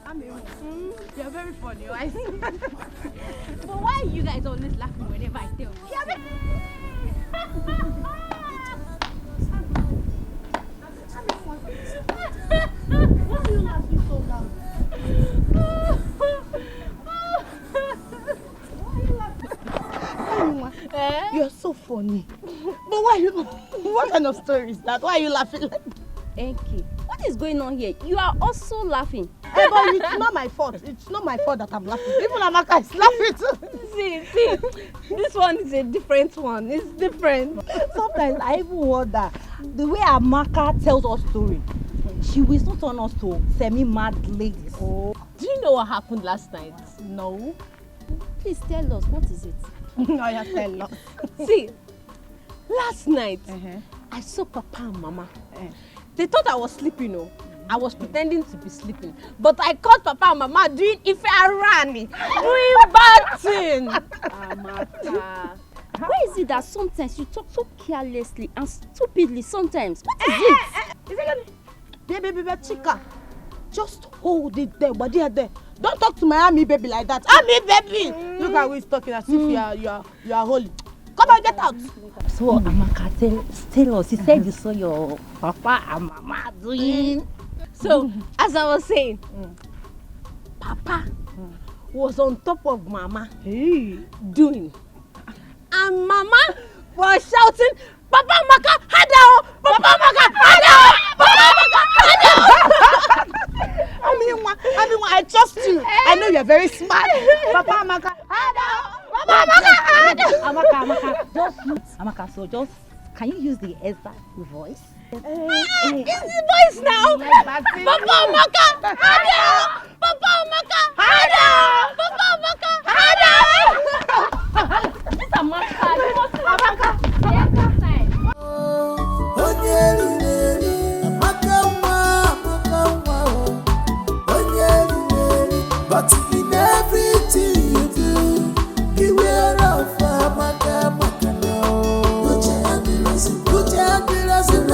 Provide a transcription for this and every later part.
You're very funny, right? But why are you guys always laughing whenever I tell you? Why are you laughing so loud? You're so funny. But why you? What kind of story is that? Why are you laughing like that? Enki, what is going on here? You are also laughing. Hey, but it's not my fault. It's not my fault that I'm laughing. Even Amaka is laughing too. See, this one is a different one. It's different. Sometimes I even wonder the way Amaka tells us story. She will not turn us to semi-mad ladies. Oh. Do you know what happened last night? No. Please tell us, what is it? No, you tell us. See, last night, I saw Papa and Mama. They thought I was sleeping, no? I was pretending to be sleeping. But I caught Papa and Mama doing Ife Arani, doing bad thing. Amaka. Why is it that sometimes you talk so carelessly and stupidly sometimes? What is it? Is it baby, chica? Just hold it there, but there. Don't talk to my army baby like that. Army baby! Look at who is talking as if you are holy. Come on, get out. So Amaka, tell us. You said you saw your Papa and Mama doing. So as I was saying, Papa was on top of Mama doing, and Mama was shouting, "Papa Amaka, hada! Papa Amaka, hada! Papa Amaka, hada!" I trust you. I know you're very smart. Papa Amaka, hada! Papa Amaka, hada! Amaka, can you use the exact voice? It's the voice now. Papa Amaka, hada! Papa Amaka, hada! Papa Amaka, hada! This Amaka, you must Amaka. But in everything you do, beware of Amaka. Put your hands in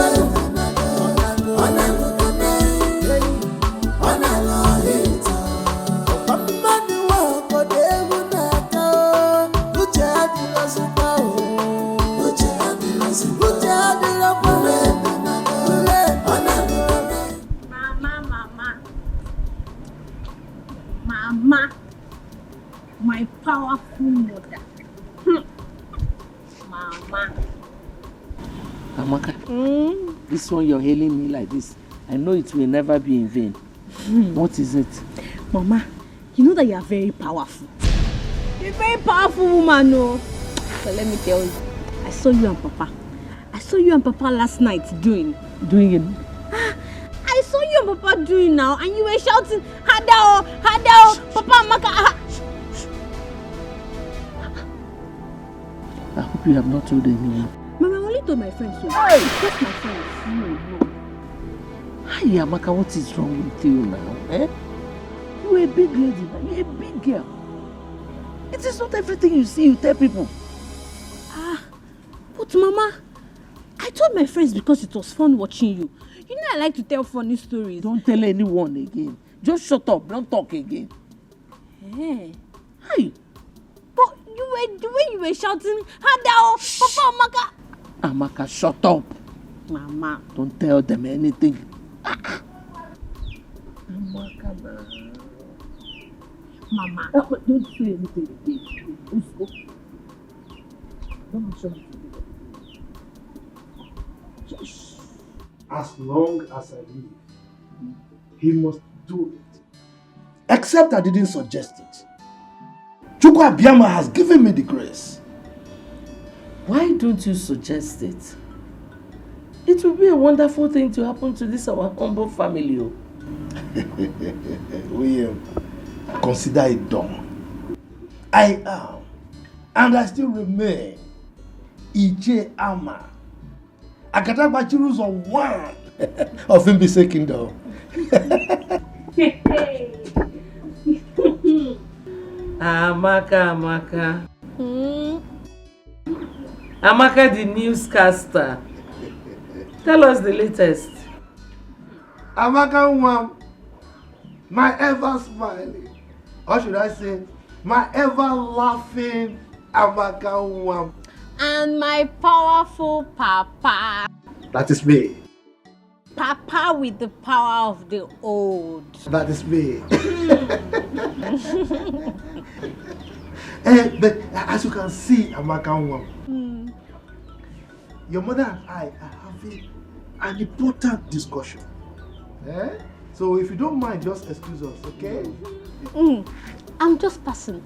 Mama, my powerful mother. Mama. Amaka, this one you're hailing me like this, I know it will never be in vain. What is it? Mama, you know that you are very powerful. You're a very powerful woman, no? But let me tell you, I saw you and Papa last night doing. Doing it? I saw you and Papa doing now, and you were shouting, "Hadao, Hadao, Papa Amaka." I hope you have not told anyone. Mama, I only told my friends. So. Hey! Just my friends. No. Hi, Amaka, what is wrong with you now? You're a big lady now. You're a big girl. It is not everything you see you tell people. But Mama, I told my friends because it was fun watching you. You know I like to tell funny stories. Don't tell anyone again. Just shut up. Don't talk again. Hey. Hi. But the way you were shouting, "Hadao, Papa Amaka." Amaka, shut up. Mama. Don't tell them anything. Amaka, Mama. Don't say anything again. Let's go. Don't be sure to do that. As long as I live, he must do it. Except I didn't suggest it. Chukwu Abiyama has given me the grace. Why don't you suggest it? It will be a wonderful thing to happen to this our humble family. William, consider it done. I am, and I still remain, Ije Ama. Akatagbachiru's on one of Mbise Kingdom. Amaka. Amaka, the newscaster. Tell us the latest. Amaka, my ever smiling, or should I say, my ever laughing Amaka Nwam. And my powerful papa. That is me. Papa with the power of the old. That is me. But as you can see, Amaka Nwam, your mother and I are having an important discussion. So if you don't mind, just excuse us, okay? I'm just passing.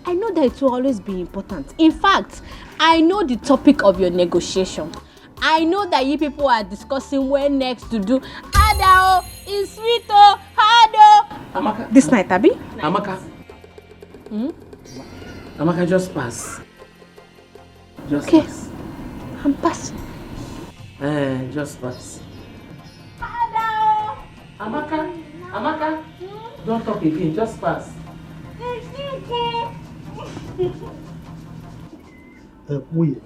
I know that it will always be important. In fact, I know the topic of your negotiation. I know that you people are discussing when next to do Adao is sweet Hado. Amaka. This night, Abby? Amaka. Amaka, just pass. Just pass. I'm passing. Just pass. Adao. Amaka. Don't talk again, just pass. Wait.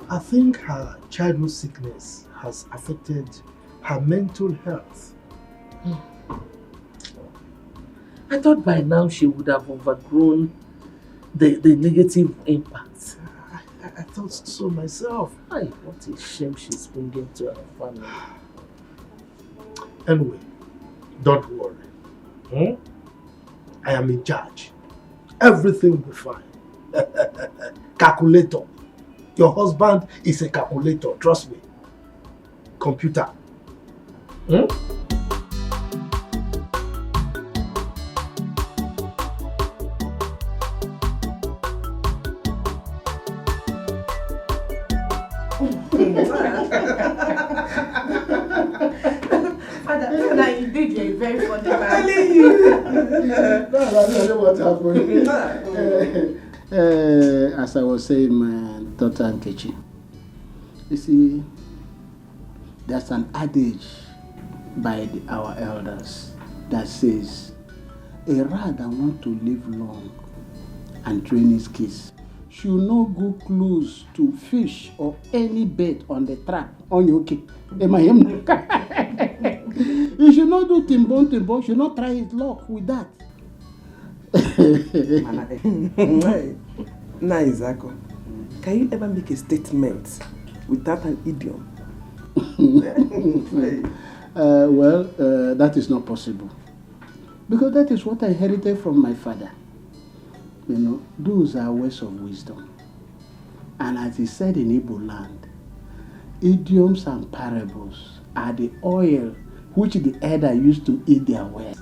I think her childhood sickness has affected her mental health. I thought by now she would have overgrown the negative impact. I thought so myself. Ay, what a shame she's bringing to her family. Anyway, don't worry. I am in charge. Everything will be fine. Calculator. Your husband is a calculator, trust me. Computer. Father, indeed, you're very funny man. No, I don't know what happened. As I was saying, my daughter Nkechi, you see, there's an adage by our elders that says, a rat that wants to live long and train his kids should not go close to fish or any bait on the trap. On your okay? Am I him? You should not do timbon, should not try his luck with that. Nice, Zako. Can you ever make a statement without an idiom? That is not possible. Because that is what I inherited from my father. You know, those are words of wisdom. And as he said in Igbo land, idioms and parables are the oil which the elder used to eat their words.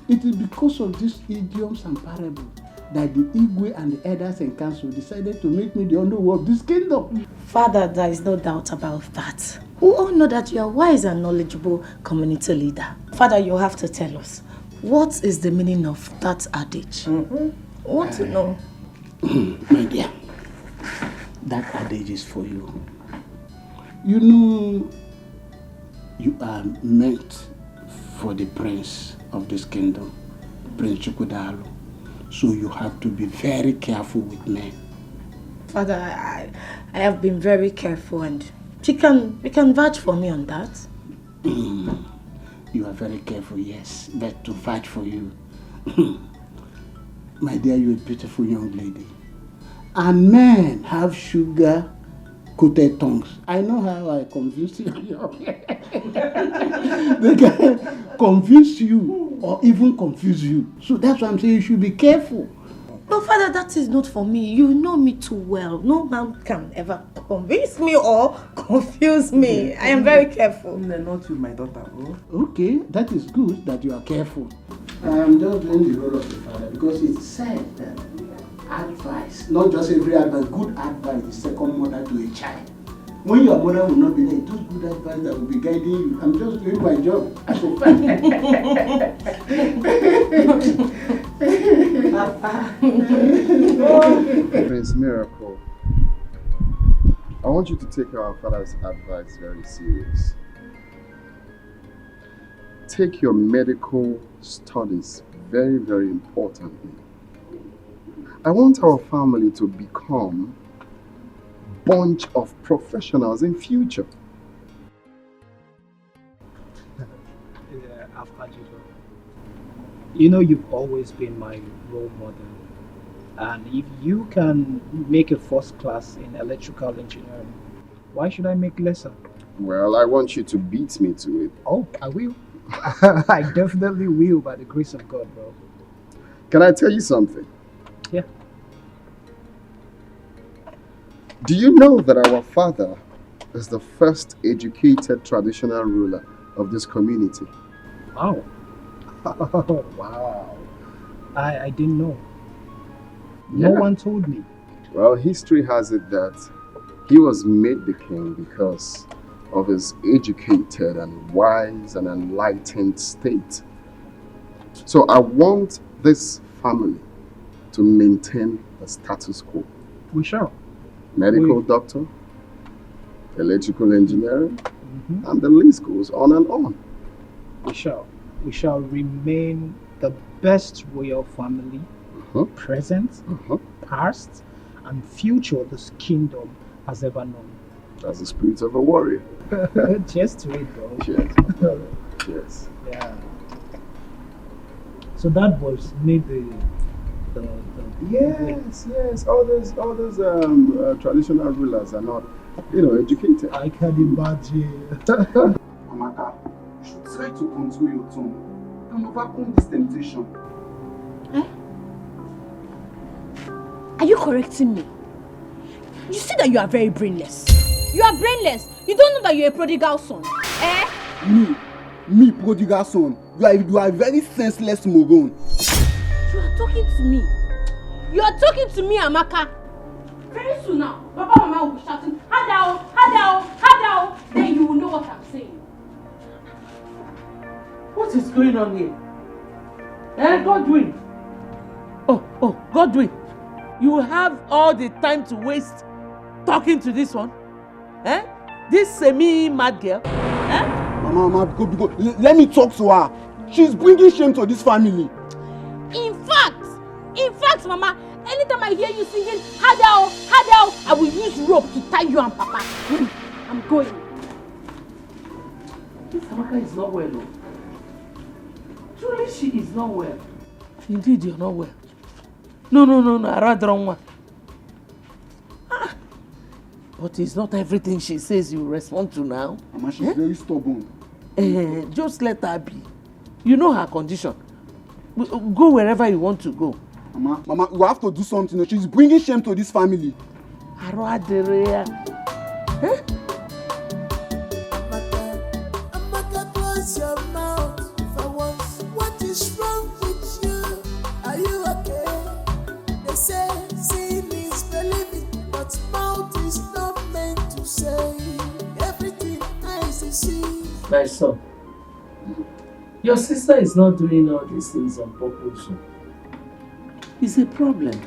It is because of these idioms and parables that the Igwe and the elders and council decided to make me the underworld of this kingdom. Father, there is no doubt about that. We all know that you are wise and knowledgeable community leader. Father, you have to tell us, what is the meaning of that adage? We want to know. My dear, that adage is for you. You know, you are meant for the prince of this kingdom, Prince Chukwudalu. So you have to be very careful with men. Father, I have been very careful, and you can vouch for me on that. You are very careful, yes, but to vouch for you. My dear, you're a beautiful young lady. And men have sugar-coated tongues. I know how I confuse you. They can convince you or even confuse you. So that's why I'm saying you should be careful. But Father, that is not for me. You know me too well. No man can ever convince me or confuse me. I am very careful. No, not you, my daughter. Okay, that is good that you are careful. I am just doing the role of the father because it's said that advice, not just every advice, good advice is second mother to a child. When your mother will not be there, those good advice that will be guiding you. I'm just doing my job as a father. Prince Miracle, I want you to take our father's advice very serious. Take your medical studies very, very importantly. I want our family to become a bunch of professionals in future. I've had you though. You know you've always been my role model. And if you can make a first class in electrical engineering, why should I make lesser? Well, I want you to beat me to it. Oh, I will. I definitely will by the grace of God, bro. Can I tell you something? Yeah. Do you know that our father is the first educated traditional ruler of this community? Wow. Wow. I didn't know. No one told me. Well, history has it that he was made the king because of his educated and wise and enlightened state. So I want this family to maintain the status quo. We shall. Medical doctor, electrical engineering, and the list goes on and on. We shall. We shall remain the best royal family, present, past, and future this kingdom has ever known. That's the spirit of a warrior. Cheers to it, bro. Cheers. Cheers. Yeah. So that was made the Yes. All those traditional rulers are not, educated. I can imagine. Amaka, you should try to control your tongue and overcome this temptation. Are you correcting me? You see that you are very brainless. You are brainless. You don't know that you're a prodigal son. Me prodigal son. You are a very senseless moron. You are talking to me. You are talking to me, Amaka. Very soon now, Papa and Mama will be shouting, Hadao, Hadao, Hadao. Then you will know what I'm saying. What is going on here? Godwin. Oh, Godwin. You have all the time to waste talking to this one? This semi-mad girl? Mama, go. Let me talk to her. She's bringing shame to this family. In fact, Mama, anytime I hear you singing, Hadao, Hadao, I will use rope to tie you and Papa. I'm going. This Amaka is not well, though. Truly, she is not well. Indeed, you're not well. No, I rather don't want. But it's not everything she says you respond to now. Mama, she's very stubborn. Just let her be. You know her condition. Go wherever you want to go. Mama, you have to do something. She's bringing shame to this family. Amaka, close your mouth for once. What is wrong with you? Are you okay? They say sin is believing, but mouth is not meant to say everything eyes see. My son, your sister is not doing all these things on purpose. It's a problem.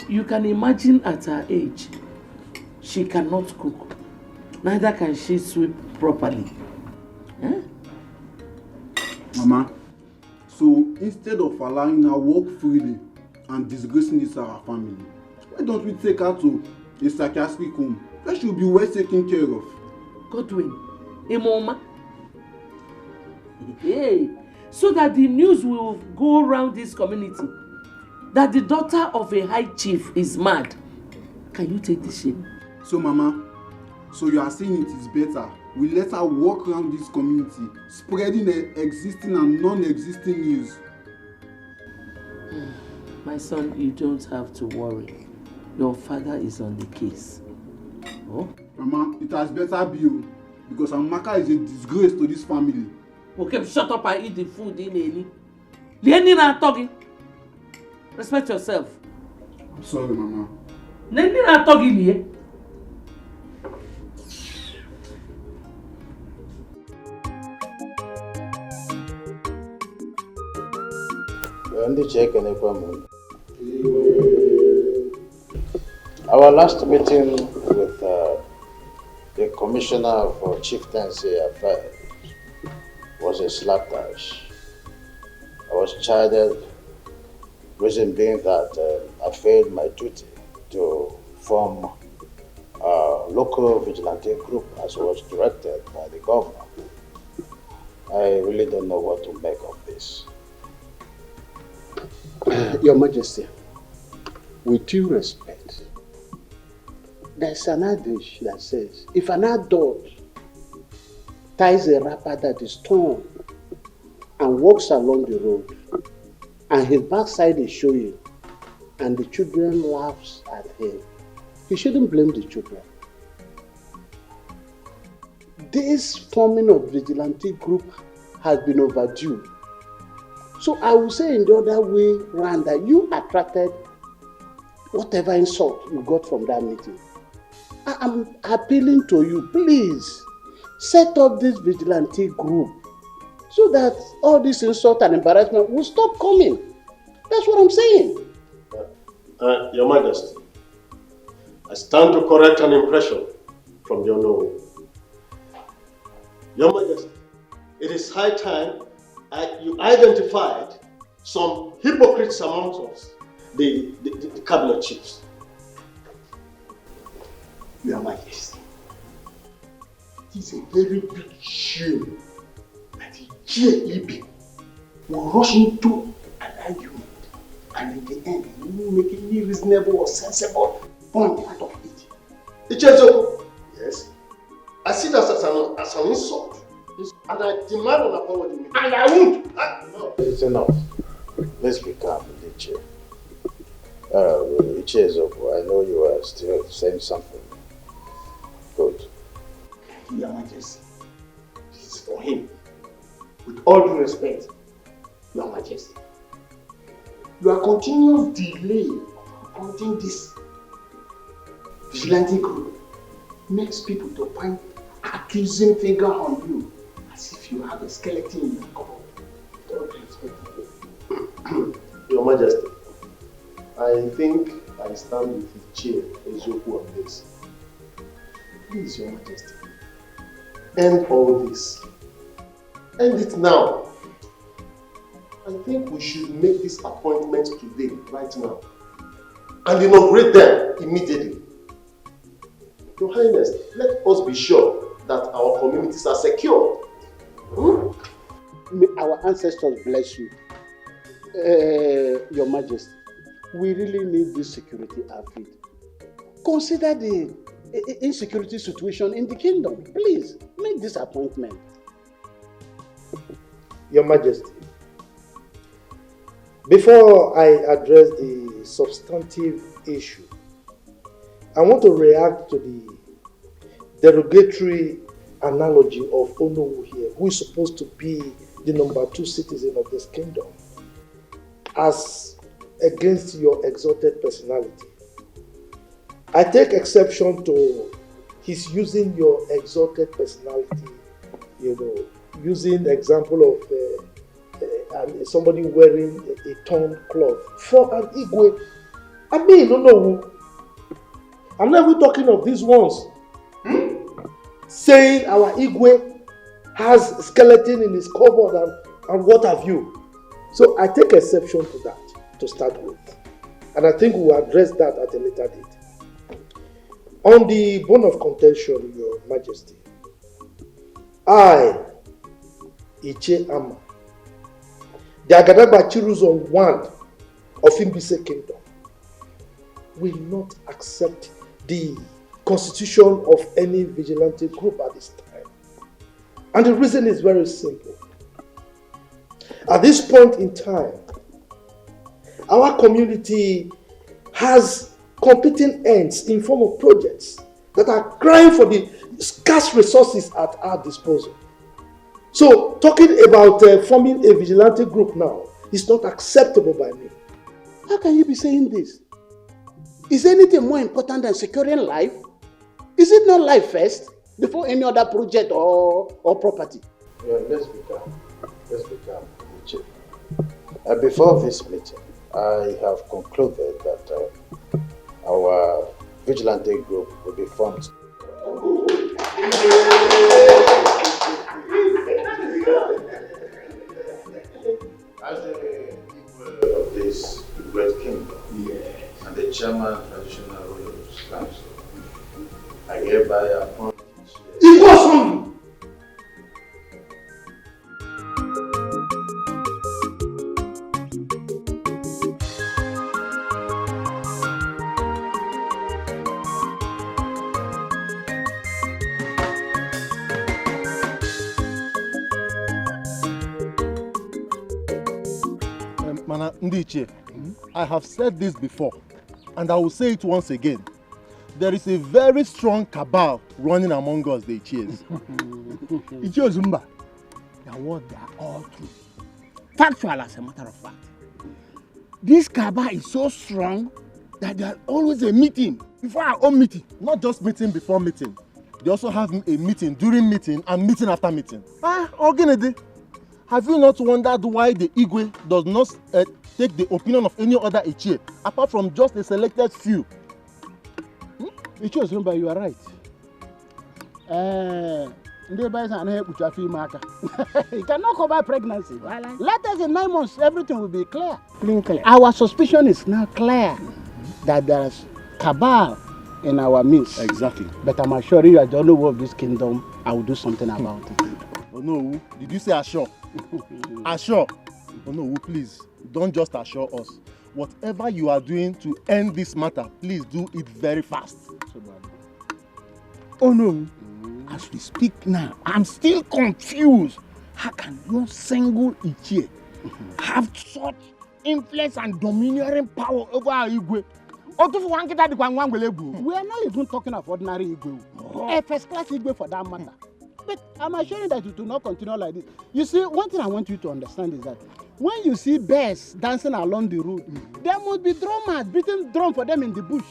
You can imagine at her age, she cannot cook. Neither can she sweep properly. Mama, so instead of allowing her walk freely and disgracing this our family, why don't we take her to a psychiatric home where she'll be well taken care of? Godwin, Mama. Hey, so that the news will go around this community that the daughter of a high chief is mad. Can you take the shame? So Mama, so you are saying it is better we let her walk around this community, spreading the existing and non-existing news? My son, you don't have to worry. Your father is on the case. Oh? Mama, it has better be you, because Amaka is a disgrace to this family. Okay, shut up and eat the food in Eli. Lenin are talking. Respect yourself. I'm sorry, Mama. Lenin are talking here. Our last meeting with the Commissioner for Chieftaincy Affairs was a slapdash. I was chided, reason being that I failed my duty to form a local vigilante group as was directed by the governor. I really don't know what to make of this. Your Majesty, with due respect, there's an adage that says, if an adult ties a wrapper that is torn and walks along the road, and his backside is showing, and the children laughs at him, he shouldn't blame the children. This forming of vigilante group has been overdue. So I will say in the other way round that you attracted whatever insult you got from that meeting. I'm appealing to you, please set up this vigilante group so that all this insult and embarrassment will stop coming. That's what I'm saying. Your Majesty, I stand to correct an impression from the unknown. Your Majesty, it is high time you identified some hypocrites amongst us, the cabinet chiefs. Your Majesty, it is a very big shame that the GAEB will rush into an argument and in the end you will make any reasonable or sensible point out of it. Ichezoko, yes, I see that as an insult. And I demand an apology. And I won't. No. It's enough. Let's be calm, Iche. Ichezoko, I know you are still saying something. Good. Your Majesty, this is for him. With all due respect, Your Majesty, your continuous delay appointing this vigilante group makes people to point accusing finger on you as if you have a skeleton in your cupboard. Don't respect. Your Majesty, I think I stand with his chair, Ezoku, on this. Please, Your Majesty, end all this. End it now. I think we should make this appointment today, right now, and inaugurate them immediately. Your Highness, let us be sure that our communities are secure. May our ancestors bless you. Your Majesty, we really need this security outfit. Consider the insecurity situation in the kingdom. Please, make this appointment. Your Majesty, before I address the substantive issue, I want to react to the derogatory analogy of Onowu here, who is supposed to be the number 2 citizen of this kingdom, as against your exalted personality. I take exception to his using your exalted personality, using the example of somebody wearing a torn cloth for an Igwe. I mean, no. I'm not even talking of these ones. Saying our Igwe has a skeleton in his cupboard and what have you. So I take exception to that to start with. And I think we'll address that at a later date. On the bone of contention, Your Majesty, I, Iche Ama, the Agadagba Chiruzon 1 of Imbise Kingdom, will not accept the constitution of any vigilante group at this time. And the reason is very simple. At this point in time, our community has competing ends in form of projects that are crying for the scarce resources at our disposal. So, talking about forming a vigilante group now is not acceptable by me. How can you be saying this? Is anything more important than securing life? Is it not life first before any other project or property? Yeah, let's be calm. Let's be calm, Chief. Before this meeting, I have concluded that our vigilante group will be formed. As the people of this great kingdom, and the chairman of the traditional rulers council, I hereby appoint. It was on! Mana Ndiche, I have said this before, and I will say it once again. There is a very strong cabal running among us, the Ichies. Ichie Zumba, the word they are all true. Factual as a matter of fact. This cabal is so strong that there is always a meeting before our own meeting. Not just meeting before meeting. They also have a meeting during meeting and meeting after meeting. Ogenede, have you not wondered why the Igwe does not take the opinion of any other Ichie, apart from just a selected few? Ichie Zumba, you are right. You cannot cover pregnancy. Let us in 9 months, everything will be clear. Our suspicion is now clear that there is cabal in our midst. Exactly. But I'm assuring you, I don't know of this kingdom, I will do something about it. Oh no, did you say assure? Assure? Oh no, please, don't just assure us. Whatever you are doing to end this matter, please do it very fast. Oh no. As we speak now, I'm still confused. How can one single Ichie have such influence and domineering power over our Igwe? We are not even talking of ordinary Igwe. A first class Igwe for that matter. But I'm assuring that you do not continue like this. You see, one thing I want you to understand is that when you see bears dancing along the road, there must be drummers beating drum for them in the bush.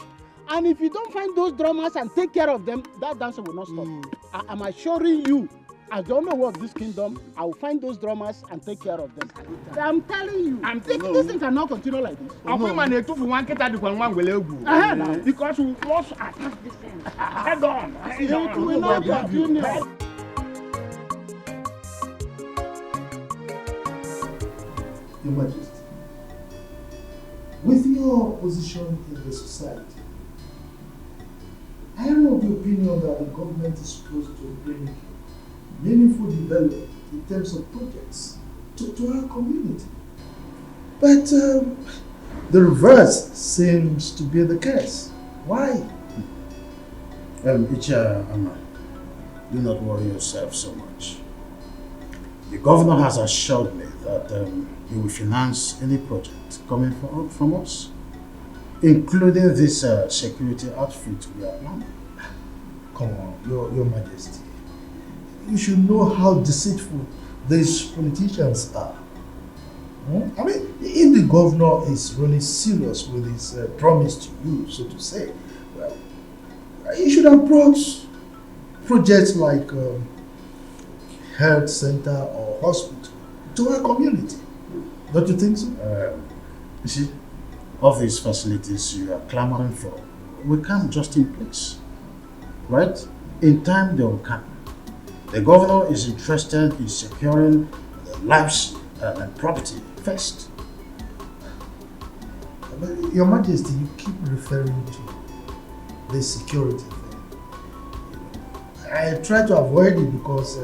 And if you don't find those drummers and take care of them, that dancing will not stop. I'm assuring you, as the owner of this kingdom, I will find those drummers and take care of them. I'm telling you, this thing cannot continue like this. Because we must attack this thing. Head on. It will not continue. Your Majesty, with your position in the society, I am of the opinion that the government is supposed to bring meaningful development in terms of projects to our community. But the reverse seems to be the case. Why? Icha Ama, do not worry yourself so much. The governor has assured me that he will finance any project coming from us, including this security outfit we are planning. Come on, Your Majesty. You should know how deceitful these politicians are. I mean, if the governor is really serious with his promise to you, so to say, well, he should approach projects like health center or hospital to our community. Don't you think so? You see, of these facilities you are clamoring for, we come just in place, right? In time they will come. The governor is interested in securing the lives and property first. Your Majesty, you keep referring to this security thing. I try to avoid it because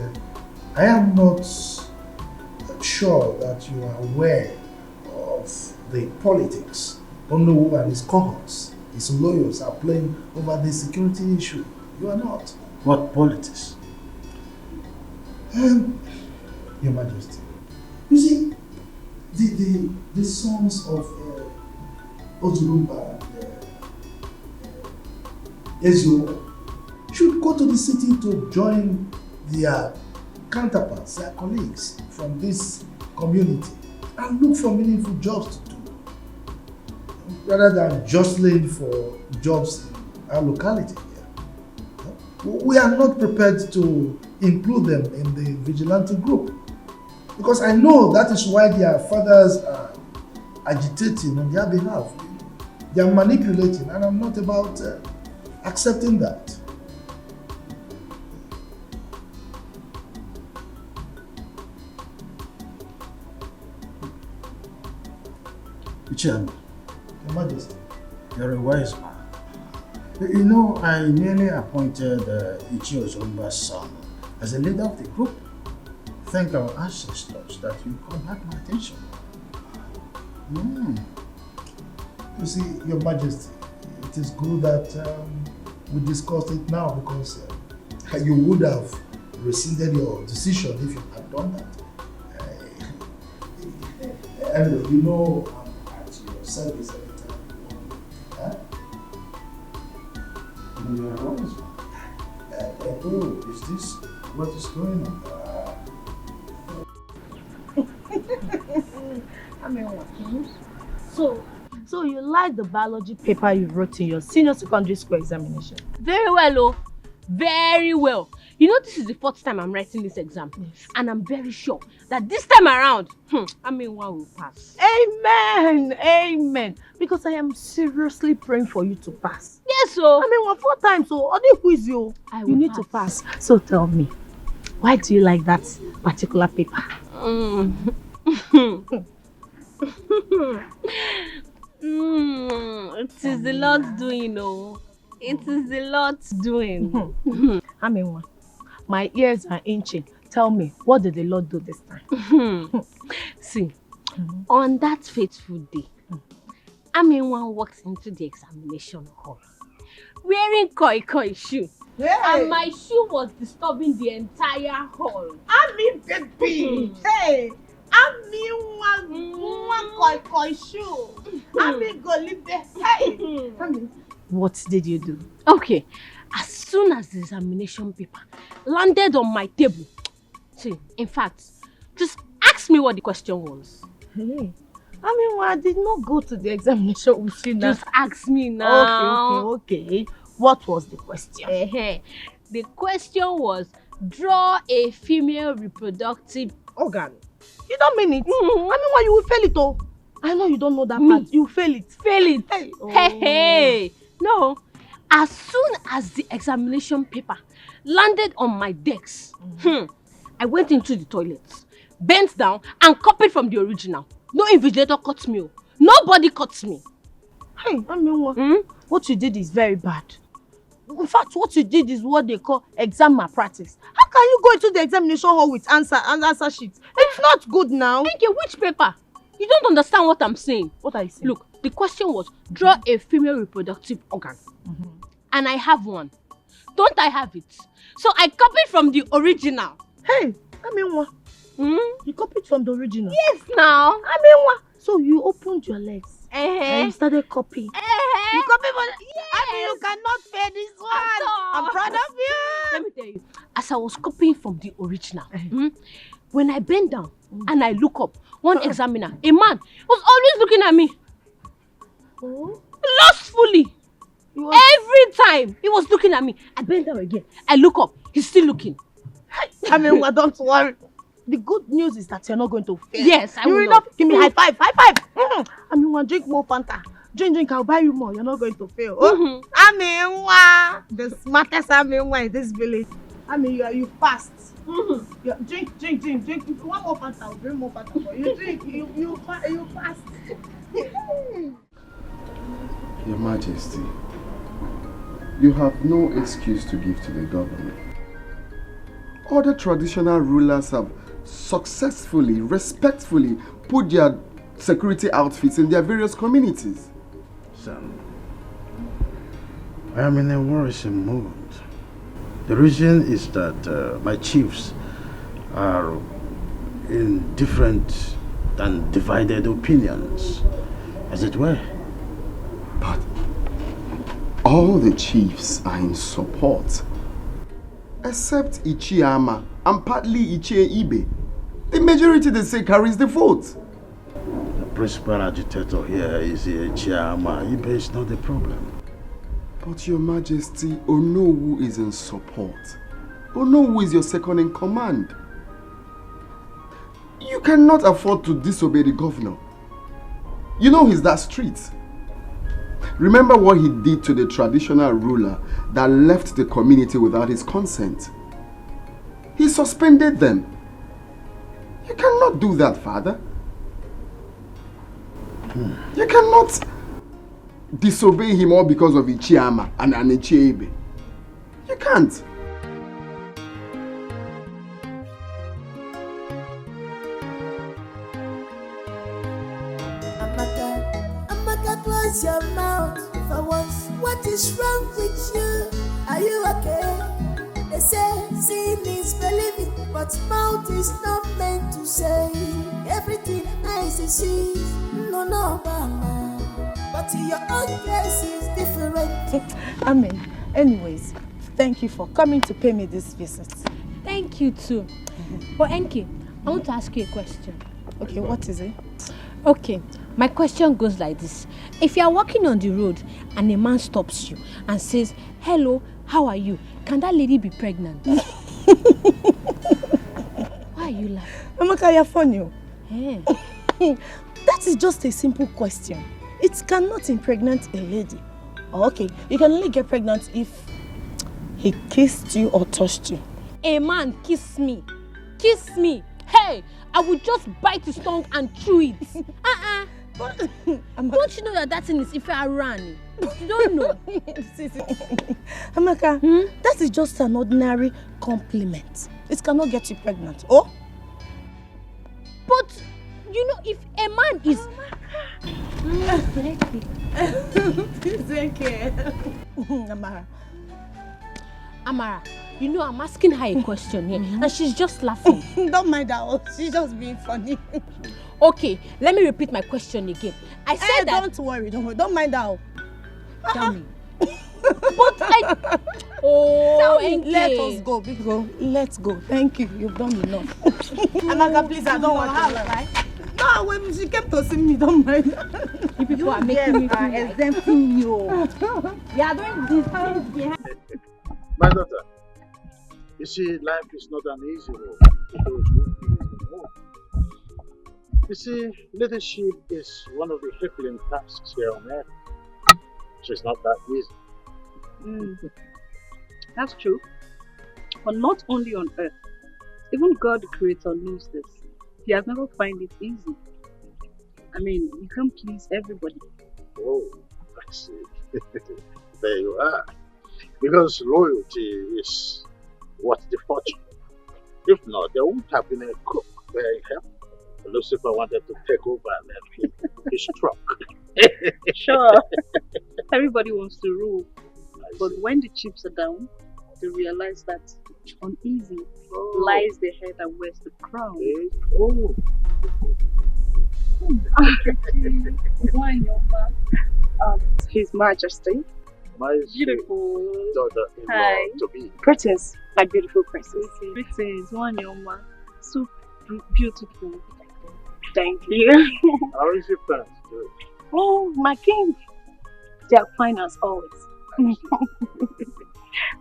I am not sure that you are aware of the politics Onowu and his cohorts, his lawyers are playing over this security issue. You are not. What politics? Your Majesty, you see, the sons of Odimgbe and Ezio should go to the city to join their counterparts, their colleagues from this community and look for meaningful jobs to do, rather than jostling for jobs in our locality here. We are not prepared to include them in the vigilante group because I know that is why their fathers are agitating on their behalf. They are manipulating, and I'm not about accepting that. Chairman, Your Majesty, you're a wise man. You know, I nearly appointed Ichie Ozumba's son as a leader of the group. Thank our ancestors that you called back my attention. You see, Your Majesty, it is good that we discussed it now because you would have rescinded your decision if you had done that. Anyway, you know I'm at your service anytime you want. Huh? You're always one. Oh, is this what is going on? So you like the biology paper you wrote in your senior secondary school examination? Very well, oh. Very well. You know, this is the fourth time I'm writing this exam. Yes. And I'm very sure that this time around, one will pass. Amen. Amen. Because I am seriously praying for you to pass. Yes, so. 4 times, so all the quiz you need to pass. So tell me, why do you like that particular paper? It is the Lord's doing, oh. It is the Lord's doing. My ears are inching. Tell me, what did the Lord do this time? See, on that fateful day, Aminwa walked into the examination hall wearing koi shoe. Hey. And my shoe was disturbing the entire hall. Baby! Hey! One koi shoe. Go live there. Hey! What did you do? Okay, as soon as the examination paper landed on my table, see, in fact, just ask me what the question was. Hey, I did not go to the examination with you now. Just ask me now. Okay. What was the question? The question was, draw a female reproductive organ. You don't mean it? You will fail it, oh. I know you don't know that part. You fail it. Hey. Oh. Hey. No. As soon as the examination paper landed on my desk, I went into the toilet, bent down, and copied from the original. No invigilator caught me. Nobody caught me. Hey, what you did is very bad. In fact, what you did is what they call exam malpractice. How can you go into the examination hall with answer sheets? It's not good now. Thank you. Which paper? You don't understand what I'm saying. What are you saying? Look, the question was, draw a female reproductive organ. And I have one. Don't I have it? So I copied from the original. Hey, you copied from the original? Yes, now. So you opened your legs and you started copying. You copied for Yes. you cannot fail this one. I'm proud of you. Let me tell you, as I was copying from the original, when I bent down and I look up, one examiner, a man, was always looking at me. Lustfully. Every time he was looking at me. I bent down again. I look up. He's still looking. Don't worry. The good news is that you're not going to fail. Yes, I will not. Give me high five. High five. Drink more Fanta. Drink. I'll buy you more. You're not going to fail. The smartest in this village. You passed. Drink. If you want more Fanta, I'll bring more Fanta for you. Drink. You passed. Your Majesty, you have no excuse to give to the government. Other traditional rulers have successfully, respectfully put their security outfits in their various communities. Son, I am in a worrisome mood. The reason is that my chiefs are in different and divided opinions, as it were. But all the chiefs are in support, except Ichiama and partly Ichie Ibe. The majority, they say, carries the vote. The principal agitator here is Ichiama. Ibe is not the problem. But Your Majesty, Onowu is in support. Onowu is your second in command. You cannot afford to disobey the governor. You know he's that strict. Remember what he did to the traditional ruler that left the community without his consent. He suspended them. You cannot do that, Father. You cannot disobey him all because of Ichiama and Ichiebe. You can't. Close your mouth for once. What is wrong with you? Are you okay? They say seeing is believing, but mouth is not meant to say. Everything nice is see, no, mama. But your own case is different. Amen. Anyways, thank you for coming to pay me this visit. Thank you too. But Enki, I want to ask you a question. Okay, what is it? Okay, my question goes like this. If you are walking on the road and a man stops you and says, "Hello, how are you?" Can that lady be pregnant? Why are you laughing? Amaka, you're funny. Yeah. That is just a simple question. It cannot impregnate a lady. Okay, you can only get pregnant if he kissed you or touched you. A man kiss me. Kiss me. Hey, I would just bite his tongue and chew it. Don't you know that thing is if I ran? You don't know. Amaka, that is just an ordinary compliment. It cannot get you pregnant. Oh? But, you know, if a man is... Amara, you know I'm asking her a question here and she's just laughing. Don't mind her, she's just being funny. Okay, let me repeat my question again. I said that... Don't worry, don't mind her. Tell me. But I... Oh, let us go, big girl. Let's go. Thank you. You've done enough. Amaka, please, I don't want to. Right? No, when she came to see me, don't mind. You people are making me feel exempting you. You are doing this things behind. My daughter, you see, life is not an easy road to those who feel the more. You see, leadership is one of the crippling tasks here on earth. So it's not that easy. That's true. But not only on earth. Even God the Creator knows this. He has never found it easy. I mean, you can't please everybody. Oh, I see. There you are. Because loyalty is what's the fortune. If not, there wouldn't have been a cook where he helped. Lucifer wanted to take over and then he struck. Sure. Everybody wants to rule. But when the chips are down, they realize that uneasy lies the head and wears the crown. Oh. His Majesty. My beautiful daughter-in-law Hi. to be. Princess, my beautiful princess. Greetings, Wanyoma. So beautiful. Thank you. How is your parents doing? Oh, my king. They are fine as always.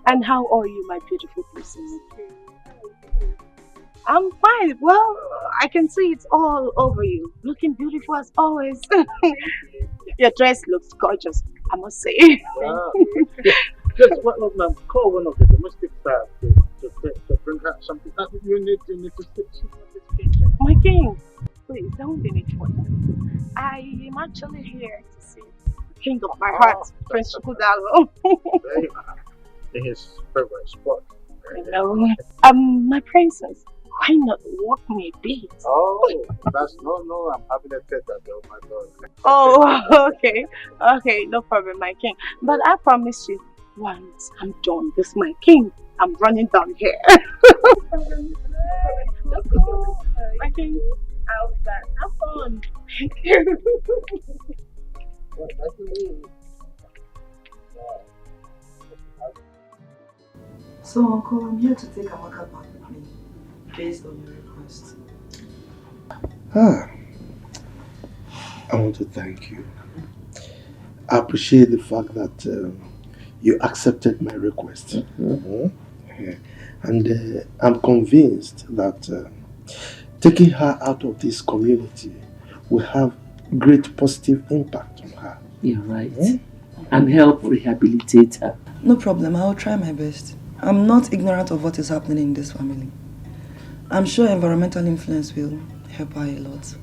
And how are you, my beautiful princess? I'm fine. Well, I can see it's all over you. Looking beautiful as always. Your dress looks gorgeous, I must say. Wow. Just call one of the domestic staff to bring her something. You need to fix it. My king, please don't be late for that. I am actually here to see the king of my heart, Prince Shukudalo. There you are. In his favorite spot. I know. My princess, why not walk me a bit? Oh, that's no, I'm having a tete oh my God. Oh, okay, no problem, my king. But I promise you, once I'm done with my king, I'm running down here. My king, I'll be back. Have fun. Thank you. So, Uncle, I'm here to take Amaka back with me, based on your request. I want to thank you. I appreciate the fact that you accepted my request. And I'm convinced that taking her out of this community will have great positive impact on her. You're right. And help rehabilitate her. No problem, I will try my best. I'm not ignorant of what is happening in this family. I'm sure environmental influence will help her a lot.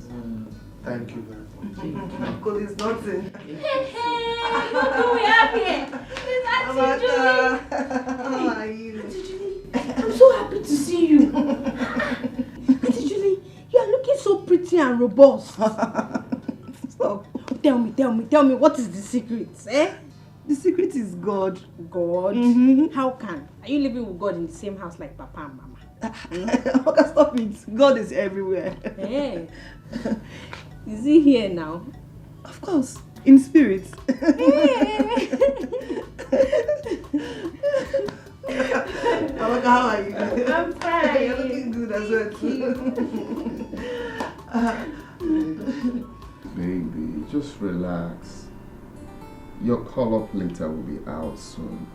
Thank you very much. Uncle is nothing. Hey, look who we have here. It's Auntie Julie. How are you? Auntie Julie, I'm so happy to see you. Auntie Julie, you are looking so pretty and robust. Stop. Tell me, what is the secret, eh? The secret is God. God? How can? Are you living with God in the same house like Papa and Mama? Okay, stop it. God is everywhere. Hey. Is he here now? Of course, in spirit. Amaka, how are you? I'm fine. You're looking good as well. Baby, just relax. Your call-up later will be out soon.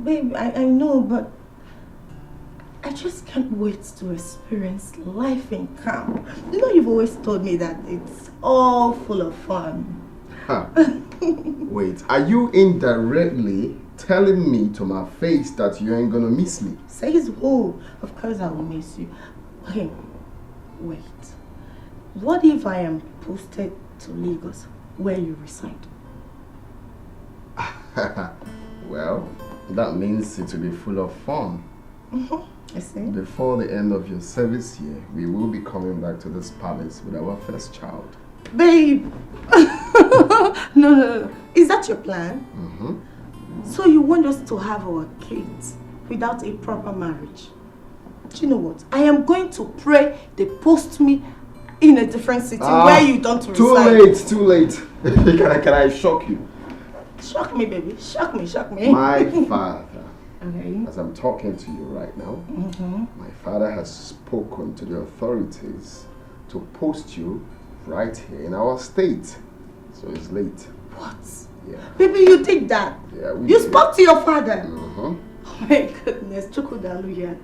Babe, I know, but I just can't wait to experience life in camp. You know, you've always told me that it's all full of fun. Huh. Wait, are you indirectly telling me to my face that you ain't gonna miss me? Says who? Of course I will miss you. Okay, wait. What if I am posted to Lagos, where you reside? Well, that means it will be full of fun. I see. Before the end of your service year, we will be coming back to this palace with our first child. Babe! No. Is that your plan? So you want us to have our kids without a proper marriage? Do you know what? I am going to pray they post me in a different city where you don't reside. Too late. Can I shock you? Shock me, baby. Shock me. My father, Okay. as I'm talking to you right now, my father has spoken to the authorities to post you right here in our state. So it's late. What? Yeah. Baby, you did that? Yeah, we You did. spoke to your father? Uh-huh. Oh my goodness, Chukudaluya.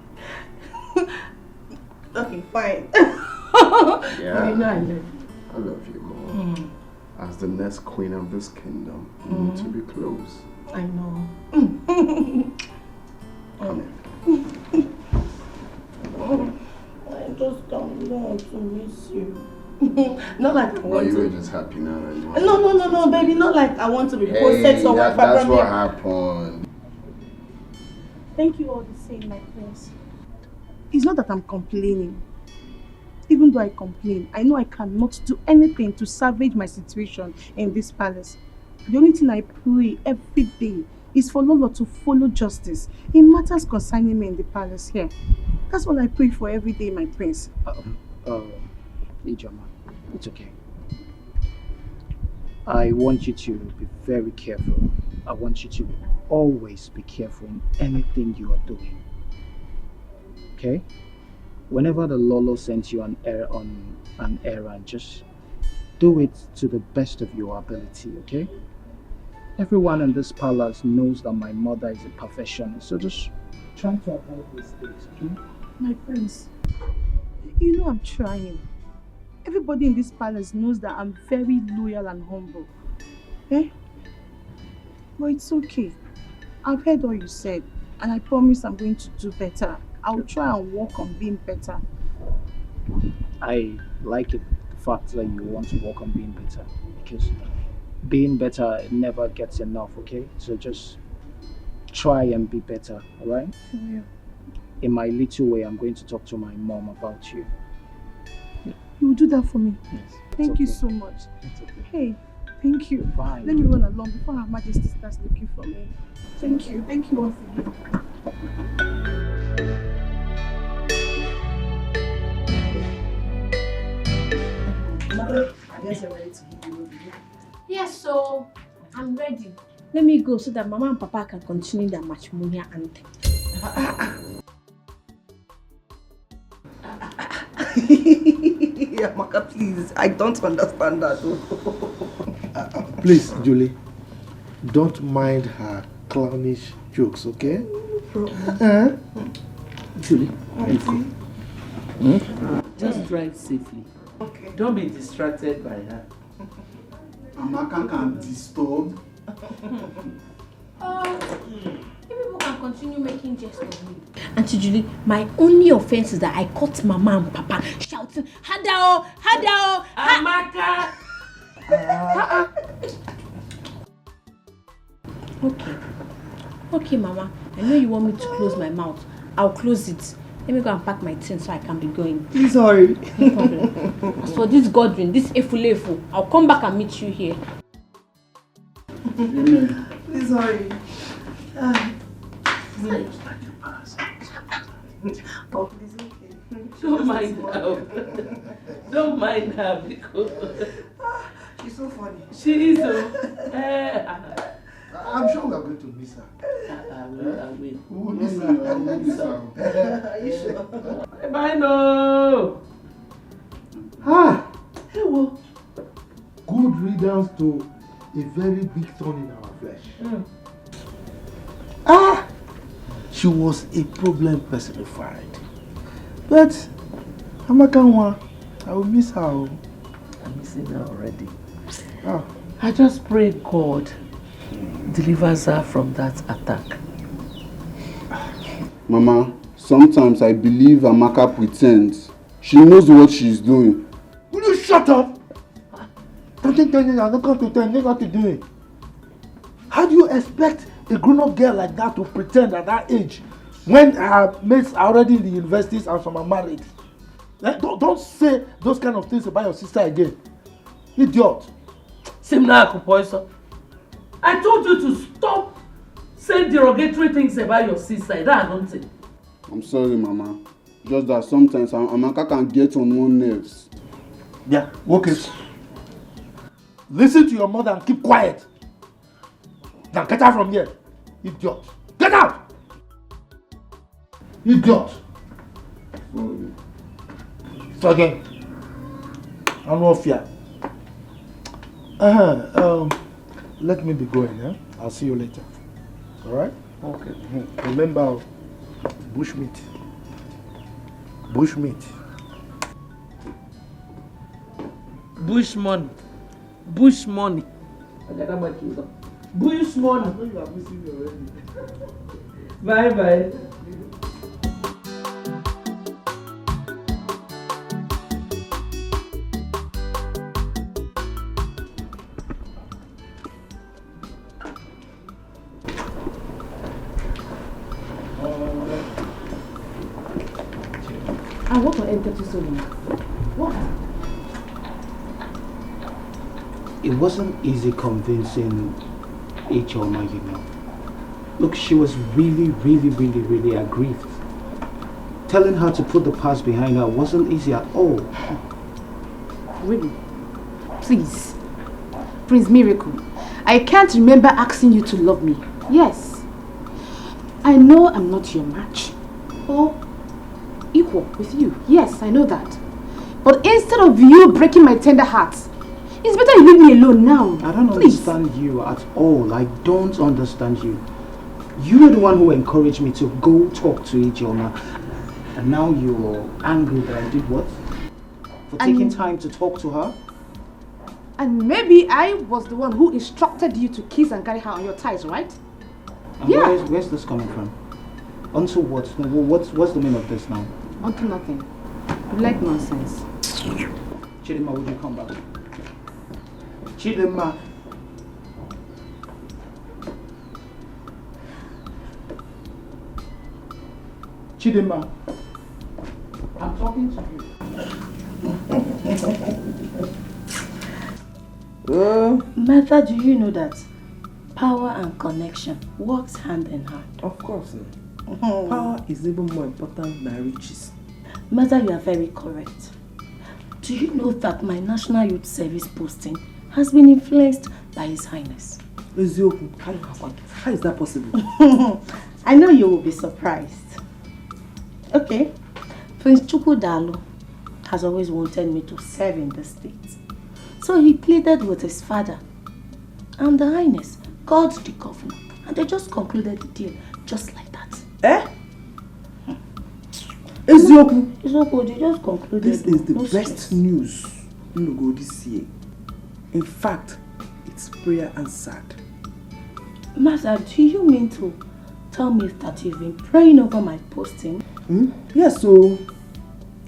Okay, fine. Yeah. You know I love you. I love you more. As the next queen of this kingdom, you need to be close. I know. Come I just don't want to miss you. Not like I Well, want you were to. just happy now. And No, baby. Not like I want to be posted hey, somewhere far that's from what you. happened. Thank you all the same, my friends. It's not that I'm complaining. Even though I complain, I know I cannot do anything to salvage my situation in this palace. The only thing I pray every day is for Lolo to follow justice in matters concerning me in the palace here. That's what I pray for every day, my prince. Ijoma, it's okay. I want you to be very careful. I want you to always be careful in anything you are doing. Okay? Whenever the Lolo sends you on an errand, just do it to the best of your ability, okay? Everyone in this palace knows that my mother is a perfectionist, so just try to avoid mistakes, okay? My friends, you know I'm trying. Everybody in this palace knows that I'm very loyal and humble. Eh? But it's okay. I've heard all you said, and I promise I'm going to do better. I'll try and work on being better. I like it, the fact that you want to work on being better, because being better never gets enough, okay? So just try and be better, alright? Yeah. In my little way, I'm going to talk to my mom about you. You will do that for me? Yes. Thank you okay. so much. It's okay. Hey, thank you. Fine. Let me run along before Her Majesty starts looking for me. Thank you. Thank you once again. Mother, I guess you're ready to give me a Yes, so I'm ready. Let me go so that Mama and Papa can continue their matrimonial anthem. Yeah, Maka, please. I don't understand that. Please, Julie, don't mind her clownish jokes, okay? Julie, Just drive safely. Okay. Don't be distracted by her. Amaka can disturb. People can continue making jest of me. Auntie Julie, my only offense is that I caught Mama and Papa shouting, Hadao, Hadao, Amaka! Okay, Mama. I know you want me to close my mouth. I'll close it. Let me go and pack my things so I can be going. Please hurry. No problem. As for this Godwin, this Efulefu, I'll come back and meet you here. Please hurry. Oh, please, okay. Don't mind her. Don't mind her because She's so funny. she is I'm sure we are going to miss her. I will. We will miss her. Are you sure? Bye no. Hey, well, good riddance to a very big thorn in our flesh. She was a problem personified. But Amakanwa, I will miss her. I'm missing her already. Oh. I just pray God delivers her from that attack. Mama, sometimes I believe Amaka pretends. She knows what she's doing. Will you shut up? Don't think I'm not going to tell you what to do. How do you expect a grown-up girl like that to pretend at that age when her mates are already in the universities and some are married? Don't say those kind of things about your sister again. Idiot. Simna Akupoiso, I told you to stop saying derogatory things about your sister. That I don't think. I'm sorry, Mama. Just that sometimes Amaka can get on one's nerves. Yeah, okay. Listen to your mother and keep quiet. Now get out from here. Idiot. Get out! Idiot. So again. I'm not fear. Let me be going, eh? I'll see you later. Alright? Okay. Remember, bushmeat. Bushmeat. Bush money. Bush money. Bush money. I know you are missing me already. Bye bye. And what will enter you so long? What? It wasn't easy convincing Ichoma, you know. Look, she was really aggrieved. Telling her to put the past behind her wasn't easy at all. Really? Please. Prince Miracle, I can't remember asking you to love me. Yes. I know I'm not your match. Or equal with you. Yes, I know that. But instead of you breaking my tender heart, it's better you leave me alone now. I don't understand you at all. I don't understand you. You were the one who encouraged me to go talk to Ijeoma. And now you're angry that I did what? For taking time to talk to her? And maybe I was the one who instructed you to kiss and carry her on your thighs, right? And Yeah. where's this coming from? Onto what? What's the meaning of this now? Onto nothing. You like nonsense. Chidima, would you come back? Chidema. Chidema. I'm talking to you. Martha, do you know that power and connection works hand in hand? Of course. Power is even more important than riches. Martha, you are very correct. Do you know that my National Youth Service posting has been influenced by His Highness? How is that possible? I know you will be surprised. Okay, Prince Chukwudalu has always wanted me to serve in the state. So he pleaded with his father. And the Highness called the governor. And they just concluded the deal just like that. Eh? Ezioku. They just concluded. This is the no best stress. news in the go this year. In fact, it's prayer answered. Martha, do you mean to tell me that you've been praying over my posting? Yes, so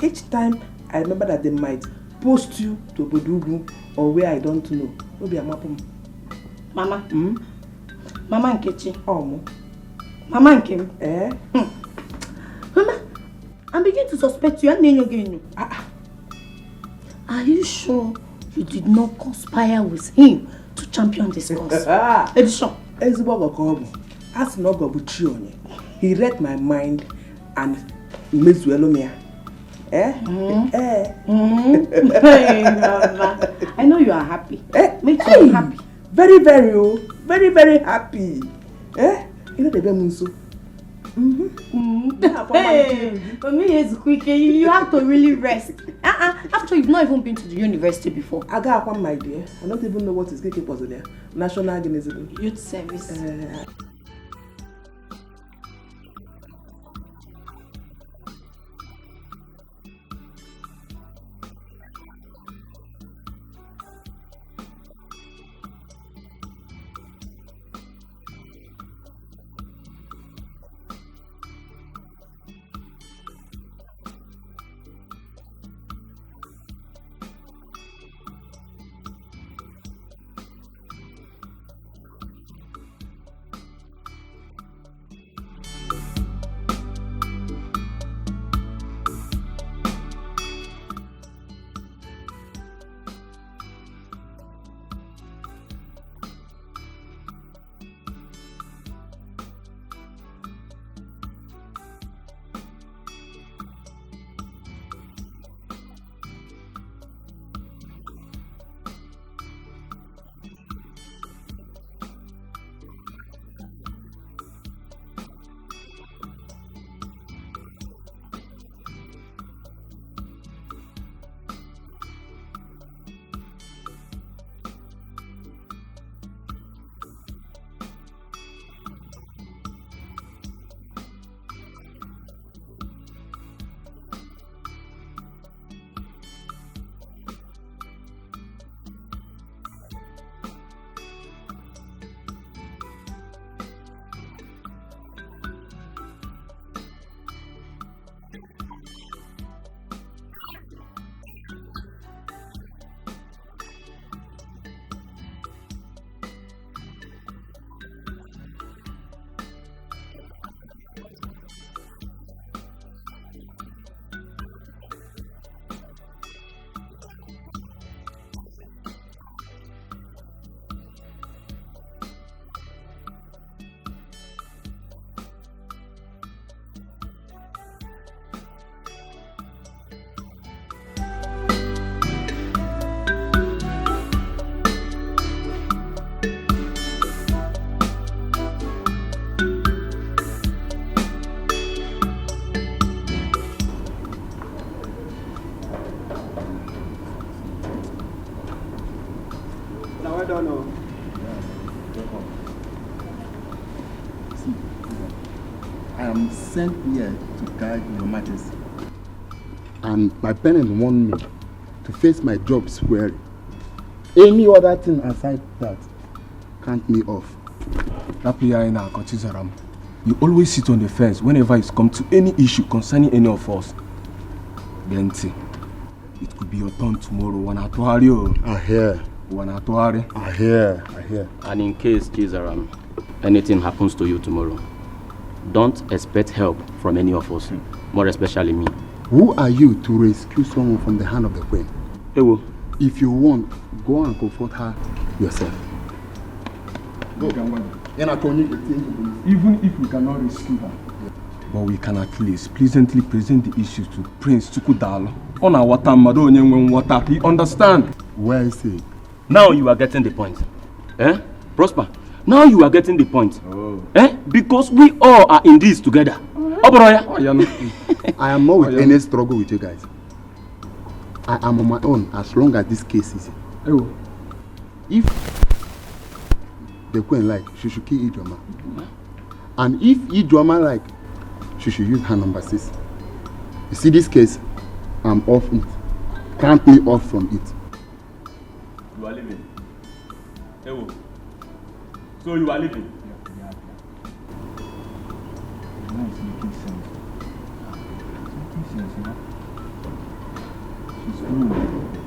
each time I remember that they might post you to Bodugu or where I don't know. Will be a map. Mama. Mama Nkechi. Oh, Mama Nkem. Eh? Mama, I'm beginning to suspect you and then again. Are you sure you did not conspire with him to champion this cause? Edition. As no go He read my mind and Miss Welomia. Eh? Hey, Mama. I know you are happy. Me too, I'm happy. Very, very, very, very happy. Eh? You know the Bemunso. Hey, for me it's quick. You have to really rest. After you've not even been to the university before. I got one, my dear. I don't even know what is getting puzzle. National Organism. Youth Service. I am sent here to guide Your Majesty. And my parents want me to face my job squarely. Any other thing aside that count me off. You always sit on the fence whenever it's come to any issue concerning any of us. Benti, it could be your turn tomorrow. I hear. I hear. And in case, Chizaram, anything happens to you tomorrow, don't expect help from any of us, more especially me. Who are you to rescue someone from the hand of the queen? Ewo. If you want, go and comfort her yourself. Go. Even if we cannot rescue her, but we can at least pleasantly present the issues to Prince Chukudalo. On our water, water. He understand. Where is he? Now you are getting the point. Prosper. Now you are getting the point. Because we all are in this together. I am not with any struggle with you guys. I am on my own as long as this case is. If the queen like, she should kill Ijoma. And if Ijoma like, she should use her number 6. You see this case, I'm off it. Can't me off from it. You are leaving. Ewo. So you are leaving? Now it's making sense. It's making sense, you know? She's good.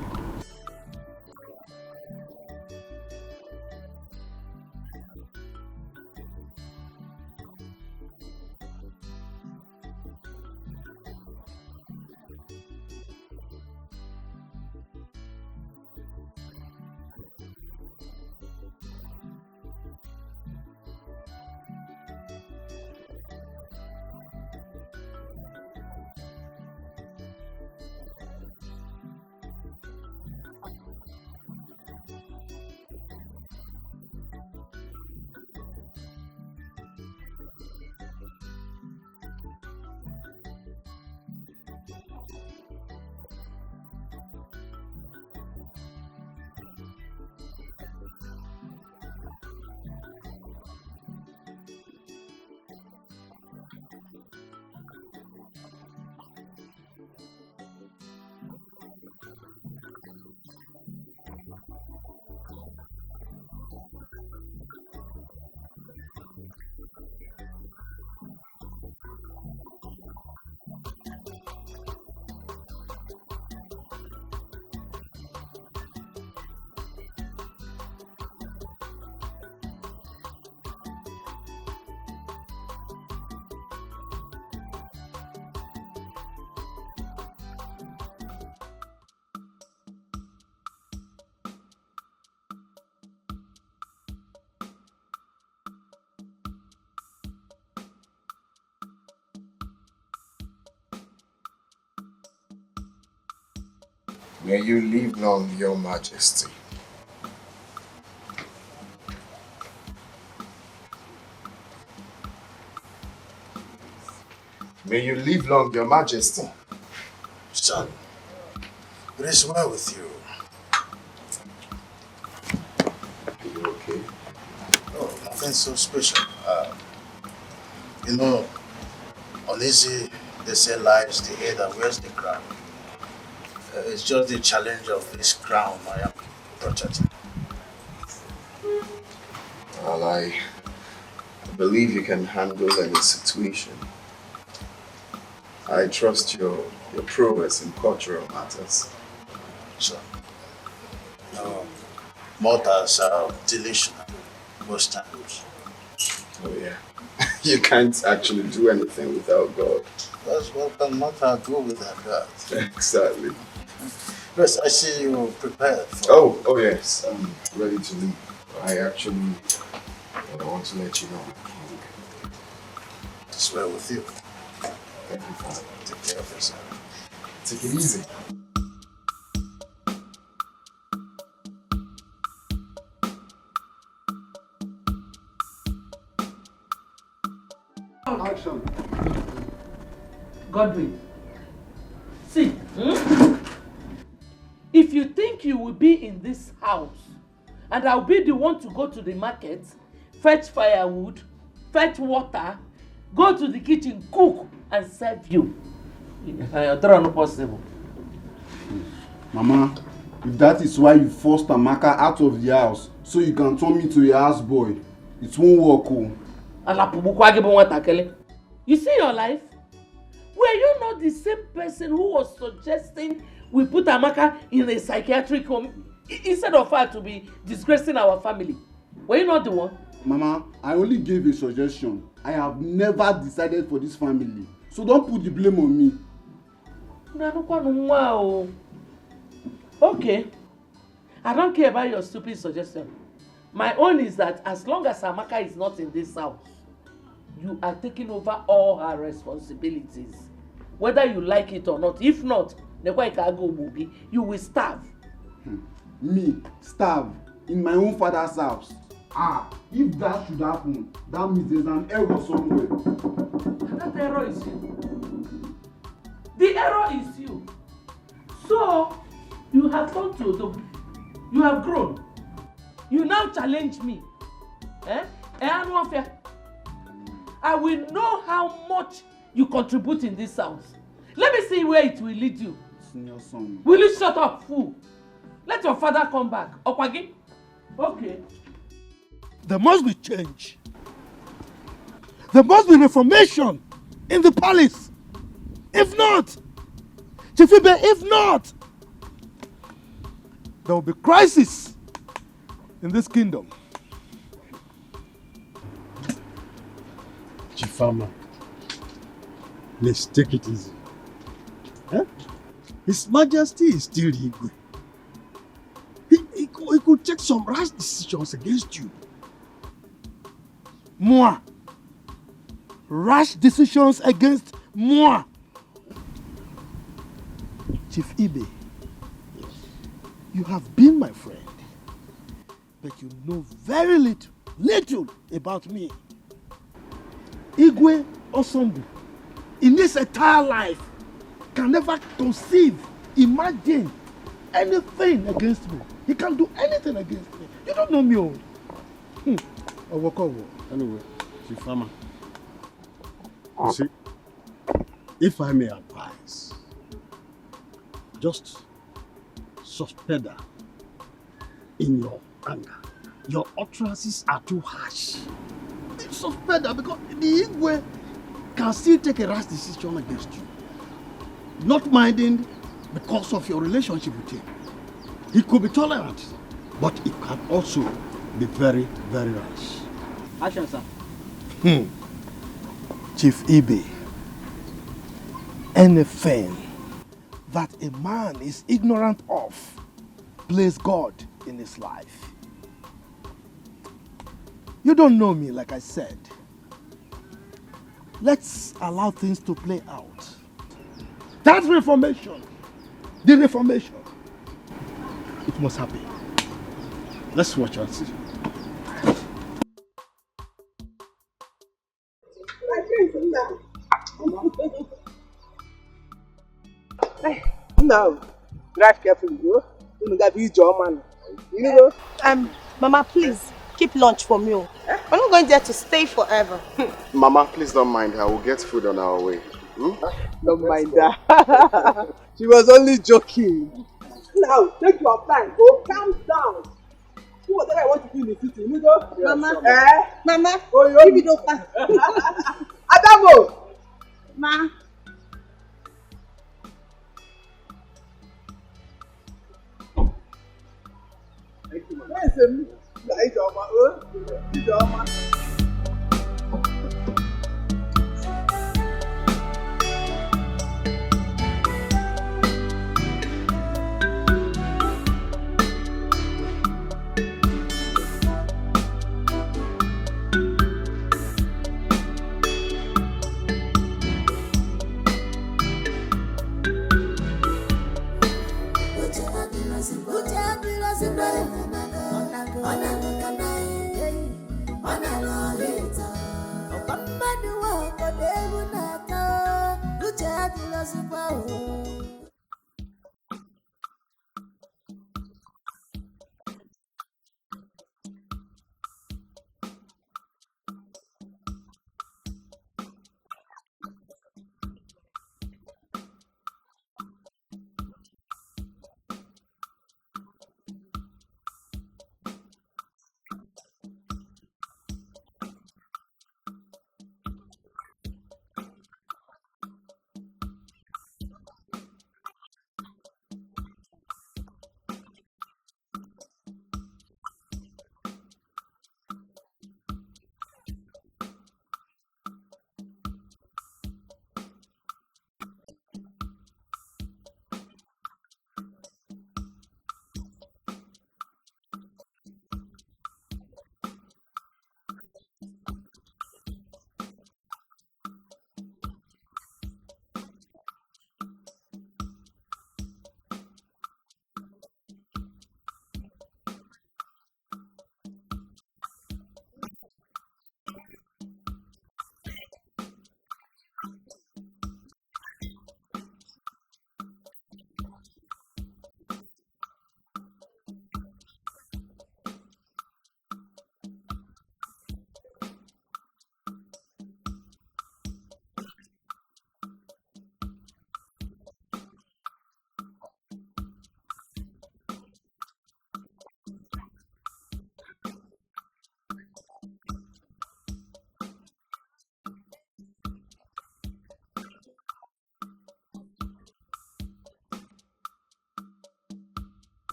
May you live long, Your Majesty. May you live long, Your Majesty. Son, it is well with you. Are you okay? Oh, nothing so special. You know, uneasy, they say lies the head that wears the crown. It's just the challenge of this crown I am protecting. Well, I believe you can handle any situation. I trust your prowess in cultural matters. So, mortals are delusional most times. Oh yeah. You can't actually do anything without God. That's what can mortal do without God. Exactly. Yes, I see you prepared for... Oh yes, I'm ready to leave. I want to let you know. It's well with you. Thank you, Father. Take care of yourself. Take it easy. Action. Godwin, see, if you think you will be in this house and I'll be the one to go to the market, fetch firewood, fetch water, go to the kitchen, cook and serve you, that's not possible. Mama, if that is why you forced Amaka out of the house so you can turn me to a houseboy, it won't work. You see your life? Were you not the same person who was suggesting we put Amaka in a psychiatric home instead of her to be disgracing our family? Were you not the one? Mama, I only gave a suggestion. I have never decided for this family. So don't put the blame on me. Okay. I don't care about your stupid suggestion. My own is that as long as Amaka is not in this house, you are taking over all her responsibilities. Whether you like it or not. If not, you will starve. Me, starve in my own father's house. If that should happen, that means there's an error somewhere. That error is you. The error is you. So, you have gone to Odimgbe. You have grown. You now challenge me. I will know how much you contribute in this house. Let me see where it will lead you. Senior son. Will you shut up, fool? Let your father come back. Okwagi? Okay. There must be change. There must be reformation in the palace. If not, Chifibe, if not, there will be crisis in this kingdom. Chifama, let's take it easy. His Majesty is still Igwe. He could take some rash decisions against you. Moi. Rash decisions against moi. Chief Ibe, you have been my friend, but you know very little about me. Igwe Osombu, in his entire life, can never conceive, imagine anything against me. He can't do anything against me. You don't know me. Anyway, Chifama, you see, if I may advise, just suspend her in your anger. Your utterances are too harsh. Suspend her because the Igwe can still take a rash decision against you. Not minding because of your relationship with him. He could be tolerant, but it can also be very, very rash. Action, sir. Chief Ibe, anything that a man is ignorant of plays God in his life. You don't know me, like I said. Let's allow things to play out. That reformation, the reformation, It must happen. Let's watch and see. No, drive carefully, bro. You gotta be your man. You know? Mama, please keep lunch for me. We're not going there to stay forever. Mama, please don't mind her. We'll get food on our way. Don't mind that. She was only joking. Now, take your time. Go calm down. Do whatever I want to do in the city. You know? Mama, Mama, give me those pass. Adamo! Ma.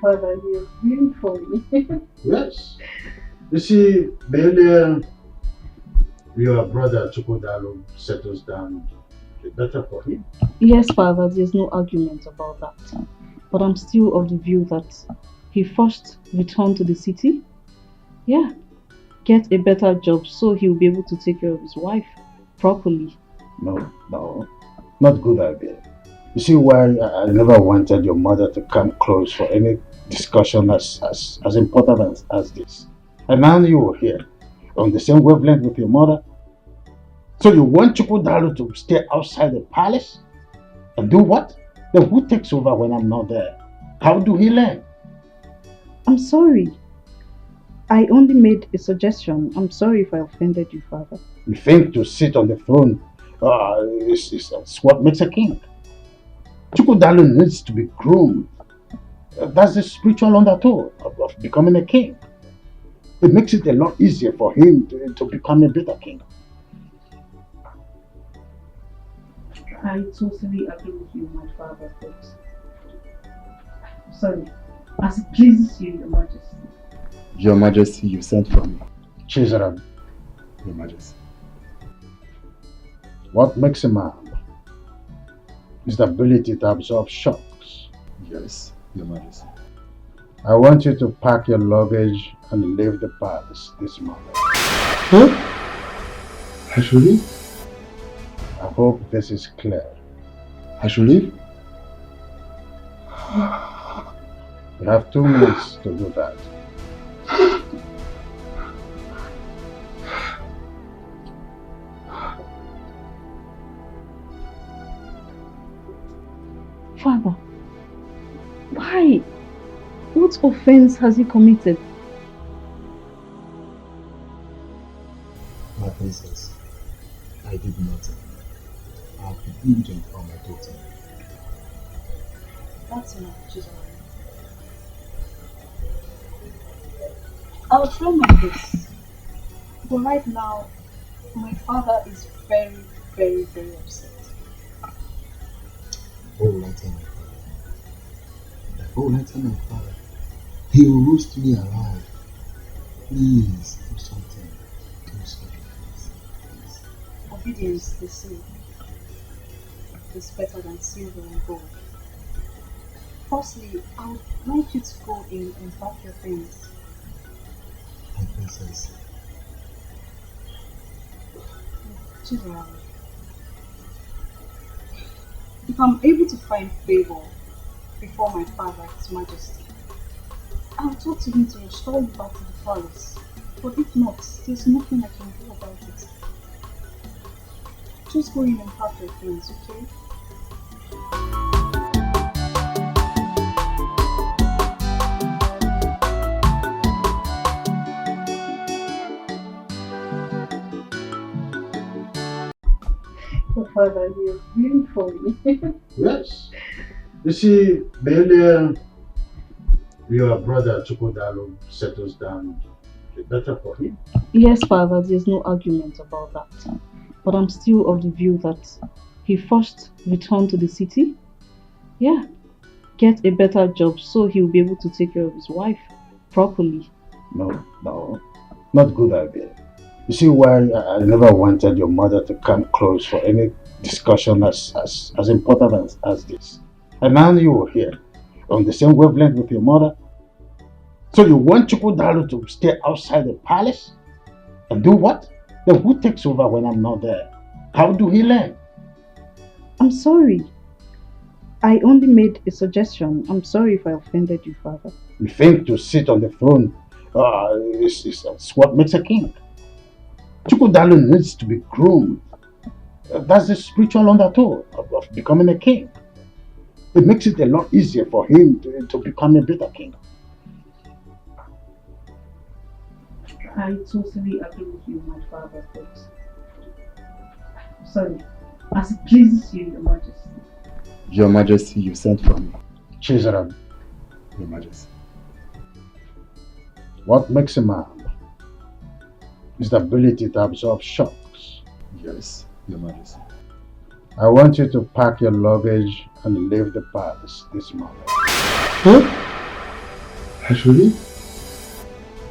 Father, you're really funny. Yes. You see, the earlier your brother Chukwudalo settles down, the better for him. Yes, Father, there's no argument about that. But I'm still of the view that he first returned to the city. Yeah. Get a better job so he'll be able to take care of his wife properly. No, not good idea. You see why I never wanted your mother to come close for any discussion as important as this. And now you are here, on the same wavelength with your mother. So you want Chukwudalo to stay outside the palace? And do what? Then who takes over when I'm not there? How do he learn? I'm sorry. I only made a suggestion. I'm sorry if I offended you, Father. You think to sit on the throne is what makes a king? Chukwudalo needs to be groomed. That's the spiritual undertow of becoming a king. It makes it a lot easier for him to become a better king. I totally agree with you, my father, but sorry, as it pleases you, Your Majesty. Your Majesty, you sent for me. Chizaram. Your Majesty. What makes a man is the ability to absorb shocks. Yes, Your Majesty. I want you to pack your luggage and leave the palace this morning. Huh? I should leave? I hope this is clear. I should leave? You have 2 minutes to do that. Father, why? What offense has he committed? My princess, I did nothing. I have been diligent on my daughter. That's enough, Jesus. I'll try my best. But right now, my father is very, very, very upset. What will I tell my father? What will I tell my father? He will roast me alive. Please, do something. Do something. Please. Obedience, they say, is better than silver and gold. Firstly, I would like you to go in and pack your things. My princess. Children, if I'm able to find favor before my father, His Majesty, I'll talk to him to restore you back to the palace. But if not, there's nothing I can do about it. Just go in and pack your things, okay? Oh, Father, you're really funny. Yes. You see, the earlier your brother Chukwudalo settles down, the better for him. Yes, Father, there's no argument about that. But I'm still of the view that he first returned to the city. Yeah. Get a better job so he'll be able to take care of his wife properly. No, not good idea. You see why I never wanted your mother to come close for any discussion as important as this. And now you are here, on the same wavelength with your mother. So you want Chukwudalo to stay outside the palace? And do what? Then who takes over when I'm not there? How do he learn? I'm sorry. I only made a suggestion. I'm sorry if I offended you, Father. You think to sit on the throne is what makes a king? Chukwudalo needs to be groomed. That's the spiritual undertow of becoming a king. It makes it a lot easier for him to become a better king. I totally agree with you, my father, but sorry, as it pleases you, Your Majesty. Your Majesty, you sent for me. Chizaram. Your Majesty. What makes a man is the ability to absorb shocks. Yes, Your Majesty. I want you to pack your luggage and leave the palace this morning. Huh? I should leave?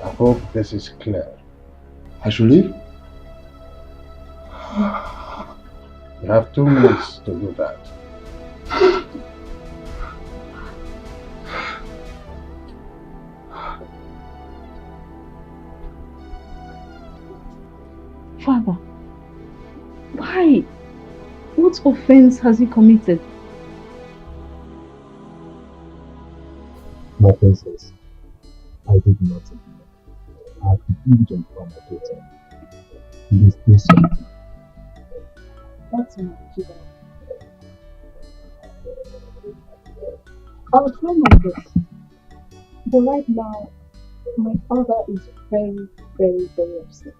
I hope this is clear. I should leave? You have 2 minutes to do that. Father, why? What offense has he committed? My princess, I did nothing. I have been diligent on my daughter. Please do something. That's enough, Jesus. I'll try my best. But right now, my father is very, very, very upset.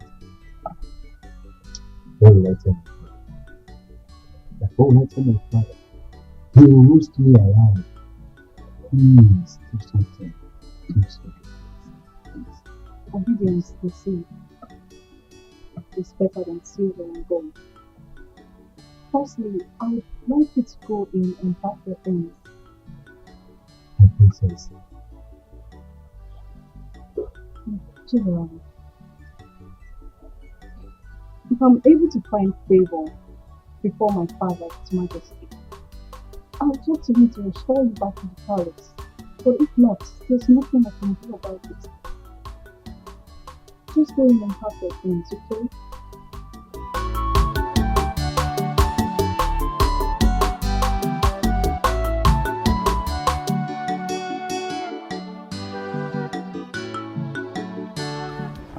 What will I tell my father? What will I tell my father? He will roast me alive. Please do something. Do something. Please. Obedience, they say, is better than silver and gold. Firstly, I would like you to go in and pack your things. My princess. Children, if I'm able to find favor before my father, His Majesty, I'll talk to him to restore you back to the palace. But if not, there's nothing I can do about it. Just go in and pack your things, okay?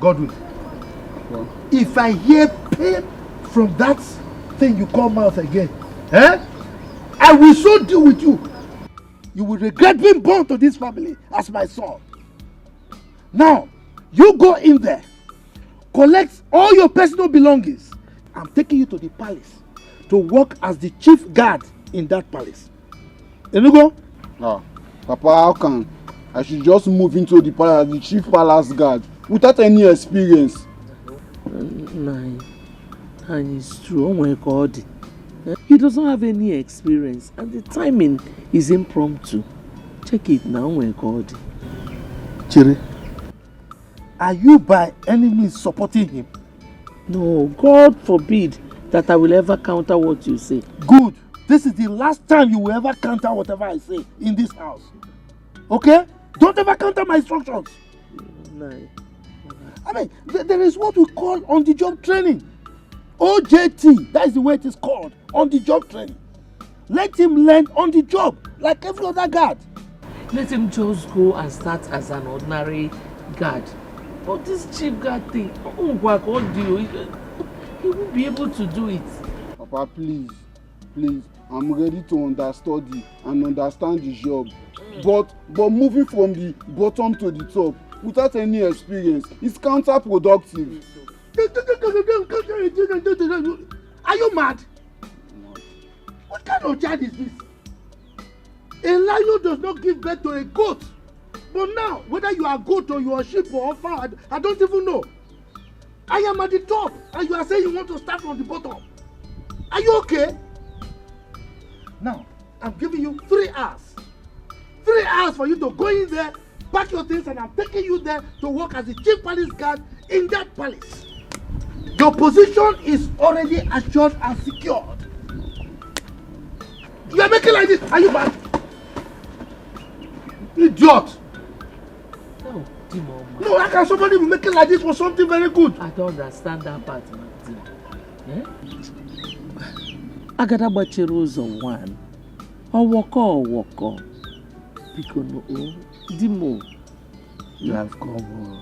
Godwin, if I hear pain from that thing you call mouth again, I will so deal with you. You will regret being born to this family as my son. Now, you go in there, collect all your personal belongings. I'm taking you to the palace to work as the chief guard in that palace. Enugo? Papa, how can I should just move into the palace as the chief palace guard without any experience? And it's true. Oh my God. He doesn't have any experience and the timing is impromptu. Check it now. Oh my God. Chiri, are you by any means supporting him? No, God forbid that I will ever counter what you say. Good. This is the last time you will ever counter whatever I say in this house. Okay? Don't ever counter my instructions. No. I mean, there is what we call on-the-job training. OJT, that is the way it is called, on-the-job training. Let him learn on the job, like every other guard. Let him just go and start as an ordinary guard. But this chief guard thing, he won't be able to do it. Papa, please, I'm ready to understudy and understand the job. But moving from the bottom to the top without any experience is counterproductive. Are you mad? What kind of child is this? A lion does not give birth to a goat. But now, whether you are a goat or you are a sheep or a fowl, I don't even know. I am at the top and you are saying you want to start from the bottom. Are you okay? Now, I'm giving you 3 hours. 3 hours for you to go in there, pack your things, and I'm taking you there to work as the chief palace guard in that palace. Your position is already assured and secured. You are making like this. Are you mad? Idiot. No, how can somebody be making like this for something very good? I don't understand that part, man. Agada gbachiri ụzọ one. Ọwọkọ. Because Dimo. You have come.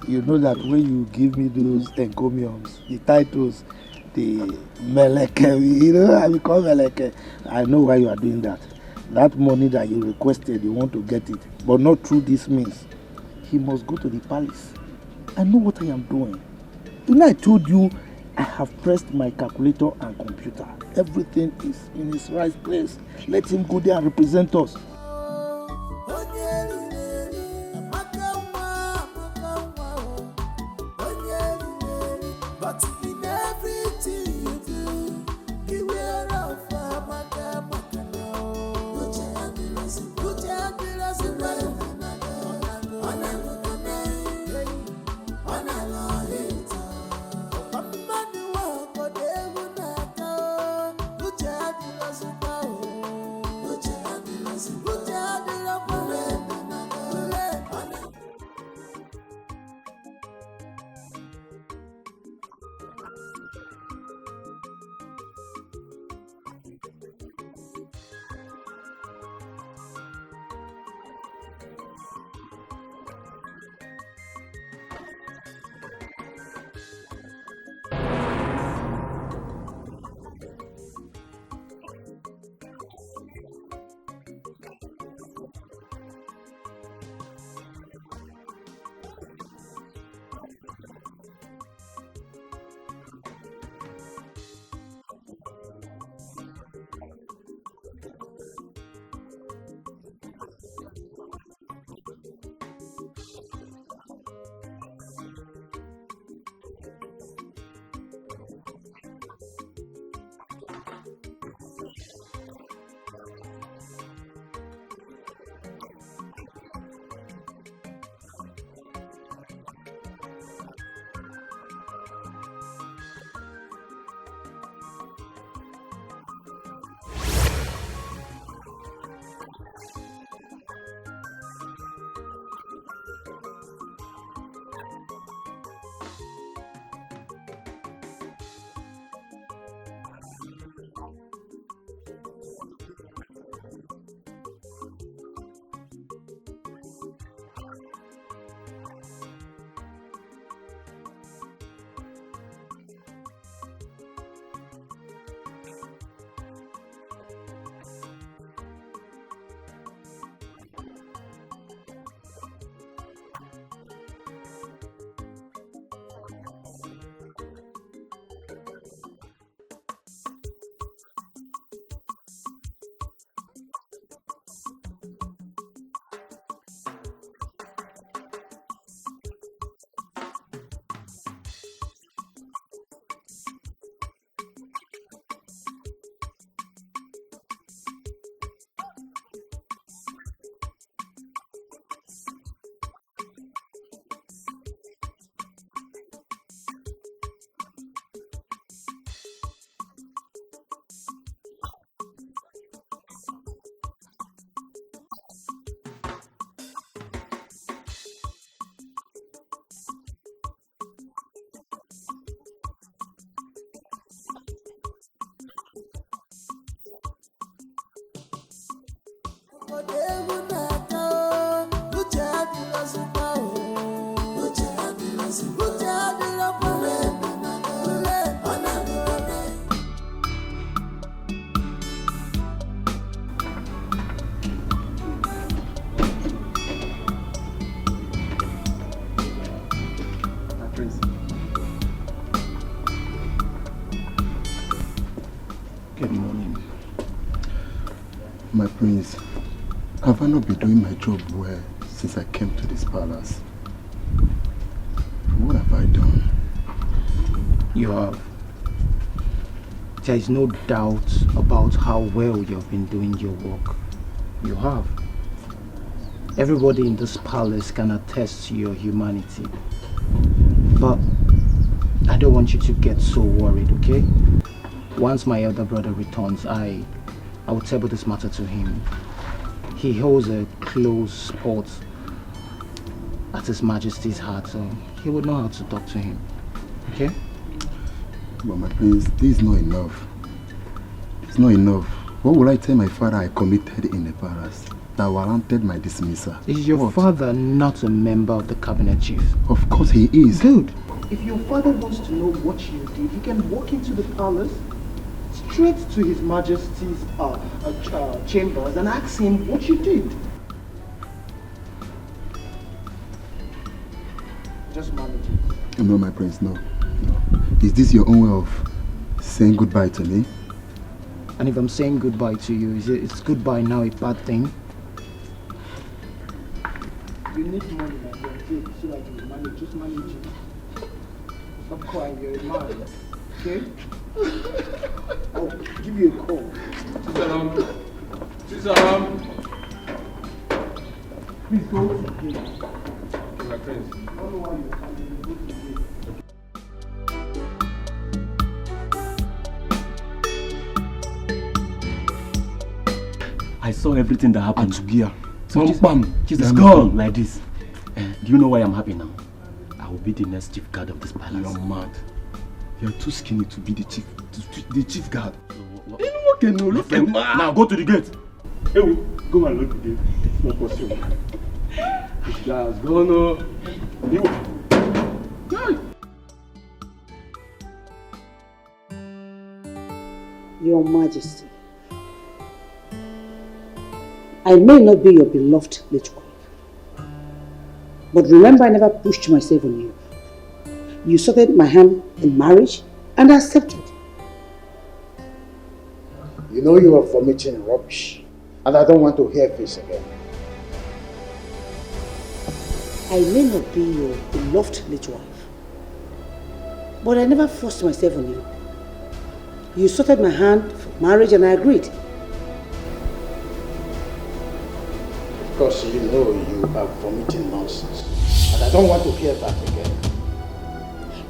You know that when you give me those encomiums, the titles, the Meleke, you know, I become Meleke. I know why you are doing that. That money that you requested, you want to get it, but not through this means. He must go to the palace. I know what I am doing. You know, I told you I have pressed my calculator and computer. Everything is in its right place. Let him go there and represent us. But in everything you do, beware of Amaka. Put your hands in the Put your Good morning. My prince, have I not been doing my job well since I came to this palace? What have I done? You have. There is no doubt about how well you have been doing your work. You have. Everybody in this palace can attest to your humanity. But I don't want you to get so worried, okay? Once my elder brother returns, I will table this matter to him. He holds a close spot at His Majesty's heart, so he would know how to talk to him. Okay? But my prince, this is not enough. It's not enough. What will I tell my father I committed in the palace that warranted my dismissal? Is your father not a member of the cabinet chief? Of course he is. Good. If your father wants to know what you did, he can walk into the palace, straight to His Majesty's chambers and ask him what you did. Just manage it. No, my prince, no. Is this your own way of saying goodbye to me? And if I'm saying goodbye to you, is goodbye now a bad thing? You need money, my friend, so that you manage. Just manage it. Stop crying, you're a man. Okay? I'll give you a call. Sisaram. Please go to the gate. My friends. I don't know why you're coming. Go to the gate. I saw everything that happened. So It's gone like this. Do you know why I'm happy now? I will be the next chief guard of this palace. You're mad. You're too skinny to be the chief guard. Now go to the gate. Hey, go and look the gate. It's not possible. This guy has gone. Your Majesty, I may not be your beloved late wife, but remember I never pushed myself on you. You sought my hand in marriage and I accepted. You know you are vomiting rubbish, and I don't want to hear this again. I may not be your beloved late wife, but I never forced myself on you. You sought my hand for marriage and I agreed. Because you know you are vomiting nonsense, and I don't want to hear that again.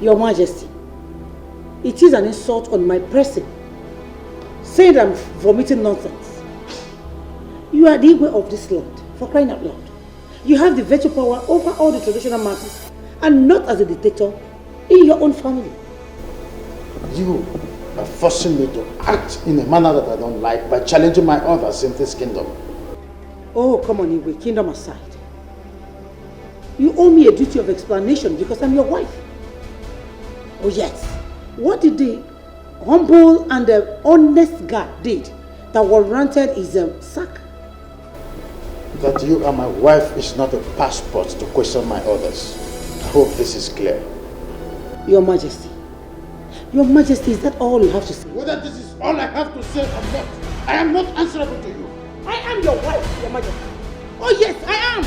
Your Majesty, it is an insult on my person, saying that I'm vomiting nonsense. You are the Igwe of this land, for crying out loud. You have the veto power over all the traditional matters, and not as a dictator in your own family. You are forcing me to act in a manner that I don't like by challenging my others in this kingdom. Oh, come on, Igwe, kingdom aside. You owe me a duty of explanation because I'm your wife. Oh yes, what did the humble and the honest guy did that warranted his sack? That you are my wife is not a passport to question my orders. I hope this is clear. Your Majesty, is that all you have to say? Whether this is all I have to say or not, I am not answerable to you. I am your wife, Your Majesty. Oh yes, I am.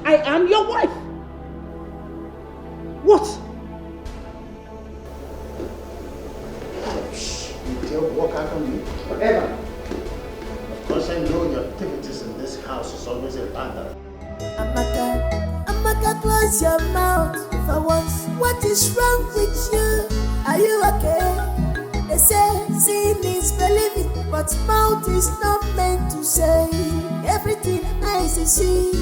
I am your wife. What? You dare walk out on me? Whatever. Of course I know your activities in this house is always a bother. Amaka, close your mouth for once. What is wrong with you? Are you okay? They say seeing is believing, but mouth is not meant to say. Everything eyes is see.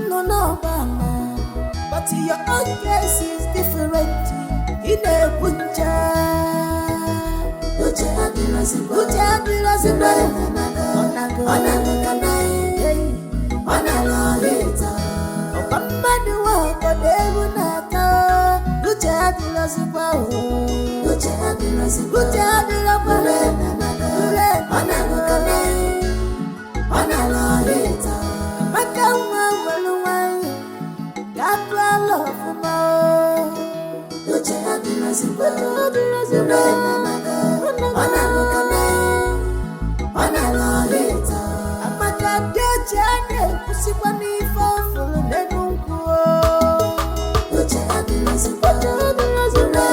No, mama. But your own case is different. In a bunja. Uche abirazi. Uche adira pale ure onalukane onalorita makawa waluwai gatwa love mo Uche adira ure onalukane onalorita amakade jane kusikwani fofulu nenunku Uche adira ure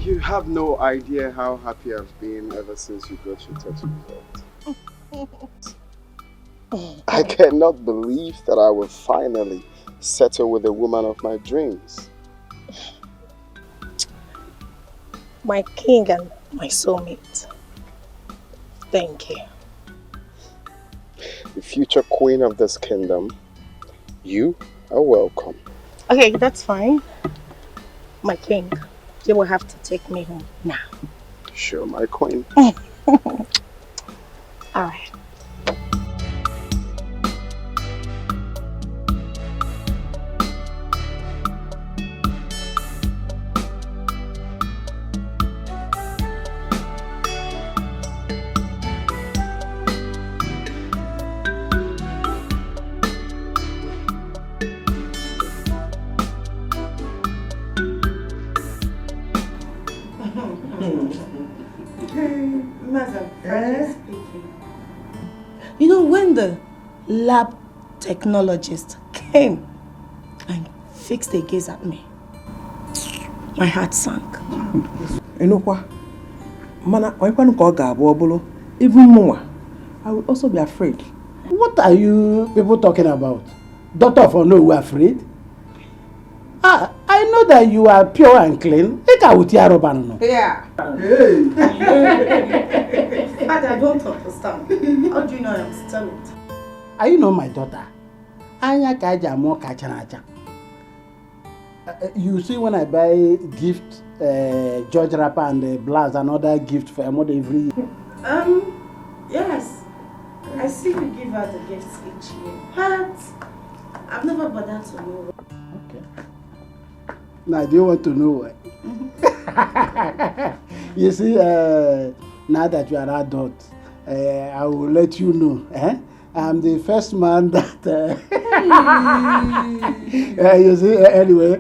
You have no idea how happy I've been ever since you got your tattoo result. I cannot believe that I will finally settle with the woman of my dreams. My king and my soulmate. Thank you. The future queen of this kingdom, you are welcome. Okay, that's fine. My king, you will have to take me home now. Sure, my queen. All right. You know, when the lab technologist came and fixed the gaze at me, my heart sank. You know what? Even more, I will also be afraid. What are you people talking about? Daughter of Ono, we are afraid? I know that you are pure and clean. Yeah. Hey. Father, I don't understand. How do you know I'm still it? Are you not my daughter? You see, when I buy gift, George wrapper and blouse and other gift for a mother every year. Yes. I see you give her the gifts each year. But I've never bothered to know. Okay. Now, do you want to know why? You see, now that you are adult, I will let you know I'm the first man that. You see, anyway,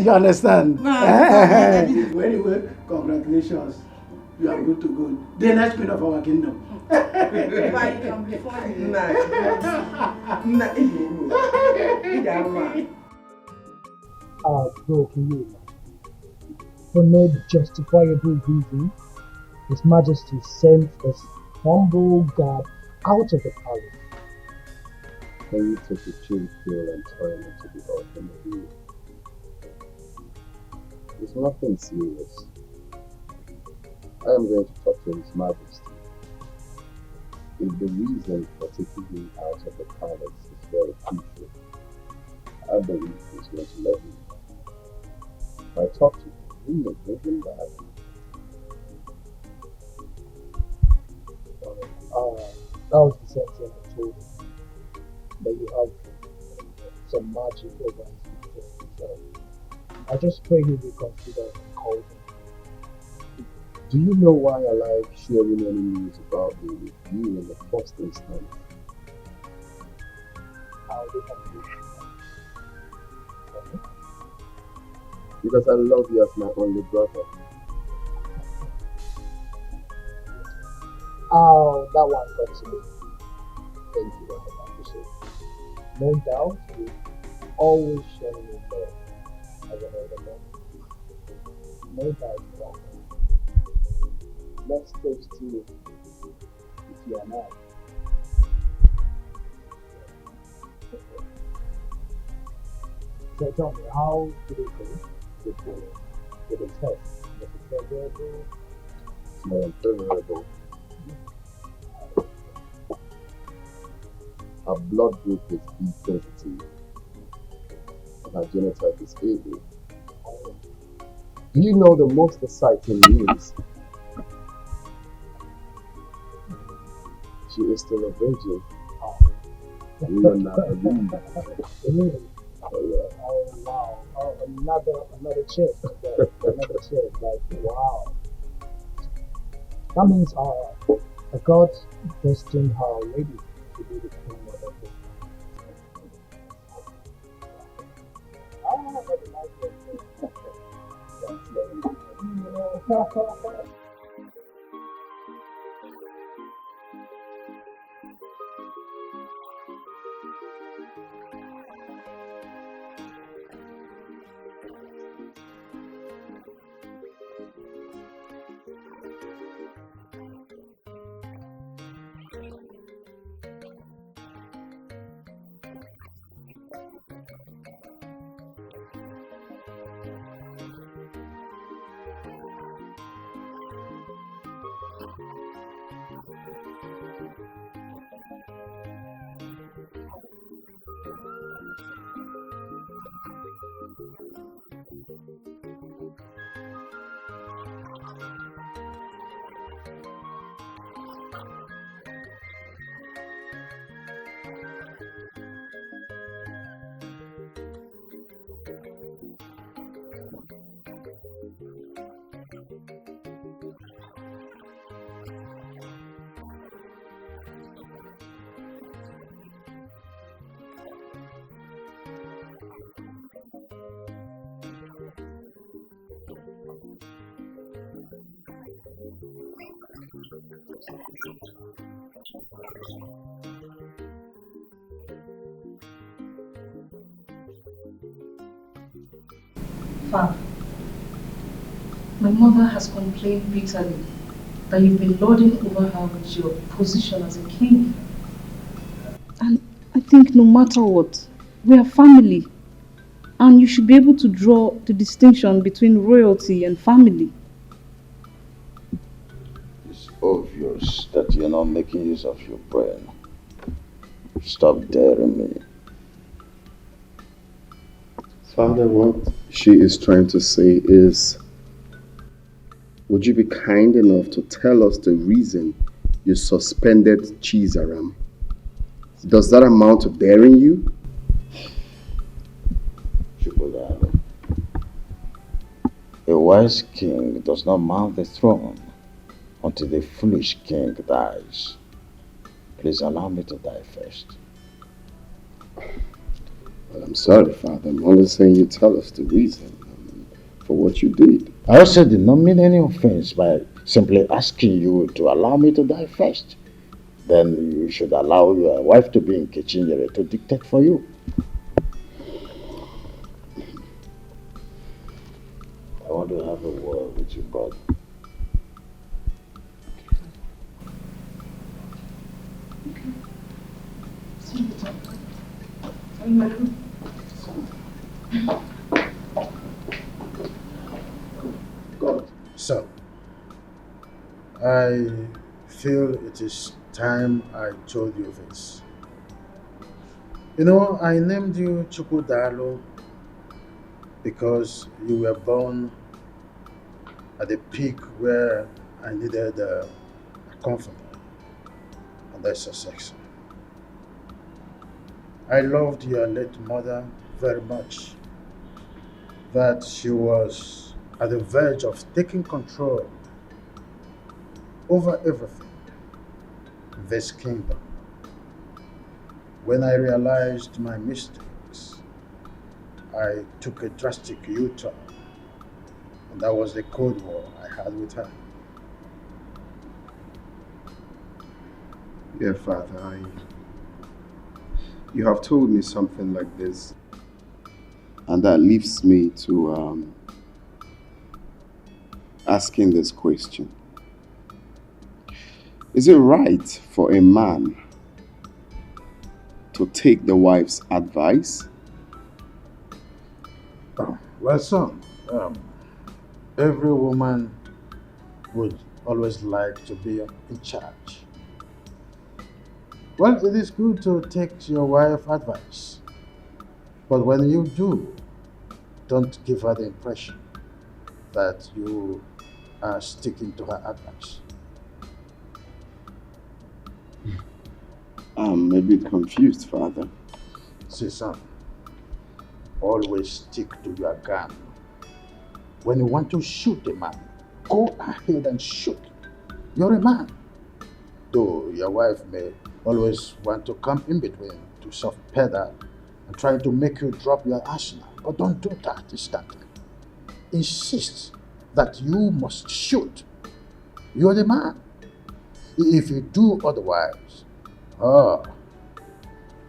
you understand? Anyway, congratulations. You are good to go. The next queen of our kingdom. Bro, can you imagine? For no justifiable reason, His Majesty sent this humble god out of the palace. Can you take a chill pill and turn it to the ultimate view? It's nothing serious. I am going to talk to His Majesty. If the reason for taking him out of the palace is very crucial, I believe he's going to let me know. If I talk to him, he may bring him back. That was the same thing I told him. That you have some magic over his future. So I just pray he will consider and call him. Do you know why I like sharing any news about the review in the first instance? How they can do it. Because I love you as my only brother. Oh, that one got to me. Thank you, I appreciate it. No doubt, you always show me love as an older man. No doubt about that. Let's toast to you if you are not. So tell me, how did it go with the test? Was it favorable? No, unfavorable. Our blood group is B positive, and our genotype is AB. Do you know the most exciting news? She is still a virgin. We are not a woman. Really? Oh yeah. Oh wow. Oh, another chick. Another chick. Like wow. That means God destined her already to be the queen of the family. I really like it. Father, my mother has complained bitterly that you've been lording over her with your position as a king. And I think no matter what, we are family. And you should be able to draw the distinction between royalty and family. It's obvious that you're not making use of your brain. Stop daring me. Father, what she is trying to say is, would you be kind enough to tell us the reason you suspended Chizaram? Does that amount to daring you? A wise king does not mount the throne until the foolish king dies. Please allow me to die first. Well, I'm sorry, Father. I'm only saying you tell us the reason for what you did. I also did not mean any offense by simply asking you to allow me to die first. Then you should allow your wife to be in Kichinyere to dictate for you. I want to have a word with you, brother. So, I feel it is time I told you this. You know, I named you Chukudalo because you were born at the peak where I needed a comforter, and that's Sussex. I loved your late mother very much, that she was at the verge of taking control over everything in this kingdom. When I realized my mistakes, I took a drastic U-turn, and that was the Cold War I had with her. Yeah, Father, you have told me something like this, and that leaves me to asking this question. Is it right for a man to take the wife's advice? Well, son, every woman would always like to be in charge. Well, it is good to take your wife's advice, but when you do, don't give her the impression that you are sticking to her advice. I'm a bit confused, Father. See, son, always stick to your gun. When you want to shoot a man, go ahead and shoot. You're a man. Though your wife may always want to come in between to soft pedal and try to make you drop your arsenal, but don't do that instantly. Insist that you must shoot. You're the man. If you do otherwise,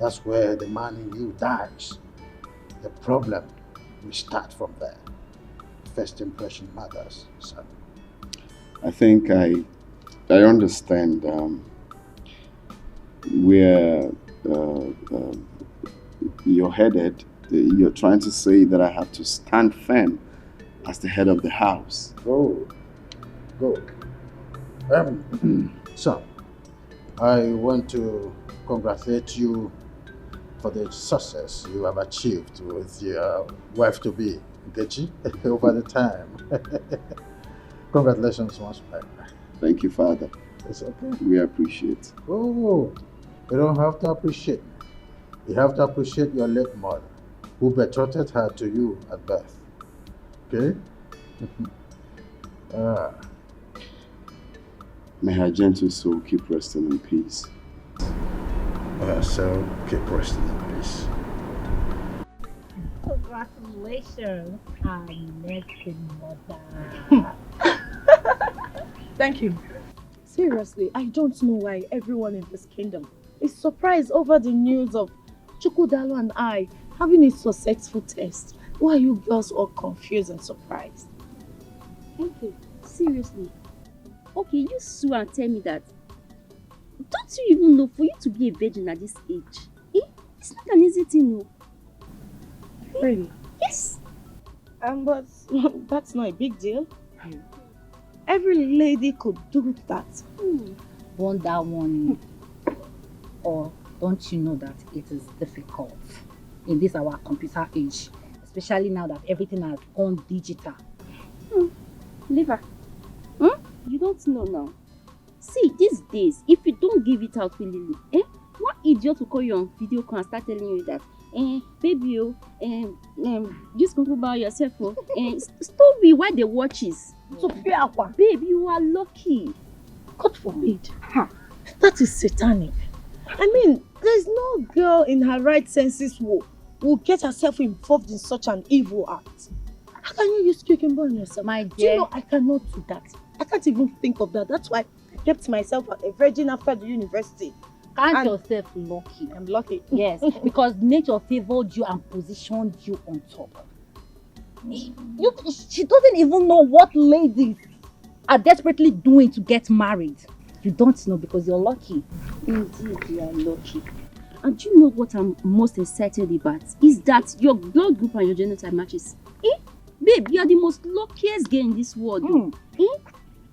that's where the man in you dies. The problem will start from there. First impression matters, son. I think I understand where you're headed. You're trying to say that I have to stand firm as the head of the house. Go. Son, I want to congratulate you for the success you have achieved with your wife-to-be, Nkechi, over the time. Congratulations once more. Thank you, Father. It's okay. We appreciate. Oh, you don't have to appreciate me. You have to appreciate your late mother, who betrothed her to you at birth. Okay? May her gentle soul keep resting in peace. So keep resting in peace. Congratulations, our next mother. Thank you. Seriously, I don't know why everyone in this kingdom is surprised over the news of Chukudalo and I having a successful test. Why are you girls all confused and surprised? Okay, seriously. Okay, you sue and tell me that. Don't you even know for you to be a virgin at this age? It's not an easy thing, no. Really? Yes. But that's not a big deal. Every lady could do that. Wonder one. Or don't you know that it is difficult in this our computer age, especially now that everything has gone digital? Liver. You don't know now. See, these days, if you don't give it out willingly, one idiot will call you on video call and start telling you that, baby, just think about yourself, stop me while they watches. So, babe, you are lucky. God forbid. That is satanic. I mean, there's no girl in her right senses who will get herself involved in such an evil act. How can you use cucumber on yourself? My Do dear. you know I cannot do that? I can't even think of that. That's why I kept myself a virgin after the university. Count yourself lucky. I'm lucky. Yes, because nature favored you and positioned you on top. She doesn't even know what ladies are desperately doing to get married. You don't know because you're lucky. Indeed, you are lucky. And do you know what I'm most excited about? Is that your blood group and your genotype matches. Babe, you are the most luckiest girl in this world. I'm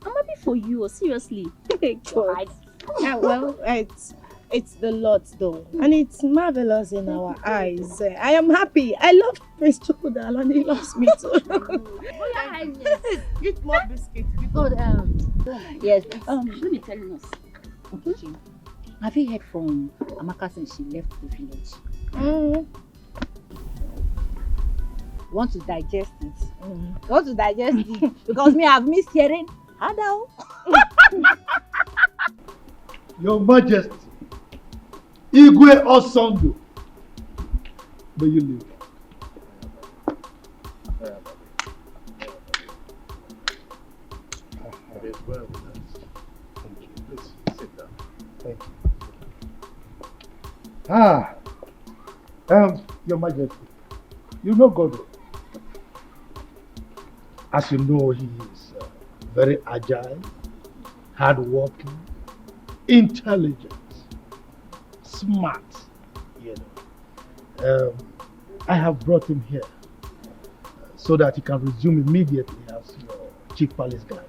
happy for you, seriously. God. Yeah, well, it's the Lord though. And it's marvelous in our eyes. I am happy. I love Prince Chukudal and he loves me too. Eat more biscuits. Yes. Let me tell you this. Okay. Have you heard from Amaka since she left the village? Want to digest it? Want to digest it? Because me, I've missed hearing. Hello. Your Majesty, Igwe Osondo, may you live. It is well with us. Thank you. Please sit down. Thank you. Your Majesty, you know God. As you know, he is very agile, hardworking, intelligent, smart. You know, I have brought him here so that he can resume immediately as your chief palace guard.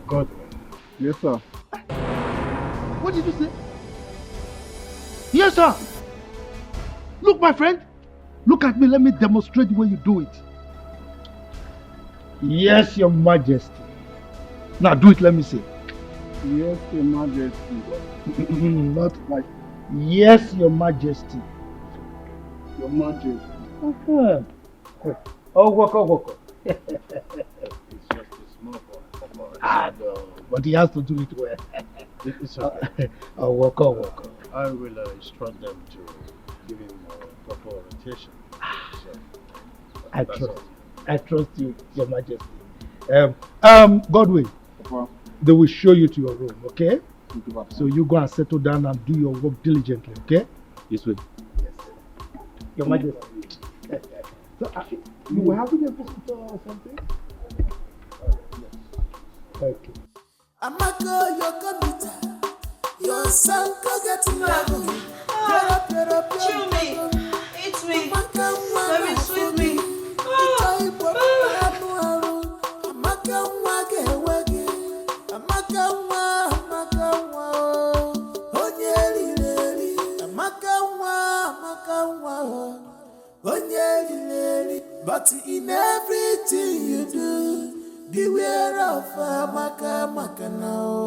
God. Yes, sir. What did you say? Yes, sir. Look, my friend. Look at me. Let me demonstrate the way you do it. Yes, Your Majesty. Now do it. Let me see. Yes, Your Majesty. Not like yes, Your Majesty. Your Majesty. Oh, walk. It's just a small boy. No, but he has to do it well. It's okay. Oh, walk. I will instruct them to give him proper orientation. So, I trust you, Your Majesty. Godwin, they will show you to your room, okay? So you go and settle down and do your work diligently, okay? This way. Yes. Your Majesty. So, you were having a visitor or something? Okay. Amaka, your computer, your son go get married. Chill me. Eat me. Let me sweet me. But in everything you do, beware of Amaka now.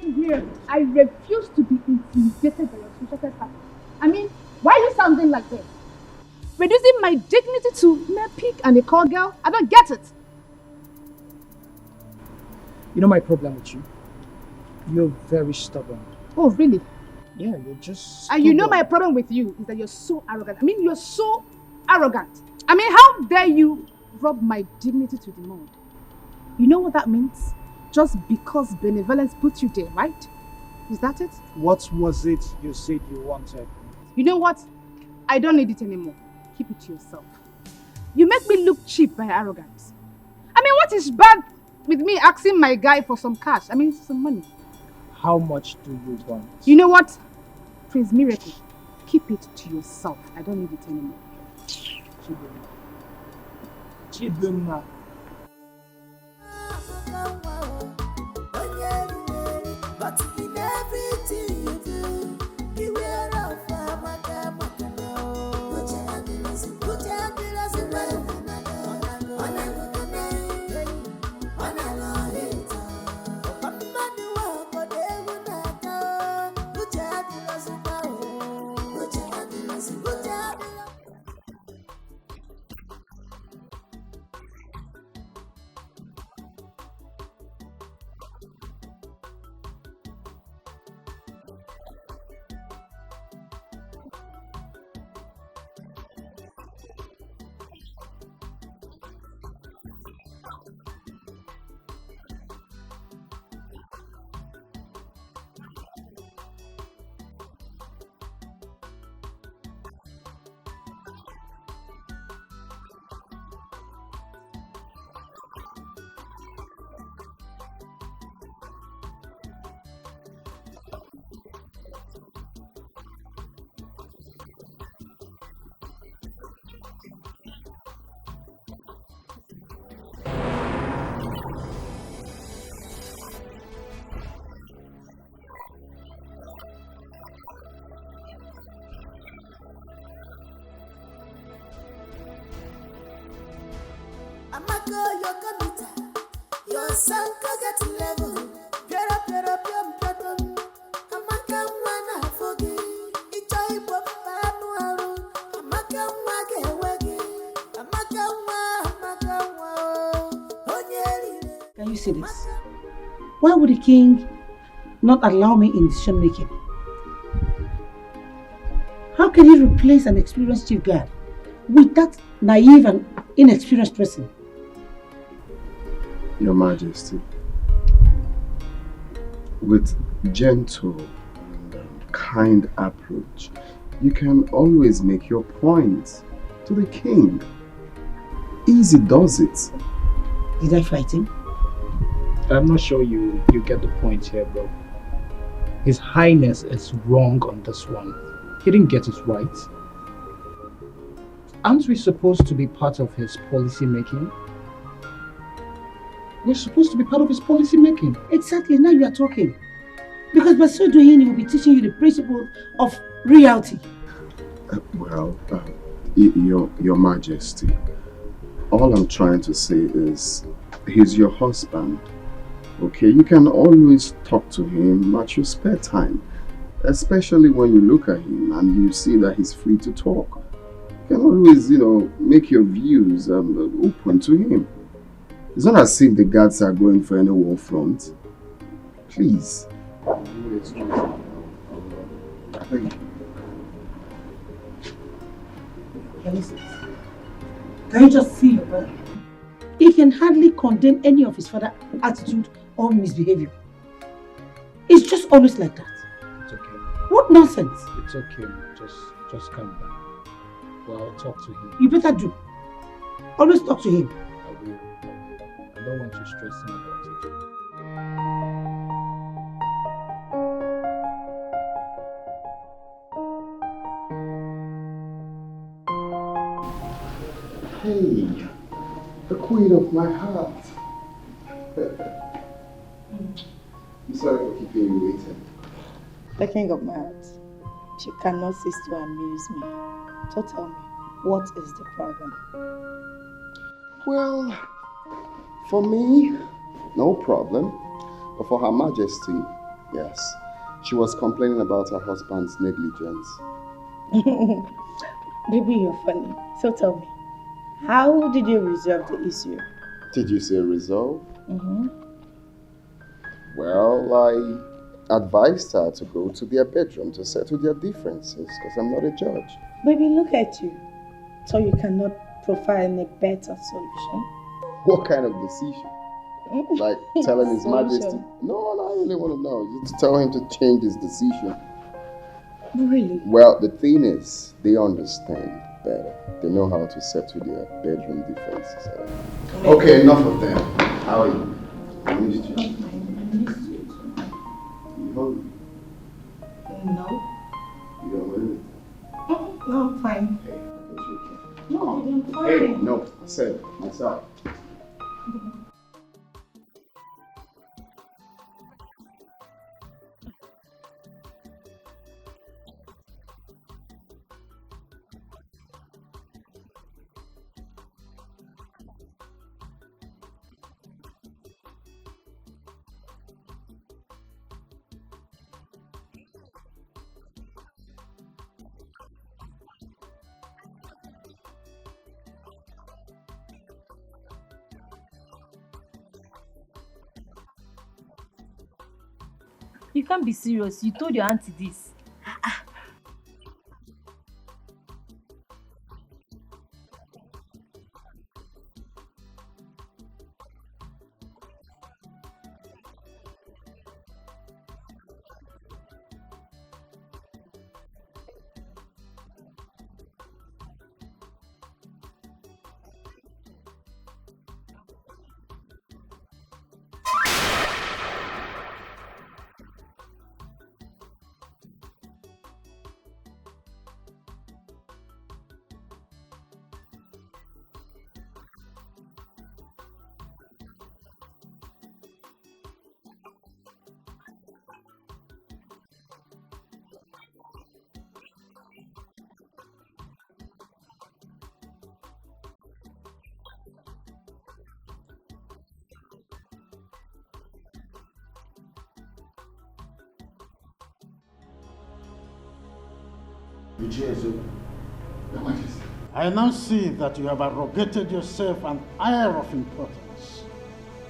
Really, I refuse to be intimidated by your social status. I mean, why are you sounding like this? Reducing my dignity to mere pig and a call girl? I don't get it. You know my problem with you? You're very stubborn. Oh, really? Yeah, you're just And you know my problem with you is that you're so arrogant. I mean, you're so arrogant. I mean, how dare you rub my dignity to the mud? You know what that means? Just because benevolence put you there, right? Is that it? What was it you said you wanted? You know what? I don't need it anymore. Keep it to yourself. You make me look cheap by arrogance. I mean, what is bad with me asking my guy for some cash? I mean, some money. How much do you want? You know what? Prince Miracle, keep it to yourself. I don't need it anymore. Chidunma. But in everything you do, beware of Amaka, your computer, your son can get level. Piera, pium, pattern. Amaka, wana, fogi. Ichai, pop, panuaru. Amaka, wage, wage. Amaka, onyeri. Can you see this? Why would the king not allow me in decision making? How can he replace an experienced chief guard with that naive and inexperienced person? Your Majesty, with gentle and kind approach, you can always make your point to the king. Easy does it. Did I fight him? I'm not sure you get the point here, bro. His Highness is wrong on this one. He didn't get it right. Aren't we supposed to be part of his policy making? We're supposed to be part of his policy making. Exactly, now you are talking. Because by so doing, he will be teaching you the principle of reality. Your Majesty, all I'm trying to say is, he's your husband. Okay, you can always talk to him at your spare time. Especially when you look at him and you see that he's free to talk. You can always, make your views open to him. It's not as if the guards are going for any war front. Please. Thank you. Can you just see your brother? He can hardly condemn any of his father's attitude or misbehavior. It's just always like that. It's okay. What nonsense? It's okay. Just calm down. Well, I'll talk to him. You better do. Always talk to him. I will. I don't want you stressing about it. Hey, the queen of my heart. I'm sorry for keeping you waiting. The king of my heart, you cannot cease to amuse me. So tell me, what is the problem? Well, for me, no problem. But for Her Majesty, Yes. She was complaining about her husband's negligence. Baby, you're funny. So tell me, how did you resolve the issue? Did you say resolve? Mm-hmm. Well, I advised her to go to their bedroom to settle their differences because I'm not a judge. Baby, look at you. So you cannot provide a better solution? What kind of decision? Like telling His Solution. Majesty? No, I really want to know. Just tell him to change his decision. Really? Well, the thing is, they understand better. They know how to settle their bedroom differences. Okay, enough of them. How are you? I missed you. You hungry? No. You don't want anything? No, I'm fine. Hey, I can shake you. No, I'm fine. Hey, no, I said myself. You can't be serious. You told your auntie this. I now see that you have arrogated yourself an air of importance.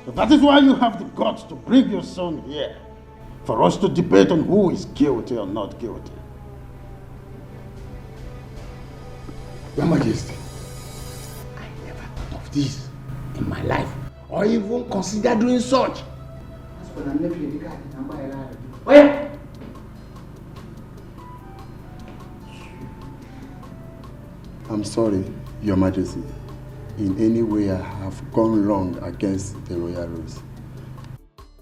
So that is why you have the guts to bring your son here, for us to debate on who is guilty or not guilty. Your Majesty, I never thought of this in my life, or even considered doing such. I'm sorry, Your Majesty. In any way I have gone wrong against the royal rules.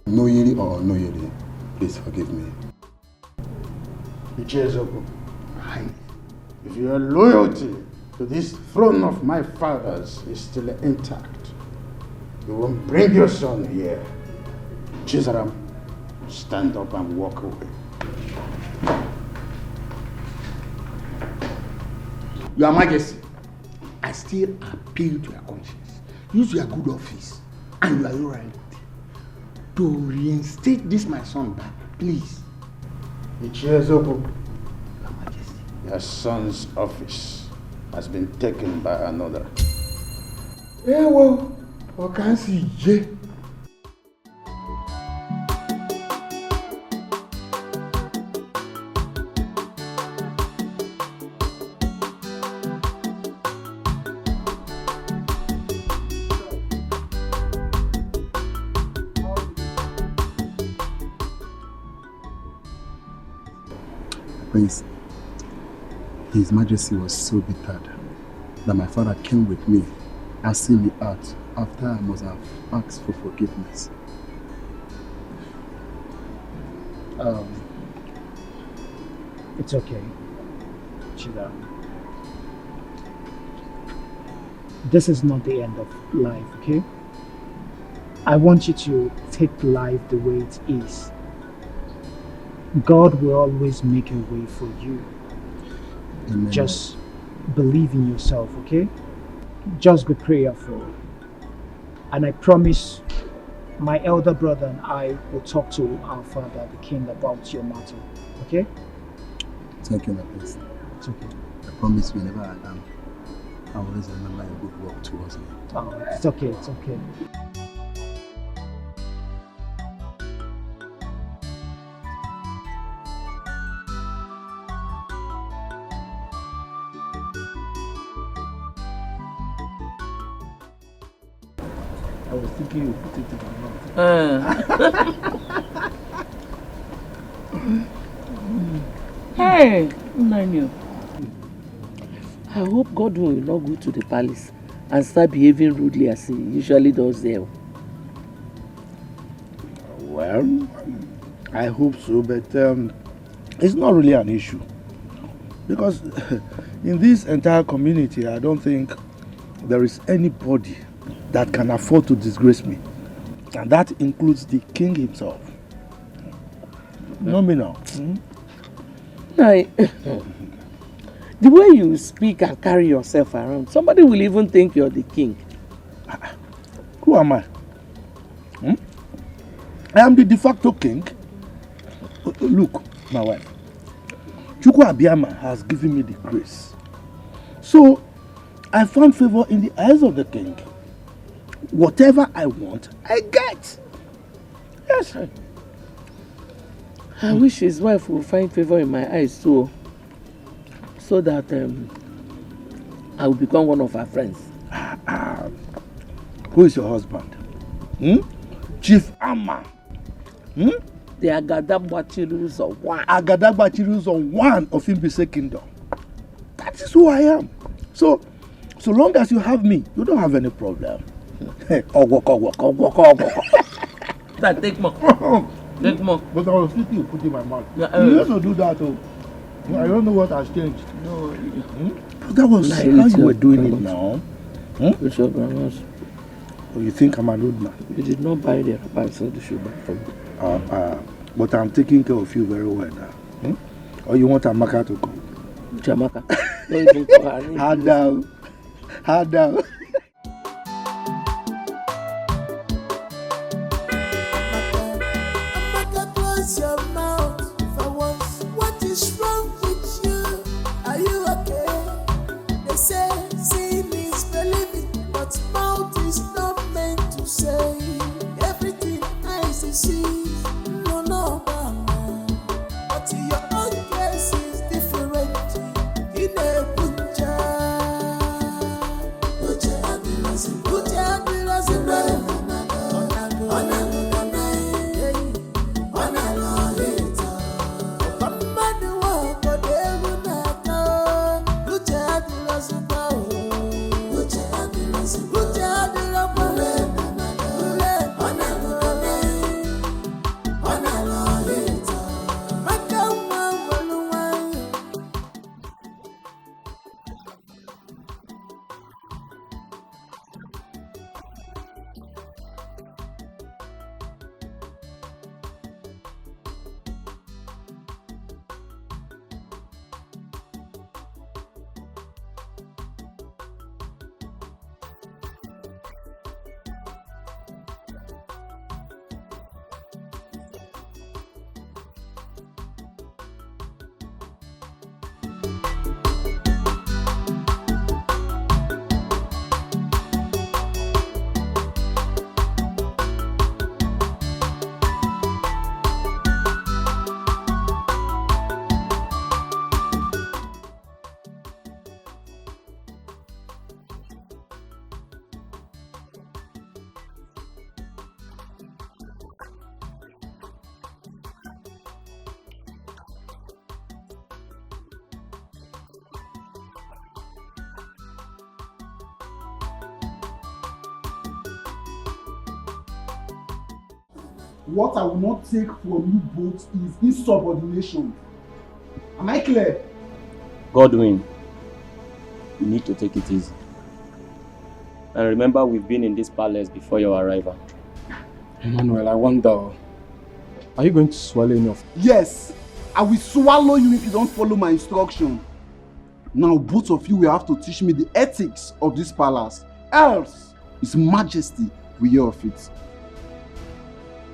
Knowingly or unknowingly, please forgive me. Ichezoko, if your loyalty to this throne of my fathers is still intact, you won't bring your son here. Chizaram, stand up and walk away. Your Majesty, I still appeal to your conscience. Use your good office and your loyalty to reinstate this my son back, please. Ichezoko, Your Majesty, your son's office has been taken by another. Well, I can't see J. Prince, His Majesty was so bittered that my father came with me and see me out after I must have asked for forgiveness. It's okay, Chida. This is not the end of life, okay? I want you to take life the way it is. God will always make a way for you. Amen. Just believe in yourself, okay? Just be prayerful. And I promise my elder brother and I will talk to our father, the king, about your matter. Okay? Thank you, my prince. It's okay. I promise whenever I am, I will always remember your good work towards me. Oh, it's okay, it's okay. I was thinking you put it in my mouth. Hey, Manu. I hope God will not go to the palace and start behaving rudely as he usually does there. Well, I hope so, but it's not really an issue. Because in this entire community, I don't think there is anybody that can afford to disgrace me. And that includes the king himself. No, me now. The way you speak and carry yourself around, somebody will even think you're the king. Who am I? I am the de facto king. Look, my wife. Chukwu Abiyama has given me the grace. So, I found favor in the eyes of the king. Whatever I want, I get. Yes. I wish his wife will find favor in my eyes too, so that I will become one of her friends. Who is your husband? Chief Amma. The Agadagbachiruzo one. Agadagbachiruzo one of Imbise Kingdom. That is who I am. So long as you have me, you don't have any problem. That take more. Take more. But I was thinking you put in my mouth. Yeah, You used to do that too. I don't know what has changed. No. But that was how you were doing it now. Bishop Ramos. Oh, you think I'm an old man? You did not buy the wrapper, so the shoe back from me. But I'm taking care of you very well now. Or you want Amaka to come? Jamaka. Don't even call her name. Hard down. Hard down. Close your mouth for once. What is wrong with you? Are you okay? They say seeing is believing, but mouth is not meant to say everything eyes see. No, but your own case is different. In a punja, What I will not take from you both is insubordination. Am I clear? Godwin, you need to take it easy. And remember, we've been in this palace before your arrival. Emmanuel, I wonder, are you going to swallow enough? Yes, I will swallow you if you don't follow my instruction. Now both of you will have to teach me the ethics of this palace. Else, His Majesty will hear of it.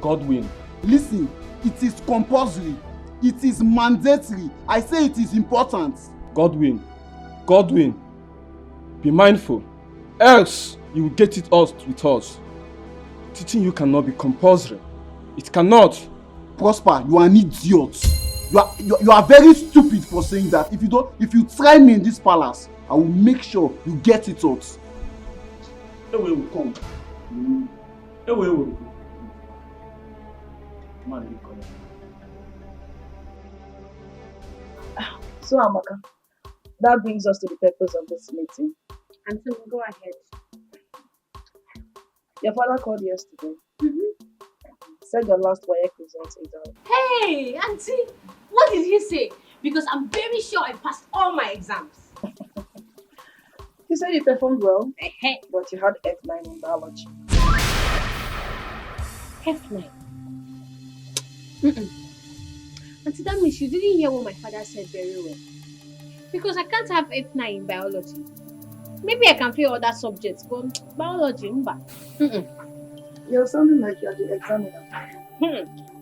Godwin. Listen, it is compulsory. It is mandatory. I say it is important. Godwin. Godwin. Be mindful. Else, you will get it out with us. Teaching you cannot be compulsory. It cannot. Prosper, you are an idiot. You are very stupid for saying that. If you try me in this palace, I will make sure you get it out. Ewe will come. Ewe will go. Man, you come. So, Amaka, that brings us to the purpose of this meeting. And so go ahead. Your father called yesterday. Said your last WAEC results is out. Hey, Auntie, what did he say? Because I'm very sure I passed all my exams. He said you performed well, but you had F9 in biology. F9? Auntie, that means you didn't hear what my father said very well. Because I can't have F9 in biology. Maybe I can fail other subjects, but biology, You're sounding like you're the examiner.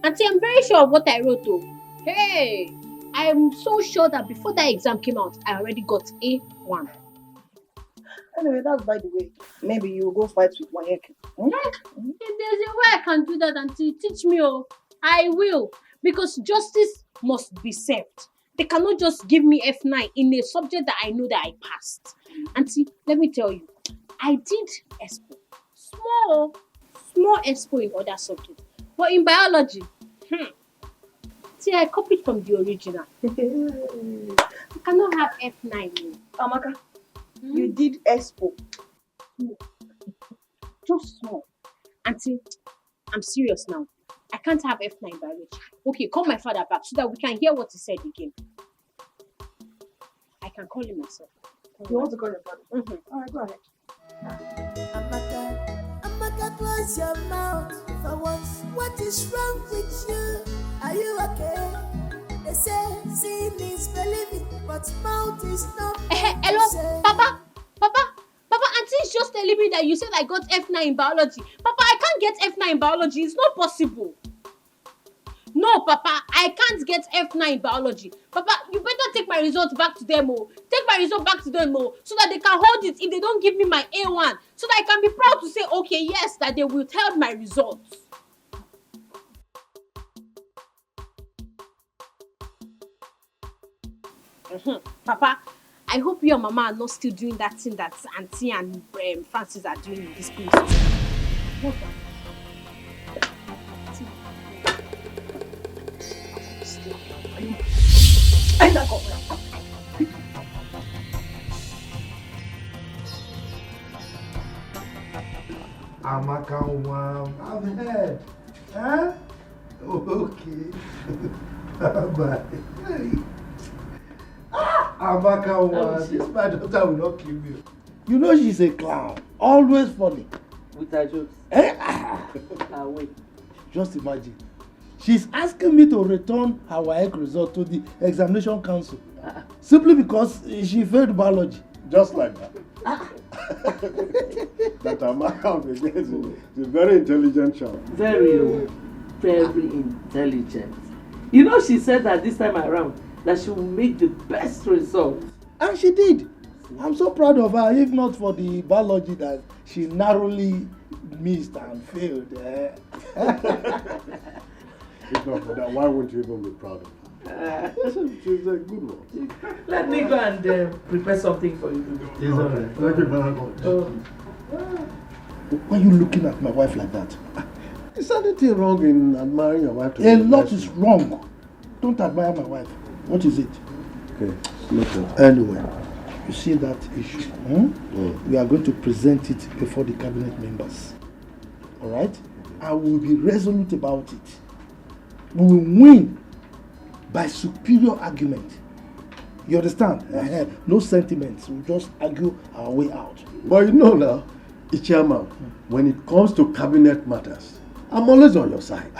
Auntie, I'm very sure of what I wrote though. Hey, I'm so sure that before that exam came out, I already got A1. Anyway, that's by the way. Maybe you'll go fight with WAEC. If there's a way I can do that, Auntie, teach me. Oh, I will. Because justice must be served. They cannot just give me F9 in a subject that I know that I passed. Auntie, let me tell you, I did expo. Small expo in other subjects. But in biology, see, I copied from the original. I cannot have F9. Amaka, you did expo. Just small. Auntie, I'm serious now. I can't have F9 biology. Okay, call my father back so that we can hear what he said again. I can call him myself. You want to call your father? Alright, go ahead. Amaka, close your mouth for once. What is wrong with you? Are you okay? They say seeing is believing, but mouth is not. Hello, Papa, Auntie is just telling me that you said I got F9 in biology. Papa, I can't get F9 in biology. It's not possible. No, Papa, I can't get F9 in biology. Papa, you better take my results back to them, Take my result back to them, so that they can hold it if they don't give me my A1. So that I can be proud to say, okay, yes, that they will tell my results. Papa, I hope you and Mama are not still doing that thing that Auntie and Francis are doing in this place. What Amaka, I've heard. Huh? Okay. Bye. Amaka, this my daughter will not kill you. You know she's a clown. Always funny. With her jokes. Wait. Just imagine. She's asking me to return her WAEC result to the examination council. Simply because she failed biology. Just like that. That Amaka is a very intelligent child. Very intelligent. You know, she said that this time around that she will make the best result. And she did. I'm so proud of her, if not for the biology that she narrowly missed and failed. If not for that, why wouldn't you even be proud of her? She's a good one. Let me go and prepare something for you. Yes, all right. Thank you very much. Why are you looking at my wife like that? Is there anything wrong in admiring your wife? A lot is wrong. Don't admire my wife. What is it? Okay, noted. Anyway, you see that issue. We are going to present it before the cabinet members. All right? I will be resolute about it. We will win by superior argument. You understand? No sentiments. We'll just argue our way out. But you know now, Ichiama, when it comes to cabinet matters, I'm always on your side.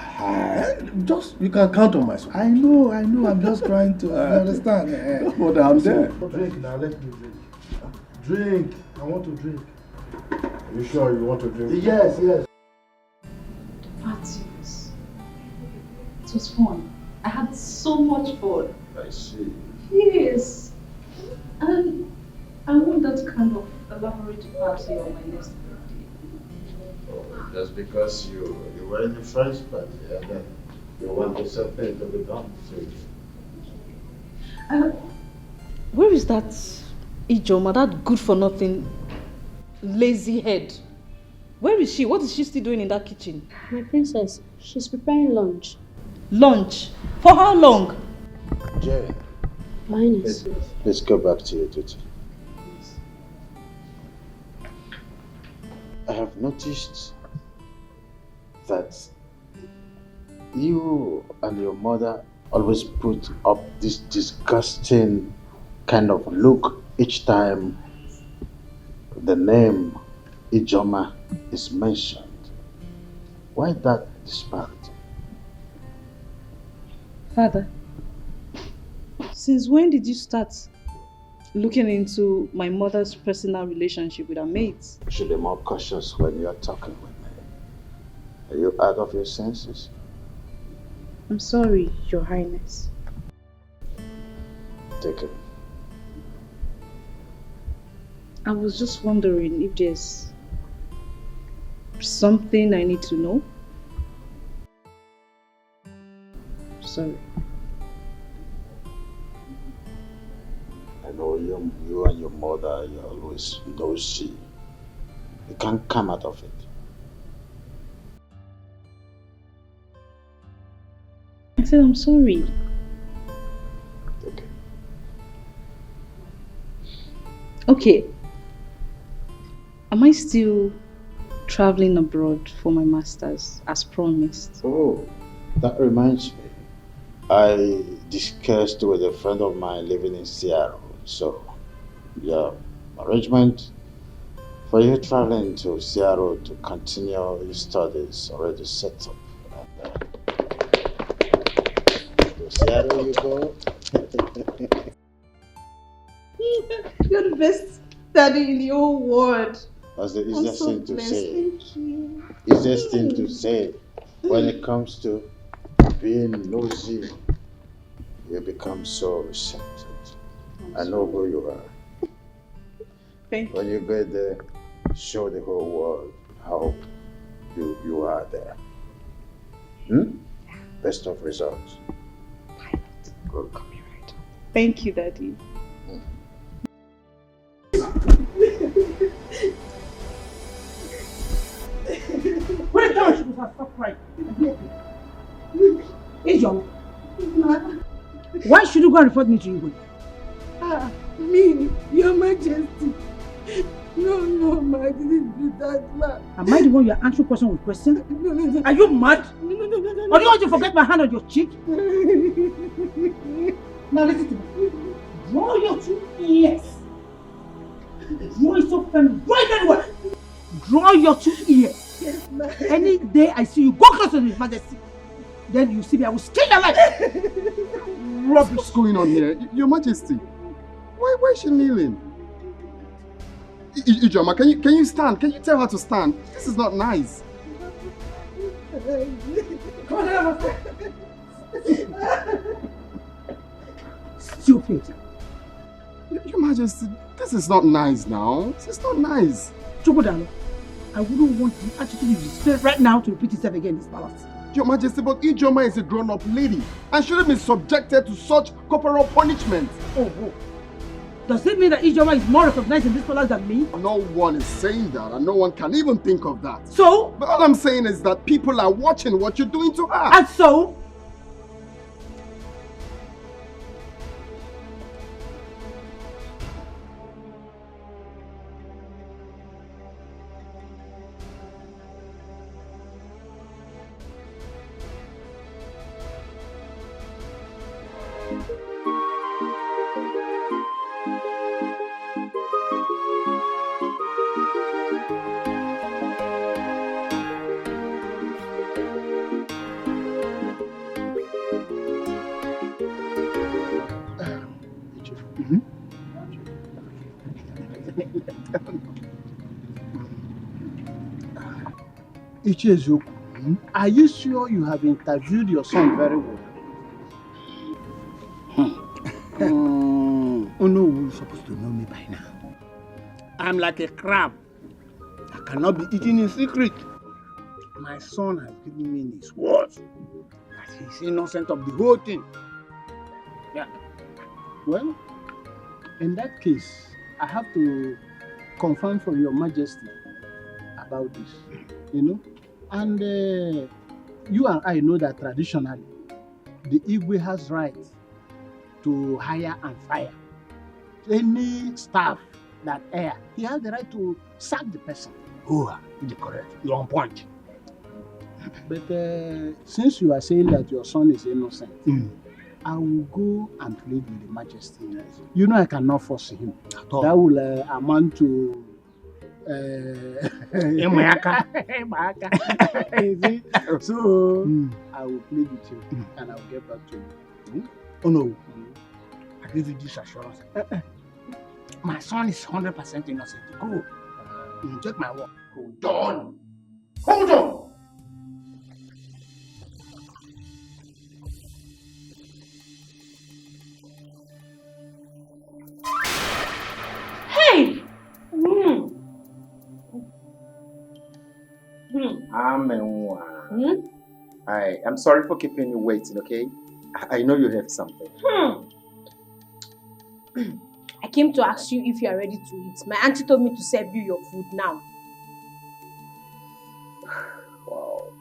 You can count on my support. I know. I'm just trying to understand. But I'm there. Drink now, let me drink. Drink. I want to drink. Are you sure you want to drink? Yes. Francis, It was fun. I had so much fun. I see. Yes. And I want that kind of elaborate party on my next birthday. Oh, just because you were in the first party and then you want the same thing to be done to you. Where is that Ijoma, that good-for-nothing, lazy head? Where is she? What is she still doing in that kitchen? My princess, she's preparing lunch. Lunch? For how long? Jane, Highness. let's go back to your duty. I have noticed that you and your mother always put up this disgusting kind of look each time the name Ijoma is mentioned. Why that disparity? Father, since when did you start looking into my mother's personal relationship with her mates? You should be more cautious when you are talking with me. Are you out of your senses? I'm sorry, Your Highness. Take it. I was just wondering if there's something I need to know. Sorry. I know you and your mother, you're always nosy. You can't come out of it. I said I'm sorry. Okay. Am I still traveling abroad for my master's as promised? Oh, that reminds me. I discussed with a friend of mine living in Seattle. So, yeah, arrangement for you traveling to Seattle to continue your studies already set up. To Seattle you go. You're the best daddy in the whole world. That's the I'm easiest so thing to blessed. say. Thank you. Easiest thing to say when it comes to being nosy. You become so receptive. I know who you are. Thank when you go there, show the whole world how you are there. Best of results. Good. Thank you, Daddy. Wait, down, she must stop crying. Ijoma, why should you go and report me to you? Me, Your Majesty. No, ma, I didn't do that, ma. Am I the one you are answering question with question? No. Are you mad? No. Or do you want to forget my hand on your cheek? Now listen to me. Draw your two ears. Draw it so firm, right very well. Draw your two ears. Yes, ma. Any day I see you go close to His Majesty, then you see me, I will skin your life. What's going on here? Your Majesty, why is she kneeling? Ijoma, can you stand? Can you tell her to stand? This is not nice. Come on, stupid. Your Majesty, this is not nice now. This is not nice. Chokodalo, I wouldn't want the attitude you display right now to repeat itself again in this palace. Your Majesty, but Ijoma is a grown-up lady and shouldn't be subjected to such corporal punishment. Oh. Does it mean that Ijoma is more recognized in this palace than me? No one is saying that, and no one can even think of that. So? But all I'm saying is that people are watching what you're doing to her. And so? Ichi eziokwu, Are you sure you have interviewed your son very well? Oh no, you're supposed to know me by now. I'm like a crab. I cannot be eaten in secret. My son has given me his word that he's innocent of the whole thing. Yeah. Well, in that case, I have to confirm from Your Majesty about this, And you and I know that traditionally, the Igwe has right to hire and fire. Any staff that err, he has the right to sack the person. Oh, you're correct. You're on point. But since you are saying that your son is innocent, I will go and plead with the Majesty. You know I cannot force him. That will amount to Emaka. You see? So I will plead with you and I will get back to you. Oh no. I give you this assurance. My son is 100% innocent. Go. Take my word. Hold on. Hold on. Hey! I'm sorry for keeping you waiting, okay? I know you have something. I came to ask you if you are ready to eat. My auntie told me to serve you your food now. Wow.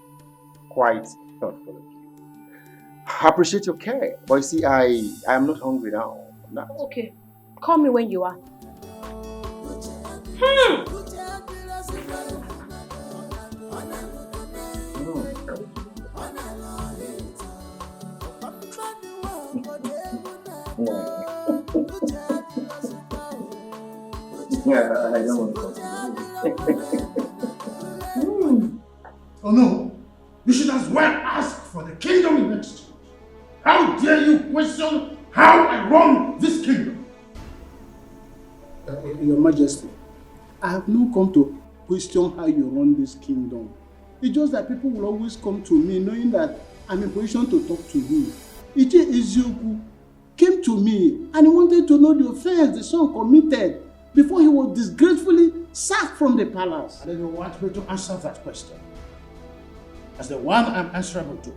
Quite thoughtful of you. I appreciate your care. But you see, I am not hungry now. I'm not. Okay. Call me when you are. Yeah, I don't want to. Oh no, you should as well ask for the kingdom in exchange. How dare you question how I run this kingdom? Your Majesty, I have not come to question how you run this kingdom. It's just that people will always come to me knowing that I'm in position to talk to you. Ije Ezioku came to me and he wanted to know the offense the son committed before he was disgracefully sacked from the palace. And then you want me to answer that question as the one I'm answerable to,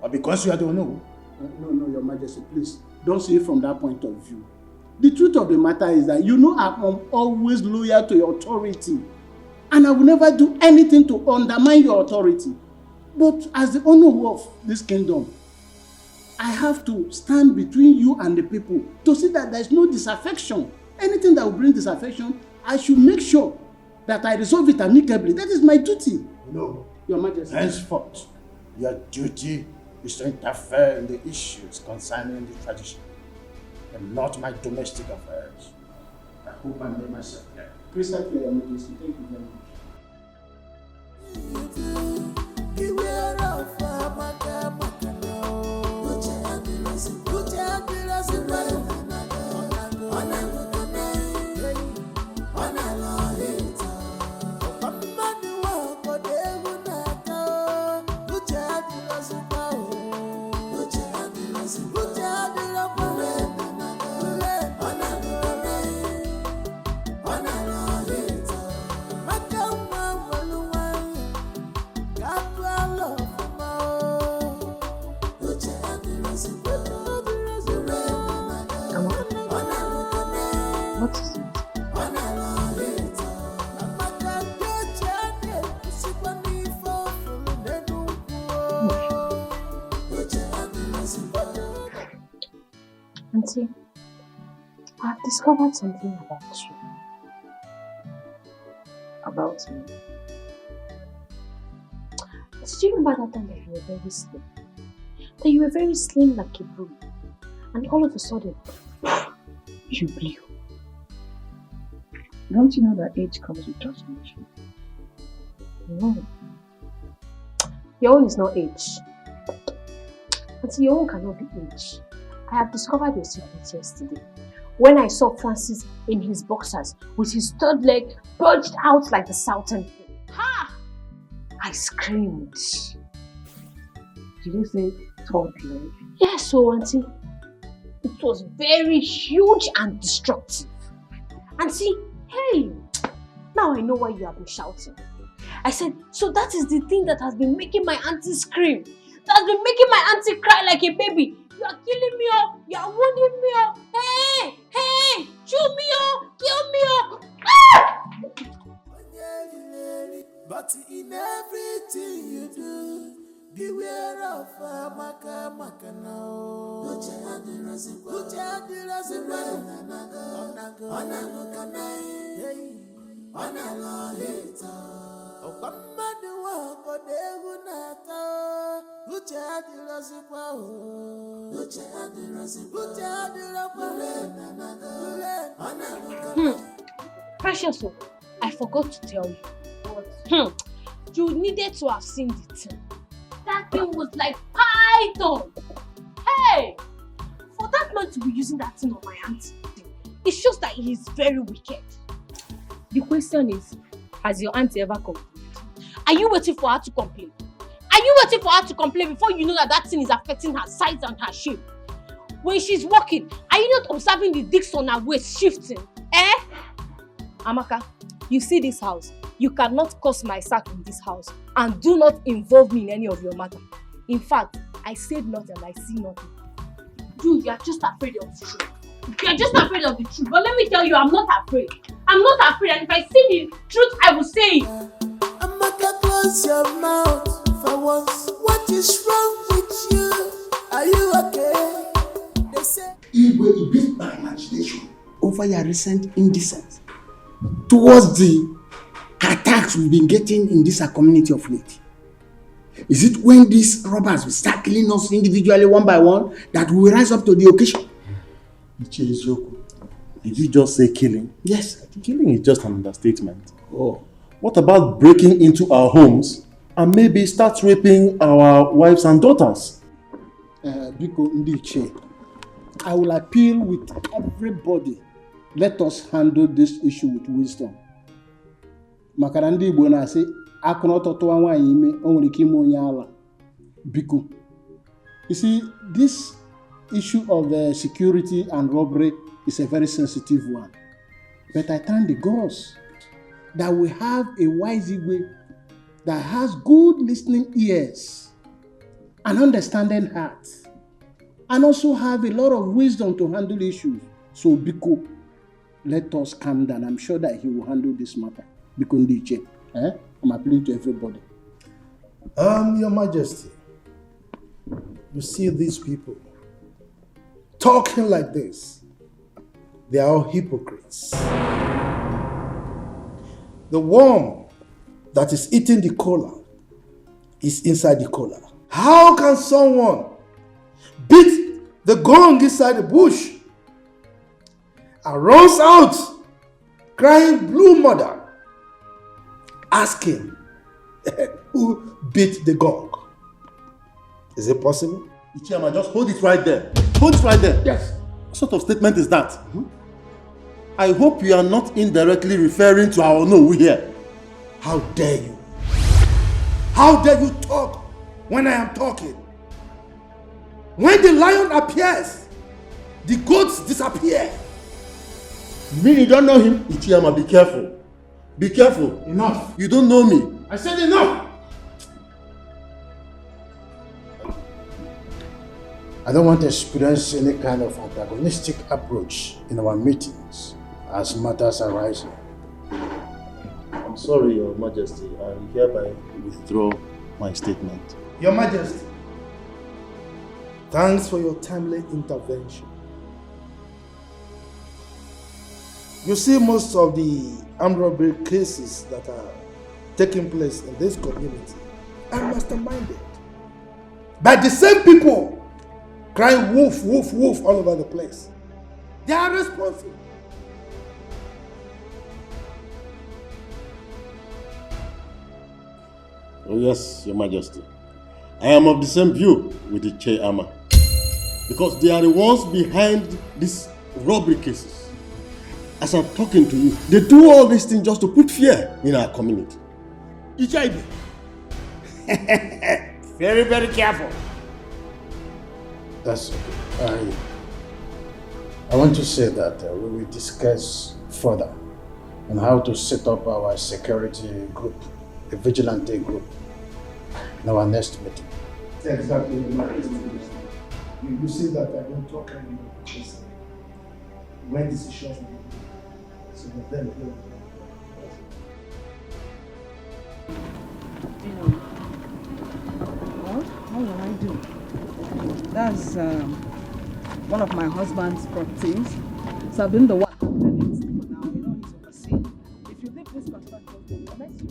or because you are the one who? No, Your Majesty, please don't see it from that point of view. The truth of the matter is that I'm always loyal to your authority, and I will never do anything to undermine your authority. But as the owner of this kingdom, I have to stand between you and the people to see that there is no disaffection. Anything that will bring disaffection, I should make sure that I resolve it amicably. That is my duty. No. Your Majesty. Henceforth, your duty is to interfere in the issues concerning the tradition and not my domestic affairs. I hope I made myself clear. Crystal clear, Your Majesty. Thank you very much. What is it? Auntie, I've discovered something about you. About me? Did you remember that time that you were very slim? That you were very slim like a broom, and all of a sudden, you blew. Don't you know that age comes with transformation? No. Your own is not age. Auntie, your own cannot be age. I have discovered your secret yesterday. When I saw Francis in his boxers with his third leg bulged out like the Southern Pole. Ha! I screamed. Did you say third leg? Yes, so auntie. It was very huge and destructive. Auntie, hey, now I know why you have been shouting. I said, so that is the thing that has been making my auntie scream. That has been making my auntie cry like a baby. You are killing me, oh. You are wounding me, oh. Hey, hey, shoot me, oh. Kill me, oh. Ah! But in everything you do, beware of maka now. Precious, I forgot to tell you. You needed to have seen the thing. That thing was like python. Hey! For that man to be using that thing on my auntie, it shows that he is very wicked. The question is, has your auntie ever complained? Are you waiting for her to complain? Are you waiting for her to complain before you know that that thing is affecting her size and her shape? When she's walking, are you not observing the discs on her waist shifting? Eh? Amaka, you see this house. You cannot cause my sack in this house and do not involve me in any of your matter. In fact, I said nothing and I see nothing. You are just afraid of the truth. You are just afraid of the truth. But let me tell you, I'm not afraid. I'm not afraid, and if I see the truth, I will say it. Amaka, close your mouth for once. What is wrong with you? Are you okay? They say Igwe beat my imagination over your recent indecency towards the attacks we've been getting in this community of late. Is it when these robbers will start killing us individually one by one that we will rise up to the occasion? Did you just say killing? Yes. Killing is just an understatement. Oh. What about breaking into our homes and maybe start raping our wives and daughters? Biko Ndiche, I will appeal with everybody. Let us handle this issue with wisdom. Makarandi Igbo na-asị akụnọtọtụ nwaanyị ime o nwere ike ime onye ala. Biko. You see, this issue of security and robbery is a very sensitive one. But I thank the gods that we have a wise Igwe that has good listening ears and understanding heart, and also have a lot of wisdom to handle issues. So Biko, let us calm down. I'm sure that he will handle this matter. Biko Ndiche, I'm appealing to everybody. Your Majesty, you see these people talking like this. They are all hypocrites. The worm that is eating the cola is inside the cola. How can someone beat the gong inside the bush and runs out crying blue mother, asking who beat the gong? Is it possible? Ichiyama, just hold it right there. Hold it right there. Yes. What sort of statement is that? I hope you are not indirectly referring to our no here. How dare you? How dare you talk when I am talking? When the lion appears, the goats disappear. You mean you don't know him? Ichiyama, be careful. Be careful. Enough. You don't know me. I said enough. I don't want to experience any kind of antagonistic approach in our meetings as matters arise. I'm sorry, Your Majesty. I hereby withdraw my statement. Your Majesty, thanks for your timely intervention. You see, most of the armed robbery cases that are taking place in this community are masterminded by the same people crying wolf, wolf, wolf all over the place. They are responsible. Oh yes, Your Majesty. I am of the same view with the Chairman. Because they are the ones behind these robbery cases. As I'm talking to you, they do all these things just to put fear in our community. Ichaibe, Very, very careful. That's okay. I want to say that we will discuss further on how to set up our security group, the vigilante group, in our next meeting. Exactly. You see that I don't talk anymore because when decisions are made, so then You know, what will I do? That's one of my husband's properties. So I've been the one handling it for now. You know, he's overseeing. If you leave this construction, unless you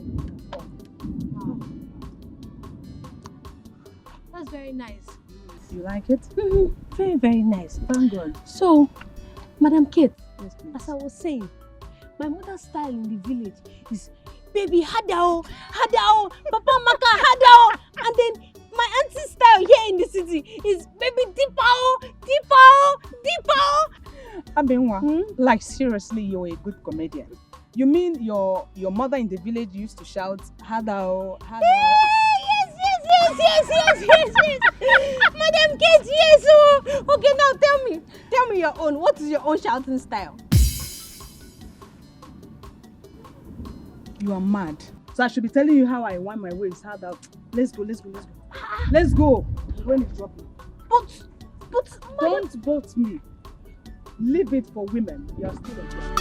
That's very nice. You like it? Very, very nice. Thank God. So, Madam Kate, as I was saying, my mother's style in the village is baby hadao, hadao, papa maka hadao, and then my auntie's style here in the city is baby dipao, dipao, dipao. Abenwa, like seriously, you're a good comedian. You mean your mother in the village used to shout hadao, hadao? Yes. Madam Kate, yes. Oh. Okay, now tell me your own. What is your own shouting style? You are mad. So I should be telling you how I want my ways. Hadao. Let's go. Let's go. When it's dropping. But don't boat me. Leave it for women. You are still a girl.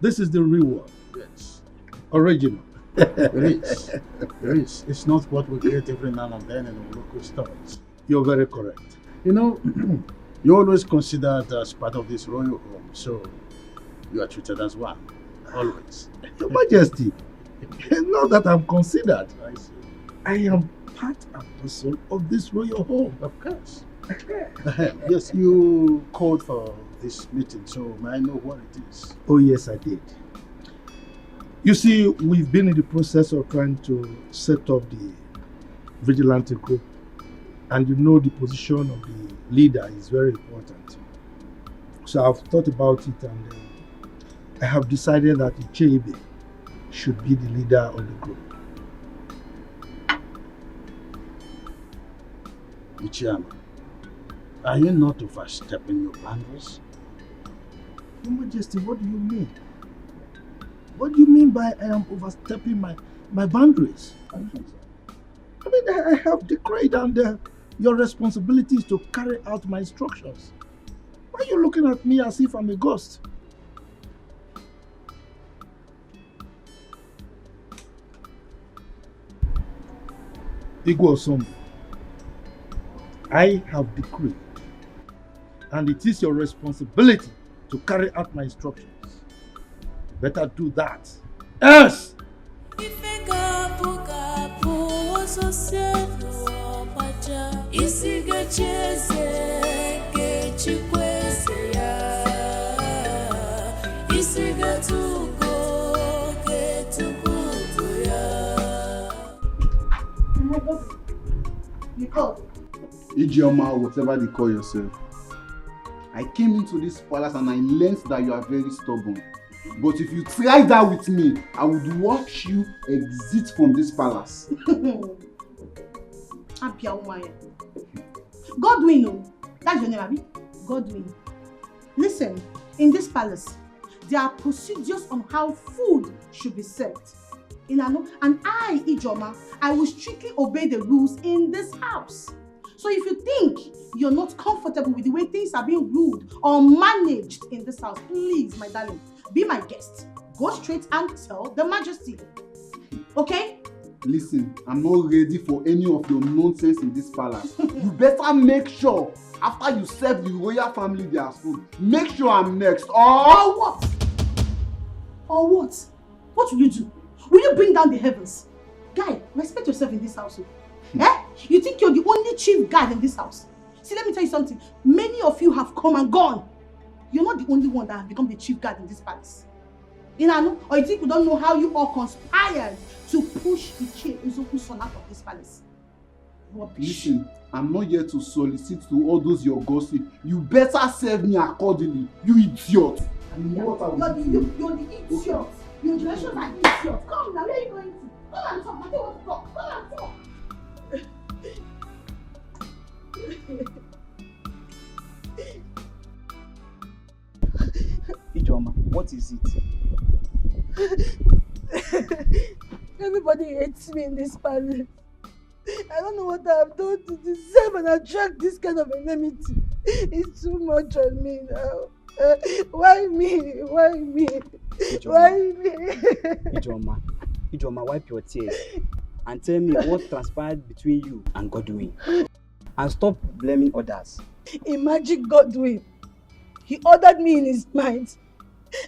This is the real one. Yes. Original. It is. It's not what we create every now and then in the local stories. You're very correct. You know, you're always considered as part of this royal home, so you are treated as one. Always. Your Majesty, not that I'm considered. I am part and parcel of this royal home. Of course. Yes, you called for this meeting, so may I know what it is? Oh yes, I did. You see, we've been in the process of trying to set up the vigilante group, and you know the position of the leader is very important. So I've thought about it, and I have decided that Ichebe should be the leader of the group. Ichiyama, are you not overstepping your boundaries? Your Majesty, what do you mean? What do you mean by I am overstepping my boundaries? I mean, I have decreed, and your responsibility is to carry out my instructions. Why are you looking at me as if I'm a ghost? Igwe, I have decreed, and it is your responsibility to carry out my instructions. Better do that. Yes! Ijeoma, whatever they call yourself. I came into this palace and I learned that you are very stubborn. But if you try that with me, I would watch you exit from this palace. Godwin, no. That's your name, Abi? Godwin. Listen, in this palace, there are procedures on how food should be served. And I, Ijoma, I will strictly obey the rules in this house. So if you think you're not comfortable with the way things are being ruled or managed in this house, please, my darling, be my guest. Go straight and tell the Majesty. Okay? Listen, I'm not ready for any of your nonsense in this palace. You better make sure, after you serve the royal family their food, make sure I'm next. Or what? Or what? What will you do? Will you bring down the heavens? Guy, respect yourself in this house. Eh? You think you're the only chief guard in this house? See, let me tell you something. Many of you have come and gone. You're not the only one that have become the chief guard in this palace. Or you think you don't know how you all conspired to push Ichie Uzoku's son out of this palace? Rubbish. Listen, I'm not here to solicit to all those your gossip. You better serve me accordingly, you idiot. What are You're the idiot. Your generations are idiots. Come now, where are you going to? Come and talk. I don't want to talk. Come and talk. Ijoma, what is it? Everybody hates me in this palace. I don't know what I have done to deserve and attract this kind of enmity. It's too much on me now. Why me? Why me? Why me? Ijoma, wipe your tears and tell me what transpired between you and Godwin. And stop blaming others. Imagine Godwin. He ordered me in his mind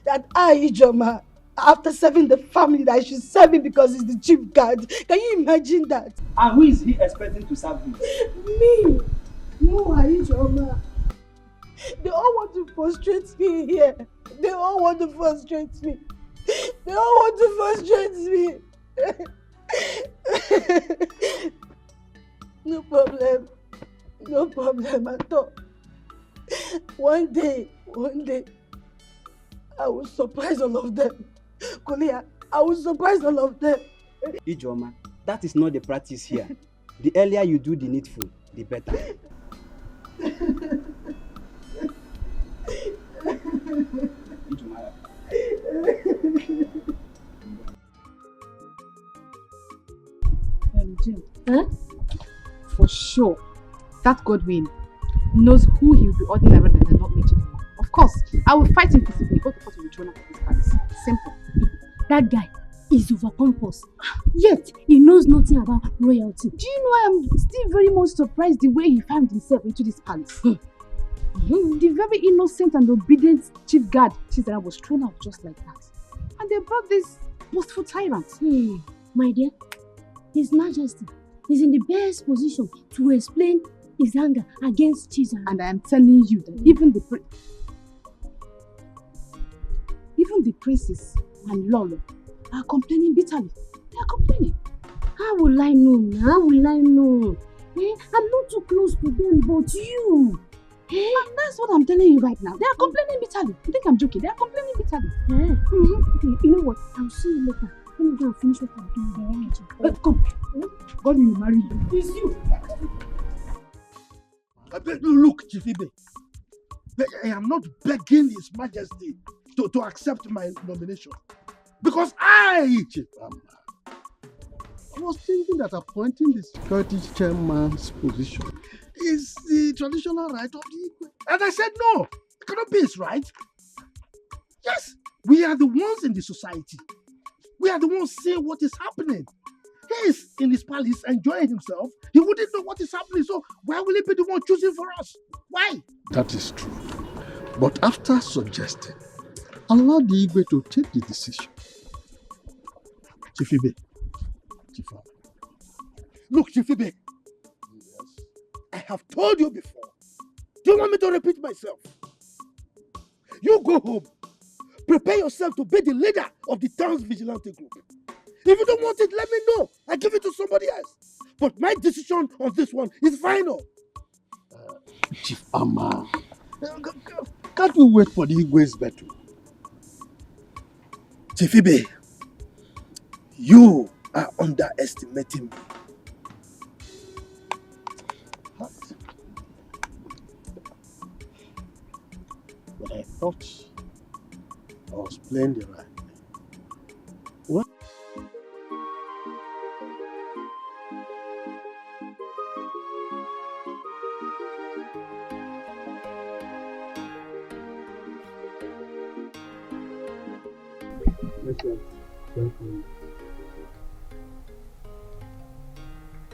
that I, Ijoma, after serving the family, that I should serve him because he's the chief guard. Can you imagine that? And who is he expecting to serve him? Me. No, Ijoma. They all want to frustrate me here. They all want to frustrate me. They all want to frustrate me. No problem. No problem at all. One day, I will surprise all of them. Kolia, I will surprise all of them. Ijoma, that is not the practice here. The earlier you do the needful, the better. Jim, for sure, that Godwin knows who he will be ordinary rather than not mentioning him. Of course, I will fight him physically. Both of us will be thrown out of this palace. Simple. That guy is over pompous. Yet, he knows nothing about royalty. Do you know I am still very much surprised the way he found himself into this palace? The very innocent and obedient chief guard, Chizara, was thrown out just like that. And they brought this boastful tyrant. My dear, His Majesty is in the best position to explain his anger against Chizara. And I am telling you that even the princes and Lolo are complaining bitterly. They are complaining. How will I know? How will I know? I'm not too close to them, but you. And that's what I'm telling you right now. They are complaining bitterly. You think I'm joking? They are complaining bitterly. Okay, you know what? I'll see you later. Let me go and finish what I'm doing. Come. God will marry you. It's you. Look, Chifibe, I am not begging His Majesty to accept my nomination. Because Chief Amma, I was thinking that appointing the security chairman's position is the traditional right of the Igwe. And I said no, it cannot be his right. Yes, we are the ones in the society. We are the ones seeing what is happening. He is in his palace enjoying himself. He wouldn't know what is happening, so why will he be the one choosing for us? Why? That is true. But after suggesting, allow the Igwe to take the decision. Chifibe. Chifa. Look, Chifibe. Yes. I have told you before. Do you want me to repeat myself? You go home. Prepare yourself to be the leader of the town's vigilante group. If you don't want it, let me know. I give it to somebody else. But my decision on this one is final. Chief Amma, can't we wait for the Igwe's battle? Chief Ibe, you are underestimating me. But I thought I was playing the right way. What?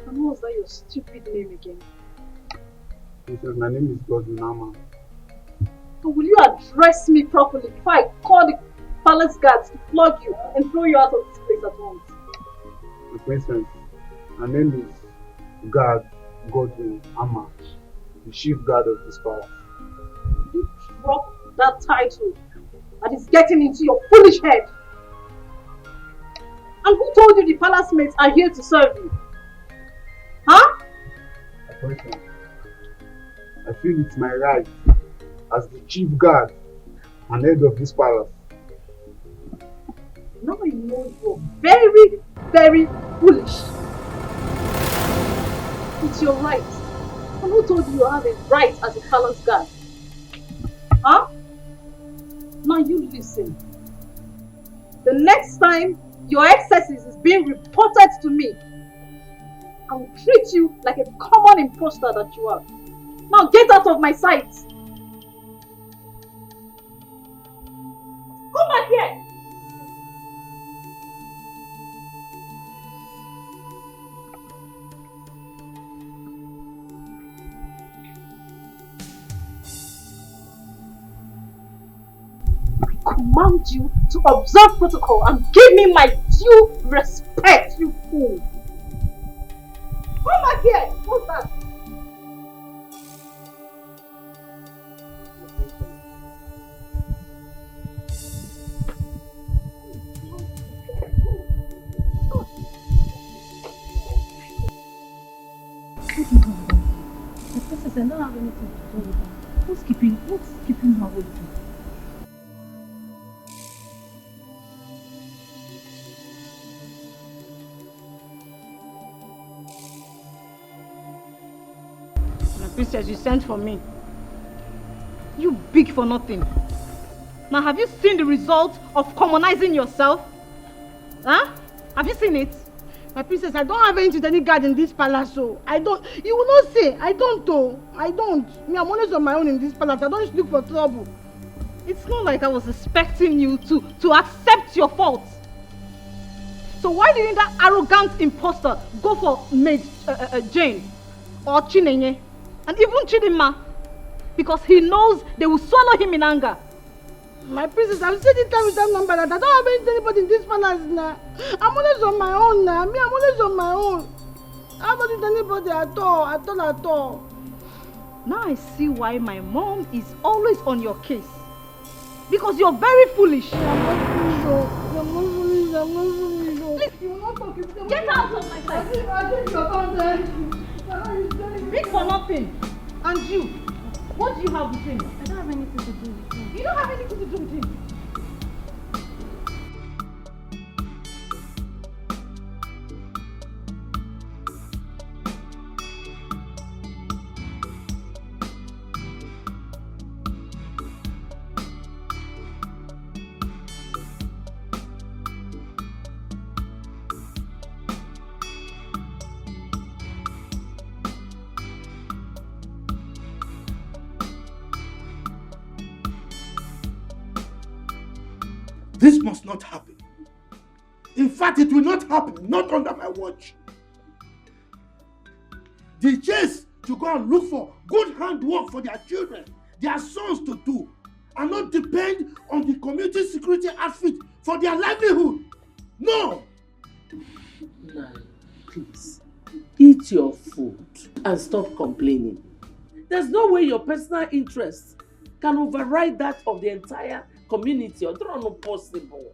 And what was that your stupid name again? My name is Godwin Amma. So will you address me properly before I call the palace guards to flog you and throw you out of this place at once? My princess, my name is Godwin Amma, the chief guard of this palace. You drop that title that is getting into your foolish head. And who told you the palace mates are here to serve you? Huh? My princess, I feel it's my right as the chief guard and head of this palace. Now I know you're very, very foolish. It's your right. And who told you have a right as a palace guard? Huh? Now you listen. The next time your excesses is being reported to me, I will treat you like a common imposter that you are. Now get out of my sight. Come back here. I command you to observe protocol and give me my due respect, you fool. Come back here. What's that? The princess, I don't have anything to do with her. What's keeping her waiting? My princess, you sent for me. You big for nothing. Now have you seen the result of commonizing yourself? Huh? Have you seen it? My princess, I don't have anything to any guard in this palace, so I don't. You will not say. I don't, though. I don't. Me, I'm always on my own in this palace. I don't look for trouble. It's not like I was expecting you to accept your faults. So why didn't that arrogant imposter go for maid Jane or Chinenye and even Chidinma? Because he knows they will swallow him in anger. My princess, I've said it time with that number that I don't have anybody in this palace now. I'm always on my own now. Me, I'm always on my own. I haven't with anybody at all. Now I see why my mom is always on your case. Because you're very foolish. I'm not foolish. Please, you will not talk. Get out of my sight. I think big for nothing. And you, what do you have with him? I don't have anything to do with him. You don't have anything to do with him? This must not happen. In fact, it will not happen, not under my watch. The chase to go and look for good handwork for their children, their sons to do, and not depend on the community security outfit for their livelihood. No! Nah, please, eat your food and stop complaining. There's no way your personal interests can override that of the entire community, or they're not possible.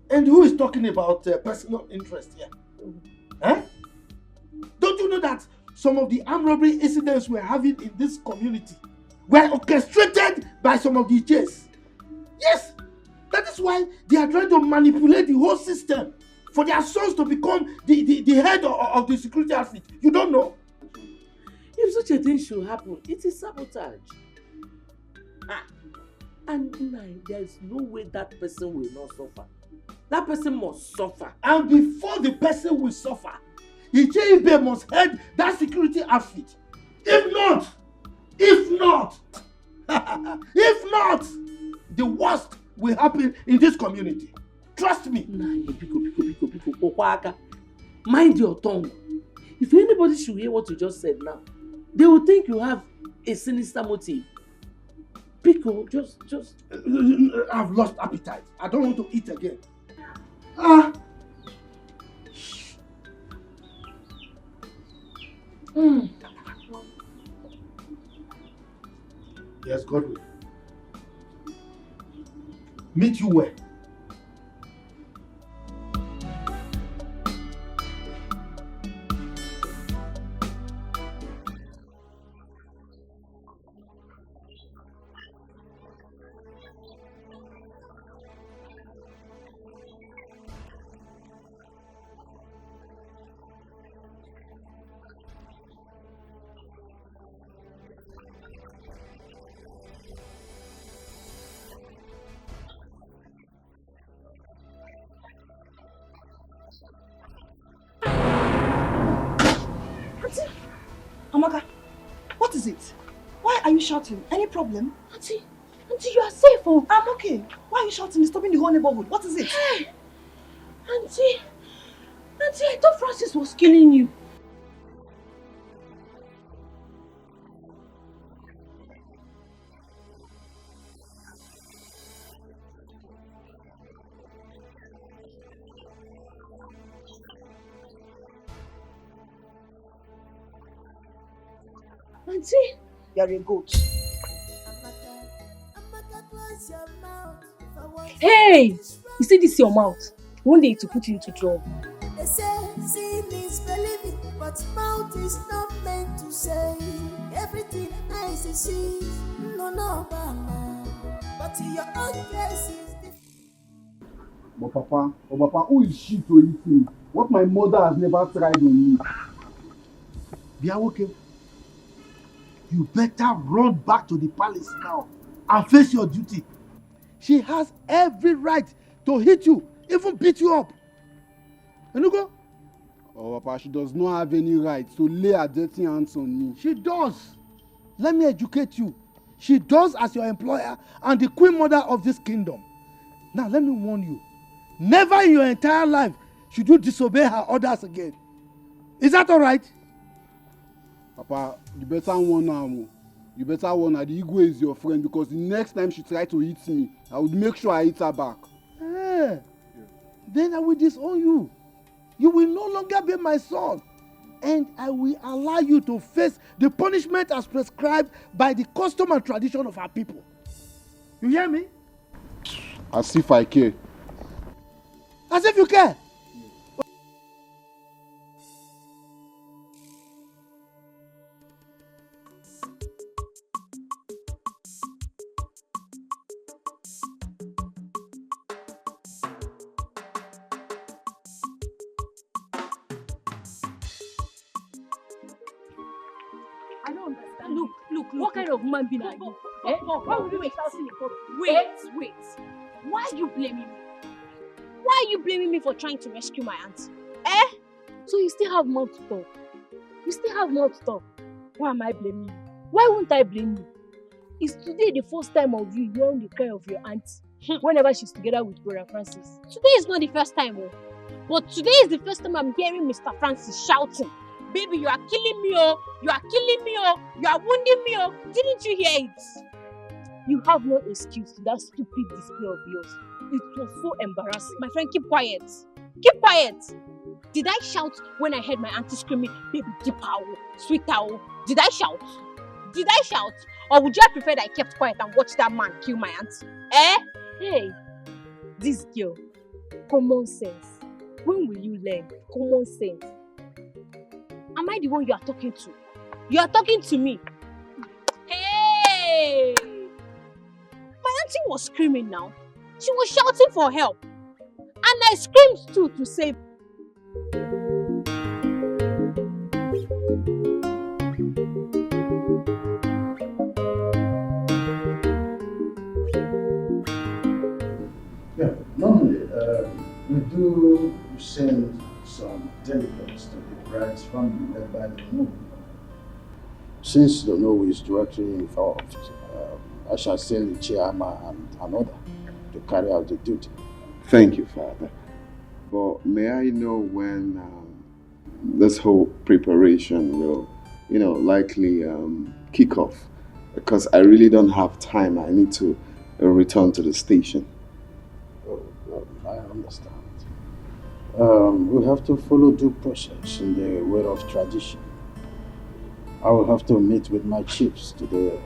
And who is talking about personal interest here? Eh? Don't you know that some of the armed robbery incidents we're having in this community were orchestrated by some of the DJs? Yes, that is why they are trying to manipulate the whole system for their sons to become the head of the security outfit. You don't know? If such a thing should happen, it is sabotage. And there is no way that person will not suffer. That person must suffer. And before the person will suffer, Icheibe must head that security outfit. If not, the worst will happen in this community. Trust me. Mind your tongue. If anybody should hear what you just said now, they will think you have a sinister motive. Pico, just... I've lost appetite. I don't want to eat again. Yes, Godwin. Meet you where? Auntie! Amaka, what is it? Why are you shouting? Any problem? Auntie, you are safe, oh. I'm okay. Why are you shouting? Disturbing the whole neighborhood. What is it? Hey! Auntie, I thought Francis was killing you. Auntie, you're a goat. Hey! You see this your mouth? One day to put you into trouble. They say seeing is believing, but mouth is not meant to say everything eyes see. No, mama. But your own case is different. But Papa, who is she to eat me? What my mother has never tried on me. Biawoke, you better run back to the palace now and face your duty. She has every right to hit you, even beat you up. Enugo? Oh, Papa, she does not have any right to lay her dirty hands on me. She does. Let me educate you. She does as your employer and the queen mother of this kingdom. Now, let me warn you. Never in your entire life should you disobey her orders again. Is that all right? Papa, you better warn her. You better warn her. The Igwe is your friend, because the next time she tries to hit me, I would make sure I hit her back. Yeah. Then I will disown you. You will no longer be my son. And I will allow you to face the punishment as prescribed by the custom and tradition of our people. You hear me? As if I care. As if you care. I don't understand. Look, what kind of human being are you? Why would you be shouting in court? Wait. Why are you blaming me? Why are you blaming me for trying to rescue my aunt? So you still have mouth to talk. Why am I blaming you? Why won't I blame you? Is today the first time of you hearing the cry of your aunt whenever she's together with Brother Francis? Today is not the first time, but today is the first time I'm hearing Mr. Francis shouting, "Baby, you are killing me, oh! You are killing me, oh! You are wounding me, oh!" Didn't you hear it? You have no excuse to that stupid display of yours. It was so embarrassing. My friend, keep quiet. Keep quiet. Did I shout when I heard my auntie screaming, "Baby, deep owl, sweet owl"? Did I shout? Or would you have preferred I kept quiet and watched that man kill my aunt? Hey, this girl, common sense. When will you learn common sense? Am I the one you are talking to? You are talking to me. Hey! My auntie was screaming now. She was shouting for help. And I screamed too to save. Yeah, normally we do send some delegates to the bride's family led by the Nobu. Since the Nobu is directly involved, I shall send the chairman and another to carry out the duty. Thank you, Father. But may I know when this whole preparation will, likely kick off? Because I really don't have time. I need to return to the station. I understand. We have to follow due process in the way of tradition. I will have to meet with my chiefs today.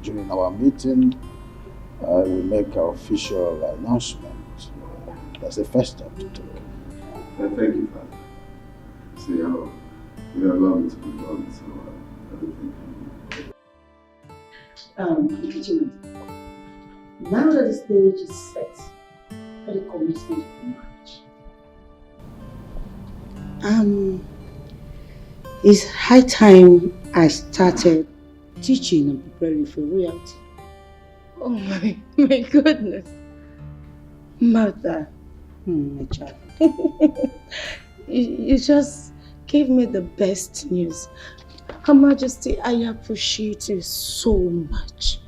During our meeting, I will make an official announcement. That's the first step to take. Thank you, Father. See how you allow me to be done, so Regina, now that the stage is set for the commitment of marriage, it's high time I started teaching and preparing for royalty. Oh my goodness. Mother, my child. You just gave me the best news. Her Majesty, I appreciate you so much.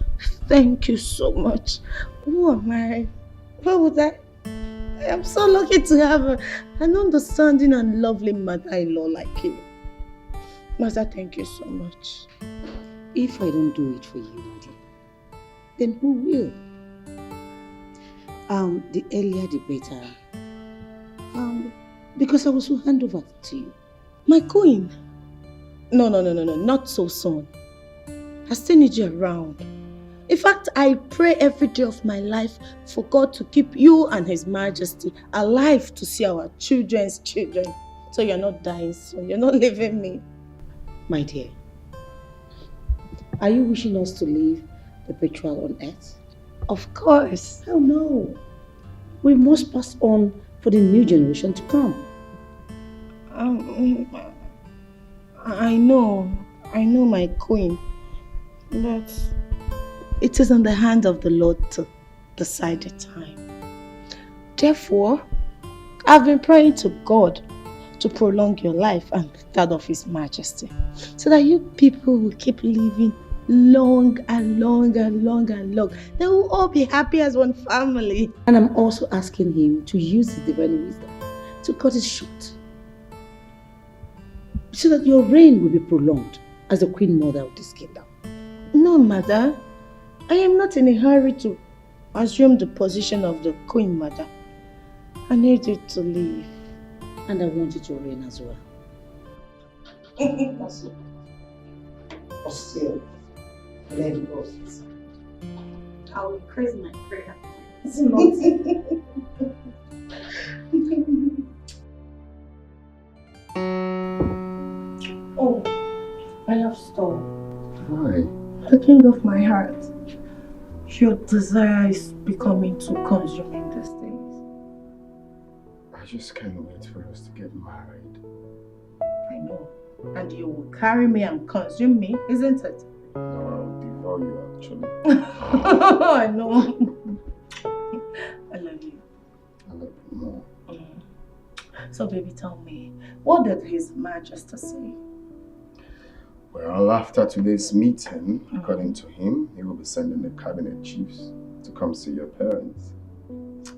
Thank you so much. Who am I? What would I am so lucky to have an understanding and lovely mother-in-law like you. Master, thank you so much. If I don't do it for you, Nadia, then who will? The earlier the better. Because I was to hand over to you. My queen? No, not so soon. I still need you around. In fact, I pray every day of my life for God to keep you and His Majesty alive to see our children's children. So you're not dying soon. You're not leaving me. My dear, are you wishing us to live perpetual on earth? Of course. Hell no. We must pass on for the new generation to come. I know my queen, but it is in the hand of the Lord to decide the time. Therefore, I've been praying to God to prolong your life and that of His Majesty, so that you people will keep living long and long and long and long. They will all be happy as one family. And I'm also asking Him to use His divine wisdom to cut it short, so that your reign will be prolonged as the Queen Mother of this kingdom. No, Mother. I am not in a hurry to assume the position of the Queen Mother. I need you to leave. And I want you to reign as well. That's it. But still, let it go. I will increase my prayer. It's not. Oh, I have stalled. Why? The king of my heart. Your desire is becoming too consuming these days. I just can't wait for us to get married. I know. And you will carry me and consume me, isn't it? No, I'll devour you actually. I know. I love you. I love you more. So baby, tell me, what did His Majesty say? Well, after today's meeting, according to him, he will be sending the cabinet chiefs to come see your parents.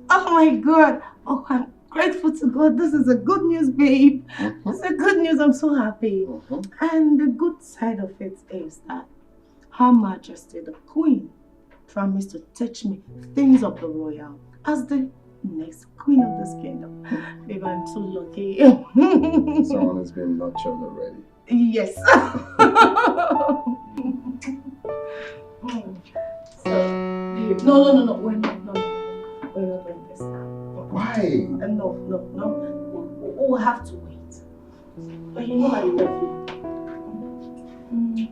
Oh my God! Oh, I'm grateful to God. This is a good news, babe. It's a good news. I'm so happy. And the good side of it is that Her Majesty, the Queen, promised to teach me things of the royal as the next queen of this kingdom. Babe, I'm so lucky. Someone has been nurtured already. Yes. So, babe, no. We're not doing this now. Why? No. We'll have to wait. But you know I love you.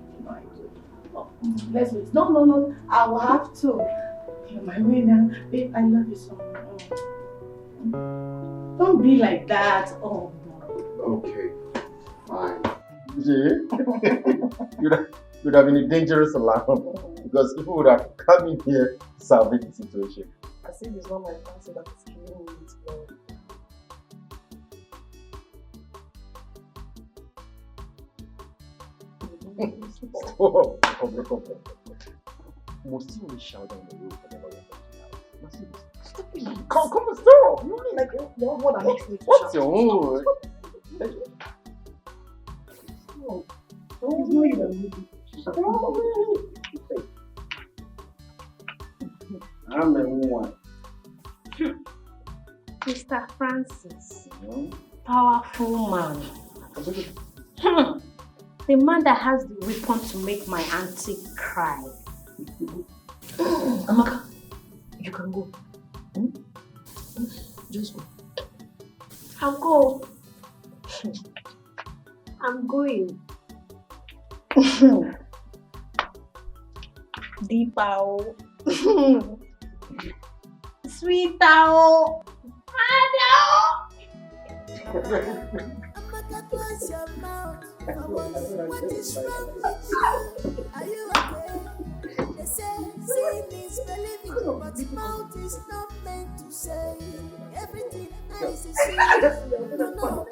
Let's wait. No. I will have to. You're my winner. Babe, I love you so much. Don't be like that. Oh, no. Okay, fine. You'd have been a dangerous alarm because people would have come in here to salvage the situation. I think it's not my fancy that is killing me with love. Stop. Most you will shout down the road for the lawyer to come out. Stop it. Come on, stop. You only like you have more than makes me to what's your own? Don't know you don't need I'm the one. Mr. Francis, powerful man. The man that has the weapon to make my auntie cry. Amaka, you can go. Just go. I'll go. I'm going. Deepa. Sweet Tao. Amaka, close your mouth. What is wrong with you? Are you okay? They say seeing is believing, but mouth is not meant to say everything nice is sweet. No.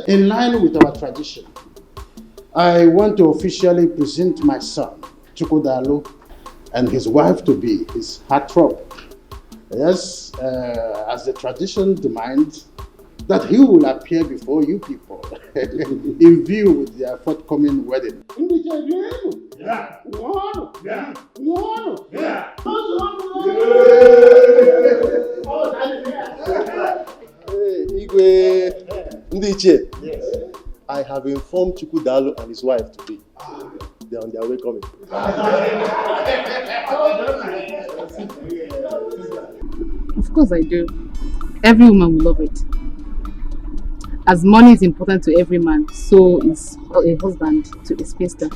In line with our tradition, I want to officially present my son, Chukwudalu, and his wife-to-be, his heartthrob. Yes, as the tradition demands, that he will appear before you people in view with their forthcoming wedding. Yeah. Yeah. Yeah. Hey, Igwe, Ndiche. Yes. I have informed Chukwudalu and his wife to be. They are on their way coming. Of course I do. Every woman will love it. As money is important to every man, so is a husband to a spinster.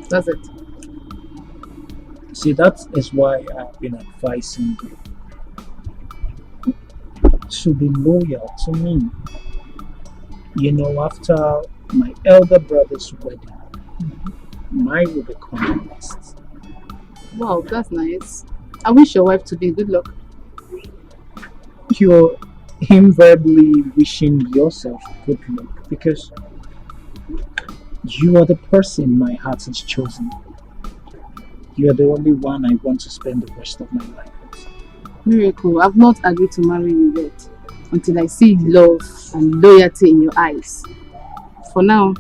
That's it. See, that is why I've been advising you to be loyal to me. You know, after my elder brother's wedding, mine will become next. Wow, that's nice. I wish your wife to be good luck. You're invariably wishing yourself good luck because you are the person my heart has chosen. You are the only one I want to spend the rest of my life with. Miracle, I've not agreed to marry you yet until I see love and loyalty in your eyes. For now,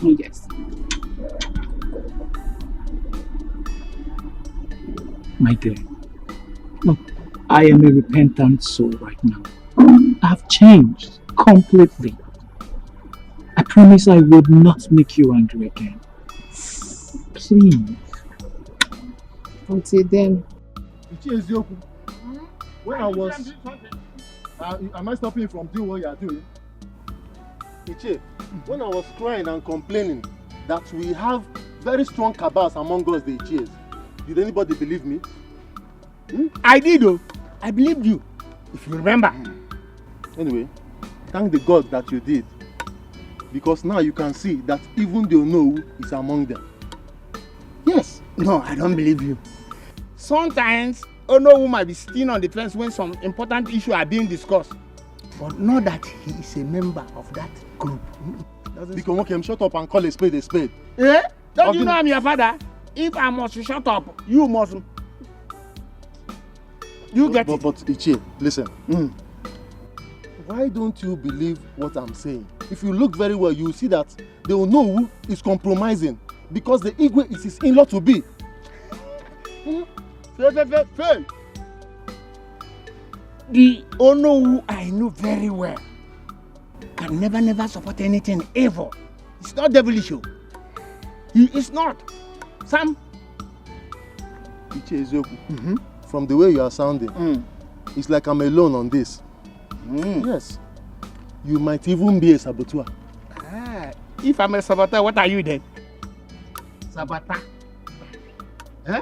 yes. My dear, look, I am a repentant soul right now. I've changed completely. I promise I would not make you angry again. Please. Until then. When I was... am I stopping you from doing what you are doing? Iche, when I was crying and complaining that we have very strong cabals among us, the Iches, did anybody believe me? I did, though. I believed you, if you remember. Anyway, thank the God that you did. Because now you can see that even the Onowu is among them. Yes. No, I don't believe you. Sometimes, Onowu might be sitting on the fence when some important issues are being discussed. But not that he is a member of that group. Because okay, shut up and call a spade a spade. Eh? Don't you know I'm your father? If I must shut up, you must. You get it. But Ichie, listen. Why don't you believe what I'm saying? If you look very well, you see that the Onowu is compromising because the Igwe is his in-law to be. Fail. The Onowu I know very well can never support anything evil. It's not devilish. He is not. Sam. Ichie Ezeoku, from the way you are sounding, it's like I'm alone on this. Yes. You might even be a saboteur. If I'm a saboteur, what are you then? Saboteur. Eh?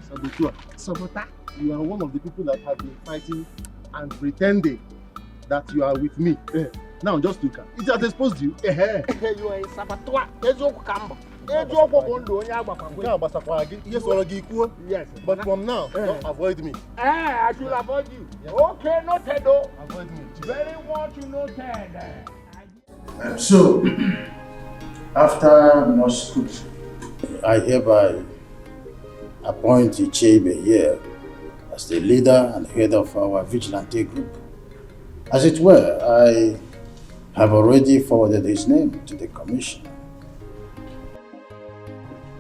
Saboteur. Saboteur. You are one of the people that have been fighting and pretending that you are with me. Now just look at it. It has exposed you. You are a saboteur. Yes. But from now, don't avoid me. I should avoid you. Yes. Okay, noted though. Avoid me. Very much noted. So, after much scrutiny, I hereby appoint Ichebe here as the leader and head of our vigilante group. As it were, I have already forwarded his name to the commission.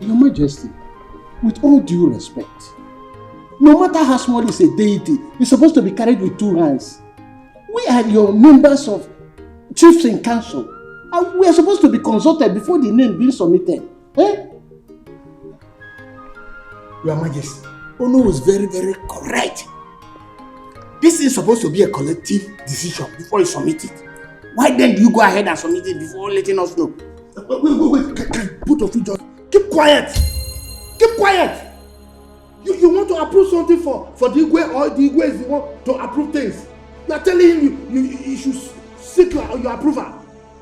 Your Majesty, with all due respect, no matter how small is a deity, it's supposed to be carried with two hands. We are your members of chiefs in council, and we are supposed to be consulted before the name being submitted. Your Majesty, Ono is very correct. This is supposed to be a collective decision before you submit it. Why then do you go ahead and submit it before letting us know? Wait. Both of you just keep quiet. Keep quiet. You want want to approve something for the Igwe, or the Igwe is the one to approve things. You are telling him you should seek your approval.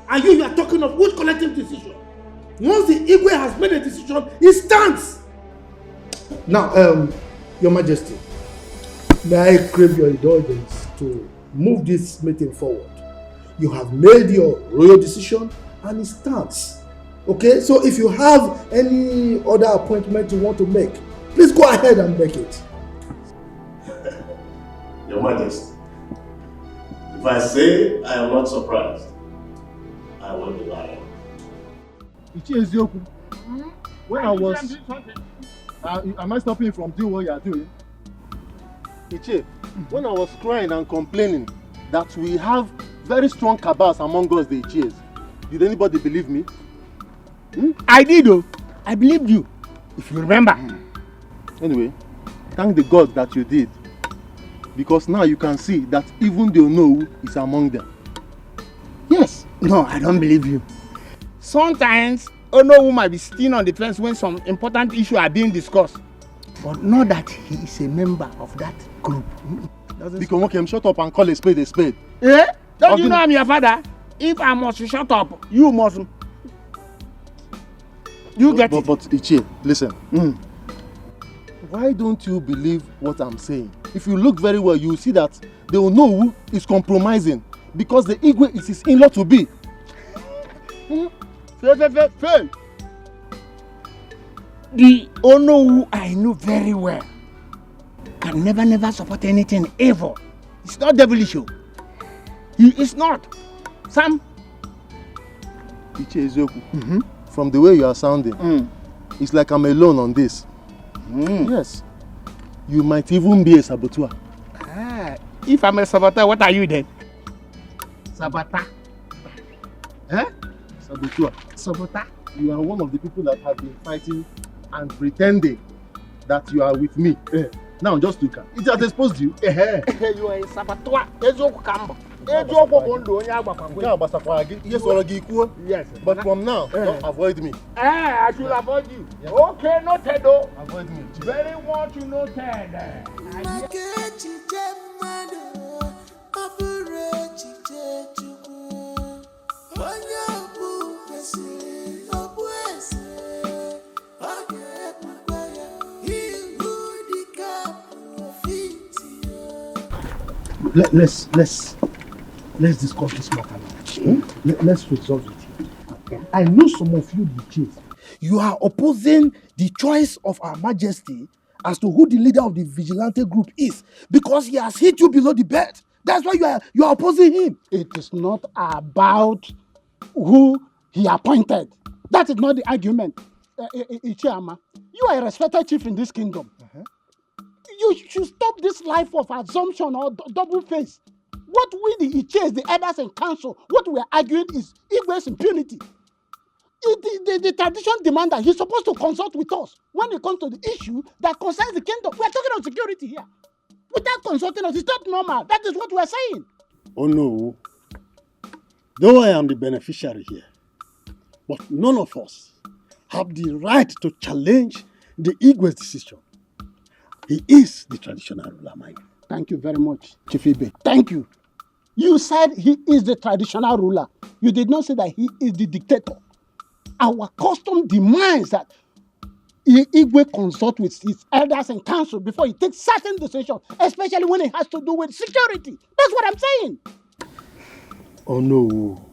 And you are talking of which collective decision? Once the Igwe has made a decision, it stands. Now, Your Majesty, may I crave your indulgence to move this meeting forward. You have made your royal decision and it stands. Okay, so if you have any other appointment you want to make, please go ahead and make it. Your Majesty, if I say I am not surprised, I will be lying. When I was... am I stopping you from doing what you are doing? Ichie, when I was crying and complaining that we have very strong cabals among us, the Ichies, did anybody believe me? I did, though. I believed you, if you remember. Anyway, thank the God that you did. Because now you can see that even the Onowu is among them. Yes. No, I don't believe you. Sometimes, Onowu might be sitting on the fence when some important issues are being discussed. But not that he is a member of that group. Because okay, shut up and call a spade a spade. Eh? Don't you know I'm your father? If I must shut up, you must. You get it. But Ichie, listen. Why don't you believe what I'm saying? If you look very well, you see that the Onowu is compromising because the Igwe is his in-law to be. Fail. The Onowu I know very well can never support anything evil. It's not devilish. He is not. Sam. Ichie Ezeoku, from the way you are sounding, it's like I'm alone on this. Yes. You might even be a saboteur. If I'm a saboteur, what are you then? Saboteur. Saboteur. You are one of the people that have been fighting and pretending that you are with me. Now just look at it. It has exposed you. You are a saboteur. Yes. But from now, don't avoid me. I should avoid you. Yeah. Okay, noted though. Avoid me. Very much noted. Let's discuss this matter now. Let's resolve it here. I know some of you, the chief. You are opposing the choice of Her Majesty as to who the leader of the vigilante group is because he has hit you below the belt. That's why you are opposing him. It is not about who he appointed. That is not the argument. Ichiama, you are a respected chief in this kingdom. You should stop this life of assumption or double face. What we the Ichies, the elders and council, what we are arguing is Igwe's impunity. The tradition demands that he's supposed to consult with us when it comes to the issue that concerns the kingdom. We are talking about security here. Without consulting us, it's not normal. That is what we are saying. Oh no. Though I am the beneficiary here, but none of us have the right to challenge the Igwe's decision. He is the traditional ruler, Mike. Thank you very much, Chief Ibe. Thank you. You said he is the traditional ruler. You did not say that he is the dictator. Our custom demands that Igwe consult with his elders and council before he takes certain decisions, especially when it has to do with security. That's what I'm saying. Oh no.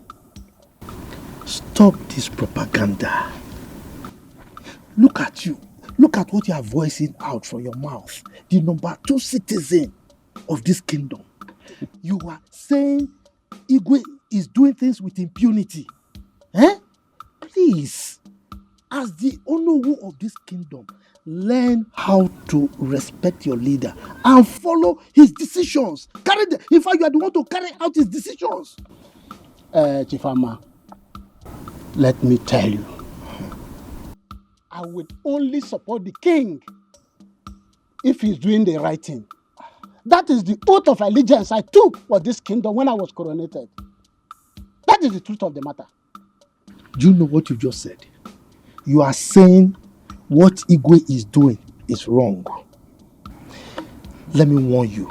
Stop this propaganda. Look at you. Look at what you are voicing out from your mouth. The number 2 citizen of this kingdom. You are saying Igwe is doing things with impunity. Please, as the Onowu of this kingdom, learn how to respect your leader and follow his decisions. In fact, you are the one to carry out his decisions. Chifama, let me tell you. I would only support the king if he's doing the right thing. That is the oath of allegiance I took for this kingdom when I was coronated. That is the truth of the matter. Do you know what you just said? You are saying what Igwe is doing is wrong. let me warn you.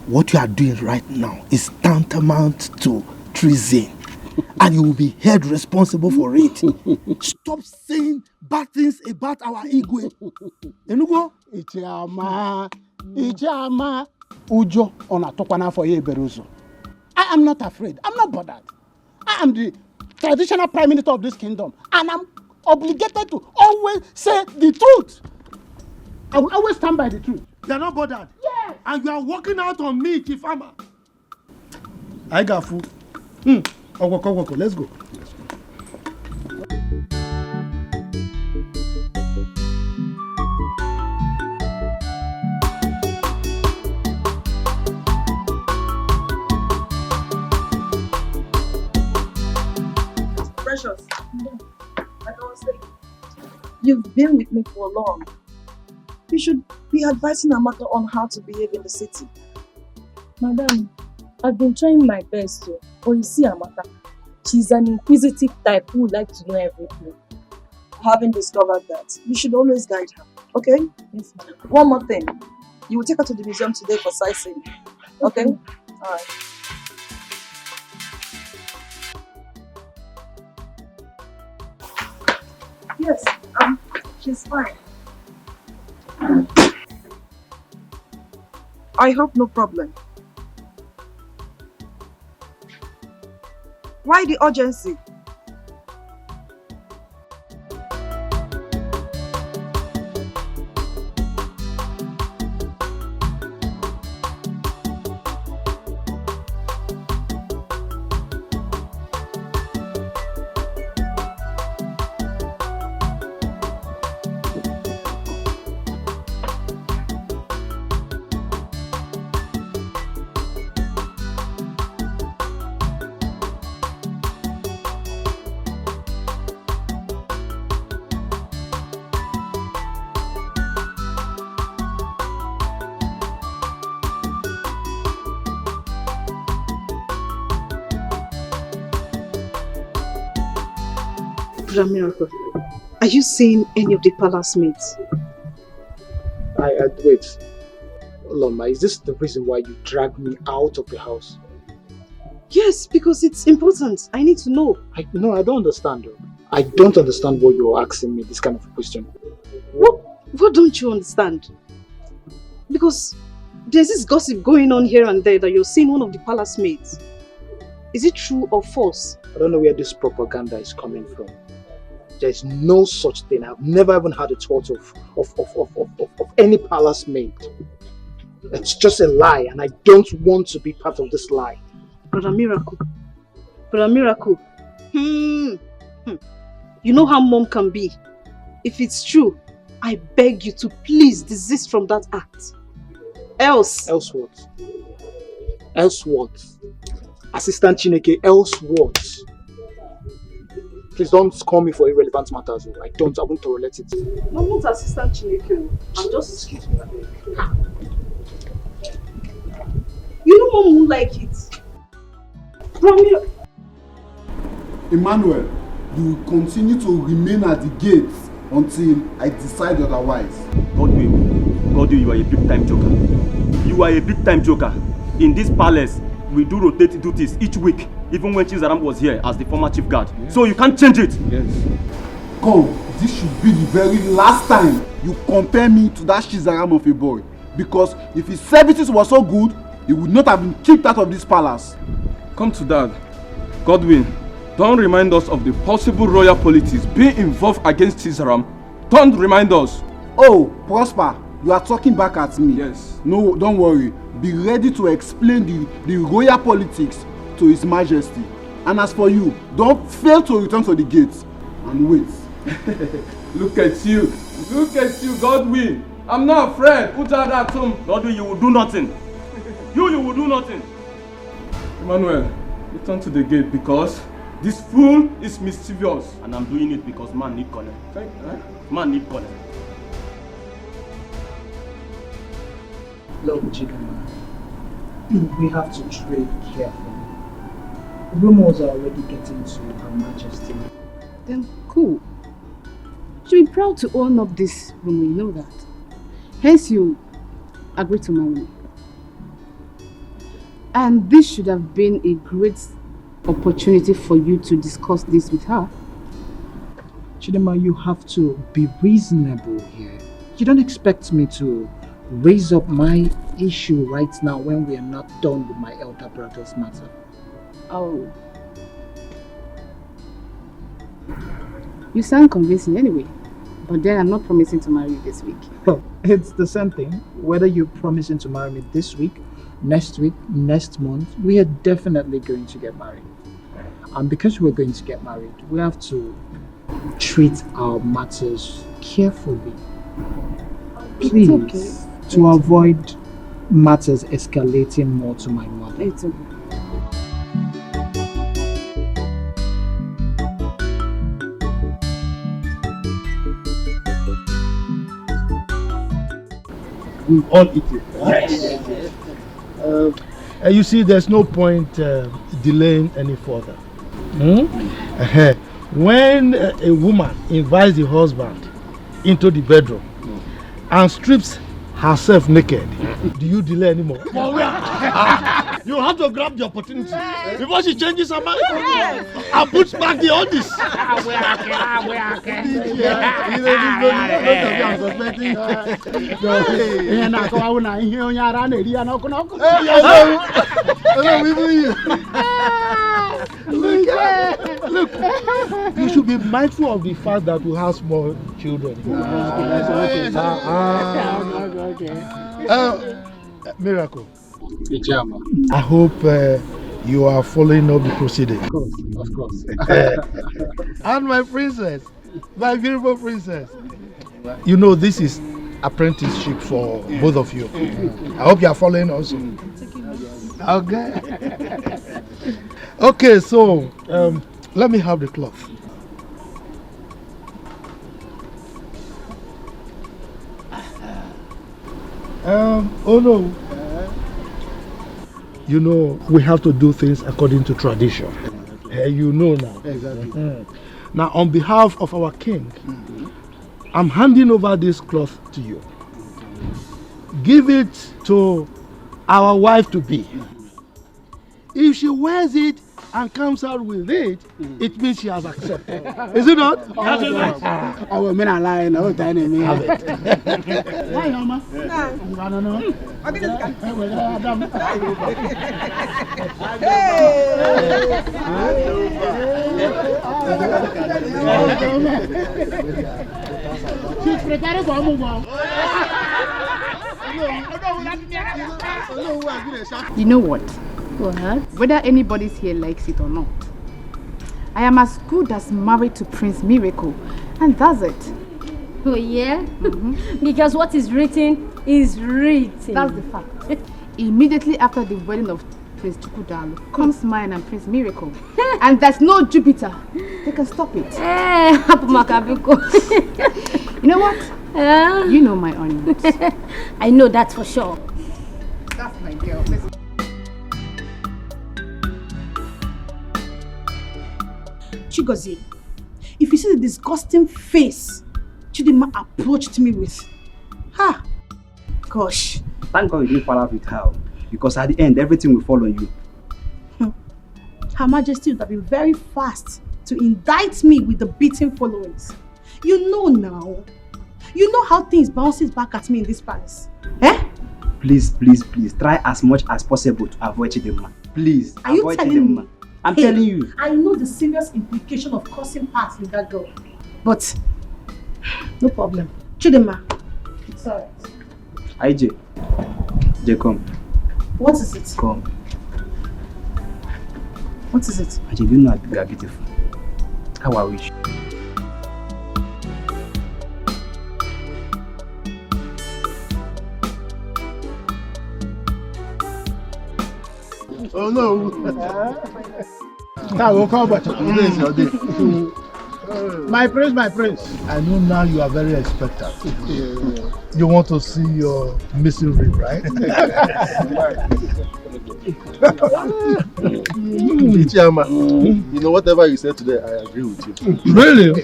What you are doing right now is tantamount to treason. And you will be held responsible for it. Stop saying bad things about our Igwe. Enugo? Ichama, Ujo on a tokwana for Beruzo. I am not afraid. I'm not bothered. I am the traditional prime minister of this kingdom, and I'm obligated to always say the truth. I will always stand by the truth. You are not bothered? Yes. And you are walking out on me, Chifama. I got food. Oko, let's go. Precious, like I was saying, you've been with me for long. You should be advising Amaka on how to behave in the city. Madam, I've been trying my best to, but you see Amaka, she's an inquisitive type who would like to know everything. Having discovered that, you should always guide her, okay? Yes, ma'am. One more thing, you will take her to the museum today for sightseeing, okay? Alright. Yes, she's fine. I hope no problem. Why the urgency? Miracle, are you seeing any of the palace mates? Wait. Loma, is this the reason why you dragged me out of the house? Yes, because it's important. I need to know. No, I don't understand. I don't understand why you're asking me this kind of question. What don't you understand? Because there's this gossip going on here and there that you're seeing one of the palace mates. Is it true or false? I don't know where this propaganda is coming from. There's no such thing. I've never even had a thought of any palace mate. It's just a lie, and I don't want to be part of this lie. Brother Miracle. You know how mom can be. If it's true, I beg you to please desist from that act. Else what? Else what? Assistant Chineke, else what? Please don't call me for irrelevant matters. I won't tolerate it. I'm not Assistant Chineke. I'm just... Excuse me. You know mom won't like it. Emmanuel, you will continue to remain at the gates until I decide otherwise. Godwin, you are a big-time joker. You are a big-time joker. In this palace, we do rotate duties each week, even when Chizaram was here as the former chief guard. Yes. So you can't change it. Yes. Come, this should be the very last time you compare me to that Chizaram of a boy. Because if his services were so good, he would not have been kicked out of this palace. Come to that. Godwin, don't remind us of the possible royal politics being involved against Chizaram. Don't remind us. Oh, Prosper, you are talking back at me. Yes. No, don't worry. Be ready to explain the royal politics to His Majesty. And as for you, don't fail to return to the gates and wait. Look at you, Godwin. I'm not afraid. Put out that tomb. Godwin, you will do nothing. You will do nothing. Emmanuel, return to the gate because this fool is mischievous. And I'm doing it because man need connect. Man need connect. Look, Chidama, we have to tread carefully. Rumors are already getting to Her Majesty. Then cool. She'll be proud to own up this rumor, you know that. Hence you agreed to marry me. And this should have been a great opportunity for you to discuss this with her. Chidema, you have to be reasonable here. You don't expect me to raise up my issue right now when we are not done with my elder brother's matter. Oh. You sound convincing anyway. But then I'm not promising to marry you this week. It's the same thing. Whether you're promising to marry me this week, next month, we are definitely going to get married. And because we're going to get married, we have to treat our matters carefully. Please, okay. To avoid matters escalating more to my mother. It's okay. We've all eaten. Yes. You see, there's no point delaying any further. When a woman invites the husband into the bedroom and strips herself naked, do you delay anymore? You have to grab the opportunity before she changes her mind and puts back the oldies. Look, you should be mindful of the fact that we have small children. Miracle. I hope you are following up the proceeding. Of course. And my princess, my beautiful princess. You know this is apprenticeship for both of you. I hope you are following also. Okay. Okay, so let me have the cloth. Oh no. You know, we have to do things according to tradition. You know now. Exactly. Now, on behalf of our king, I'm handing over this cloth to you. Give it to our wife to be. If she wears it and comes out with it, it means she has accepted. Is it not? I will mean a lie. No, tell me. Have it. Hi, Mama. She's preparing for a move on. You know what? What? Whether anybody here likes it or not, I am as good as married to Prince Miracle, and that's it. Oh yeah? Because what is written is written. That's the fact. Immediately after the wedding of Prince Chukudalo comes mine and Prince Miracle. And there's no Jupiter. They can stop it. You know what? You know my onions. I know that for sure. That's my girl. Listen. Chigozie, if you see the disgusting face Chidima approached me with, gosh. Thank God you didn't fall out with her, because at the end, everything will fall on you. Her Majesty would have been very fast to indict me with the beating followings. You know now. You know how things bounces back at me in this palace. Please, please, please, try as much as possible to avoid Chidima. Please, Are you telling me? I'm telling you. I know the serious implication of causing parts with that girl. But, no problem. Chidima, it's alright. IJ, come. What is it? Come. What is it? IJ, do you know we are beautiful? How I wish. Oh no! Now we'll come back. Today is your day. My prince, my prince. I know now you are very expectant. You want to see your missing rib, right? Ichiyama, you know, whatever you said today, I agree with you. Really?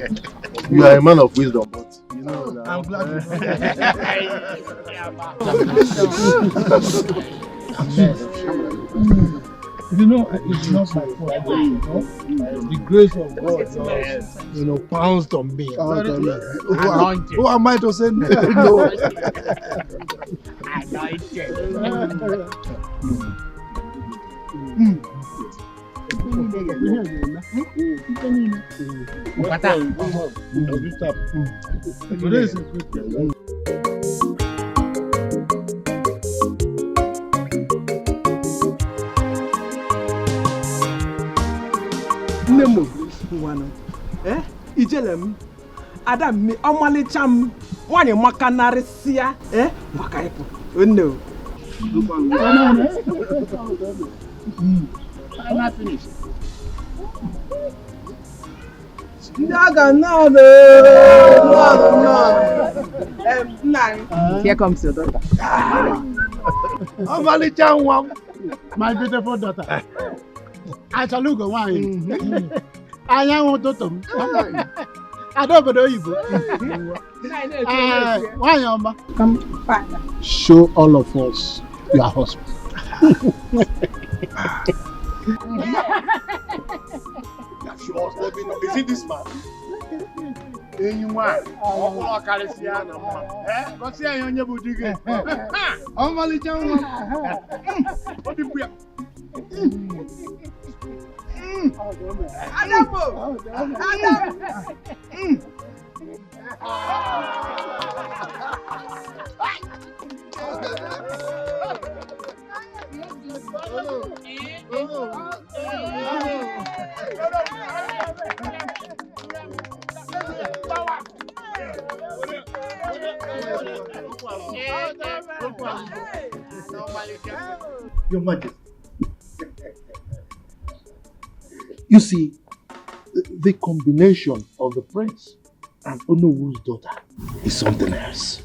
You are a man of wisdom, but you I'm glad you You know, it's not my fault. The grace of God just, pounced on me. Anointed. Who am I to say no? Anointed. Nemo, Ijelem, Adam, Omalicham, one in Macanarisia, Makaipo. No. I'm not finished. Here comes your daughter. My beautiful daughter. I shall look at wine. I am to them. I don't know you. Why, come show all of us your husband. Is it this man? Anyone? Oh, Caliciana. What's the on your boutique? Oh, Malijan. Odimgbe. Adam. Your Majesty. You see, the combination of the prince and Onowu's daughter is something else.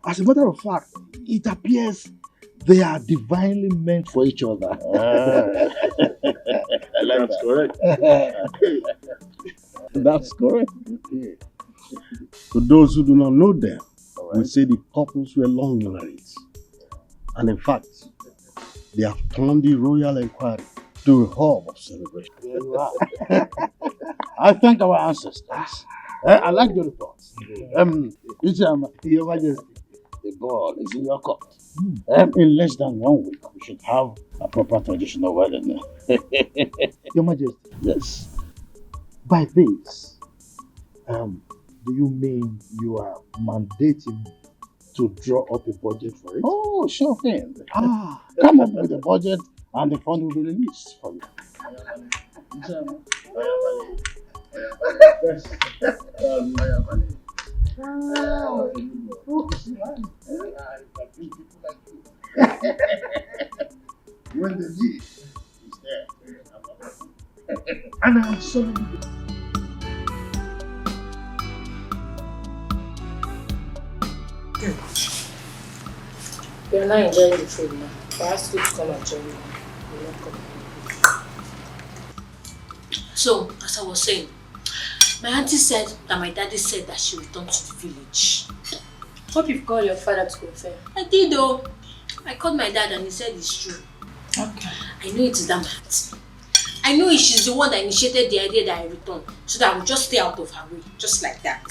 As a matter of fact, it appears they are divinely meant for each other. That's correct. That's correct. Okay. For those who do not know them, we say the couples were long married. And in fact, they have turned the royal inquiry to a hub of celebration. I thank our ancestors. I like your reports. Your Majesty, the ball is in your court. In less than 1 week, we should have a proper traditional wedding. Your Majesty. Yes. By this, do you mean you are mandating to draw up a budget for it? Oh, sure thing. Come up with a budget and the fund will be released for you. When the need is there. And I'm sorry. You're not enjoying the food now. I asked you to come and join me. You're not coming. So, as I was saying, my auntie said that my daddy said that she returned to the village. Hope you've called your father to confirm. I did though. I called my dad and he said it's true. Okay. I know it is that my auntie. I know she's the one that initiated the idea that I return, so that I would just stay out of her way, just like that.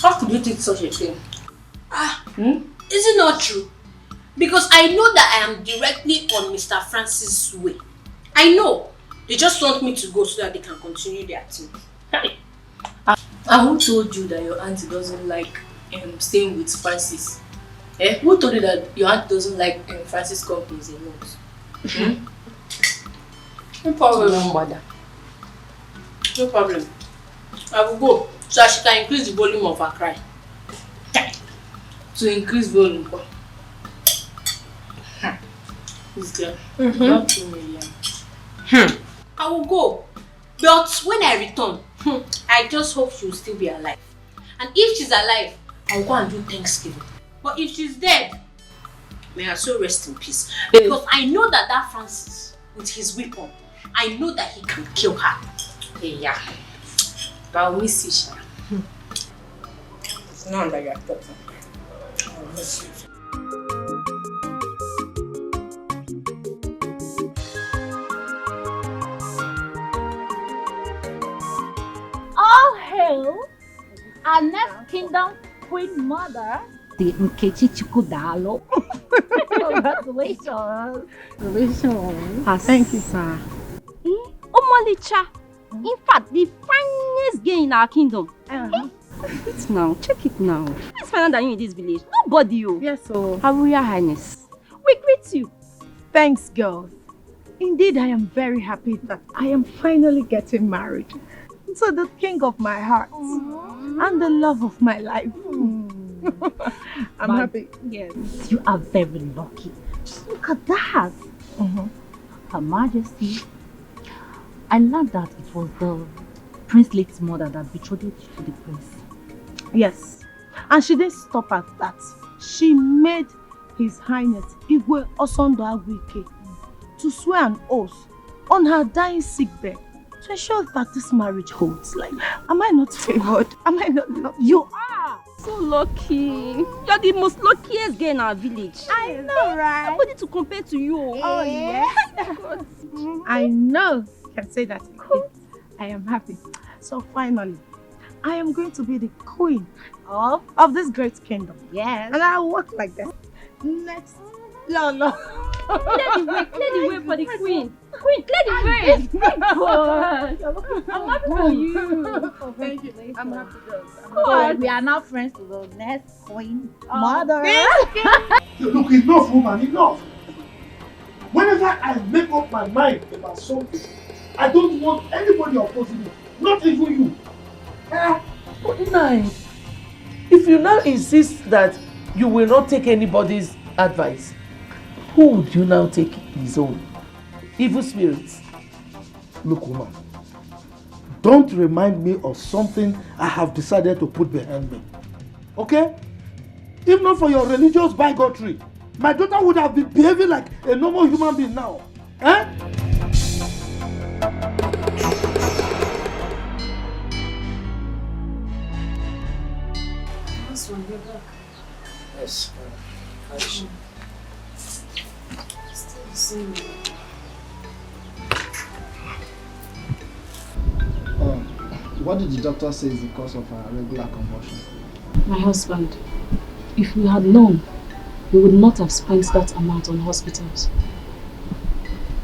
How could you think such a thing? Is it not true? Because I know that I am directly on Mr. Francis' way. I know. They just want me to go so that they can continue their team. And who told you that your auntie doesn't like staying with Francis? Who told you that your aunt doesn't like Francis companies a lot? No problem. No problem. I will go so that she can increase the volume of her cry. To increase volume. This girl, not 2 million. I will go. But when I return, I just hope she will still be alive. And if she's alive, I will go and do Thanksgiving. But if she's dead, may her soul rest in peace. Because I know that Francis, with his weapon, I know that he can kill her. Yeah. But I'll miss you, Now that you are talking. Oh, bless you. All hail our next kingdom queen mother, the Nkechi Chukudalo. Congratulations. Congratulations. Thank you, sir. Omolicha. In fact, the finest girl in our kingdom. It now, check it now. It's finer than you in this village. Nobody, you. Yes, so. Her Royal Highness. We greet you. Thanks, girls. Indeed, I am very happy that I am finally getting married to the king of my heart and the love of my life. I'm happy. Yes. You are very lucky. Just look at that. Her Majesty, I learned that it was the Prince Late's mother that betrothed you to the prince. Yes. And she didn't stop at that. She made His Highness Igwe Osondo Agwike to swear an oath on her dying sickbed to ensure that this marriage holds. Like, am I not favored? Am I not lucky? You are so lucky. You're the most luckiest girl in our village. I know, right? Nobody to compare to you. Oh, yes. I know. You can say that again. I am happy. So finally, I am going to be the queen of this great kingdom. Yes. And I'll walk like that. Next. No. Clear the way for the queen. Queen, clear the way. God. I'm happy for you. Thank you. I'm happy, girls. So we are now friends to the next queen mother. Look, enough, woman, enough. Whenever I make up my mind about something, I don't want anybody opposing me, not even you. But nice. If you now insist that you will not take anybody's advice, who would you now take his own? Evil spirits. Look, woman, don't remind me of something I have decided to put behind me. Okay? If not for your religious bigotry, my daughter would have been behaving like a normal human being now. Eh? Yes. What did the doctor say is the cause of her regular convulsion? My husband. If we had known, we would not have spent that amount on hospitals.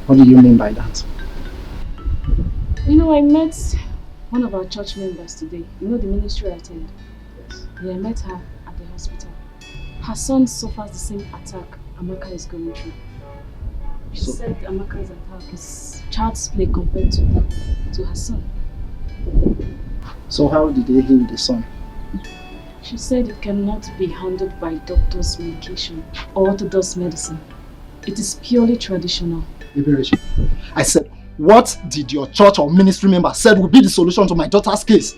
What do you mean by that? You know, I met one of our church members today. You know the ministry I attend? Yes. Yeah, I met her at the hospital. Her son suffers the same attack Amaka is going through. She said Amaka's attack is child's play compared to her son. So how did they heal the son? She said it cannot be handled by doctor's medication or orthodox medicine. It is purely traditional. I said, what did your church or ministry member said would be the solution to my daughter's case?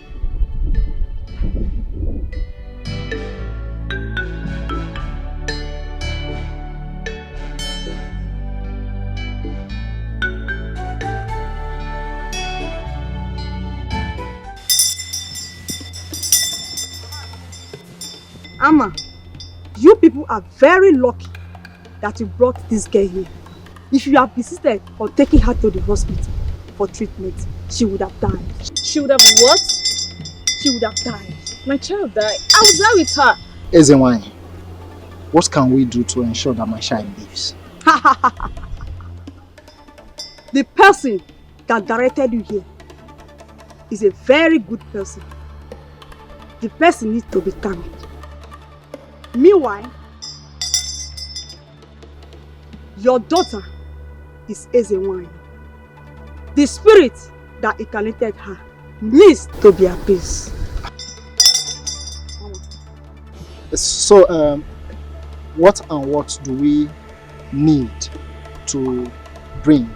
Amma, you people are very lucky that you brought this girl here. If you have persisted on taking her to the hospital for treatment, she would have died. She would have what? She would have died. My child died. I was there with her. Ezenwany, what can we do to ensure that my child lives? The person that directed you here is a very good person. The person needs to be thanked. Meanwhile, your daughter is Ezenwany. The spirit that incarnated her needs to be appeased. So, what and what do we need to bring?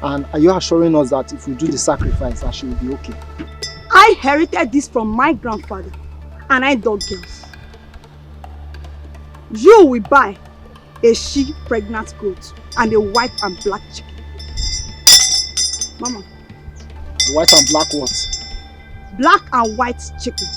And are you assuring us that if we do the sacrifice, that she will be okay? I inherited this from my grandfather, and I dog girls. You will buy a she pregnant goat and a white and black chicken. Mama. White and black what? Black and white chicken.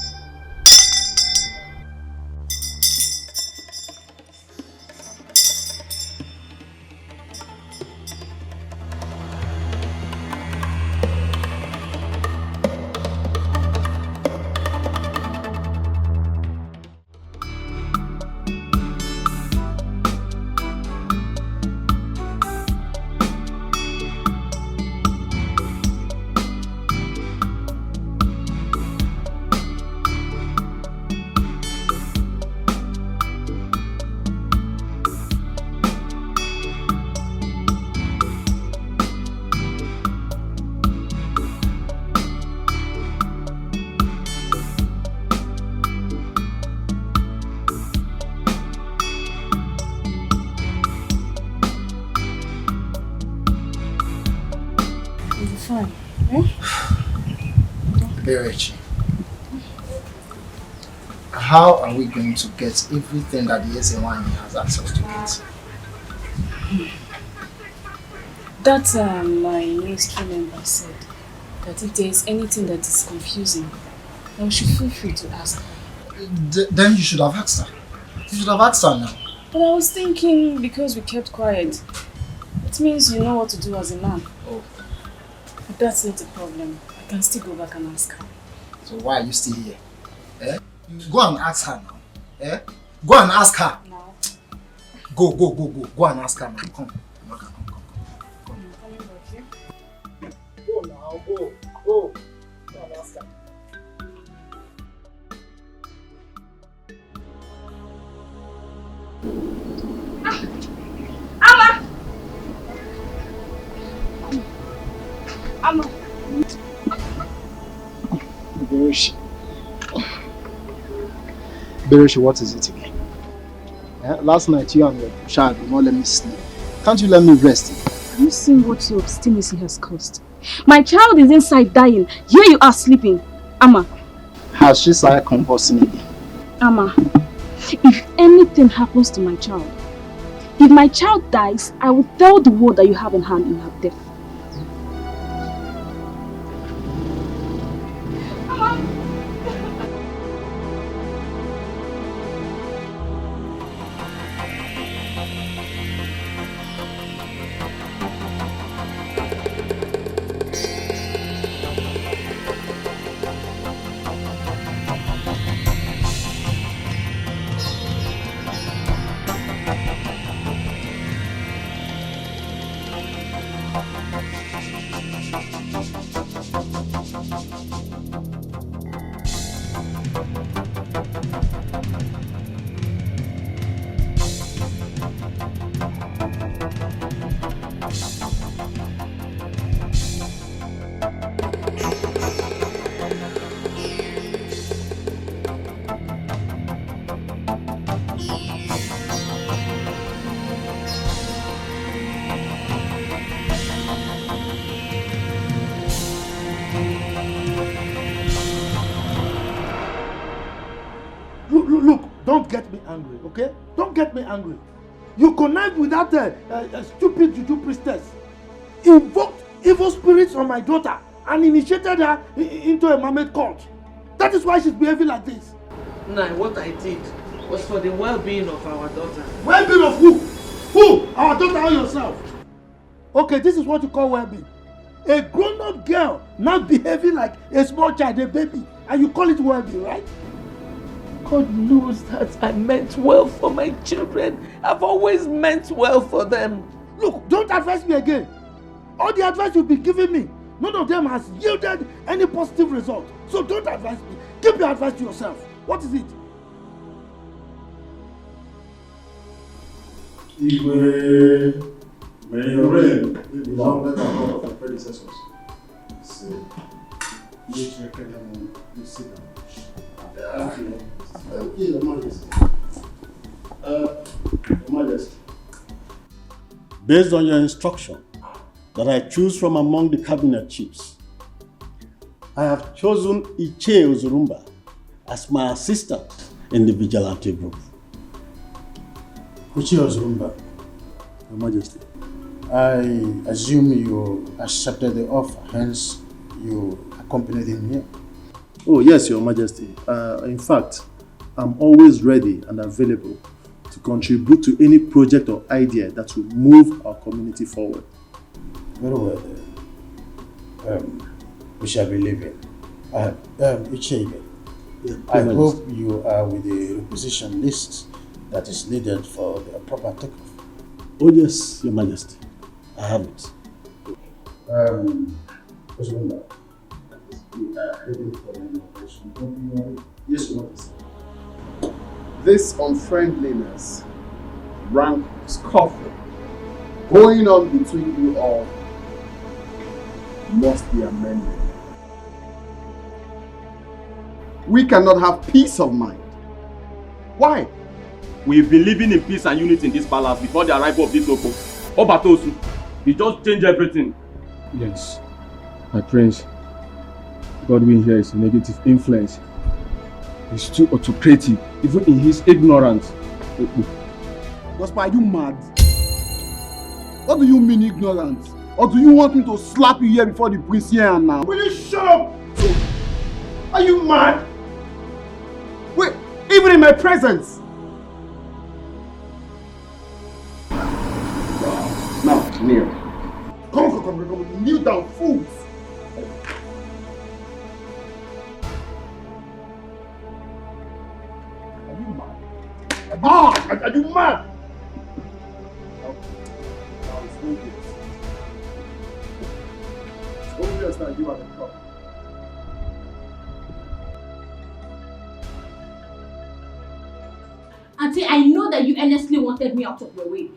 fine. Eh? Berechi, how are we going to get everything that the SNY has access to it? That my ministry member said that if there is anything that is confusing, I should feel free to ask her. Then you should have asked her. You should have asked her now. But I was thinking because we kept quiet, it means you know what to do as a man. Oh. But that's not the problem. I can still go back and ask her. So why are you still here? Eh? Go and ask her now. Eh? Go and ask her. No. Go. Go and ask her now. Come. Go now, go. Go and ask her. Amma! Berechi, what is it again? Last night you and your child did not let me sleep. Can't you let me rest? Have you seen what your obstinacy has caused? My child is inside dying. Here you are sleeping. Amma. Has she started convulsing again? Amma, if anything happens to my child, if my child dies, I will tell the world that you have a hand in her death. Look, don't get me angry, okay? Don't get me angry. You connived with that stupid juju priestess, invoked evil spirits on my daughter, and initiated her into a mermaid cult. That is why she's behaving like this. Nah, what I did was for the well-being of our daughter. Well-being of who? Who? Our daughter or yourself? Okay, this is what you call well-being. A grown-up girl now behaving like a small child, a baby, and you call it well-being, right? God knows that I meant well for my children. I've always meant well for them. Look, don't advise me again. All the advice you've been giving me, none of them has yielded any positive result. So don't advise me. Keep your advice to yourself. What is it? Igwe, may your reign be longer than that of your predecessors. So, you sit down. Thank you, Your Majesty. Your Majesty. Based on your instruction that I choose from among the cabinet chiefs, I have chosen Iche Ozurumba as my assistant in the vigilante group. Iche Ozurumba, Your Majesty. I assume you accepted the offer, hence you accompanied him here. Oh yes, Your Majesty. In fact, I'm always ready and available to contribute to any project or idea that will move our community forward. Very well. We shall be leaving. Ichebe, I hope you are with the requisition list that is needed for the proper takeoff. Oh yes, Your Majesty. I have it. Yes, Your Majesty. This unfriendliness, rank scuffle going on between you all must be amended. We cannot have peace of mind. Why? We've been living in peace and unity in this palace before the arrival of this Oko. Obatosu, he just changed everything. Yes. My prince, Godwin here is a negative influence. He's too autocratic, even in his ignorance. Gospel, are you mad? What do you mean ignorant? Or do you want me to slap you here before the prince here and now? Will you shut up? Are you mad? Wait, even in my presence? Now, kneel. Come. Kneel down, fools. Are you mad? Are you mad? Now it's obvious. It's obvious that you are the problem. Auntie, I know that you earnestly wanted me out of your way.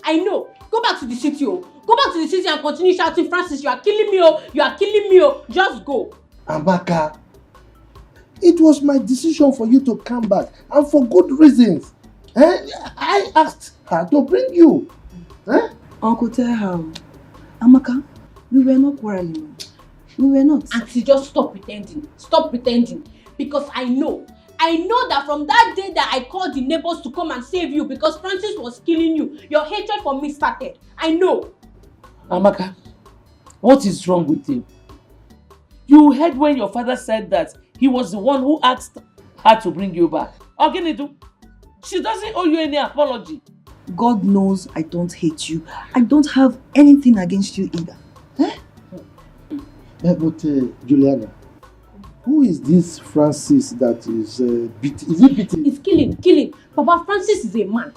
I know. Go back to the city, oh. Go back to the city and continue shouting, Francis, you are killing me, oh. You are killing me, oh. Just go. Amaka, it was my decision for you to come back, and for good reasons. I asked her to bring you. Uncle, tell her. Amaka, we were not quarreling. We were not. Auntie, just stop pretending. Stop pretending. Because I know that from that day that I called the neighbors to come and save you because Francis was killing you, your hatred for me started. I know. Amaka, what is wrong with you? You heard when your father said that he was the one who asked her to bring you back. Oginidu, she doesn't owe you any apology. God knows I don't hate you. I don't have anything against you either. But Juliana, who is this Francis that is beating? Is he beating? It's killing. Papa, Francis is a man.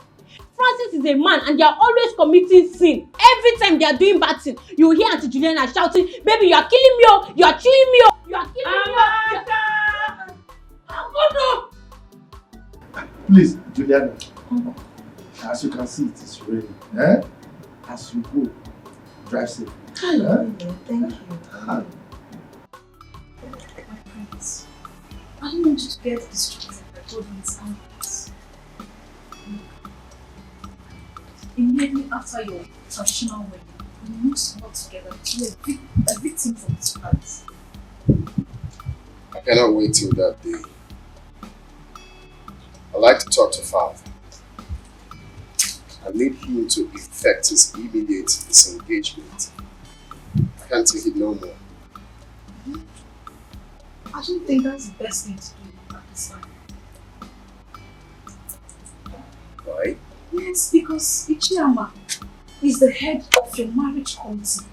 Francis is a man and they are always committing sin. Every time they are doing bad thing, you hear Auntie Juliana shouting, baby, you are killing me, oh, you are chewing me, oh, you are killing me, oh. Please, Juliana. As you can see, it is raining. As you go, drive safe. Thank you. I don't want you to get distracted by Godwin's angles. Immediately after your traditional wedding, we need to work together to be a victim for this price. I cannot wait till that day. I'd like to talk to Father. I need him to effect his immediate disengagement. I can't take it no more. I don't think that's the best thing to do at this time. Why? Yes, because Ichiyama is the head of your marriage committee.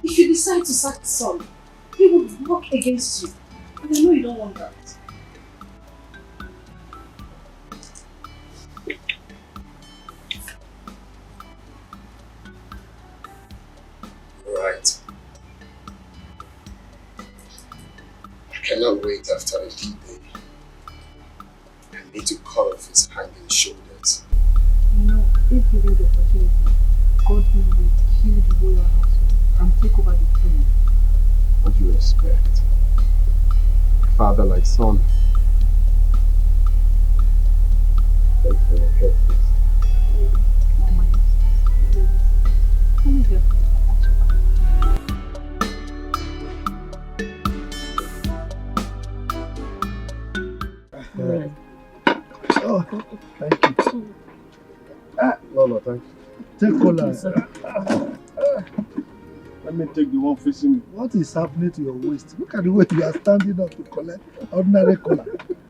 If you decide to sack the son, he will work against you. And I know you don't want that. Right. I cannot wait after a D-Day. I need to cut off his hanging shoulders. You know, if given the opportunity, Godwin will kill the royal household and take over the throne. What do you expect? Father like son. Thank you for your carefulness. Oh my goodness. Let me help you. Right. Oh, thank you. No, thank you. Take cola. Let me take the one facing me. What is happening to your waist? Look at the way you are standing up to collect ordinary cola.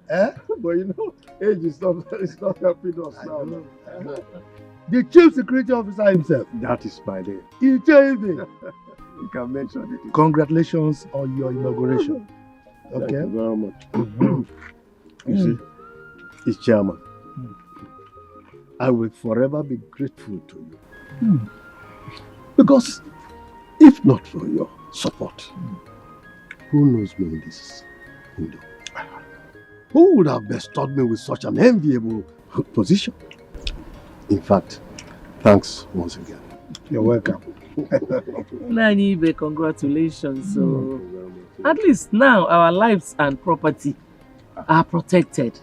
But you know, age is not helping us now. The chief security officer himself. That is my name. He changed it. You can mention it. Congratulations on your inauguration. Okay. Thank you very much. You see, it's chairman. I will forever be grateful to you. Because if not for your support, who knows me in this kingdom? Who would have bestowed me with such an enviable position? In fact, thanks once again. You're welcome. Nanibe, congratulations. So, at least now our lives and property are protected.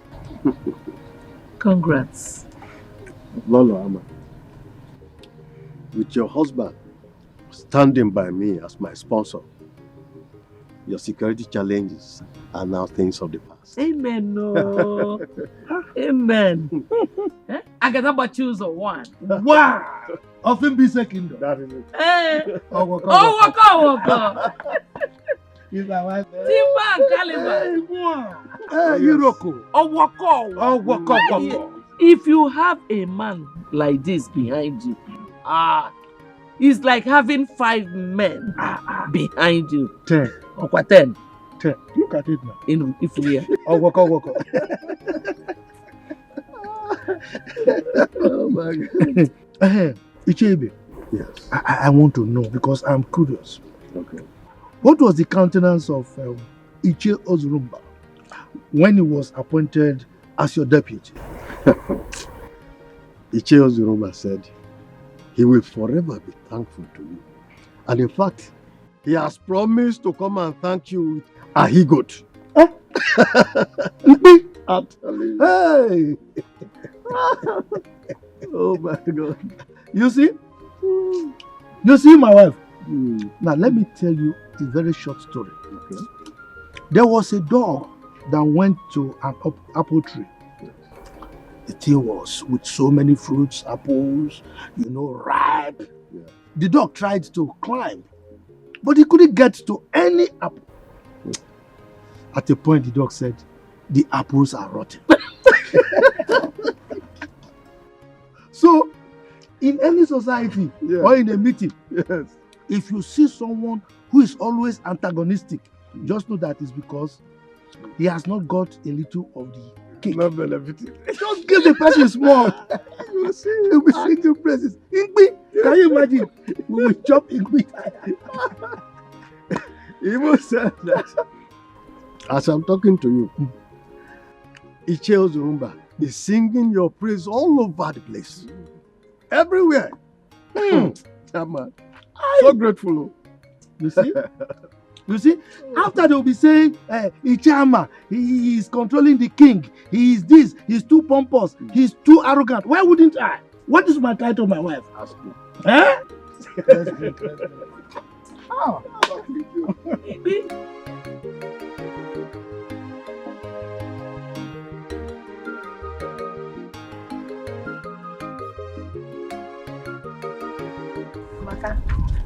Congrats. Lolo Ama, with your husband standing by me as my sponsor, your security challenges are now things of the past. Amen. No. Amen. Agadaba choose a one. Wow. Often be second. That is it. Hey. Oh, waka. He's my wife. Timba and Caliber. Hey, Hiroko. Oh, waka. If you have a man like this behind you, it's like having 5 men behind you. 10. Or 10. 10. Look at it now. You know, if we are. Oh, waka. Oh my God. Ichebe. Yes. I want to know because I'm curious. Okay. What was the countenance of Iche Ozurumba when he was appointed as your deputy? Iche Ozurumba said he will forever be thankful to you. And in fact, he has promised to come and thank you with a he-goat. I'm telling you. Hey! Oh my God. You see? You see my wife? Now let me tell you a very short story. Okay. There was a dog that went to an apple tree. The tree was with so many fruits, apples, ripe. Yeah. The dog tried to climb, but he couldn't get to any apple. At a point, the dog said, "The apples are rotten." So, in any society or in a meeting, if you see someone who is always antagonistic, just know that it's because he has not got a little of the cake. Not benefiting. Just give the person small. You will see, he will be singing praises. Ingbi, can you imagine? We will chop Ingbi. He even said that as I'm talking to you, Iche Ozurumba is singing your praise all over the place. Everywhere. Man. So grateful. You see? You see? After they will be saying, Ichama, he is controlling the king. He is this. He's too pompous. He's too arrogant. Why wouldn't I? What is my title, my wife? Ask me. Eh? That's good. Oh.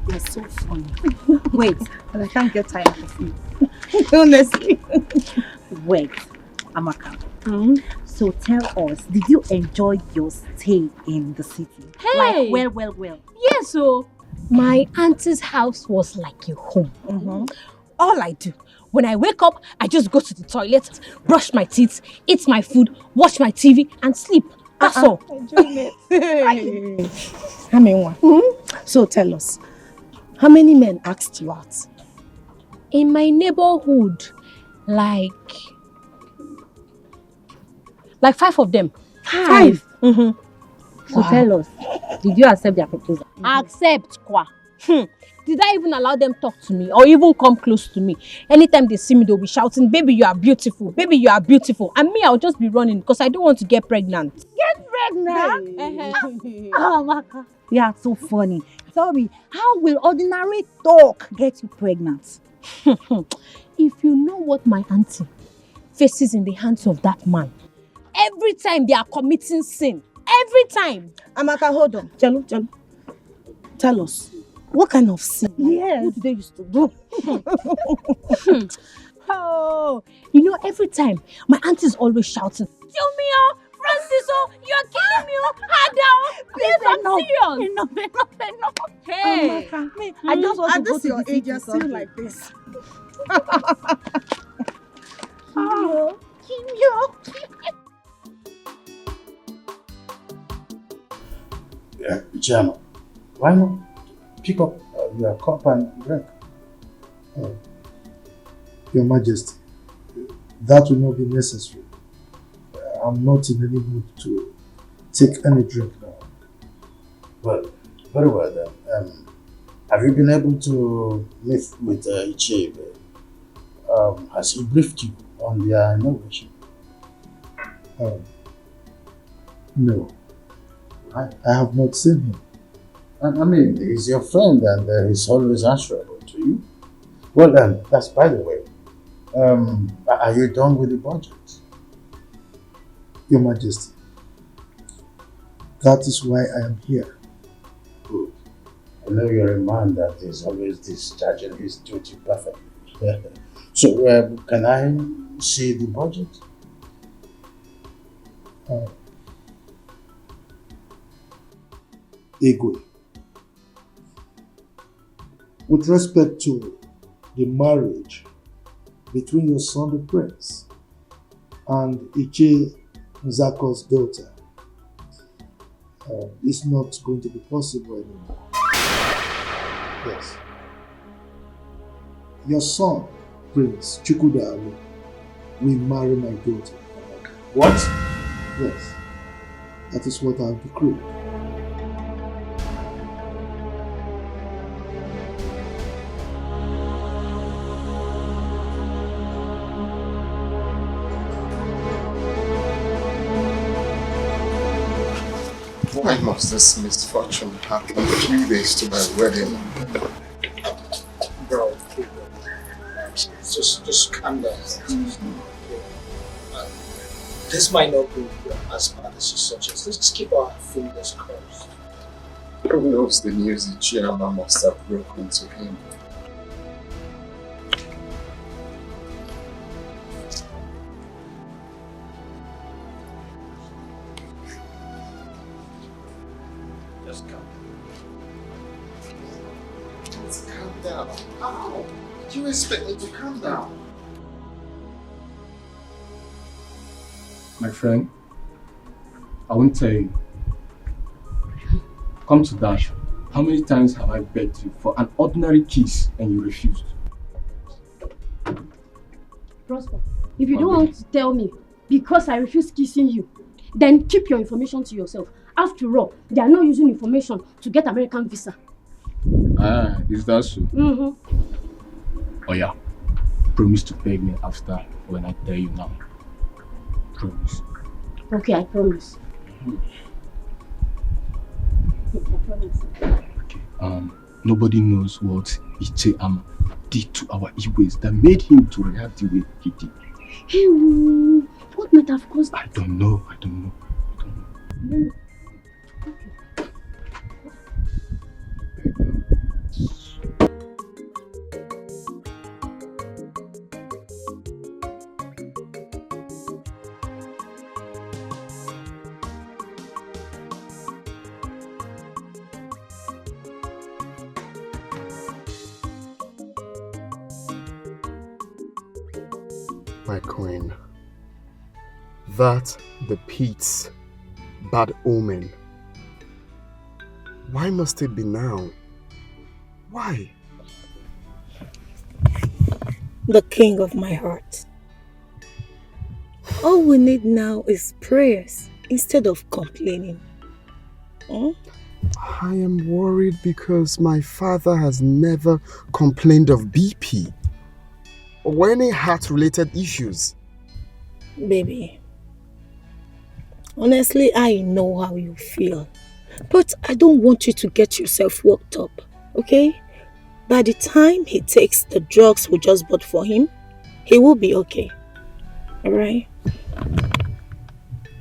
You're so funny. Wait, but I can't get tired of you. Honestly. Wait, Amaka. So tell us, did you enjoy your stay in the city? Hey! Like, well. Yes, so my auntie's house was like a home. All I do, when I wake up, I just go to the toilet, brush my teeth, eat my food, watch my TV, and sleep. That's all. Enjoyment. So tell us, how many men asked you out? In my neighborhood, like 5 of them. 5? So tell us, did you accept their proposal? Accept, kwa. Did I even allow them talk to me or even come close to me? Anytime they see me, they'll be shouting, "Baby, you are beautiful. Baby, you are beautiful." And me, I'll just be running because I don't want to get pregnant. Get pregnant? Oh, Maka. You are so funny. Tell me, how will ordinary talk get you pregnant? If you know what my auntie faces in the hands of that man, every time they are committing sin, every time. Amaka, hold on. Jalu. Tell us, what kind of sin? Yes. What they used to do? Oh, every time my auntie is always shouting, "Kill me, oh, Francis, oh, you're killing me, oh, Ada, please, I'm serious." Enough. Hey, Amaka, I just want to go to the city. You're still like this. Yeah, Chairman, why not pick up your cup and drink? Your Majesty, that will not be necessary. I'm not in any mood to take any drink now. Well, very well then. Have you been able to meet with Ichebe? Has he briefed you on their inauguration? No, I have not seen him. I mean, he's your friend and he's always answerable to you. Well, that's by the way. Are you done with the budget? Your Majesty, that is why I am here. Good. I know you're a man that is always discharging his duty perfectly. So, can I see the budget? Igwe, with respect to the marriage between your son the prince and Iche Nzako's daughter, it's not going to be possible anymore. Yes. Your son, Prince Chukwudalu, will marry my daughter. What? Yes. That is what I've decreed. Why must this misfortune happen 3 days to my wedding? Bro, just calm down. This might not go as bad as you suggest. Let's just keep our fingers crossed. Who knows the news the chairman must have broken to him? Just calm down. Let's calm down. How? Do you expect me to calm down? My friend, I won't tell you. Come to that. How many times have I begged you for an ordinary kiss and you refused? Prosper, if you don't want to tell me because I refuse kissing you, then keep your information to yourself. After all, they are not using information to get American visa. Ah, is that so? Mm-hmm. Oh yeah. Promise to beg me after when I tell you now. Promise. Okay, I promise. I promise. Okay. Nobody knows what Iche Ama did to our Igwes that made him to react the way he did. Hey, what might have caused I don't know. No. My queen, that the pit's bad omen. Why must it be now? Why? The king of my heart. All we need now is prayers instead of complaining. I am worried because my father has never complained of BP or any heart-related issues. Baby, honestly, I know how you feel. But I don't want you to get yourself worked up, okay? By the time he takes the drugs we just bought for him, he will be okay. Alright?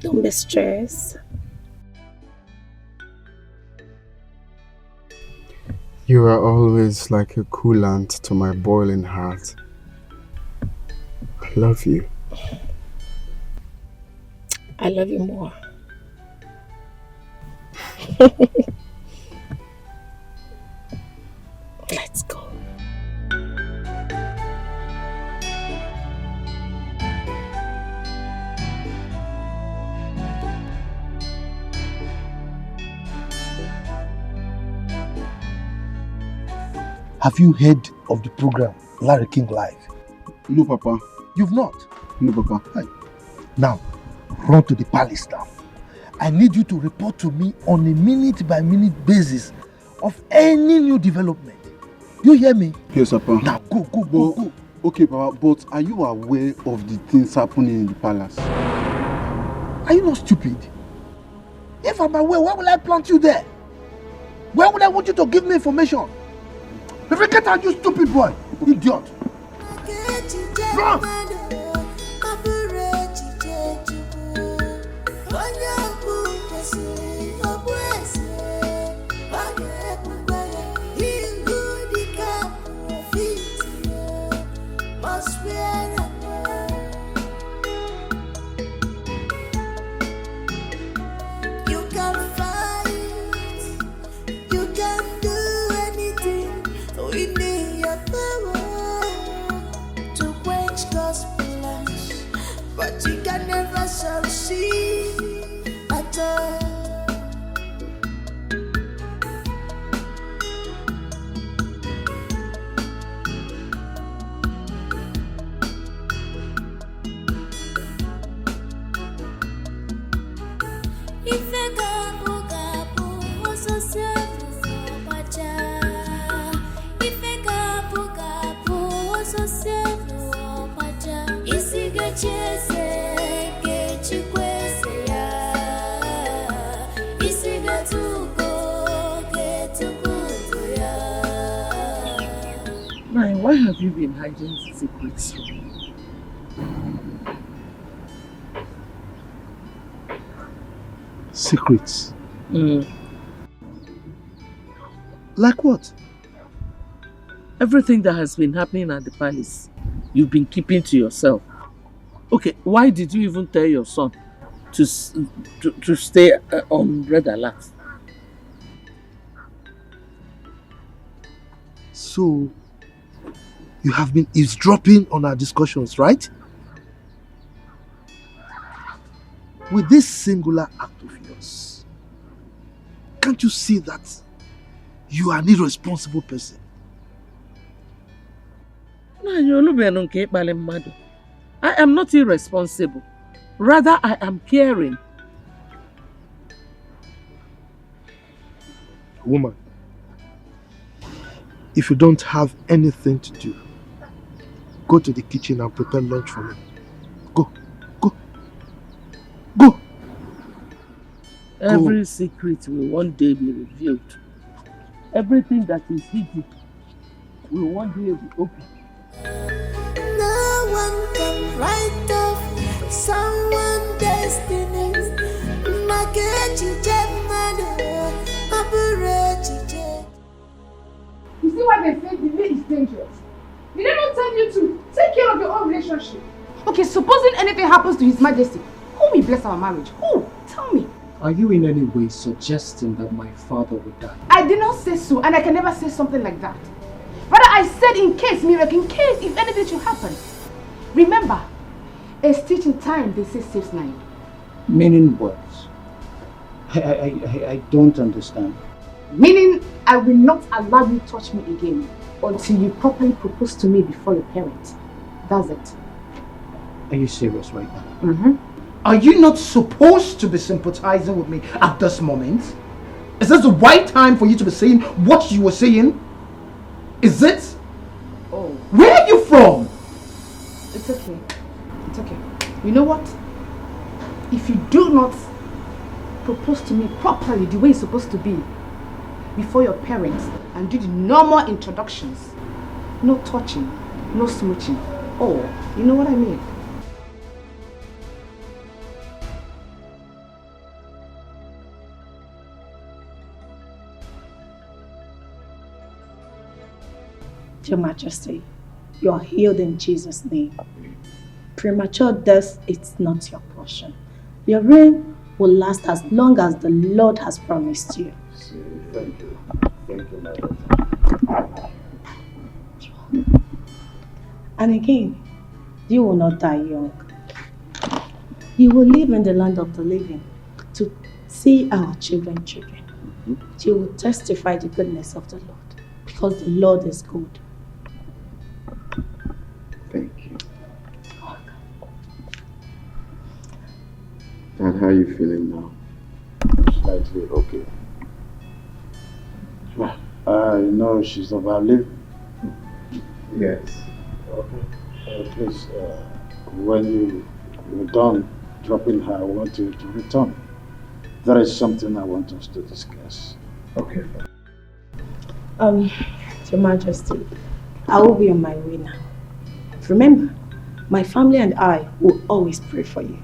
Don't be stressed. You are always like a coolant to my boiling heart. I love you. I love you more. Let's go. Have you heard of the program Larry King Live? No, Papa. You've not? No, Papa. Hi. Now, run to the palace now. I need you to report to me on a minute-by-minute basis of any new development. You hear me? Yes, Papa. Now, go. Okay, Papa, but are you aware of the things happening in the palace? Are you not stupid? If I'm aware, why will I plant you there? Why would I want you to give me information? If get out, you stupid boy! Idiot! Run! But you can never succeed at all. Why have you been hiding secrets from me? Secrets? Like what? Everything that has been happening at the palace, you've been keeping to yourself. Okay, why did you even tell your son to stay on red alert? So, you have been eavesdropping on our discussions, right? With this singular act of yours, can't you see that you are an irresponsible person? I am not irresponsible. Rather, I am caring. Woman, if you don't have anything to do, go to the kitchen and prepare lunch for me. Go. Every secret will one day be revealed. Everything that is hidden will one day be open. No one can write off someone's destiny. You see why they say delay is dangerous? Did they not tell you to take care of your own relationship? Okay, supposing anything happens to His Majesty, who will bless our marriage? Who? Tell me. Are you in any way suggesting that my father would die? I did not say so, and I can never say something like that. Rather, I said in case, miracle, in case if anything should happen. Remember, a stitch in time, they say, saves 9. Meaning what? I don't understand. Meaning, I will not allow you to touch me again until you properly propose to me before your parents. That's it. Are you serious right now? Mm-hmm. Are you not supposed to be sympathizing with me at this moment? Is this the right time for you to be saying what you were saying? Is it? Oh. Where are you from? It's okay. It's okay. You know what? If you do not propose to me properly the way it's supposed to be before your parents and do the normal introductions, no touching, no smooching. Oh, you know what I mean? Your Majesty, you are healed in Jesus' name. Premature death is not your portion. Your reign will last as long as the Lord has promised you. Thank you. Thank you, my daughter. And again, you will not die young. You will live in the land of the living to see our children. You will testify the goodness of the Lord because the Lord is good. Thank you. Dad, how are you feeling now? Slightly okay. I know she's overlived. Yes. Okay. Please, when you're done dropping her, I want you to return. There is something I want us to discuss. Okay. Your Majesty, I will be on my way now. Remember, my family and I will always pray for you.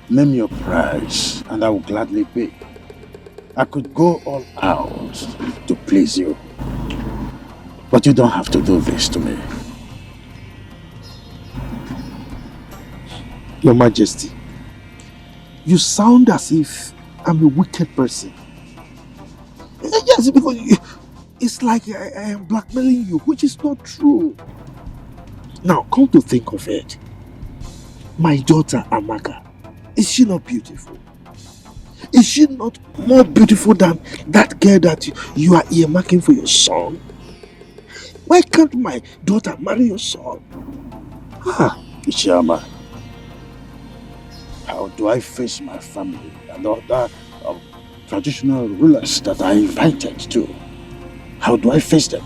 Name your price, and I will gladly pay. I could go all out to please you, but you don't have to do this to me. Your Majesty, you sound as if I'm a wicked person. Yes, because it's like I am blackmailing you, which is not true. Now, come to think of it, my daughter Amaka, is she not beautiful? Is she not more beautiful than that girl that you are earmarking for your son? Why can't my daughter marry your son? Ichiyama, how do I face my family and other traditional rulers that I invited to? How do I face them?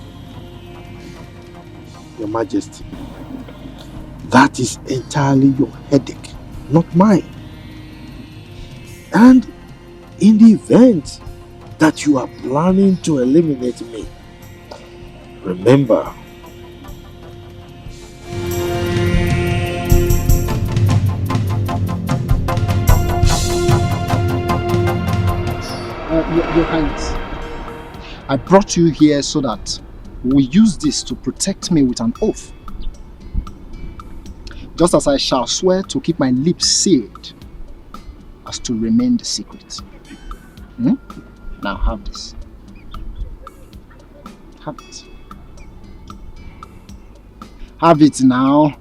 Your Majesty, that is entirely your headache, not mine. And in the event that you are planning to eliminate me, remember, Your Highness, I brought you here so that we use this to protect me with an oath. Just as I shall swear to keep my lips sealed as to remain the secret. Now have this. Have it. Have it now.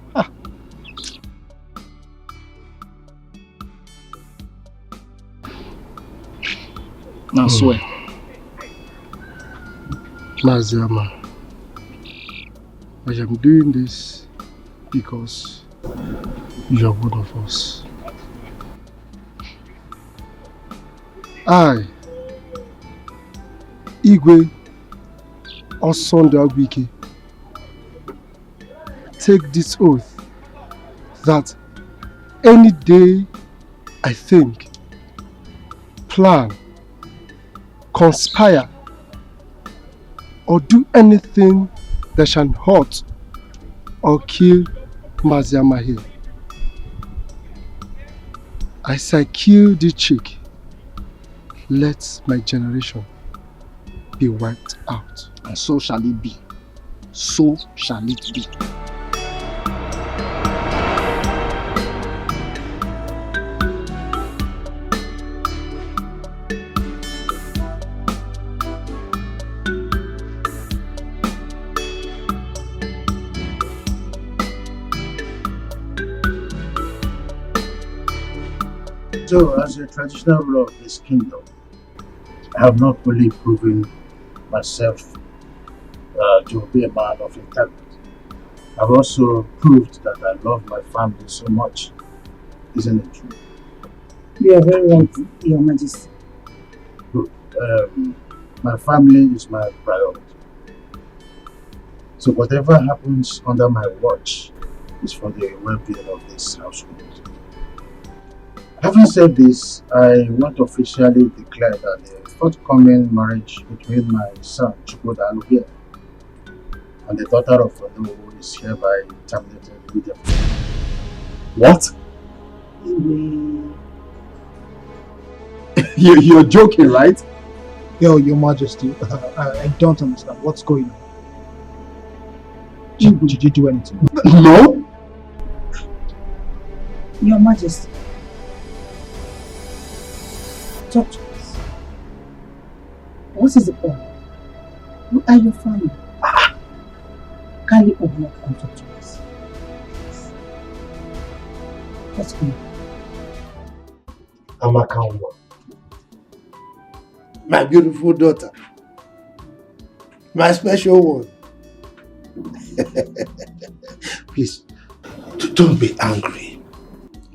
Now swear. Maziama, I am doing this because you are one of us. I, Igwe Osondawiki, take this oath that any day I think, plan, conspire, or do anything that shall hurt or kill Maziama here, as I kill the chick, let my generation be wiped out. And so shall it be. So shall it be. So, as a traditional ruler of this kingdom, I have not fully proven myself to be a man of integrity. I've also proved that I love my family so much. Isn't it true? You are very right, Your Majesty. Good. My family is my priority. So whatever happens under my watch is for the well-being of this household. Having said this, I want to officially declare that the forthcoming marriage between my son Chukwudalu here and the daughter of Olu is hereby terminated immediately. what? You're joking, right? Your Majesty, I don't understand. What's going on? Did you do anything? No. Your Majesty, talk to us. What is the problem? Who are your family? Kindly open up and talk to us. What's going on? Amaka, my beautiful daughter, my special one. Please, don't be angry.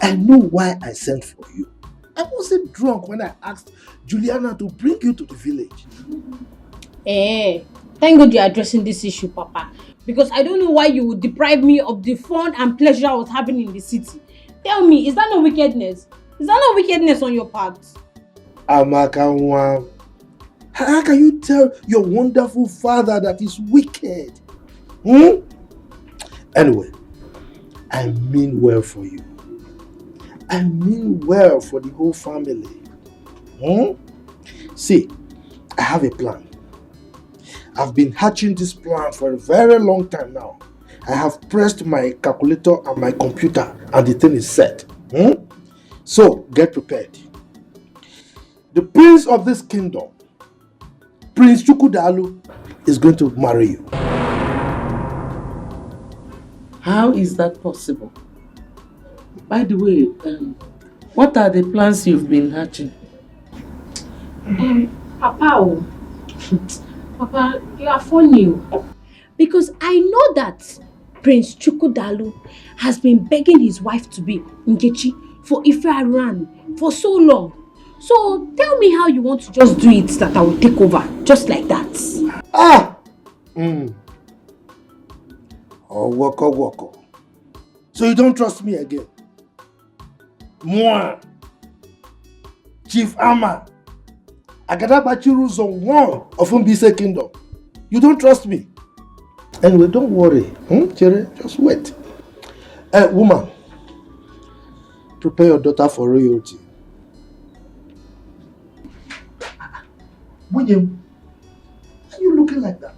I know why I sent for you. I wasn't drunk when I asked Juliana to bring you to the village. Thank God you're addressing this issue, Papa. Because I don't know why you would deprive me of the fun and pleasure I was having in the city. Tell me, is that not wickedness? Is that not wickedness on your part? Amaka, how can you tell your wonderful father that he's wicked? Anyway, I mean well for you. I mean well for the whole family. See, I have a plan. I've been hatching this plan for a very long time now. I have pressed my calculator and my computer and the thing is set. So, get prepared. The prince of this kingdom, Prince Chukwudalu, is going to marry you. How is that possible? By the way, what are the plans you've been hatching? Papa, Papa, you are funny. Because I know that Prince Chukwudalu has been begging his wife to be Nkechi for Ife Aran for so long. So tell me how you want to just do it that I will take over, just like that. Oh, woko. So you don't trust me again? Moi, Chief Ama, Agadabachiru Zone 1 of Mbise Kingdom. You don't trust me? Anyway, don't worry. Chere, just wait. Woman, prepare your daughter for royalty. William, why are you looking like that?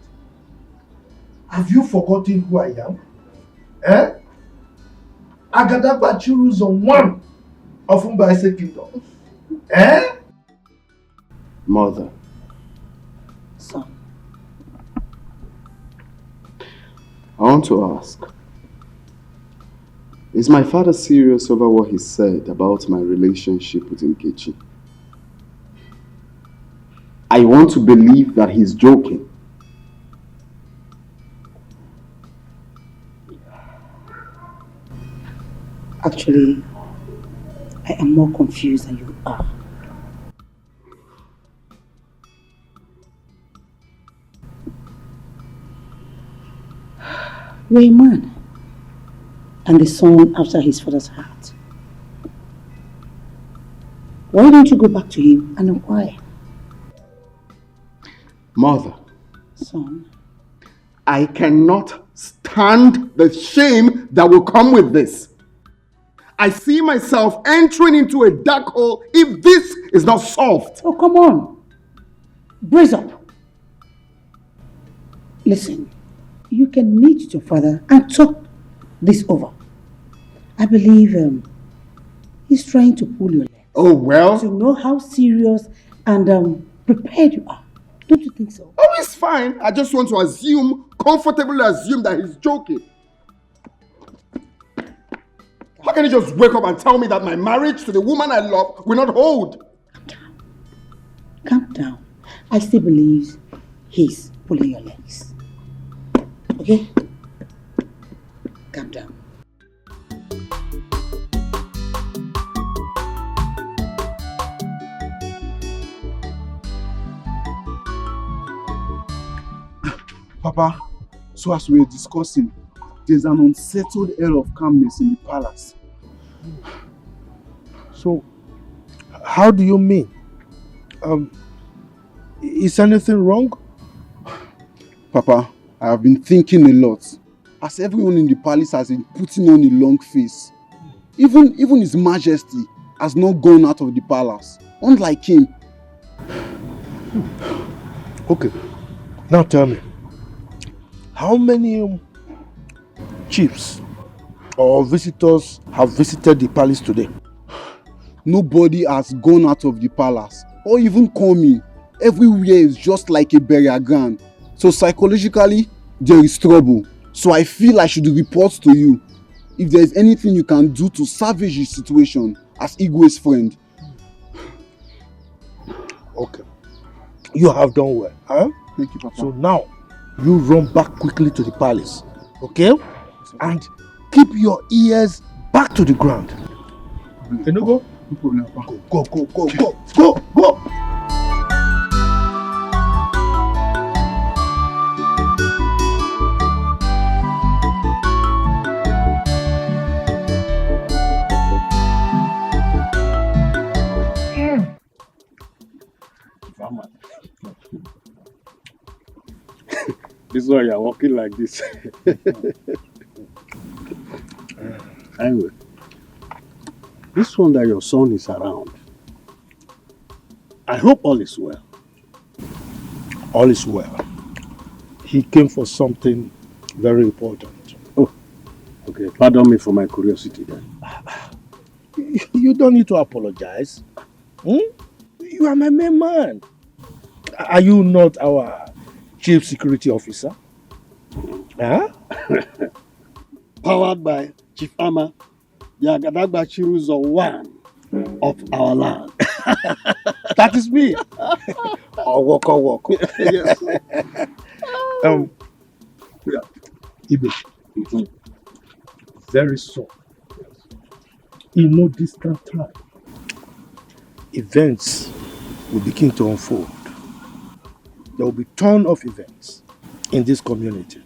Have you forgotten who I am? Agadabachiru Zone 1 of Mbise Kingdom. Mother. Son. I want to ask, is my father serious over what he said about my relationship with Nkechi? I want to believe that he's joking. Actually, I am more confused than you are. You're a man and the son after his father's heart. Why don't you go back to him and inquire? Mother. Son. I cannot stand the shame that will come with this. I see myself entering into a dark hole if this is not solved. Oh, come on. Brace up. Listen, you can meet with your father and talk this over. I believe he's trying to pull your leg. Oh, well. To know how serious and prepared you are. Don't you think so? Oh, it's fine. I just want to comfortably assume that he's joking. How can you just wake up and tell me that my marriage to the woman I love will not hold? Calm down. I still believe he's pulling your legs. Okay? Calm down. Papa, so as we were discussing, there's an unsettled air of calmness in the palace. So, how do you mean? Is anything wrong? Papa, I have been thinking a lot. As everyone in the palace has been putting on a long face. Even His Majesty has not gone out of the palace. Unlike him. Okay, now tell me. How many chiefs or visitors have visited the palace today? Nobody has gone out of the palace or even come in. Everywhere is just like a burial ground. So psychologically, there is trouble. So I feel I should report to you if there is anything you can do to salvage the situation as Igwe's friend. Okay. You have done well. Huh? Thank you, Papa. So now, you run back quickly to the palace. Okay? And keep your ears back to the ground. Can you go? No problem, Papa. Go. Chifama. This is why you're walking like this. Anyway, this one that your son is around, I hope all is well. All is well. He came for something very important. Oh, okay. Pardon me for my curiosity then. You don't need to apologize. You are my main man. Are you not our chief security officer? Huh? Powered by Chief Ama, Yagadagba Chiruzo one of our land. That is me. Walk. Yes. Ibe. Very soon. In no distant time, events will begin to unfold. There will be ton of events in this community.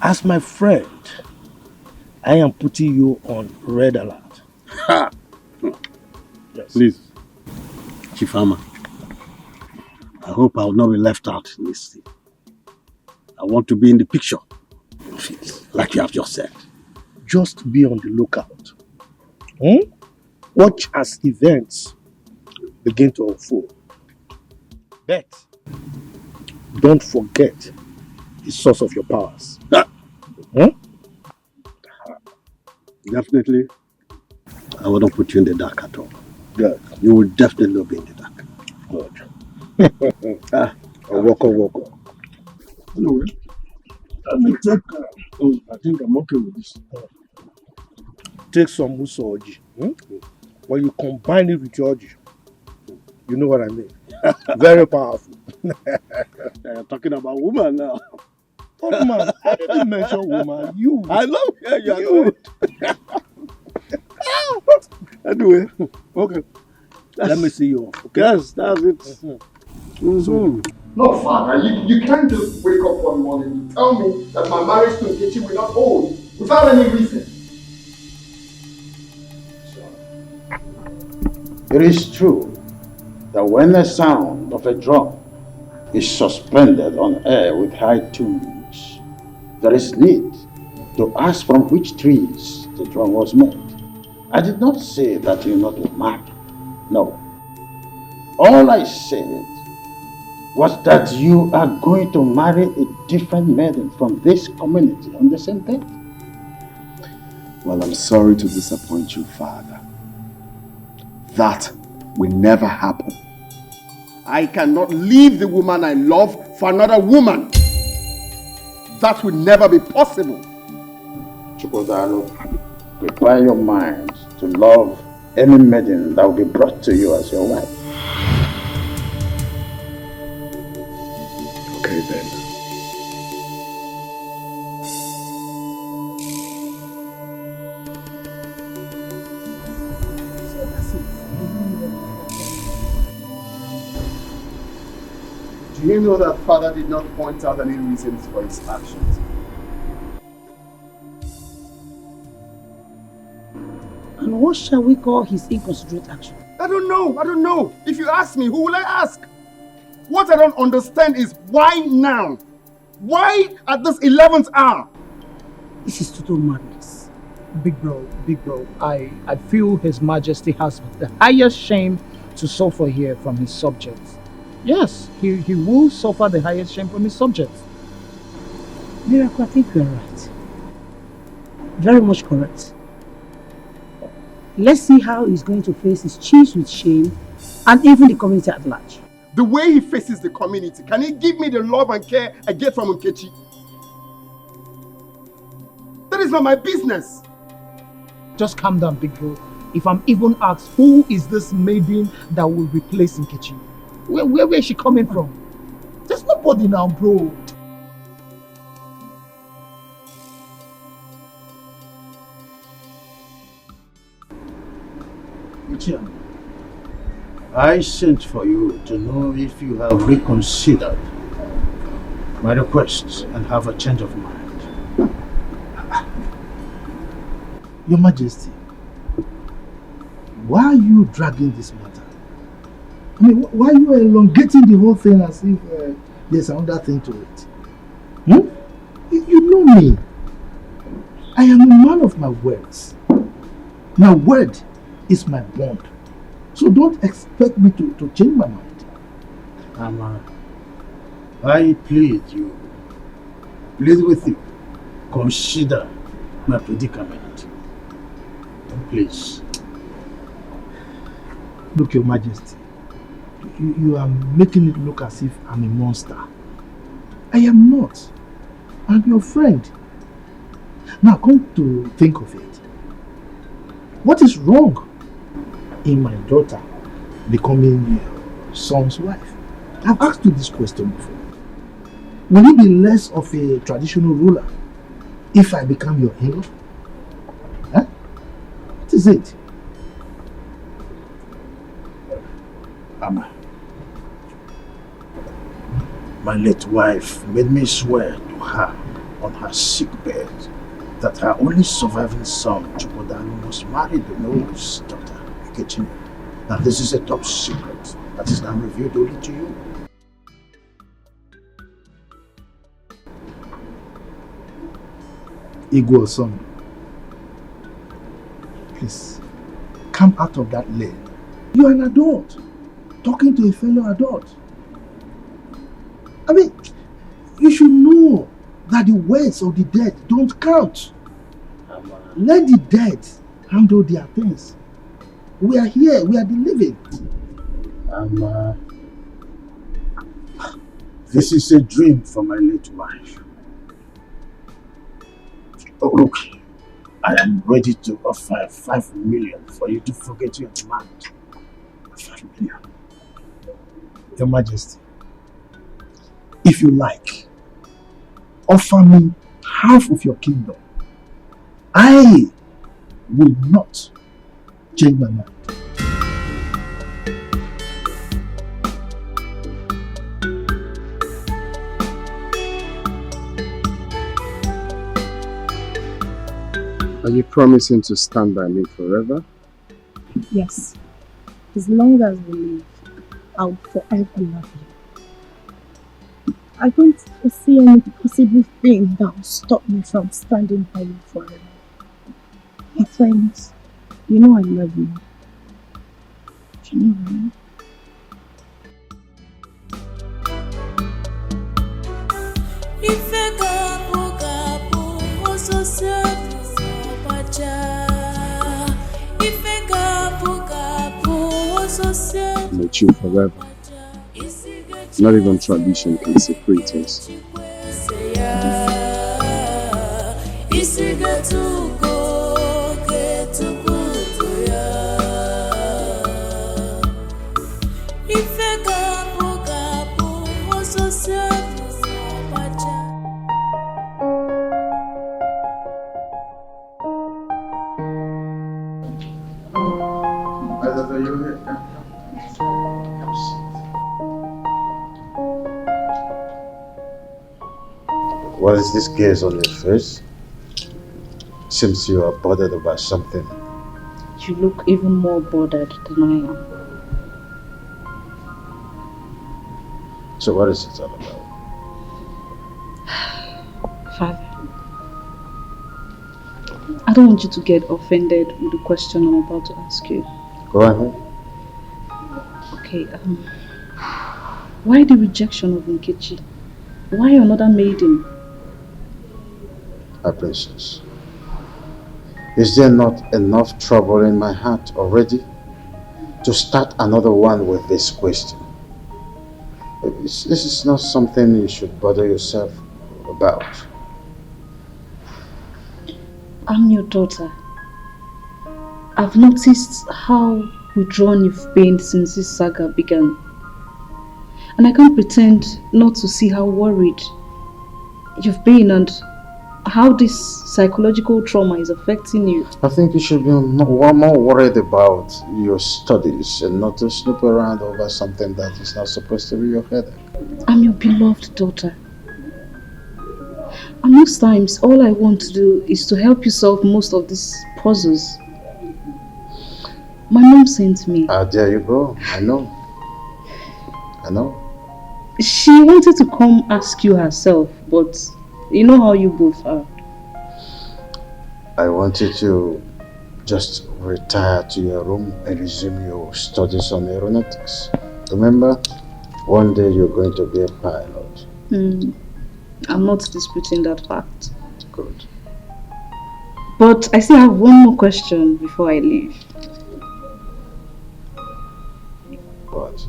As my friend, I am putting you on red alert. Yes. Please, Chief Ama, I hope I will not be left out in this thing. I want to be in the picture, like you have just said. Just be on the lookout. Watch as events begin to unfold. But don't forget the source of your powers. Definitely, I will not put you in the dark at all. Good. You will definitely not be in the dark. Good. Walk. Anyway, let me take. I think I'm okay with this. Take some musoji. When you combine it with your oji, you know what I mean. Very powerful. You're talking about woman now. Oh man, I didn't mention woman. You. I know. Yeah, you are good. Anyway, okay. Let me see you. Okay? Yes, that's it. No, Father, you can't just wake up one morning and tell me that my marriage to Nkechi will not hold without any reason. It is true that when the sound of a drum is suspended on air with high tunes, there is need to ask from which trees the drum was made. I did not say that you not will marry. No. All I said was that you are going to marry a different maiden from this community on the same day. Well, I'm sorry to disappoint you, Father. That will never happen. I cannot leave the woman I love for another woman. That will never be possible. Chukwudalo, prepare your mind to love any maiden that will be brought to you as your wife. Okay then. Do you know that Father did not point out any reasons for his actions? And what shall we call his inconsiderate action? I don't know. If you ask me, who will I ask? What I don't understand is why now? Why at this 11th hour? This is total madness. Big bro, I feel His Majesty has the highest shame to suffer here from his subjects. Yes, he will suffer the highest shame from his subjects. Miracle, I think you are right. Very much correct. Let's see how he's going to face his chiefs with shame and even the community at large. The way he faces the community, can he give me the love and care I get from Nkechi? That is not my business. Just calm down, big bro. If I'm even asked, who is this maiden that will replace Nkechi? Where is she coming from? There's nobody now, bro. I sent for you to know if you have reconsidered my request and have a change of mind. Your Majesty, why are you dragging this matter? I mean, why are you elongating the whole thing as if there's another thing to it? You know me. I am a man of my words. My word is my bond. So don't expect me to change my mind. Mama, I plead with you. Consider my predicament. Please. Look, Your Majesty, you are making it look as if I'm a monster. I am not. I'm your friend. Now, come to think of it. What is wrong in my daughter becoming your son's wife? I've asked you this question before. Will it be less of a traditional ruler if I become your in-law? Huh? What is it? Mama, my late wife made me swear to her on her sick bed that her only surviving son, Chukwudalu, must marry the Nollywood's daughter, Regina. Now this is a top secret that is now revealed only to you. Igwe son, please, come out of that lane. You are an adult, talking to a fellow adult. I mean, you should know that the words of the dead don't count. Let the dead handle their things. We are here, we are the living. This is a dream for my late wife. Oh, look, I am ready to offer 5 million for you to forget your demand. 5 million. Your Majesty, if you like, offer me half of your kingdom. I will not change my mind. Are you promising to stand by me forever? Yes. As long as we live, I will forever love you. I don't see any possible thing that will stop me from standing by you forever. My friends, you know I love you. You know, right? I'm with you forever. Not even tradition can separate us. What is this gaze on your face? Seems you are bothered about something. You look even more bothered than I am. So what is it all about? Father, I don't want you to get offended with the question I'm about to ask you. Go ahead. Okay, why the rejection of Nkechi? Why another maiden? My princess, is there not enough trouble in my heart already to start another one with this question? This is not something you should bother yourself about. I'm your daughter. I've noticed how withdrawn you've been since this saga began. And I can't pretend not to see how worried you've been and how this psychological trauma is affecting you. I think you should be more worried about your studies and not to snoop around over something that is not supposed to be your headache. I'm your beloved daughter. And most times, all I want to do is to help you solve most of these puzzles. My mom sent me. There you go. I know. I know. She wanted to come ask you herself, but you know how you both are. I wanted to just retire to your room and resume your studies on aeronautics. Remember, one day you're going to be a pilot. I'm not disputing that fact. Good. But I still have one more question before I leave. What?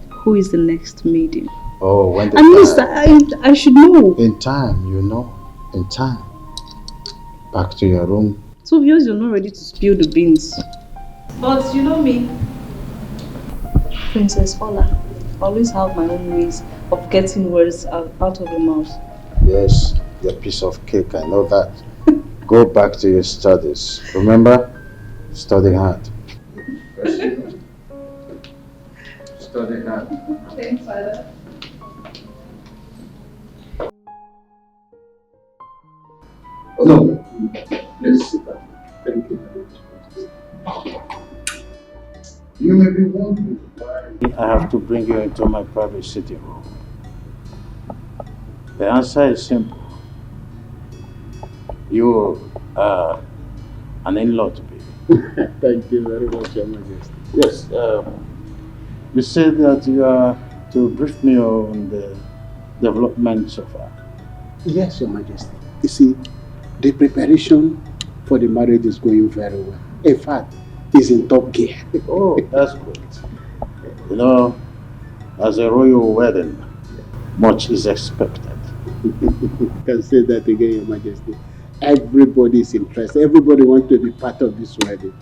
Who is the next maiden? Oh, when the At least I should know. In time, you know. In time. Back to your room. It's obvious you're not ready to spill the beans. But you know me. Princess Ola. I always have my own ways of getting words out of your mouth. Yes, your piece of cake, I know that. Go back to your studies. Remember? Study hard. Study hard. Thanks, Father. Oh, no. Please sit down. Thank you very much. You may be wondering why I have to bring you into my private sitting room. The answer is simple. You are an in-law to me. Thank you very much, Your Majesty. Yes, you said that you are to brief me on the development so far. Yes, Your Majesty. You see, the preparation for the marriage is going very well. In fact, it's in top gear. Oh, that's good. You know, as a royal wedding, much is expected. You can say that again, Your Majesty. Everybody is interested. Everybody wants to be part of this wedding.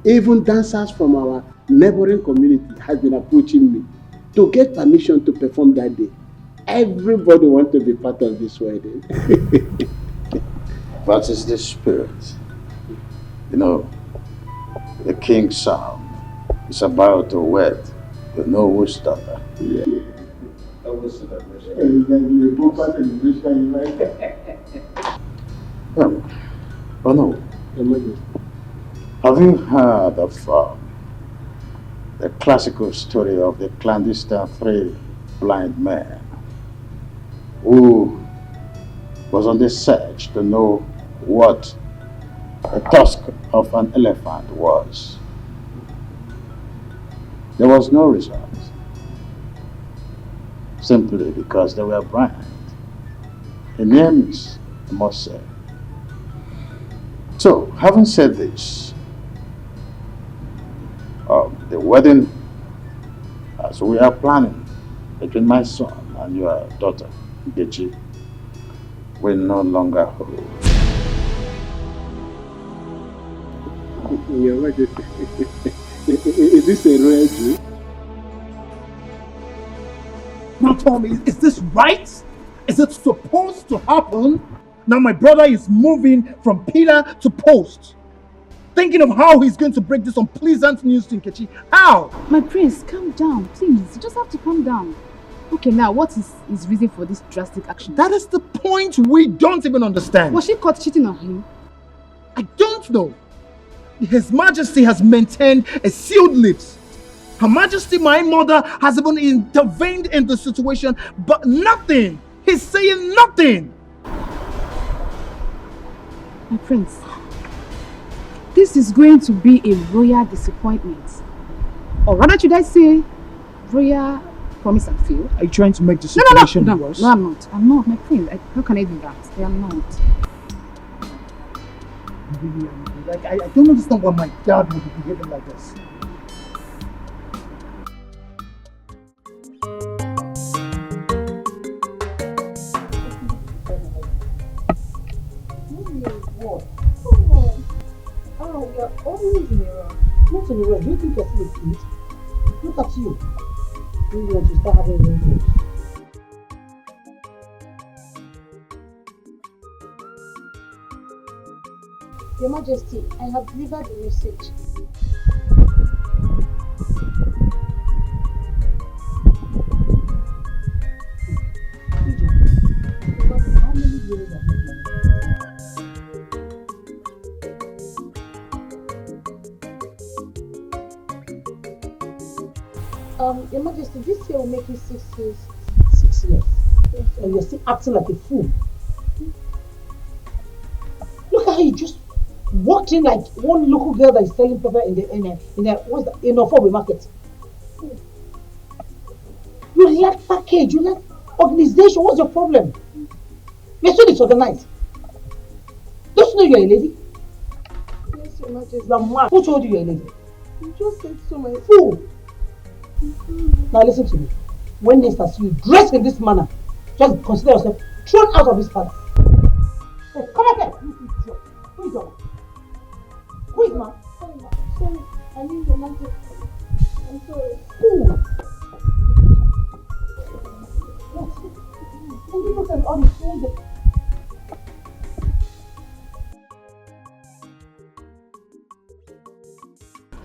Even dancers from our neighboring community have been approaching me to get permission to perform that day. Everybody wants to be part of this wedding. That is the spirit. You know, the king's son is about to wed the Nollywood's daughter. Yeah. Oh no. Have you heard of the classical story of the clandestine three blind men who was on the search to know what the tusk of an elephant was? There was no result, simply because they were blind. The names, I must say. So, having said this, the wedding, as we are planning between my son and your daughter, Nkechi, will no longer hold. Your Majesty, is this a rare dream? Now tell me, is this right? Is it supposed to happen? Now my brother is moving from pillar to post. Thinking of how he's going to break this unpleasant news to Nkechi. How? My prince, calm down, please. You just have to calm down. Okay, now what is his reason for this drastic action? That is the point we don't even understand. Was she caught cheating on him? I don't know. His Majesty has maintained a sealed lips. Her Majesty, my mother, has even intervened in the situation, but nothing. He's saying nothing. My prince, this is going to be a royal disappointment. Or rather, should I say, royal promise and fail? Are you trying to make the situation worse? No, I'm not. I'm not, my prince. How can I do that? I am not. Like, I don't understand why my dad would be behaving like this. You're always in a rush. Not in a rush. Do you think you're still a kid? Look at you. You want to start having wrinkles. Your Majesty, I have delivered the message. How many years have you done? Your Majesty, this year will make you 6 years. 6 years? Yes, and you're still acting like a fool. Look at how you just walked in like one local girl that is selling pepper in the Ofobe market. You lack package, you lack organization. What's your problem? You're so disorganized. Don't you know you're a lady? Yes, Your Majesty. You're mad. Who told you you're a lady? You just said so, my Fool! Now listen to me. When next I see you dressed in this manner, just consider yourself thrown out of this palace. Hey, come up here! Who is your? Who is man? Sorry, I mean Your Majesty. I'm sorry. Fool! And you look at all these fools.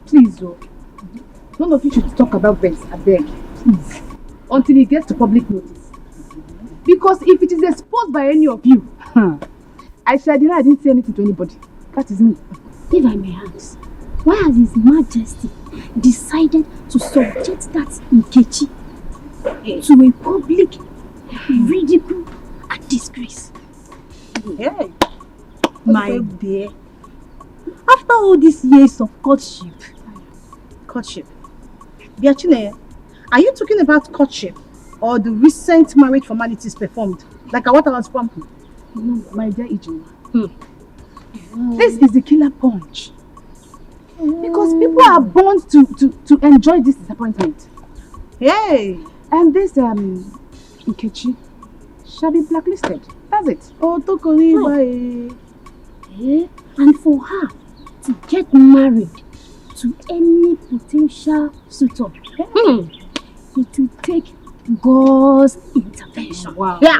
Please, none of you should talk about Benz, I beg. Please. Until it gets to public notice. Because if it is exposed by any of you, I shall deny I didn't say anything to anybody. That is me. If I may ask, why has His Majesty decided to subject that Nkechi to a public ridicule and disgrace? Yeah. My dear, after all these years of courtship, Biachine, are you talking about courtship or the recent marriage formalities performed? Like what I was pumping? No, my dear Ijoma. This is the killer punch. Because people are born to enjoy this disappointment. Hey! And this Nkechi shall be blacklisted. That's it. Oh, Tokoli. Yeah. And for her to get married to any potential suitor, it will take God's intervention. Wow. Yeah.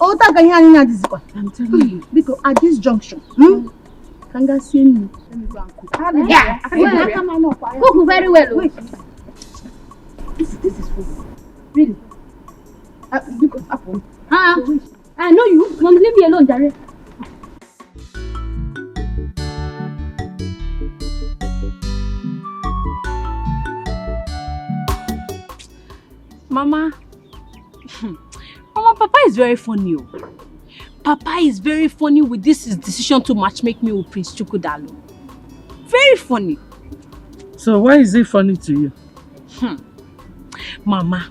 Oh, I'm telling you. Because at this junction, Kanga see me. Let me go and cook. Yeah. Cook very well. This is food. Really? Because apple. I know you. Don't leave me alone, Jare. Mama, Papa is very funny. Papa is very funny with this his decision to matchmake me with Prince Chukwudalu. Very funny. So why is it funny to you? Mama,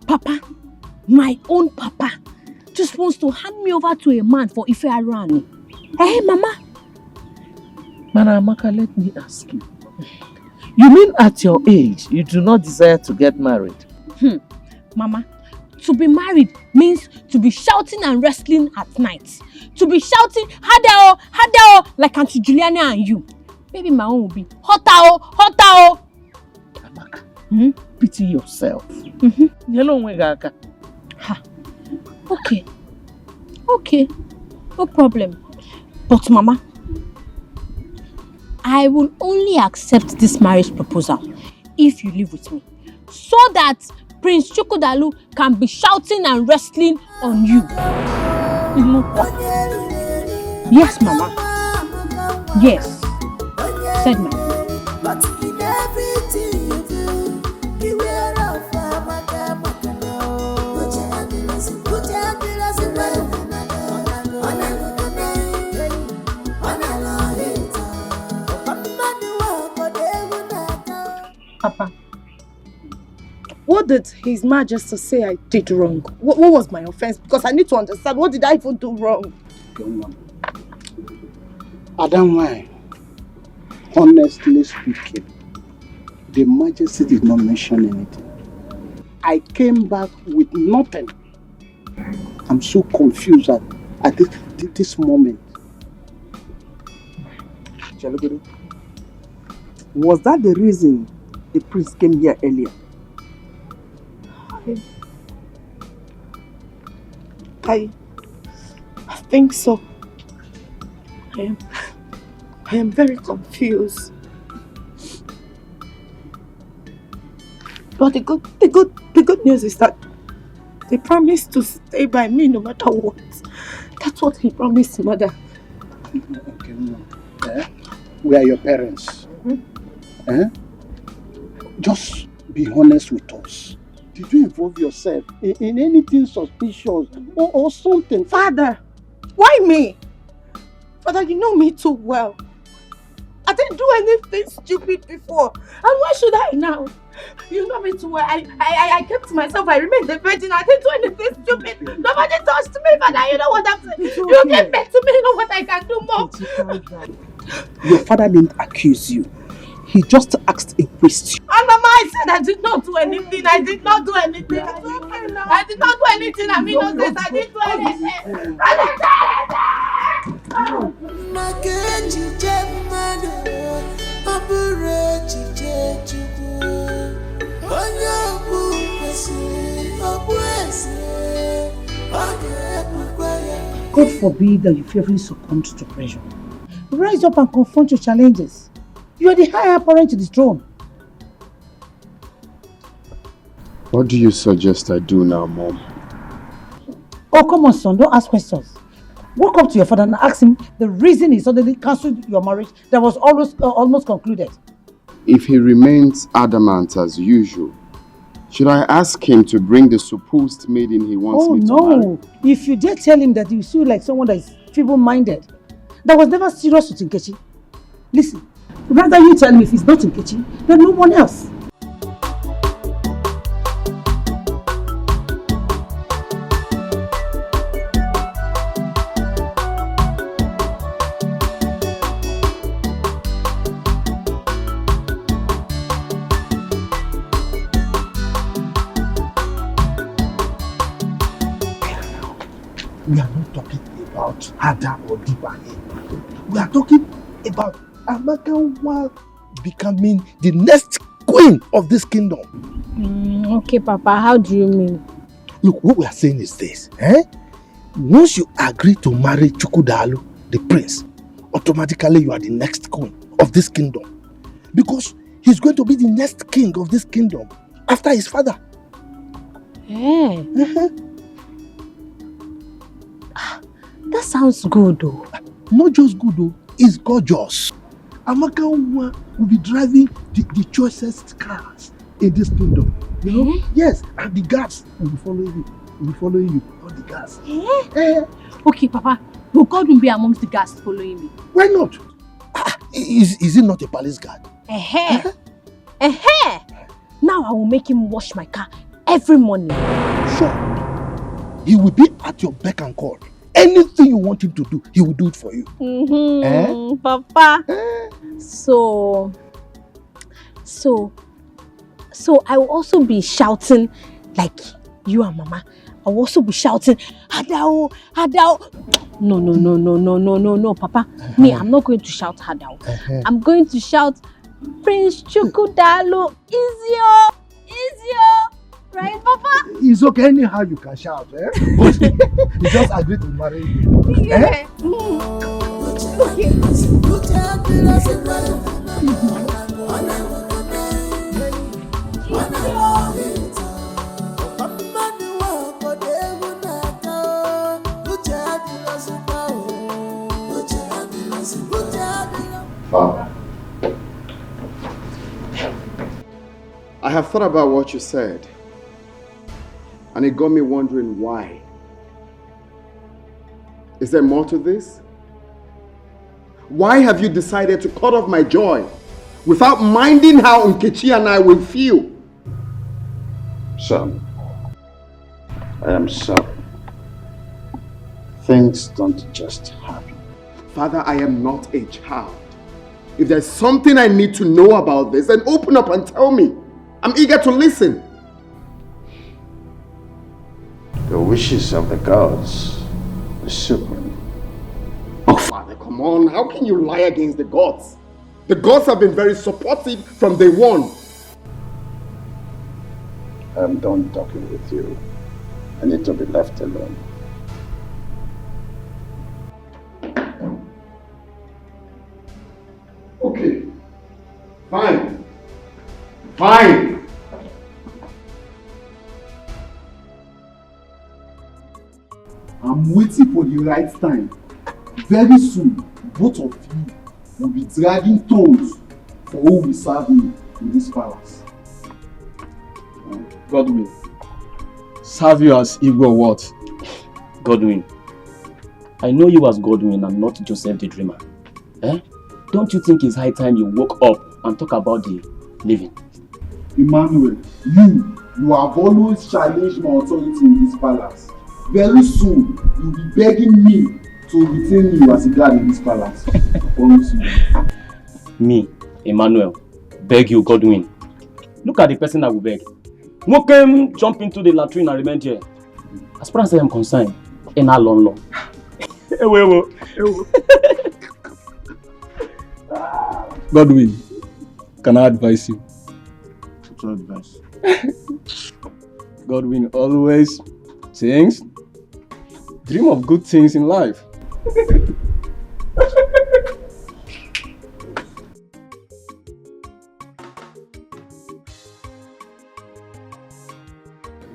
Papa, my own Papa, just wants to hand me over to a man for Ife Arani. Hey, Mama. Amaka, let me ask you. You mean at your age, you do not desire to get married? Mama, to be married means to be shouting and wrestling at night. To be shouting, Hadao, like Auntie Juliana and you. Maybe my own will be, Hotao. Amaka, pity yourself. Okay, no problem. But Mama, I will only accept this marriage proposal if you live with me, so that Prince Chukwudalu can be shouting and wrestling on you. Yes, Mama. Yes, said my But in everything you do, beware of Papa, what did His Majesty say I did wrong? What was my offense? Because I need to understand, what did I even do wrong? Adam, honestly speaking, the Majesty did not mention anything. I came back with nothing. I'm so confused at this moment. Was that the reason the prince came here earlier? I think so. I am very confused. But the good news is that they promised to stay by me no matter what. That's what he promised, Mother. We are your parents. Just be honest with us. Did you involve yourself in anything suspicious or something? Father, why me? Father, you know me too well. I didn't do anything stupid before. And why should I now? You know me too well. I kept to myself. I remained a virgin. I didn't do anything stupid. Nobody touched me, Father. You know what I'm saying? You came back to me. You know what I can do more. Your father didn't accuse you. He just asked a question. And Mama, I said I did not do anything. I did not do anything. I did not do anything. I'm innocent. I didn't do anything. I didn't do God forbid that you fearfully succumb to pressure. Rise up and confront your challenges. You are the higher apparent to the throne. What do you suggest I do now, Mom? Oh, come on, son. Don't ask questions. Walk up to your father and ask him the reason he suddenly cancelled your marriage that was almost concluded. If he remains adamant as usual, should I ask him to bring the supposed maiden he wants me to marry? Oh, no. If you dare tell him that you feel like someone that is feeble-minded, that was never serious with Nkechi. Listen, rather you tell him if he's not Nkechi, then no one else. We are not talking about Ada or Dibanye. We are talking about Amaka becoming the next queen of this kingdom. Okay, Papa, how do you mean? Look, what we are saying is this. Once you agree to marry Chukwudalu, the prince, automatically you are the next queen of this kingdom. Because he's going to be the next king of this kingdom after his father. Yeah. That sounds good though. Not just good though, it's gorgeous. Amaka will be driving the choicest cars in this kingdom. You know? Yes, and the guards will be following you. Will be following you, all the guards. Okay, Papa, will God be amongst the guards following me? Why not? Is he not a palace guard? Now I will make him wash my car every morning. Sure. He will be at your beck and call. Anything you want him to do, he will do it for you. Papa. So I will also be shouting like you and Mama. I will also be shouting, Hadao, Hadao. No, Papa. Me, I'm not going to shout Hadao. I'm going to shout, Prince Chukwudalu, Izio. Right, Papa? It's okay, anyhow you can shout, But you just agree to marry you. Okay. Father, I have thought about what you said. And it got me wondering why. Is there more to this? Why have you decided to cut off my joy without minding how Nkechi and I will feel? Son, I am sorry. Things don't just happen. Father, I am not a child. If there's something I need to know about this, then open up and tell me. I'm eager to listen. The wishes of the gods are supreme. Oh, Father, come on. How can you lie against the gods? The gods have been very supportive from day one. I'm done talking with you. I need to be left alone. Okay. Fine. Fine. I'm waiting for the right time. Very soon, both of you will be dragging toes for who will serve me in this palace. Godwin, serve you as Igwe or what? Godwin, I know you as Godwin and not Joseph the Dreamer. Eh? Don't you think it's high time you woke up and talk about the living? Emmanuel, you have always challenged my authority in this palace. Very soon, you'll be begging me to retain you as a guard in this palace. I promise you. Me, Emmanuel, beg you, Godwin. Look at the person that will beg. Who came jump into the latrine and remain here? As far as I am concerned, in a long. Godwin, can I advise you? What's your advice? Godwin always thinks, dream of good things in life.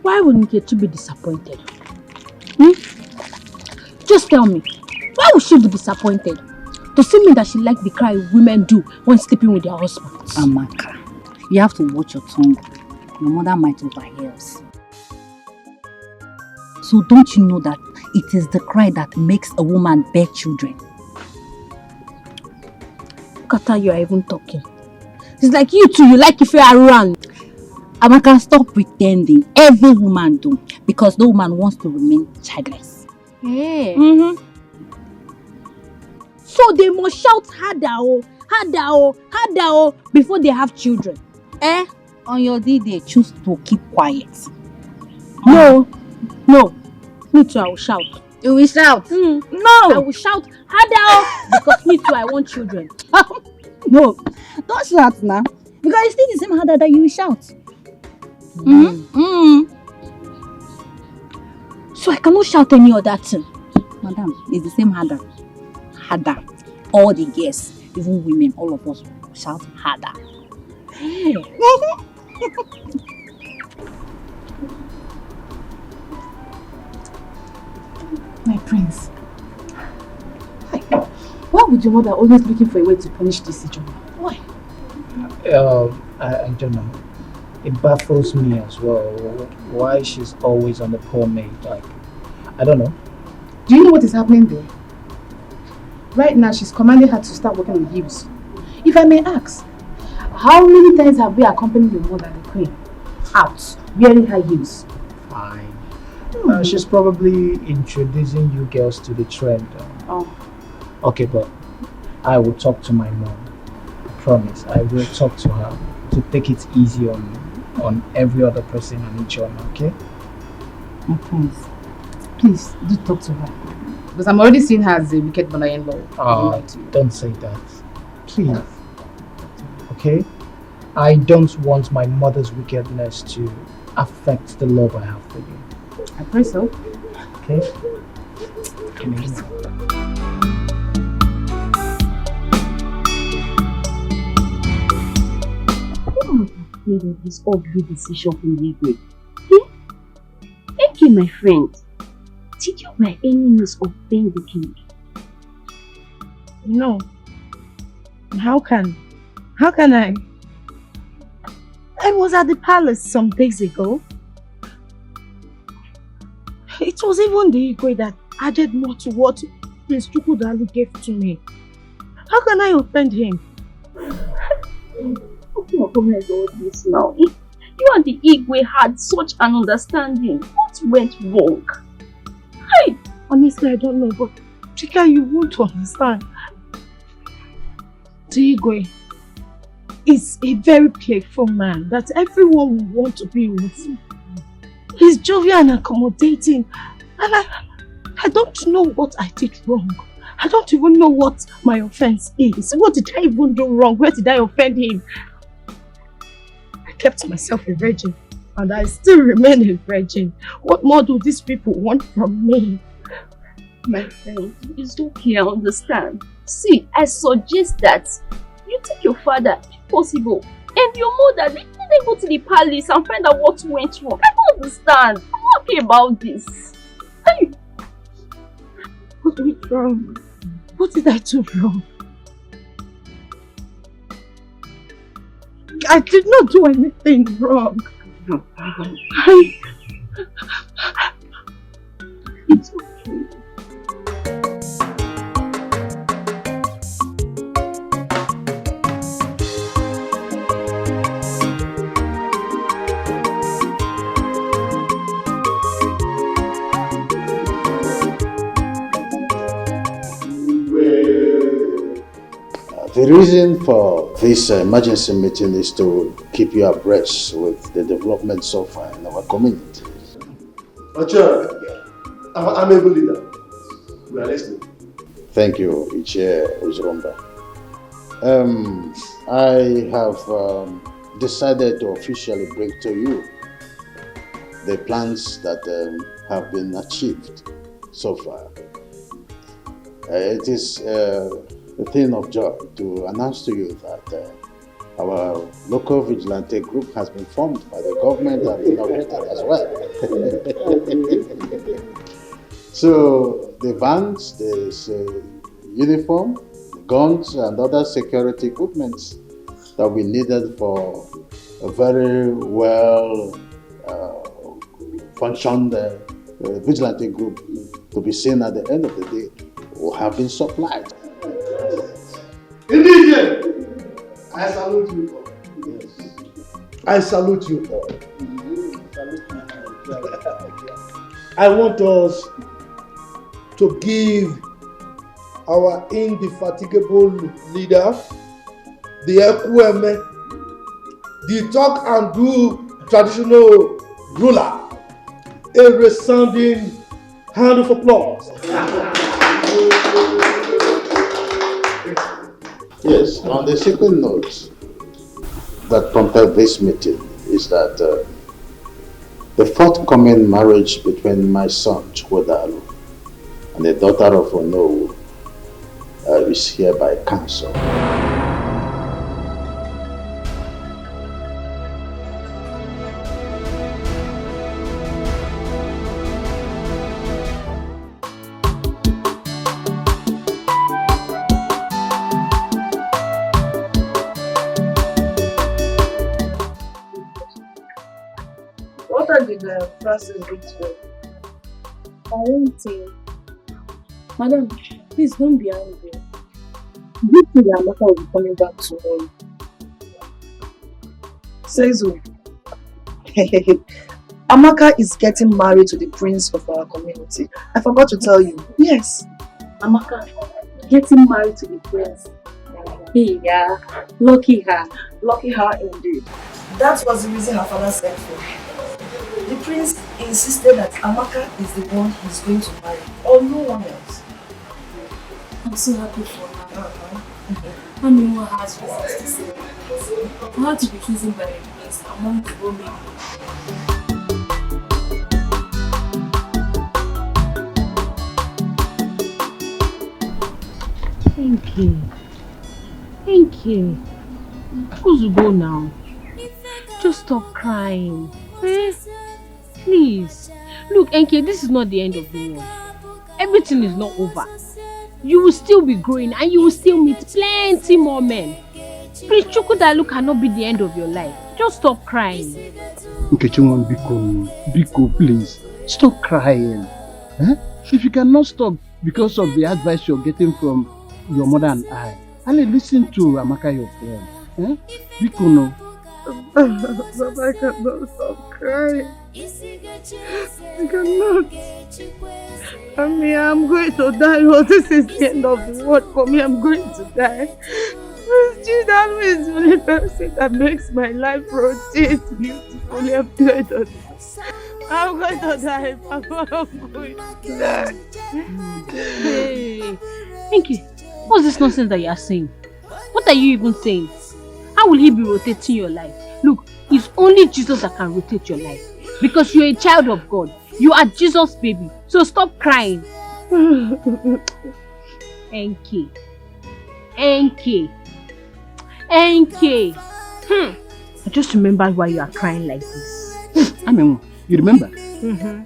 Why would Nkechi be disappointed? Just tell me, why would she be disappointed? To see me that she likes the cry women do when sleeping with their husbands. Amaka, you have to watch your tongue. Your mother might overhear us. So don't you know that it is the cry that makes a woman bear children? Look at how you are even talking. It's like you too, you like if you are around. Amaka, stop pretending. Every woman do. Because no woman wants to remain childless. Yeah. So they must shout harder before they have children. On your day, they choose to keep quiet. No. Me too, I will shout. You will shout? No. I will shout harder because me too, I want children. No, don't shout now. Because it's still the same harder that you will shout. So I cannot shout any other thing. Madam, it's the same harder. Harder. All the girls, even women, all of us shout harder. Hey. My prince. Why would your mother always looking for a way to punish this Ijoma? Why? I don't know. It baffles me as well. Why she's always on the poor maid. Like, I don't know. Do you know what is happening there? Right now, she's commanding her to start working on heels. If I may ask, how many times have we accompanied your mother, the queen, out wearing her heels? Fine. She's probably introducing you girls to the trend. Oh. Okay, but I will talk to my mom. I promise. I will talk to her to take it easy on every other person and each other, okay? My prince, please do talk to her. Because I'm already seeing her as a wicked mother-in-law. Don't say that. Please. Okay? I don't want my mother's wickedness to affect the love I have for you. I pray so. Okay? Come here. Of this ugly decision from Igwe. Thank you, my friend. Did you by any means offend the king? No. How can I? I was at the palace some days ago. It was even the Igwe that added more to what Prince Chukwudalu gave to me. How can I offend him? Oh my God, this now. You and the Igwe had such an understanding. What went wrong? Hey, honestly, I don't know, but Chika, you won't understand. The Igwe is a very playful man that everyone will want to be with. He's jovial and accommodating, and I don't know what I did wrong. I don't even know what my offense is. What did I even do wrong? Where did I offend him? I kept myself a virgin, and I still remain a virgin. What more do these people want from me? My friend, it's okay, I understand. See, I suggest that you take your father, if possible, and your mother, let them go to the palace and find out what went wrong. I don't understand. I'm not happy about this. Hey. What went wrong? What did I do wrong? I did not do anything wrong. It's okay. The reason for this emergency meeting is to keep you abreast with the development so far in our community. I'm able leader. We are listening. Thank you, Ichie Uzurumba. I have decided to officially bring to you the plans that have been achieved so far. It is a thing of joy to announce to you that our local vigilante group has been formed by the government and inaugurated as well. So the vans, the uniform, guns and other security equipment that we needed for a very well functioned vigilante group to be seen at the end of the day will have been supplied. Indeed, I salute you all. Yes. I salute you all. I want us to give our indefatigable leader, the Ekweme, the talk and do traditional ruler, a resounding hand of applause. Yes, on the second note that prompted this meeting is that the forthcoming marriage between my son Chukwudalu and the daughter of Onowu is hereby cancelled. What are the Francis rich for? I won't say. Madam, please don't be angry. You think that Amaka will be coming back tomorrow? Says who? Amaka is getting married to the prince of our community. I forgot to tell you. Yes. Amaka, getting married to the prince. Hey, yeah. Lucky her. Lucky her indeed. That was the reason her father said for. The prince insisted that Amaka is the one he's going to marry, or no one else. I'm so happy for her. I mean, what has reasons to say? I have to be chosen by the prince among the women. Thank you. Thank you. Who's go now? Just stop crying. Eh? Please. Look, Enke, this is not the end of the world. Everything is not over. You will still be growing and you will still meet plenty more men. Prince Chukwudalu cannot be the end of your life. Just stop crying. Nkechimon, Biko, please. Stop crying. Eh? If you cannot stop because of the advice you're getting from your mother and I, only listen to Amaka, your friend. Eh? Biko, no. But I cannot stop crying. I cannot. I mean, I'm going to die. Oh, this is the end of the world for me. I'm going to die. Chukwudalu is the only person that makes my life rotate beautifully. I'm going to die. I'm going to die. Hey, Enke, what's this nonsense that you are saying? What are you even saying? How will he be rotating your life? Look, it's only Jesus that can rotate your life. Because you're a child of God. You are Jesus' baby. So stop crying. Enke. I just remembered why you are crying like this. I mean, you remember? Mm-hmm.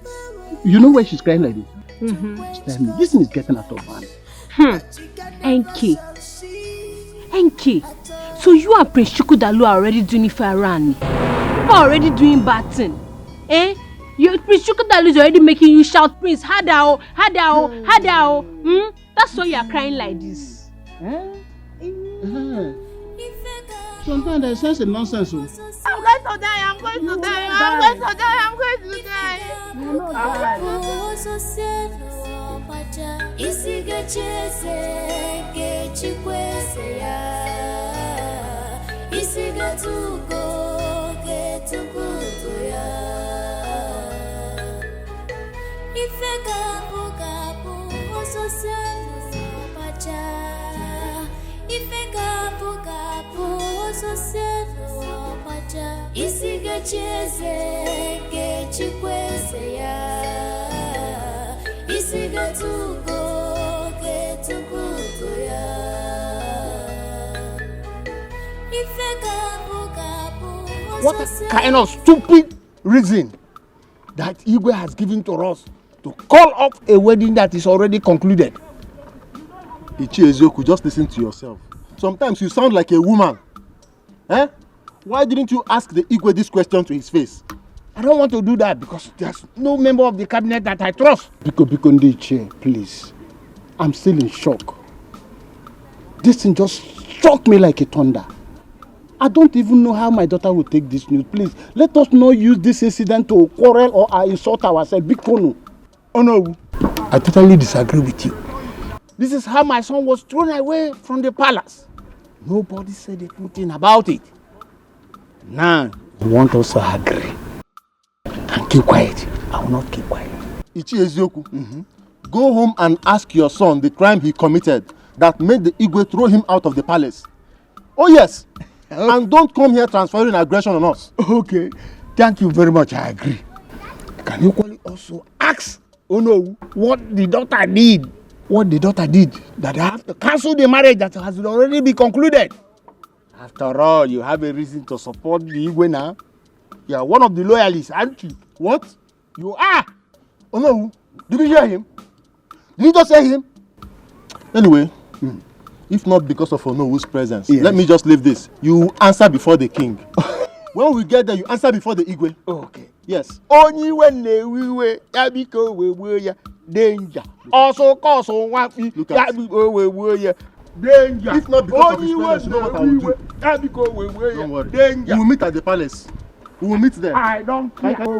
You know why she's crying like this? Mm-hmm. Tell me, this thing is getting out of hand. Enke. So you and Prince Chukwudalu are already doing it for Arani. Papa already doing bad thing. Eh? Prince Chukwudalo is already making you shout, Prince, harder, harder, harder. That's why you are crying like this. Sometimes there's such a nonsense. I'm going to die, I'm going to die, I'm going to die, I'm going to die. You will not die. What kind of stupid reason that Igwe has given to us to call off a wedding that is already concluded? Ichi Ezioku, just listen to yourself. Sometimes you sound like a woman. Eh? Why didn't you ask the Igwe this question to his face? I don't want to do that because there's no member of the cabinet that I trust. Biko Ndiche, please. I'm still in shock. This thing just struck me like a thunder. I don't even know how my daughter will take this news. Please, let us not use this incident to quarrel or insult ourselves. Biko. Oh no, I totally disagree with you. This is how my son was thrown away from the palace. Nobody said a thing about it. Now, you want us to agree and keep quiet. I will not keep quiet. Ichi Ezioku, go home and ask your son the crime he committed that made the Igwe throw him out of the palace. Oh yes, and don't come here transferring aggression on us. Okay, thank you very much, I agree. Can you also ask Ono what the daughter did? What the daughter did that I have to cancel the marriage that has already been concluded. After all, you have a reason to support the Igwe now. You are one of the loyalists, aren't you? What? You are. Oh no, did you hear him? Did you just hear him? Anyway, if not because of Onowu's presence, let me just leave this. You answer before the king. When we get there, you answer before the Igwe. Okay. Yes. Only when we yabiko we danger. Also cause on one yabiko we danger. If not because of his presence, you know what I will do. Don't worry. Danger. We will meet at the palace. We will meet there. I don't care. Can you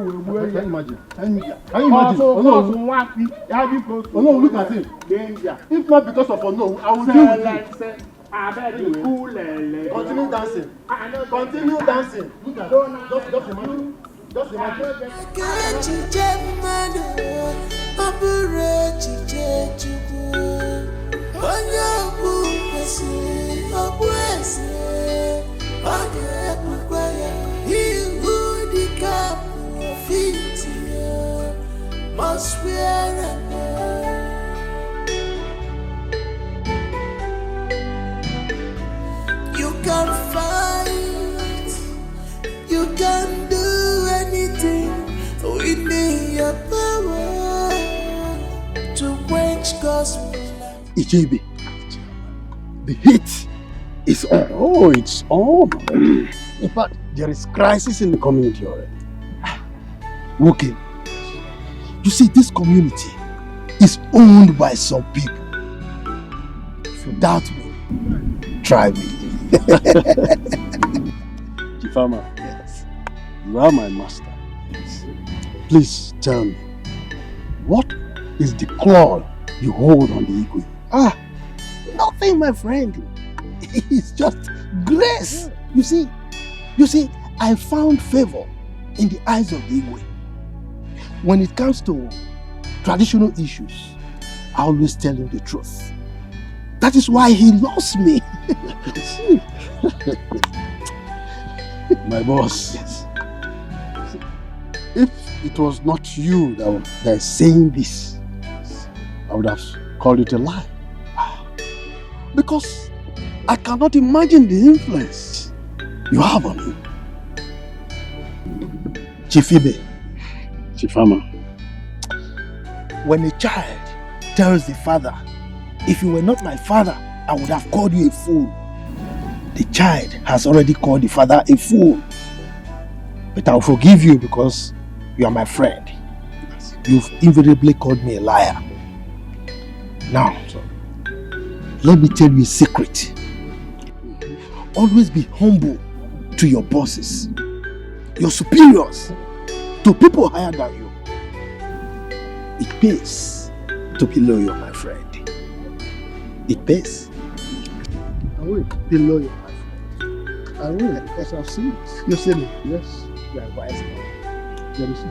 imagine? Can you imagine? Oh no, look at him. Danger. If not because of Ono, I will deal with you. Continue dancing. Continue dancing. Look at just imagine. Just imagine. Must wear you can fight, you can do anything within your power to quench gospel. Ichebe, the heat is on. Oh, it's on. In fact, there is crisis in the community already. Okay. You see, this community is owned by some people. If you doubt me, try me. Chifama, yes. You are my master. Yes. Please tell me, what is the claw you hold on the Igwe? Nothing, my friend. It's just grace. You see, I found favor in the eyes of the Igwe. When it comes to traditional issues, I always tell him the truth. That is why he loves me. My boss. Yes. If it was not you that is saying this, I would have called it a lie. Because I cannot imagine the influence you have on him. Chifibe. Chifama. When a child tells the father, if you were not my father, I would have called you a fool. The child has already called the father a fool. But I'll forgive you because you are my friend. You've invariably called me a liar. Now, let me tell you a secret. Always be humble to your bosses, your superiors, to people higher than you. It pays to be loyal, my friend. It pays. I will be loyal, my friend. I will, because I've seen it. You've seen it? Yes. You are wise now. Let me see.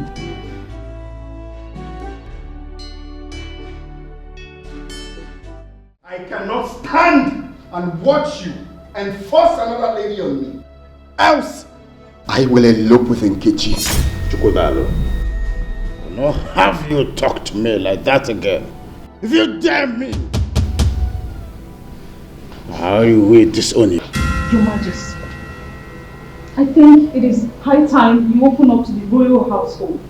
I cannot stand and watch you and force another lady on me. Else, I will elope with Nkechi. Chukwudalo, I will not have you talk to me like that again. If you dare me, how you will disown you. Your Majesty, I think it is high time you open up to the royal household.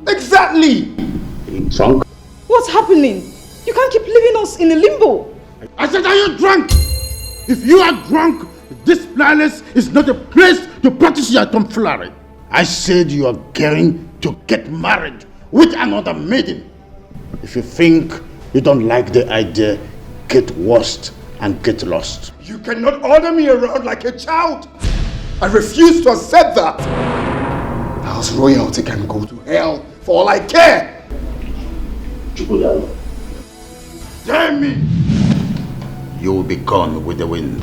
Exactly! Being drunk? What's happening? You can't keep leaving us in a limbo. I said, are you drunk? If you are drunk, this palace is not a place to practice your tomfoolery. I said you are going to get married with another maiden. If you think you don't like the idea, get worst and get lost. You cannot order me around like a child. I refuse to accept that. House royalty can go to hell for all I care. Chukwudalo, dare me! You will be gone with the wind.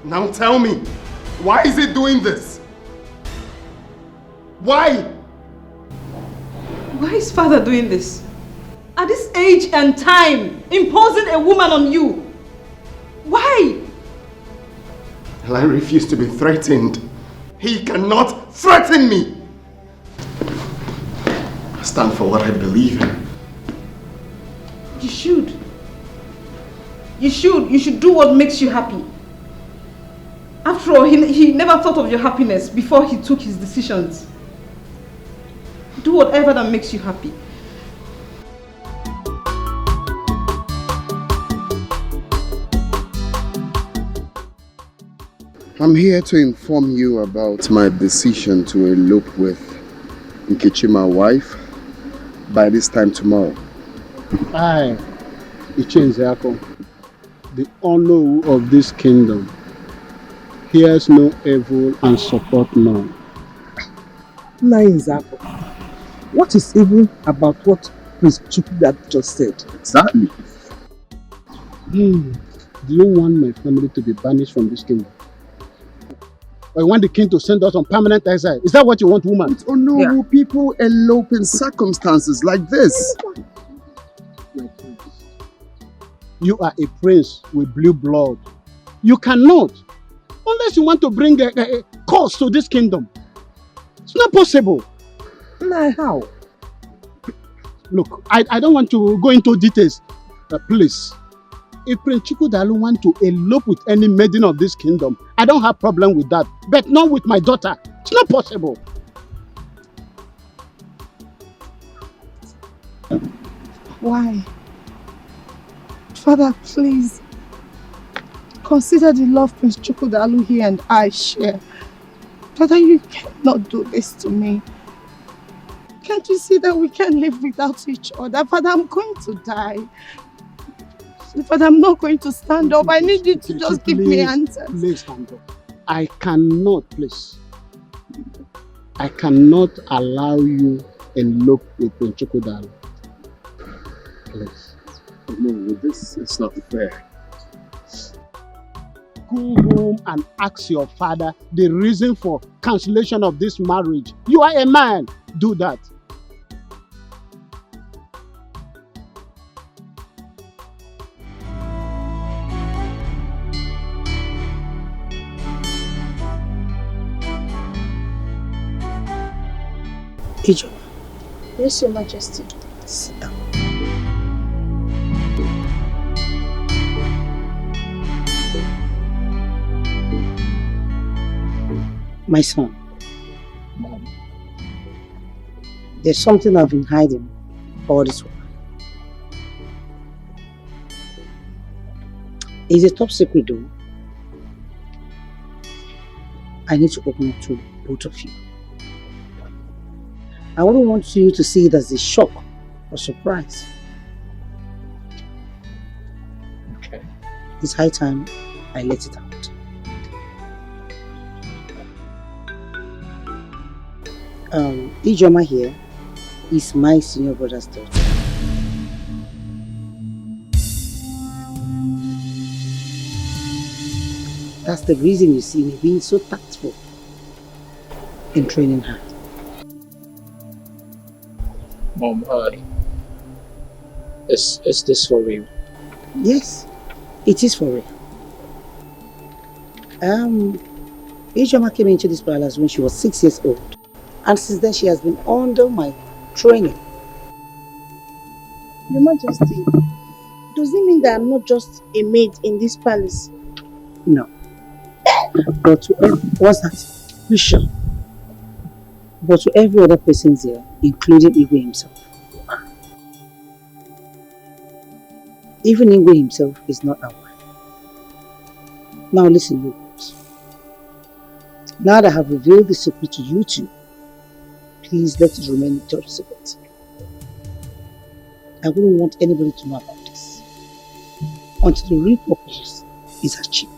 Now tell me, why is it doing this? Why? Why is father doing this? At this age and time, imposing a woman on you. Why? I refuse to be threatened. He cannot threaten me. I stand for what I believe in. You should. You should. You should do what makes you happy. After all, he never thought of your happiness before he took his decisions. Do whatever that makes you happy. I'm here to inform you about my decision to elope with Nkechi, my wife, by this time tomorrow. I, Ichinzako, the honor of this kingdom, hears no evil and support none. Nzako, what is evil about what Prince Chukwudalo just said? Exactly. Do you want my family to be banished from this kingdom? Or you want the king to send us on permanent exile? Is that what you want, woman? Oh no, people elope in circumstances like this. You are a prince with blue blood. You cannot, unless you want to bring a curse to this kingdom. It's not possible. Nah, how? Look, I don't want to go into details. Please, if Prince Chukwudalo want to elope with any maiden of this kingdom, I don't have problem with that. But not with my daughter. It's not possible. Why? Father, please. Consider the love Prince Chukwudalo here and I share. Father, you cannot do this to me. Can't you see that we can't live without each other? Father, I'm going to die. Father, I'm not going to stand up. I need you to just give me answers. Please stand up. I cannot, please. I cannot allow you elope with Prince Chukwudalo. Please. No, this is not fair. Go home and ask your father the reason for cancellation of this marriage. You are a man. Do that. Ijo. Yes, Your Majesty. Sit down. My son, there's something I've been hiding all this while. It's a top secret though. I need to open up to both of you. I wouldn't want you to see it as a shock or surprise. Okay. It's high time I let it out. Ijoma here is my senior brother's daughter. That's the reason you see me being so tactful in training her. Mom, is this for real? Yes, it is for real. Ijoma came into this palace when she was 6 years old, and since then she has been under my training. Your Majesty, does it mean that I'm not just a maid in this palace? No. But to what's that? You sure? But to every other person here, including Igwe himself. Even Igwe himself is not aware. Now listen, you boys. Now that I have revealed the secret to you two, please let it remain a top secret. I wouldn't want anybody to know about this until the real purpose is achieved.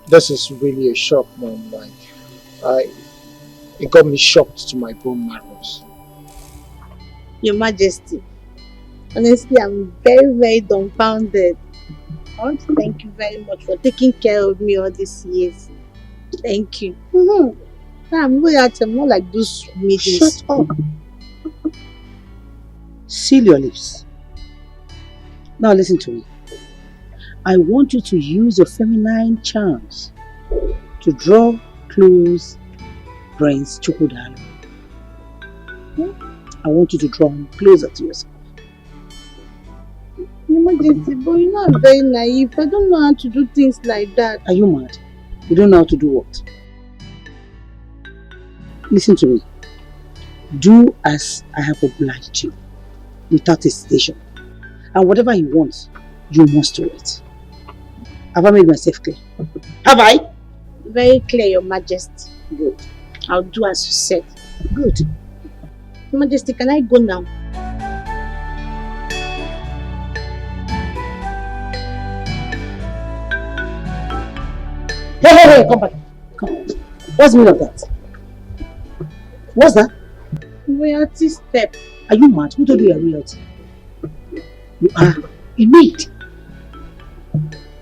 This is really a shock, Mom. It got me shocked to my bone marrows. Your Majesty, honestly, I'm very, very dumbfounded. I want to thank you very much for taking care of me all these years. Thank you. I'm not like those meetings. Shut up. Seal your lips. Now listen to me. I want you to use your feminine charms to draw close Prince Chukwudalo. I want you to draw him closer to yourself. Your Majesty, but you know I'm very naive. I don't know how to do things like that. Are you mad? You don't know how to do what? Listen to me. Do as I have obliged you, without hesitation. And whatever you want, you must do it. Have I made myself clear? Have I? Very clear, Your Majesty. Good. I'll do as you said. Good. Your Majesty, can I go now? Hey, come back. Come. What's the meaning of that? What's that? Royalty step. Are you mad? Who told you you're royalty? You are a maid.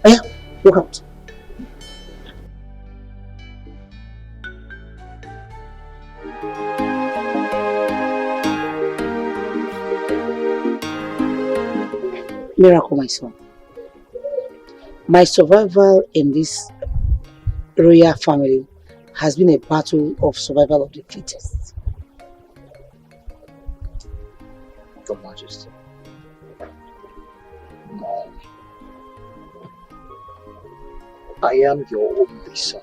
Aya, walk out. Miracle, my son. My survival in this royal family has been a battle of survival of the fittest. Your Majesty. Mom. I am your only son.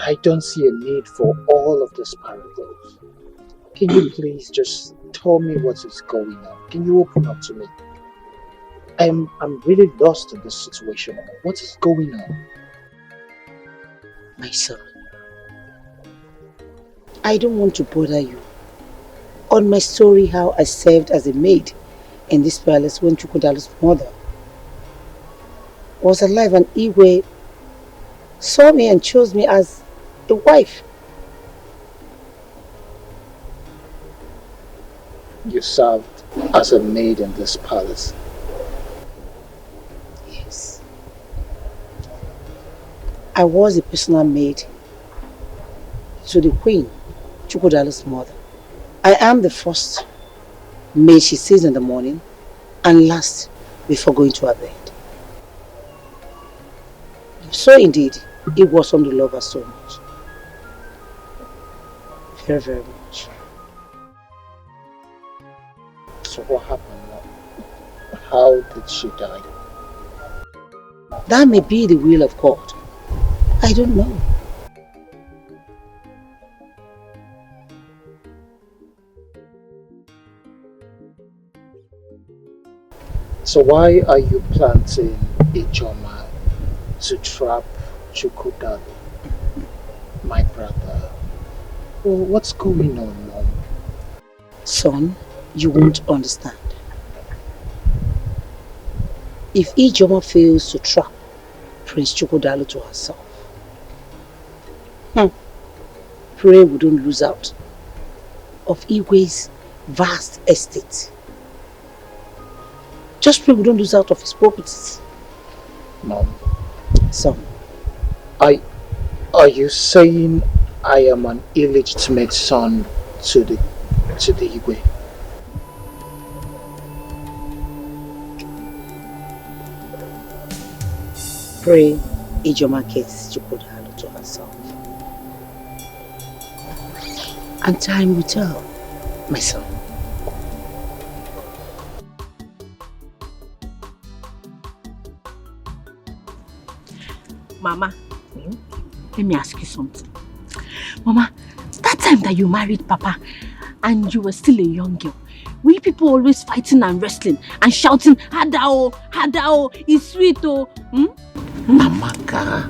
I don't see a need for all of this parables. Can you please just tell me what is going on? Can you open up to me? I'm really lost in this situation. What is going on? My son, I don't want to bother you on my story how I served as a maid in this palace when Chukwudalo's mother was alive and Igwe saw me and chose me as a wife. You served as a maid in this palace. Yes. I was a personal maid to the queen, Chukwudalo's mother. I am the first maid she sees in the morning and last before going to her bed. So indeed, it was from the love her so much. Very, very much. So what happened now? How did she die? That may be the will of God. I don't know. So why are you planting a Joma to trap Chukudalo, my brother? Well, what's going on, Mom? Son, you won't understand. If Ijoma fails to trap Prince Chukudalo to herself, pray we don't lose out of Igwe's vast estate. Just pray we don't lose out of his properties. Mom. Son. Are you saying I am an illegitimate son to the Igwe? Pray Ijoma gets Chukudalo to herself. And time will tell, my son. Mama, let me ask you something. Mama, that time that you married Papa and you were still a young girl, were you people always fighting and wrestling and shouting, Hadao, Hadao, it's sweet oh? Amaka,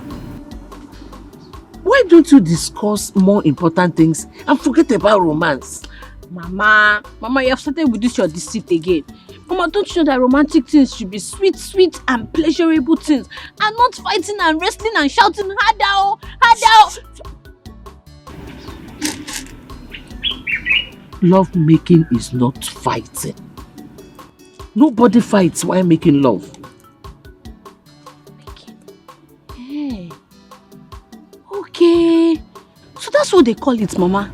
why don't you discuss more important things and forget about romance? Mama, you have started with this your deceit again. Mama, don't you know that romantic things should be sweet and pleasurable things and not fighting and wrestling and shouting, Hadao, Hadao. Love making is not fighting. Nobody fights while making love. Hey. Okay. So that's what they call it, Mama.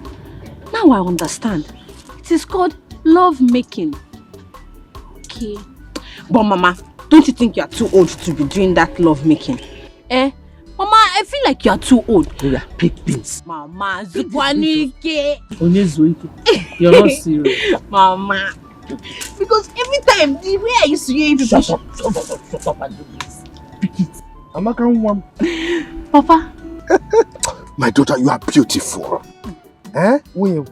Now I understand. It is called love making. Okay. But Mama, don't you think you are too old to be doing that love making? Mama, I feel like you are too old. Yeah, pick beans. Mama, Zukwanike. You're not serious. Mama. Because every time, the way I used to hear you Shut up and do this. Pick it. Amaka one. Papa. My daughter, you are beautiful. William,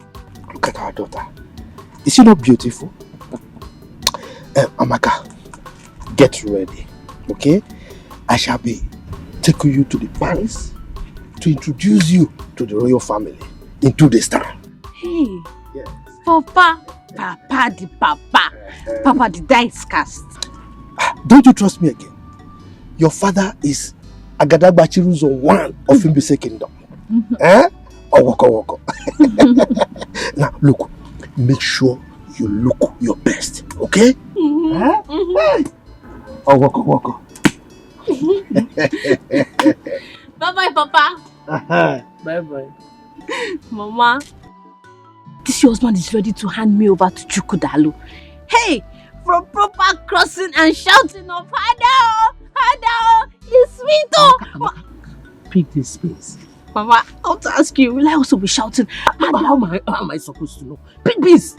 look at our daughter. Is she not beautiful? Amaka, get ready, okay? I shall be taking you to the palace to introduce you to the royal family in 2 days' time. Hey, yes. Papa the dice cast. Don't you trust me again? Your father is Agadagba Chiruzo 1 of Mbise Kingdom. Woko. Now look, make sure you look your best, okay? Woko. Bye-bye, Papa. Bye-bye. Mama, this your husband is ready to hand me over to Chukudalo. Hey, from proper crossing and shouting of Hadao, it's sweet oh. Pick this space. Mama, I want to ask you, will I also be shouting? How am I supposed to know? Pick this.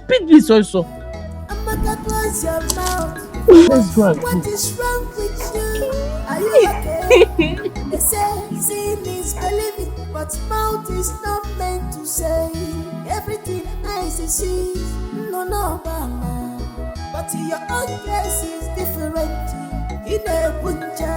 Pick this also. Amaka, close your mouth. Let's go. What is wrong with you? Are you okay? They say seeing is believing, but mouth is not meant to say everything eyes see. No, mama. But your own case is different. In a punja.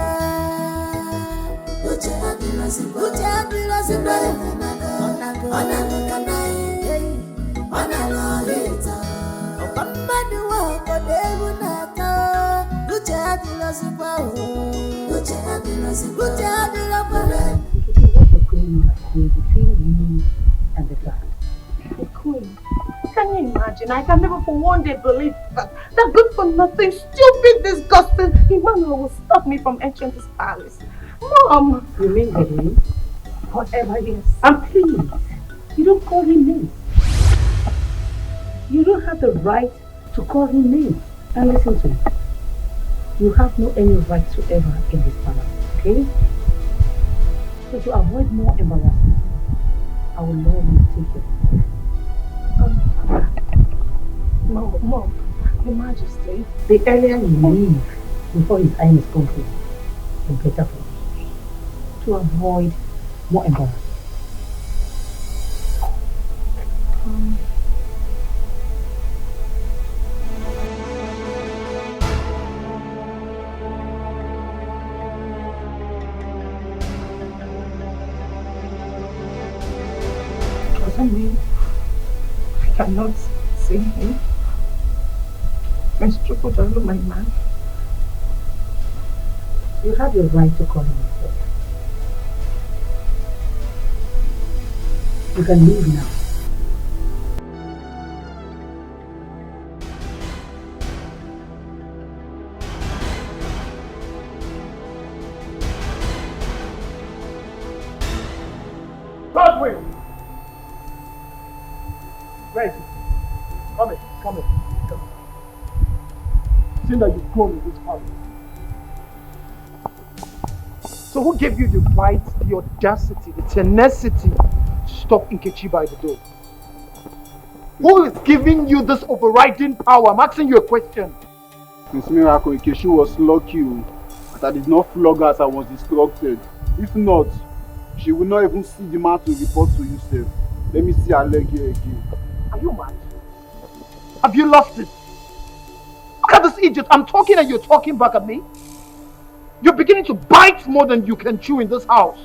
Can you imagine? I can never for one day believe that good for nothing, stupid, disgusting Emmanuel will stop me from entering this palace. Mom! You mean Bedouin? Whatever, yes. And please, you don't call him names. You don't have the right to call him names. And listen to me. You have no any right whatsoever in this palace, okay? So to avoid more embarrassment, I will allow you to take it. Mom, Your Majesty, the earlier you leave before his time is complete, the better for you. To avoid more embarrassment. cannot see him. Mr. Chukwudalo, my man. You have your right to call him a friend. You can leave now. Godwin! Where is he? Come in. Seeing that you've grown in this palace. So who gave you the right, the audacity, the tenacity to stop Nkechi by the door? Who is giving you this overriding power? I'm asking you a question. Miss Miracle, Nkechi was lucky that I did not flog her as I was instructed. If not, she will not even see the man to report to you, sir. Let me see her leg here again. Are you mad? Have you lost it? Look at this idiot. I'm talking and you're talking back at me. You're beginning to bite more than you can chew in this house.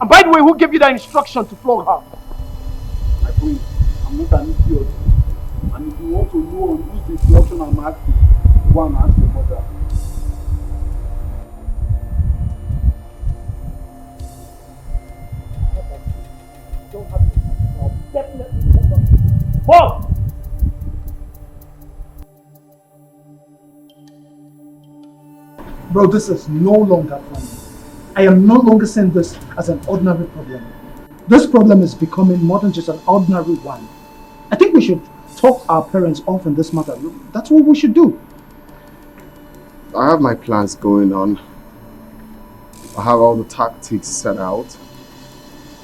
And by the way, who gave you that instruction to flog her? My prince, I'm not an idiot. And if you want to know whose instruction I'm asking, go and ask your mother. Don't have it. I'll definitely hold on. Whoa! Bro, this is no longer funny. I am no longer seeing this as an ordinary problem. This problem is becoming more than just an ordinary one. I think we should talk our parents off in this matter. That's what we should do. I have my plans going on. I have all the tactics set out.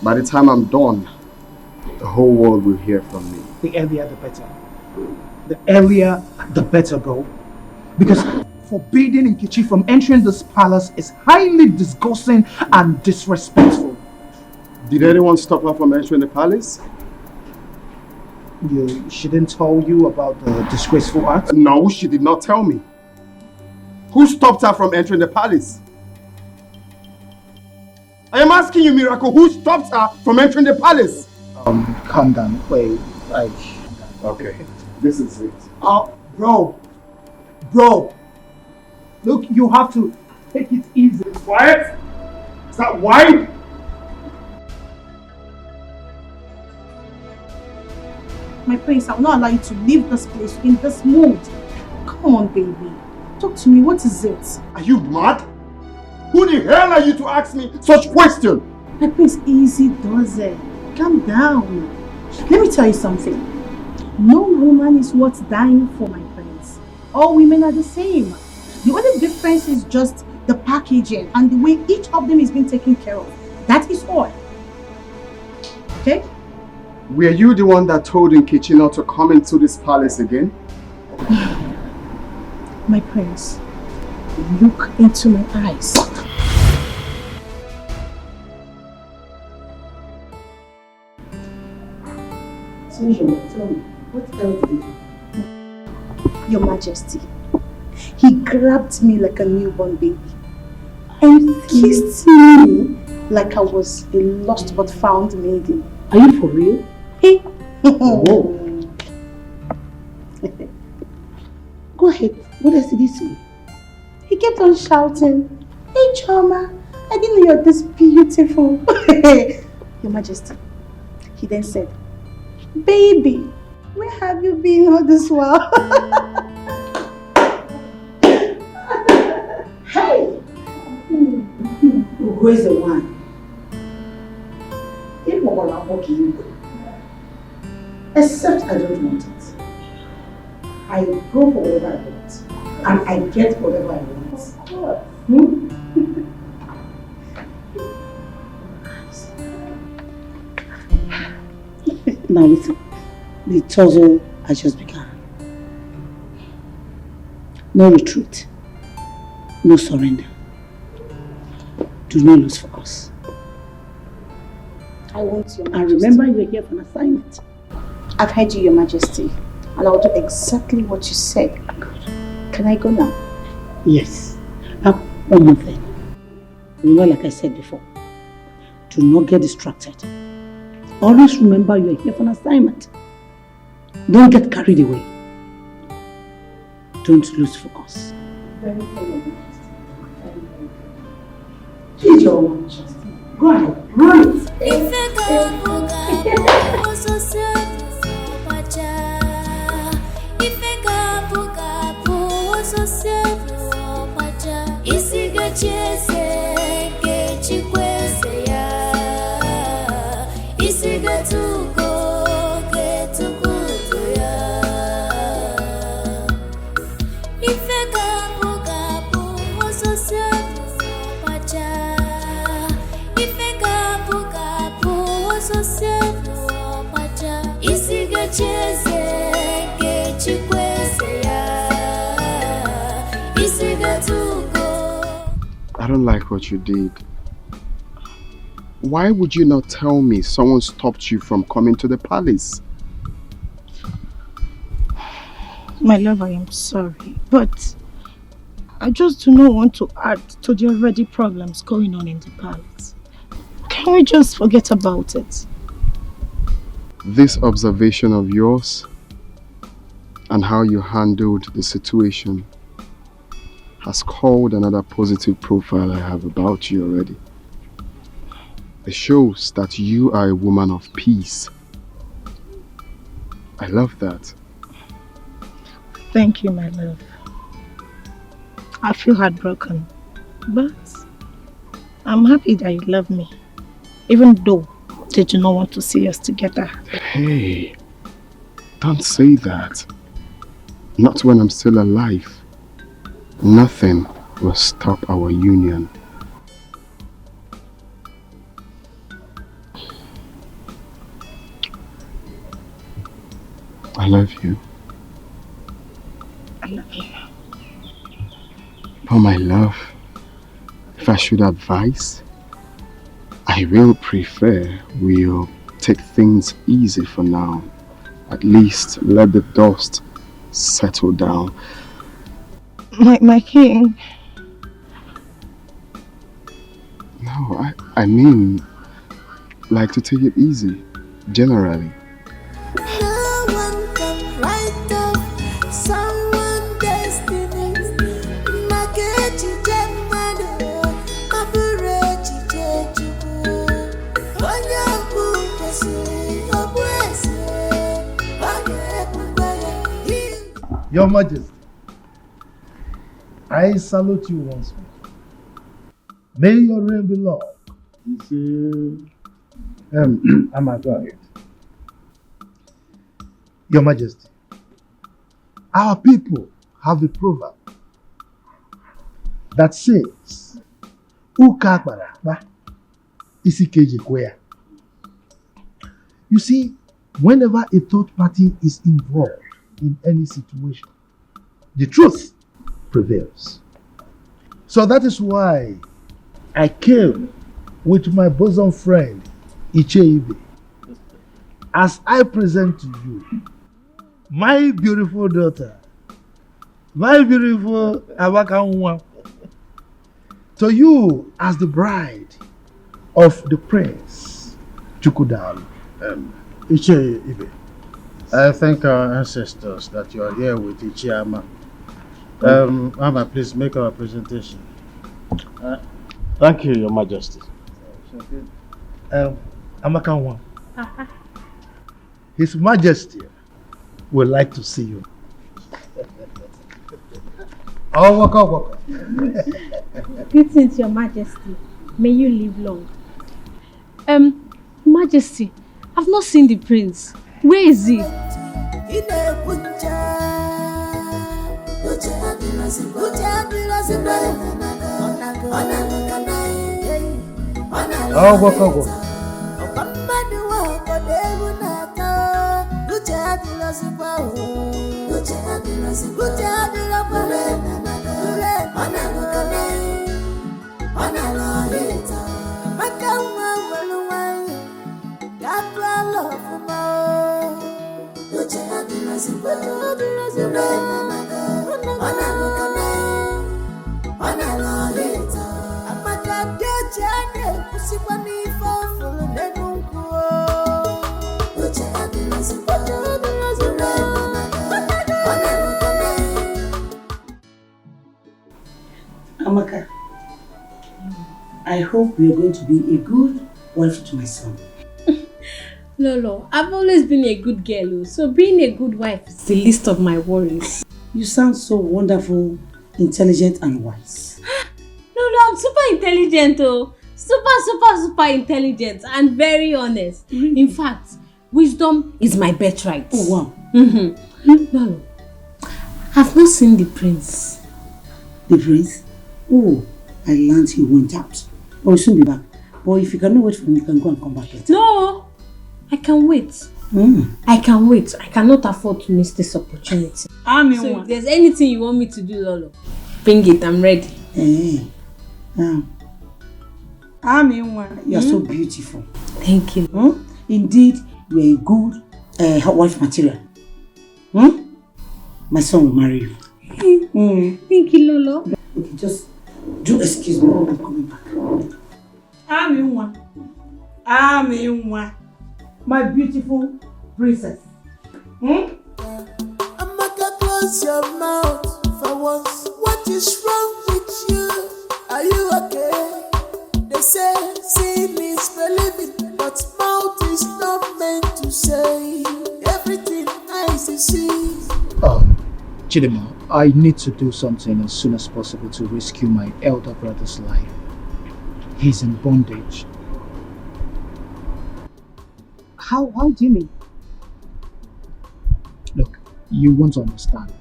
By the time I'm done, the whole world will hear from me. The earlier the better. The earlier the better, bro. Because forbidding Nkechi from entering this palace is highly disgusting and disrespectful. Did anyone stop her from entering the palace? She didn't tell you about the disgraceful act? No, she did not tell me. Who stopped her from entering the palace? I am asking you, Miracle, who stopped her from entering the palace? Calm down. Wait, Okay, this is it. Bro. Look, you have to take it easy. Quiet! Is that wide? My prince, I will not allow you to leave this place in this mood. Come on, baby. Talk to me. What is it? Are you mad? Who the hell are you to ask me such question? My prince, easy does it. Calm down. Let me tell you something. No woman is worth dying for, my prince. All women are the same. The only difference is just the packaging and the way each of them is being taken care of. That is all. Okay? Were you the one that told Nkechi not to come into this palace again? My prince, look into my eyes. Tell me, what else did you do? Your Majesty, he grabbed me like a newborn baby and kissed me like I was a lost but found maiden. Are you for real? Hey. Oh. Go ahead. What else did he say? He kept on shouting, "Hey Choma, I didn't know you're this beautiful." Your Majesty. He then said, "Baby, where have you been all this while?" Hey! Who is the one? Except I don't want it. I go for whatever I want. And I get whatever I want. Of course. Now listen, the tussle has just begun. No retreat. No surrender. Do not lose focus. I want you. And remember, you are here for an assignment. I've heard you, Your Majesty, and I'll do exactly what you said. Good. Can I go now? Yes. Now, one more thing. Remember, like I said before, do not get distracted. Always remember you are here for an assignment. Don't get carried away. Don't lose focus. Very good. Go ahead, run it. I don't like what you did. Why would you not tell me someone stopped you from coming to the palace? My love, I am sorry, but I just do not want to add to the already problems going on in the palace. Can we just forget about it? This observation of yours and how you handled the situation has called another positive profile I have about you already. It shows that you are a woman of peace. I love that. Thank you, my love. I feel heartbroken, but I'm happy that you love me, even though they do not want to see us together. Hey, don't say that. Not when I'm still alive. Nothing will stop our union. I love you. I love you. But my love, if I should advise, I will prefer we'll take things easy for now. At least let the dust settle down. My king. No, I mean, like to take it easy, generally. No one can write off someone's destiny. Makechi Jemado, Aburechi Jeju, Onyabu Kwesi, Obwese, Your Majesty, I salute you once more. May your reign be long. I'm at it. Your Majesty, our people have a proverb that says, Uka Baraba Isikeji Kwea. You see, whenever a third party is involved in any situation, the truth prevails. So that is why I came with my bosom friend Icheibe as I present to you my beautiful daughter, my beautiful Abakanwa, to you as the bride of the prince Chukwudal. Icheibe, I thank our ancestors that you are here with Ichiama. Amma, please make our presentation. Thank you, Your Majesty. Amakanwa, His Majesty would like to see you. Oh, waka. Greetings, Your Majesty. May you live long. Majesty, I've not seen the prince. Where is he? Oh, waka. Amaka, I hope you're going to be a good wife to my son. Lolo, I've always been a good girl, so being a good wife is the least of my worries. You sound so wonderful, intelligent and wise. Lolo, I'm super intelligent, oh. Super intelligent and very honest. Really? In fact, wisdom is my birthright. Oh, wow. Lolo, I've not seen the prince. The prince? Oh, I learned he went out. Oh, he'll soon be back. But if you cannot wait for me, you can go and come back later. No, I can wait. I can wait. I cannot afford to miss this opportunity. So if there's anything you want me to do, Lolo, bring it. I'm ready. Hey. You're so beautiful. Thank you. Indeed, you're a good wife material. My son will marry you. Thank you, Lolo. Okay, just do excuse me. I'm coming back. My beautiful princess. Amaka, close your mouth for once. What is wrong with you? Are you okay? They say seeing is believing, but mouth is not meant to say everything eyes see. Chidima, I need to do something as soon as possible to rescue my elder brother's life. He's in bondage. How do you mean? Look, you won't understand.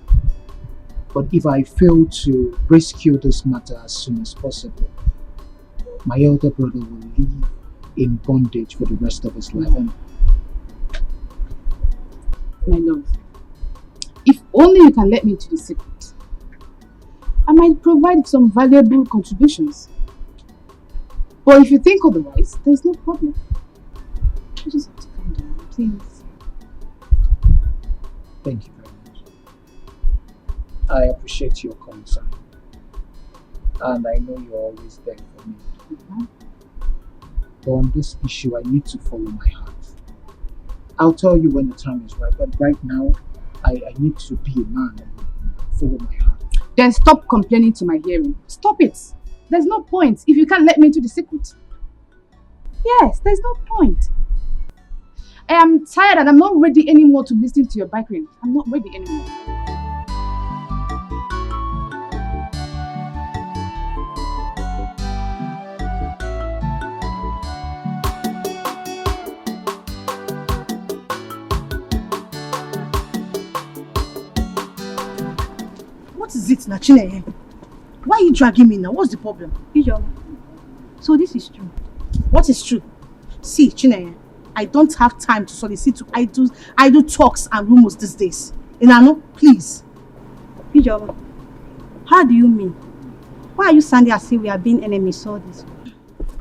But if I fail to rescue this matter as soon as possible, my elder brother will live in bondage for the rest of his life. And my love, if only you can let me into the secret, I might provide some valuable contributions. But if you think otherwise, there's no problem. You just have to calm down, please. thank you very much. I appreciate your concern. And I know you're always there for me. But on this issue, I need to follow my heart. I'll tell you when the time is right, but right now, I need to be a man and follow my heart. Then stop complaining to my hearing. Stop it. There's no point if you can't let me into the secret. Yes, there's no point. I am tired and I'm not ready anymore to listen to your bickering. I'm not ready anymore. What is it, Nachine? Why are you dragging me now? What's the problem? So this is true. What is true? See, Chineye, I don't have time to solicit to idle talks and rumors these days. Inano, please. Ijeoma, how do you mean? Why are you sounding as if we are being enemies all this?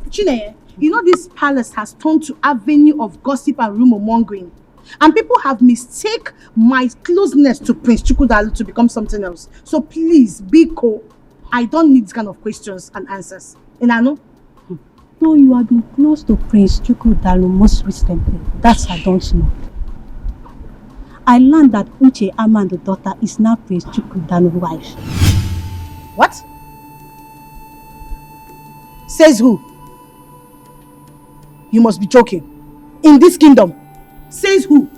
Chineye, you know this palace has turned to avenue of gossip and rumor mongering. And people have mistaken my closeness to Prince Chukwudalu to become something else. So please, Biko, I don't need this kind of questions and answers. Inano? No, you have been close to Prince Chukwudalu most recently. That's I don't know. I learned that Uche Amando's daughter is now Prince Chukwudalu's wife. What? Says who? You must be joking. In this kingdom. Says who?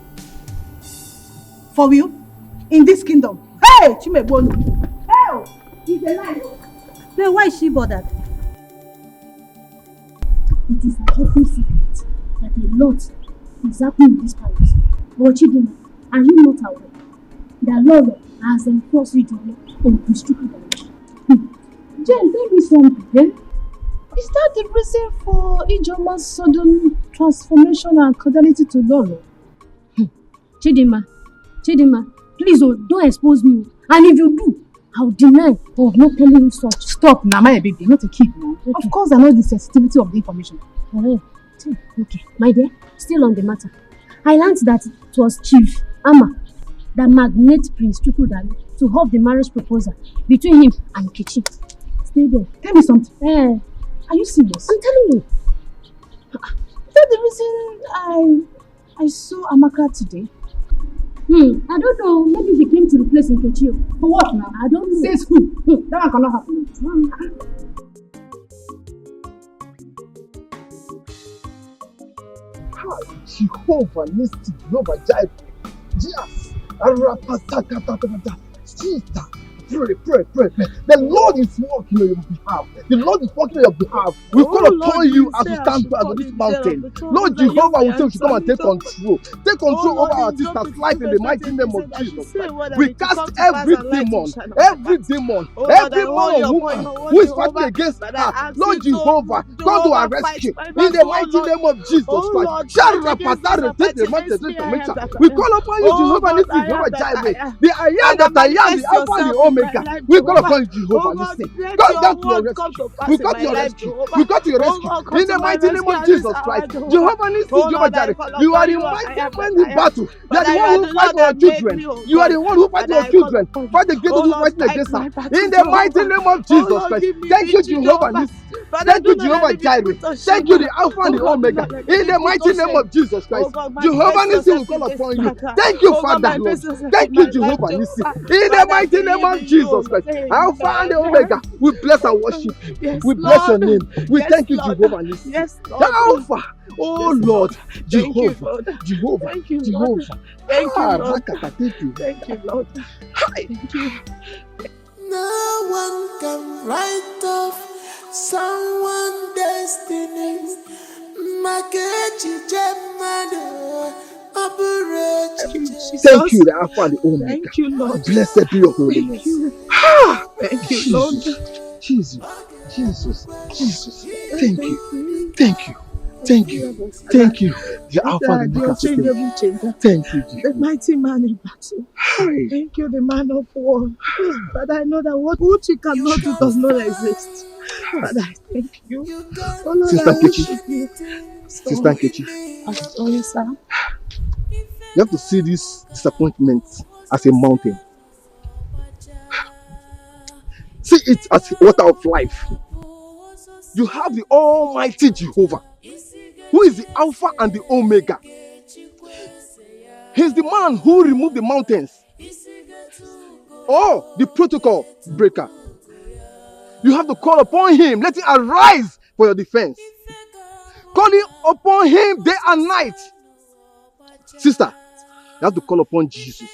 For you? In this kingdom. Hey! Chimebonu! Hey! He's a lie. Then why is she bothered? It is an open secret that a lot is happening in this palace. But Chidima, are you not aware that Lolo has enforced Regina on Prince Chukwudalu? Jen, tell me something. Is that the reason for Ijeoma's sudden transformation and cordiality to Lolo? Chidima, please don't expose me. And if you do, I'll deny of not telling you such. Stop, now my baby, you're not a kid now. Okay. Of course I know the sensitivity of the information. Okay, my dear, still on the matter. I learned that it was Chief Ama that magnated Prince Chukwudalu to hold the marriage proposal between him and Kichi. Stay there. Tell me something. Are you serious? I'm telling you. Is that the reason I saw Amaka today? I don't know. Maybe he came to replace Nkechi. For what now? I don't know. Says who? That one cannot happen. Jehovah Nissi, Jehovah Jireh. Yes. Arapasakatakata. Sister, pray. The Lord is working on your behalf. The Lord is working on your behalf. We call upon you as we stand by this mountain. Lord Jehovah, we say we should come and take control. Take control over our sister's life in the mighty name of Jesus. We cast every demon, every woman who is fighting against her. Lord Jehovah, come to our rescue in the mighty name of Jesus Christ. We call upon you, Jehovah Nissi, Jehovah Jireh, the I am that I am, the Alpha and the Omega. We call upon you, Jehovah Nissi. Come down to your rescue. We got your rescue. We got your rescue in the mighty name of Jesus Christ. Jehovah Nissi, Jehovah Jireh, you are the mighty man in battle. You are the one who fights for your children. You are the one who fights for your children. Fight against those who fight against her. In the mighty name of Jesus Christ. Thank you, Jehovah Nissi. Thank you, Jehovah Jireh. Thank you, the Alpha and the Omega. In the mighty name of Jesus Christ. Jehovah Nissi will call upon you. Thank you, Father Lord. Thank you, Jehovah Nissi. In the mighty name of Jesus Christ. Alpha and the Omega. We bless and worship you. We bless your name. We thank you, Jehovah Nissi. Alpha. Oh Lord, Jehovah, Jehovah, Jehovah. Thank you, Lord. Thank you. Thank you, Lord. Thank you. No one can write off someone's destiny. Thank you, the Alpha and the Omega. Thank you, Lord. Blessed be your holiness. Thank you, Lord. Jesus. Thank you. Thank you, the Alpha and the Omega. Thank you, the mighty man in battle. Thank you, the man of war. But I know that what you cannot do does not exist. But I thank you. Oh Lord, Sister I worship you. Sister Nkechi. Sorry, sir. You have to see this disappointment as a mountain. See it as a water of life. You have the Almighty Jehovah, who is the Alpha and the Omega. He's the man who removed the mountains. Oh, the protocol breaker. You have to call upon him. Let it arise for your defense. Calling upon him day and night. Sister, you have to call upon Jesus.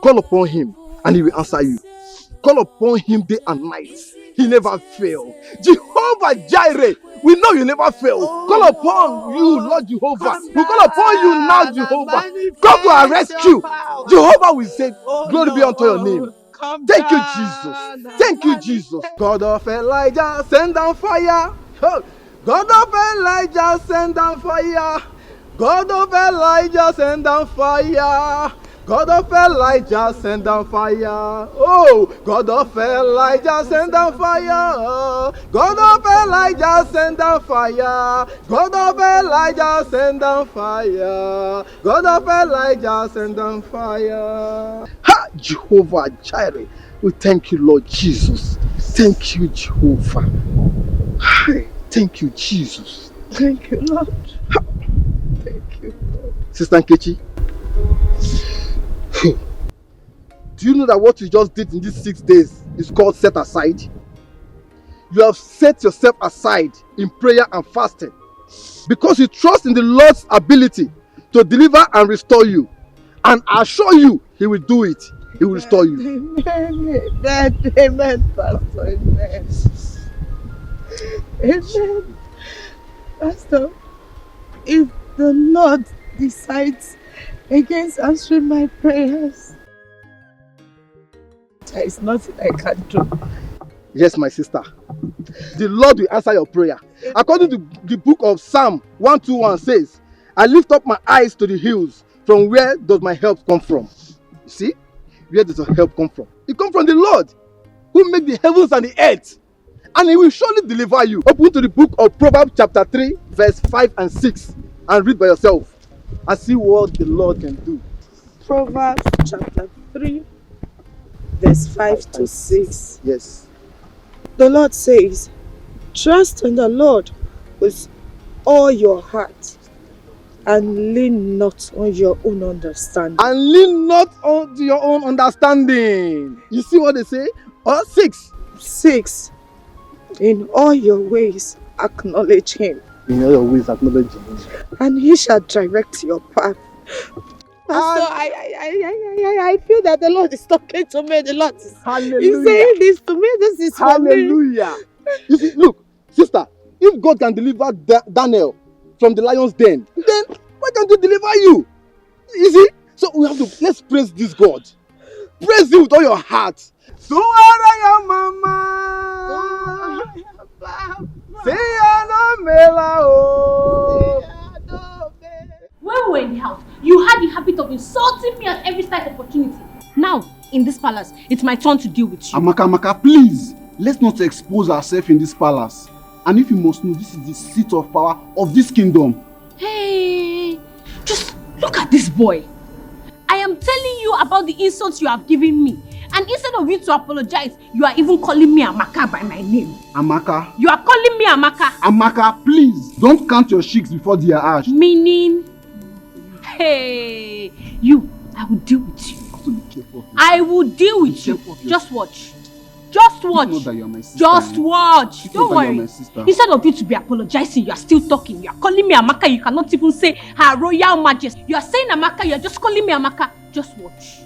Call upon him and he will answer you. Call upon him day and night. He never fails. Jehovah Jireh, we know you never fail. Call upon you, Lord Jehovah. We call upon you now, Jehovah. Come to our rescue. Jehovah will say, glory be unto your name. Thank you, Jesus. Thank you, Jesus. God of Elijah, send down fire. God of Elijah, send down fire. God of Elijah, send down fire. God of Elijah, send down fire. Oh, God of Elijah, send down fire. God of Elijah, send down fire. God of Elijah, send down fire. God of Elijah, send down fire. Ha! Jehovah Jireh. We thank you, Lord Jesus. Thank you, Jehovah. Thank you, Jesus. Thank you, Lord. Thank you, Lord. Sister Nkechi, do you know that what you just did in these 6 days is called set aside? You have set yourself aside in prayer and fasting because you trust in the Lord's ability to deliver and restore you. And I assure you, he will do it. He will restore you. Amen, Pastor. Amen. Amen. Pastor, if the Lord decides against answering my prayers, there is nothing I can do. Yes, my sister. The Lord will answer your prayer. According to the book of Psalm 121 says, I lift up my eyes to the hills. From where does my help come from? You see? Where does your help come from? It comes from the Lord, who made the heavens and the earth. And he will surely deliver you. Open to the book of Proverbs chapter 3, verse 5 and 6. And read by yourself. And see what the Lord can do. Proverbs chapter 3, verse 5 to 6. Yes. The Lord says, trust in the Lord with all your heart And lean not on your own understanding. And lean not on your own understanding. You see what they say? 6. 6. In all your ways, acknowledge him. In all your ways, acknowledge him. And he shall direct your path. Pastor, I feel that the Lord is talking to me. The Lord is saying this to me. This is for me. Hallelujah. You see, look, sister, if God can deliver Daniel from the lion's den, then why can't he deliver you? You see? So let's praise this God. Praise him with all your heart. So are your mama. Say When we were in the house, you had the habit of insulting me at every slight opportunity. Now, in this palace, it's my turn to deal with you. Amaka, please, let's not expose ourselves in this palace. And if you must know, this is the seat of power of this kingdom. Hey, just look at this boy. I am telling you about the insults you have given me. And instead of you to apologize, you are even calling me Amaka by my name. Amaka. You are calling me Amaka. Amaka, please, don't count your chicks before they are ash. Meaning, hey, I will deal with you. I will deal with you. Just watch. Just watch. Just watch. Don't worry. Instead of you to be apologizing, you are still talking. You are calling me Amaka. You cannot even say Her Royal Majesty. You are saying Amaka. You are just calling me Amaka. Just watch.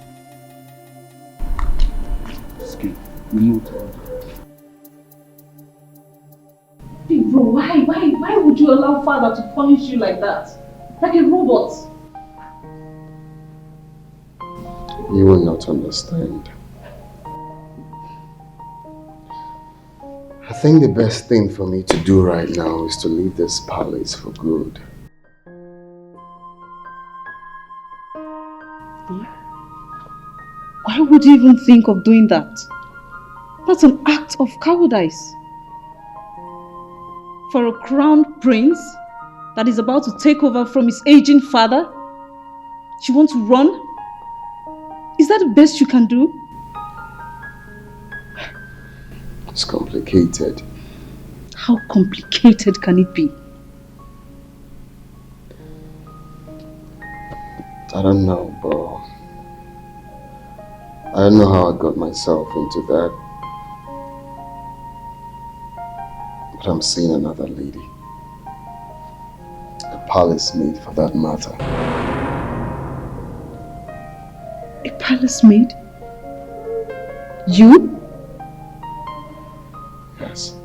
Hey bro, why would you allow father to punish you like that? Like a robot? You will not understand. I think the best thing for me to do right now is to leave this palace for good. Why would you even think of doing that? That's an act of cowardice. For a crowned prince that is about to take over from his aging father, you want to run? Is that the best you can do? It's complicated. How complicated can it be? I don't know, bro. I don't know how I got myself into that. But I'm seeing another lady. A palace maid for that matter. A palace maid? You? Yes.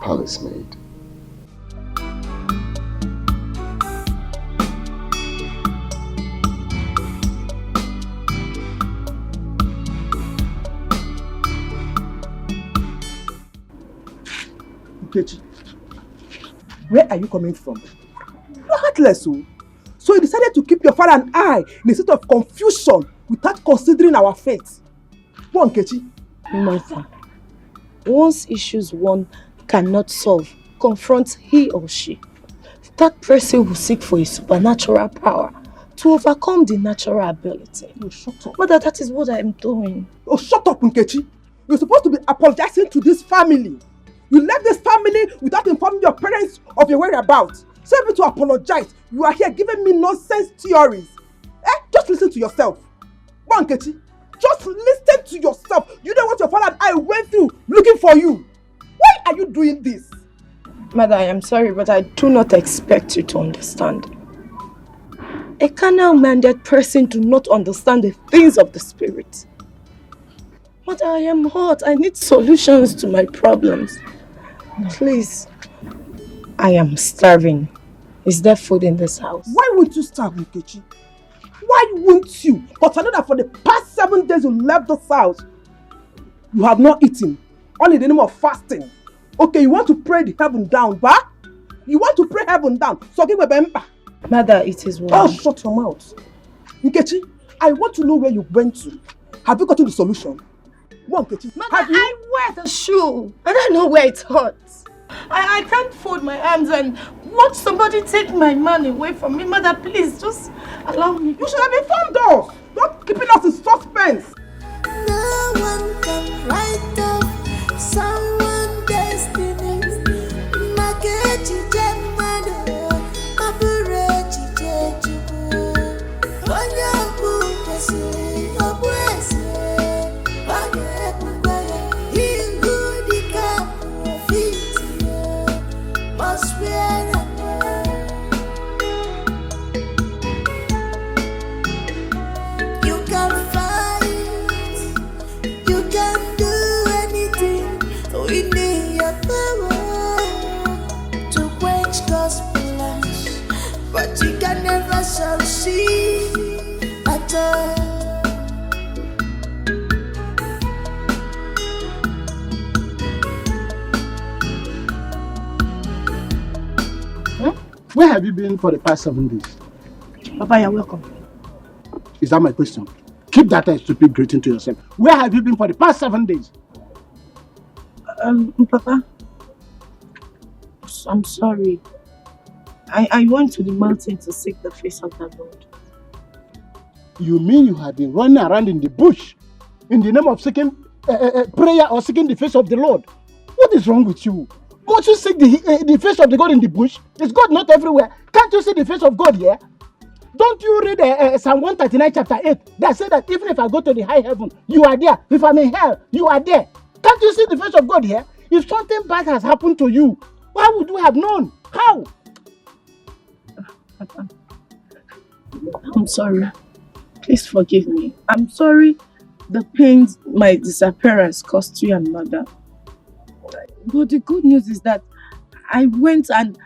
Palace maid. Nkechi, where are you coming from? You're heartless, oh. So you decided to keep your father and I in a state of confusion without considering our fate. What, Nkechi? Martha, once issues one cannot solve, confront he or she. That person will seek for a supernatural power to overcome the natural ability. Oh, shut up. Mother, that is what I am doing. Oh, shut up, Nkechi. You're supposed to be apologizing to this family. You left this family without informing your parents of your whereabouts. So able to apologize, you are here giving me nonsense theories. Just listen to yourself. Go on, Nkechi. Just listen to yourself. You know what your father and I went through looking for you. Why are you doing this? Mother, I am sorry, but I do not expect you to understand. A carnal-minded person do not understand the things of the spirit. Mother, I am hot. I need solutions to my problems. Please. I am starving. Is there food in this house? Why won't you starve, Nkechi? Why won't you? But I know that for the past 7 days you left this house, you have not eaten. Only in the name of fasting. Okay, you want to pray the heaven down, ba? You want to pray heaven down. So give a bemba. Mother, it is one. Oh, shut your mouth. Nkechi, I want to know where you went to. Have you gotten the solution? One, Nkechi. Mother, I wear the shoe. I don't know where it hurts. I can't fold my arms and watch somebody take my man away from me. Mother, please, just allow me. You should have informed us. Not keeping us in suspense. No one can write off someone's destiny. Makechi Jemado. have you been for the past 7 days? Papa, you're welcome. Is that my question? Keep that stupid greeting to yourself. Where have you been for the past 7 days? Papa, I'm sorry. I went to the mountain to seek the face of the Lord. You mean you have been running around in the bush in the name of seeking prayer or seeking the face of the Lord? What is wrong with you? Won't you seek the face of the God in the bush? Is God not everywhere? Can't you see the face of God here? Don't you read Psalm 139 chapter 8 that said that even if I go to the high heaven, you are there. If I'm in hell, you are there. Can't you see the face of God here? If something bad has happened to you, why would we have known? How? Papa, I'm sorry. Please forgive me. I'm sorry the pains my disappearance caused you and mother. But the good news is that I went and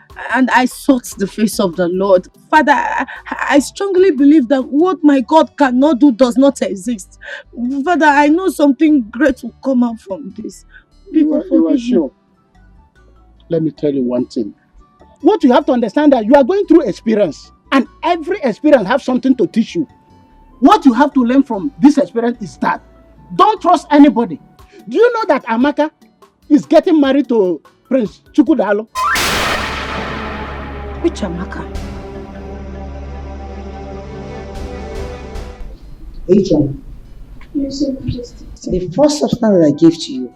I sought the face of the Lord. Father, I strongly believe that what my God cannot do does not exist. Father, I know something great will come out from this. You are sure? Let me tell you one thing. What you have to understand that you are going through experience, and every experience has something to teach you. What you have to learn from this experience is that don't trust anybody. Do you know that Amaka is getting married to Prince Chukwudalo? Which Amaka? Regina, the first substance that I gave to you,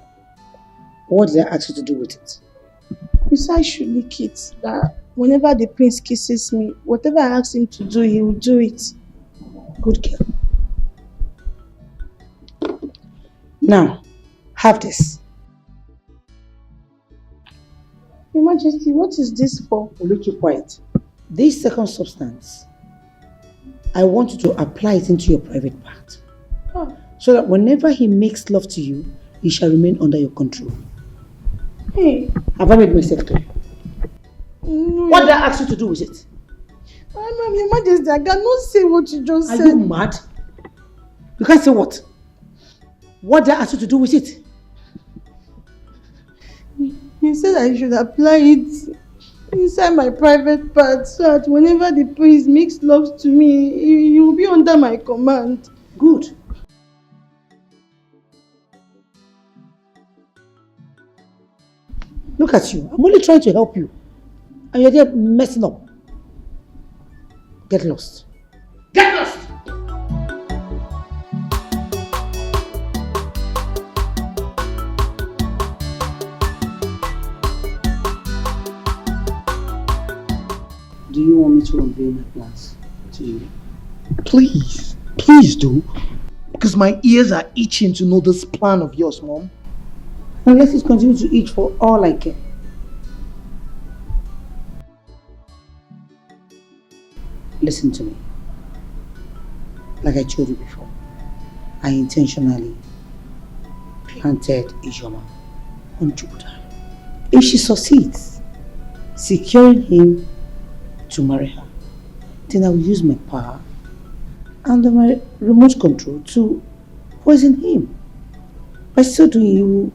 what did I ask you to do with it? You said I should lick it. That whenever the prince kisses me, whatever I ask him to do, he will do it. Good girl. Now, have this. Your Majesty, what is this for? Will you keep quiet? This second substance, I want you to apply it into your private part. Oh. So that whenever he makes love to you, he shall remain under your control. Hey. Have I made myself clear? No. What did I ask you to do with it? Ma'am, Your Majesty, I cannot say what you just said. Are you mad? You can't say what? What did I ask you to do with it? You said I should apply it inside my private part so that whenever the prince makes love to me, he will be under my command. Good. Look at you. I'm only trying to help you. And you're there messing up. Get lost. Get lost! Do you want me to unveil my plans to you? Please, please do. Because my ears are itching to know this plan of yours, Mom. And let it continue to itch for all I care. Listen to me. Like I told you before, I intentionally planted Ijoma on Jupiter. If she succeeds, securing him to marry her, then I will use my power and my remote control to poison him. By so doing, he will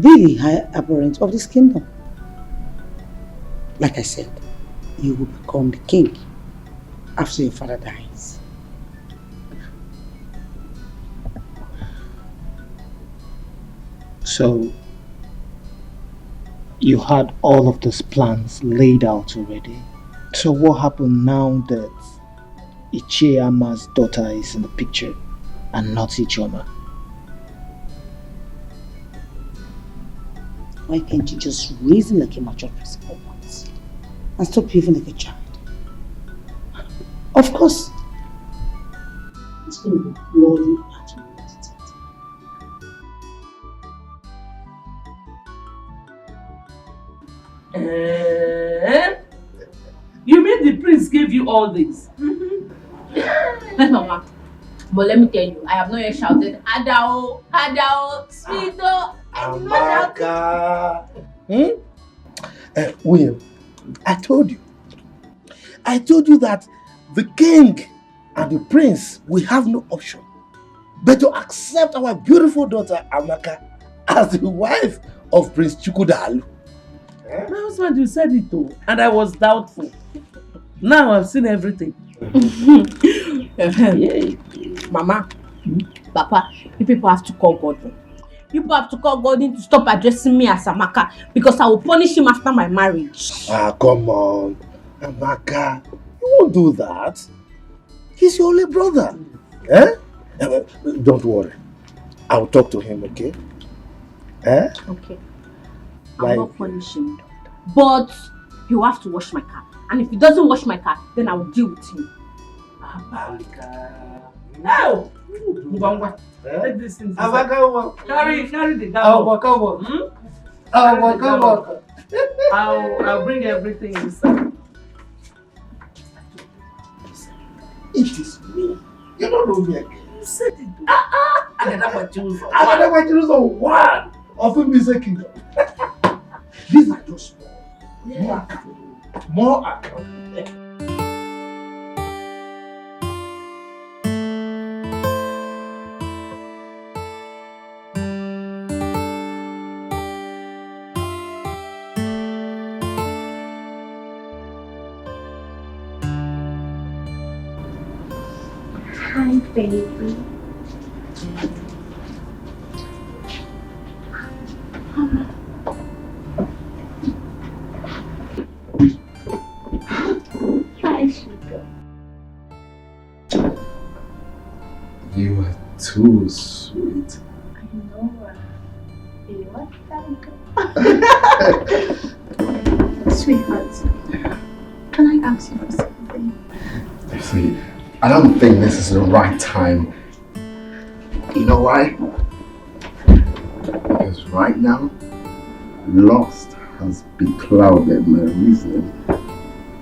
be the high apparent of this kingdom. Like I said, you will become the king after your father dies. So, you had all of these plans laid out already. So what happened now that Ichiama's daughter is in the picture and not Ichoma? Why can't you just reason like a mature person for once and stop behaving like a child? Of course, it's going to be bloody at you. You mean the prince gave you all this? Mama, but let me tell you, I have not yet shouted, Adao, Adao, Sweeto. Amaka. William, I told you that the king and the prince will have no option but to accept our beautiful daughter Amaka as the wife of Prince Chukwudalo. My husband, you said it too, and I was doubtful. Now I've seen everything. Mama, Papa, you people have to call Gordon. You people have to call Gordon to stop addressing me as Amaka because I will punish him after my marriage. Ah, come on. Amaka, you won't do that. He's your only brother. Eh? Don't worry. I'll talk to him, okay? Eh? Okay. I'll not punish him. But you have to wash my car. And if he doesn't wash my car, then I will deal with him. No! Take this thing. Carry the dog. I'll bring everything inside. It is me. You don't know me again. You said it. I never choose one of him is a kingdom. These are just more account. Hi, baby. Hi, sugar. You are too sweet. I know. You like that? Sweetheart, can I ask you for something? See, I don't think this is the right time. You know why? Because right now, lust has beclouded my reasoning.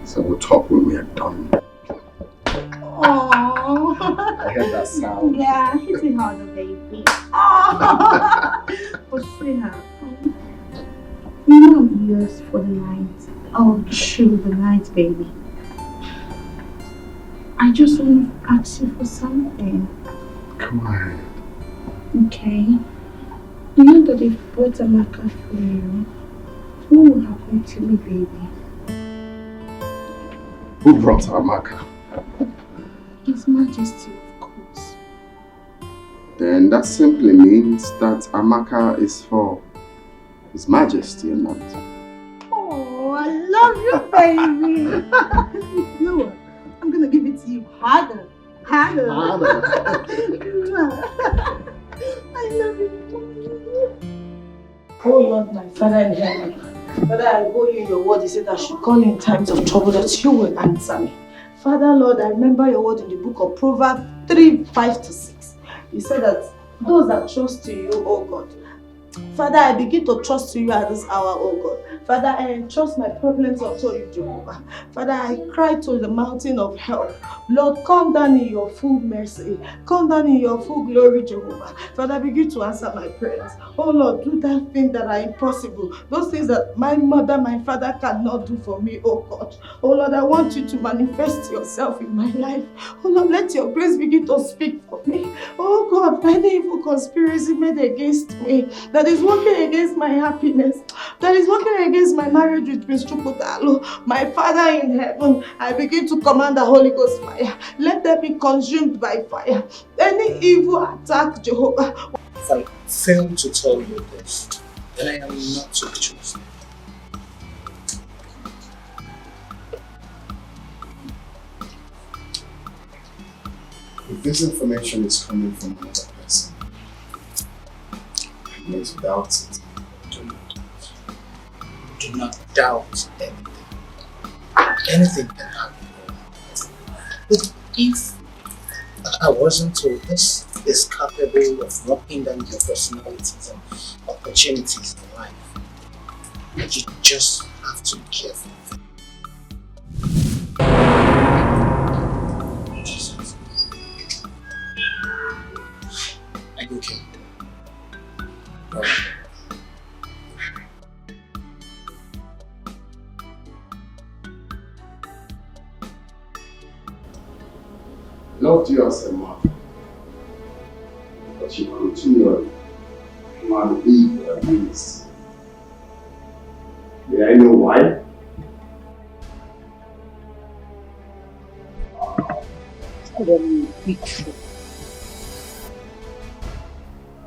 So we'll talk when we are done. Oh, I heard that sound. Yeah, hit it harder, baby. Oh, sweetheart. You know I'm yours for the night. Oh, through the night, baby. I just want to ask you for something. Come on. Okay. You know that if brought Amaka for you, what will happen to me, baby? Who brought Amaka? His Majesty, of course. Then that simply means that Amaka is for His Majesty and not. Oh, I love you, baby. You know what? I'm gonna give it to you harder. I love you. Oh Lord, my Father in heaven, Father, I owe you your word. You said I should call in times of trouble, that you will answer me. Father, Lord, I remember your word in the book of Proverbs 3:5-6. You said that those that trust in you, oh God. Father, I begin to trust you at this hour, oh God. Father, I entrust my problems unto you, Jehovah. Father, I cry to the mountain of help. Lord, come down in your full mercy. Come down in your full glory, Jehovah. Father, begin to answer my prayers. Oh Lord, do that thing that are impossible. Those things that my mother, my father cannot do for me, oh God. Oh Lord, I want you to manifest yourself in my life. Oh Lord, let your grace begin to speak for me. Oh God, any evil conspiracy made against me that is working against my happiness, that is working against my marriage with Prince Chukutalo, my Father in heaven, I begin to command the Holy Ghost fire. Let them be consumed by fire. Any evil attack, Jehovah. If I fail to tell you this, then I am not to be chosen. If this information is coming from another person, I need to doubt it. Do not doubt anything. Anything can happen. But if I wasn't told this is capable of knocking down your personalities and opportunities in life, you just have to be careful. Jesus. Are you okay? No. Loved you as a mother, but you continually malleable against. May I know wife? Big fool.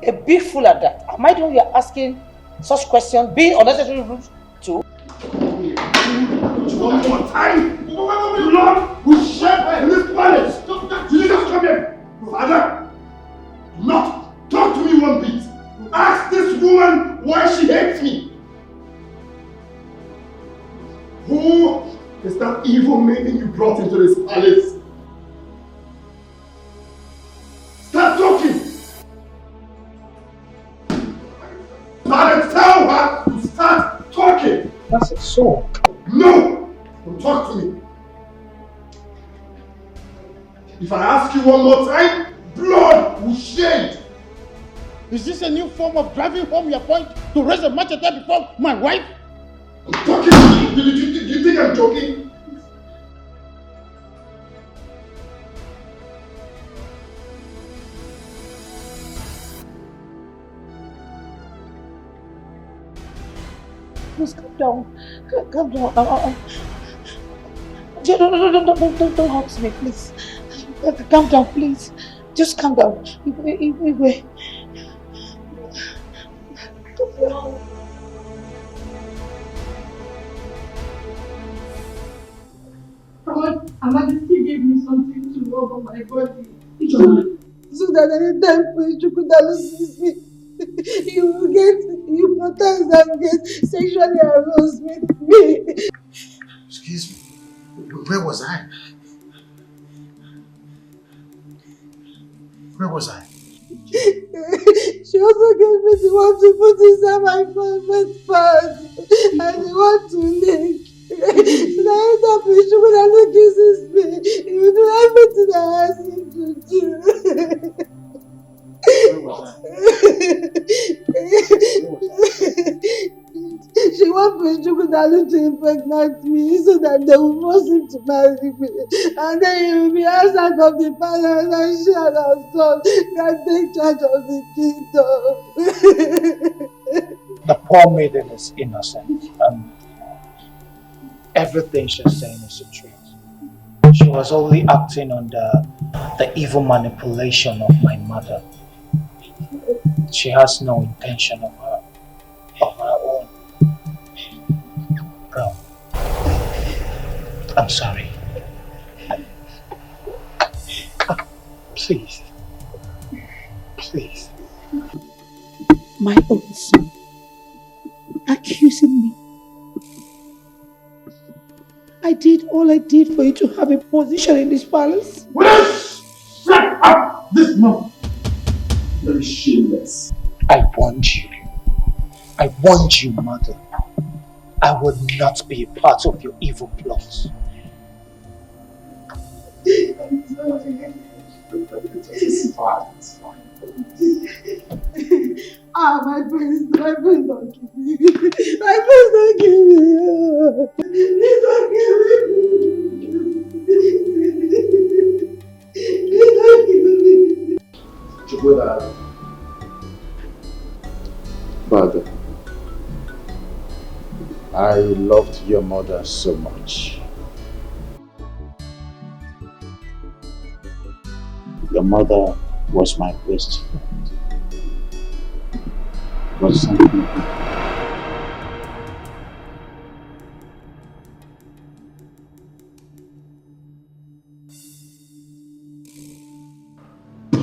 A big fool at that. Am I the one you're asking such questions, being unnecessary rude to? One more time! Lord, we share in this palace! Did you just come here? Father, do not talk to me one bit. Ask this woman why she hates me. Who is that evil maiden you brought into this palace? Start talking! Father, tell her to start talking! That's a soul. No! Don't talk to me. If I ask you one more time, blood will shed. Is this a new form of driving home your point to raise a machete before my wife? I'm talking to you. Do you think I'm joking? Please calm down. Calm down. Don't hurt me, please. Calm down, please. Just calm down. Wait. Amadi gave me something to rub on my body. So that anytime Chukwudalu sees me, he will get hypnotized and get sexually aroused with me. Excuse me. Where was I? Where was I? She also gave me the one to put inside my private part and the one to lick. So that anytime Chukwudalu kisses me, he will do everything I ask him to do. She wants Chukwudalu to impregnate me so that they will force him to marry me. And then he will be asked out of the palace and she and her son can take charge of the kingdom. The poor maiden is innocent and everything she's saying is the truth. She was only acting under the evil manipulation of my mother. She has no intention of her own. Bro, I'm sorry. Please. My own son accusing me. I did all I did for you to have a position in this palace. Please shut up this month. Very shameless. I warned you. I warned you, mother. I would not be a part of your evil plots. I'm sorry. It's fine. My friends don't give me. My friends don't give me. Please don't give me. Please don't give me. Chukwudalu. Father, I loved your mother so much. Your mother was my best friend. Was something.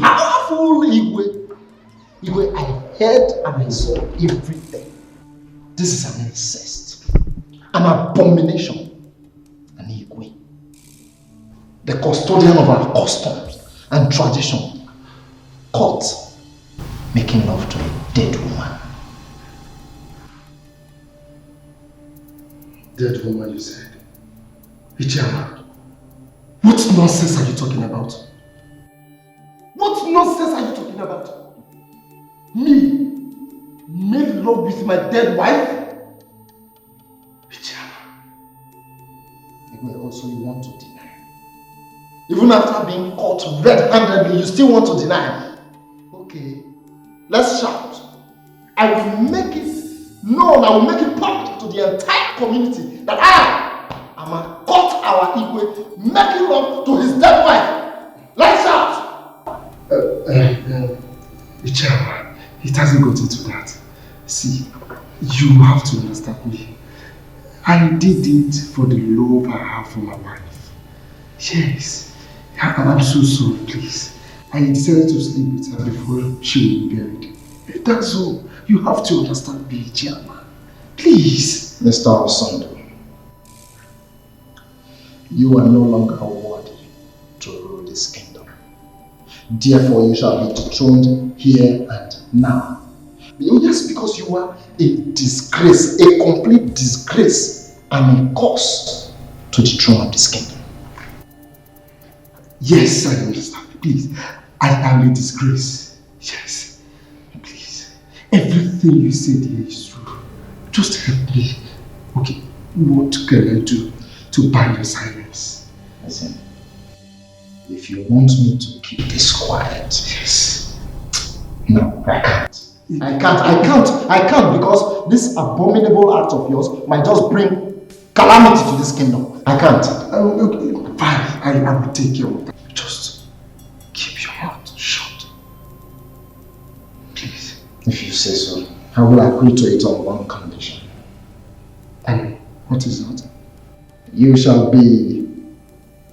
Powerful Igwe. Igwe, I heard and I saw everything. This is an incest, an abomination, an Igwe. The custodian of our customs and tradition, caught making love to a dead woman. Dead woman, you said? Ichama. What nonsense are you talking about? What nonsense are you talking about? Me? Made love with my dead wife? Also, you want to deny. Even after being caught red-handedly, you still want to deny. Okay, let's shout. I will make it known, I will make it public to the entire community that I am a caught our Igwe making love to his dead wife. Let's out! Ichama, it hasn't got into that. See, you have to understand me. I did it for the love I have for my wife. Yes, I'm so sorry, please. I decided to sleep with her before she will be buried. That's all. You have to understand me, Ichama. Please. Mr. Osondo, you are no longer worthy to rule this kingdom. Therefore, you shall be dethroned here and now. Just because you are a disgrace, a complete disgrace, and a curse to the throne of this kingdom. Yes, I understand. Please, I am a disgrace. Yes, please. Everything you said here is true. Just help me. Okay, what can I do to buy your silence? Listen, if you want me to keep this quiet, yes. No, I can't. I can't because this abominable act of yours might just bring calamity to this kingdom. I can't. Okay, fine, I will take care of that. Just keep your mouth shut. Please. If you say so, I will agree to it on one condition. And what is that? You shall be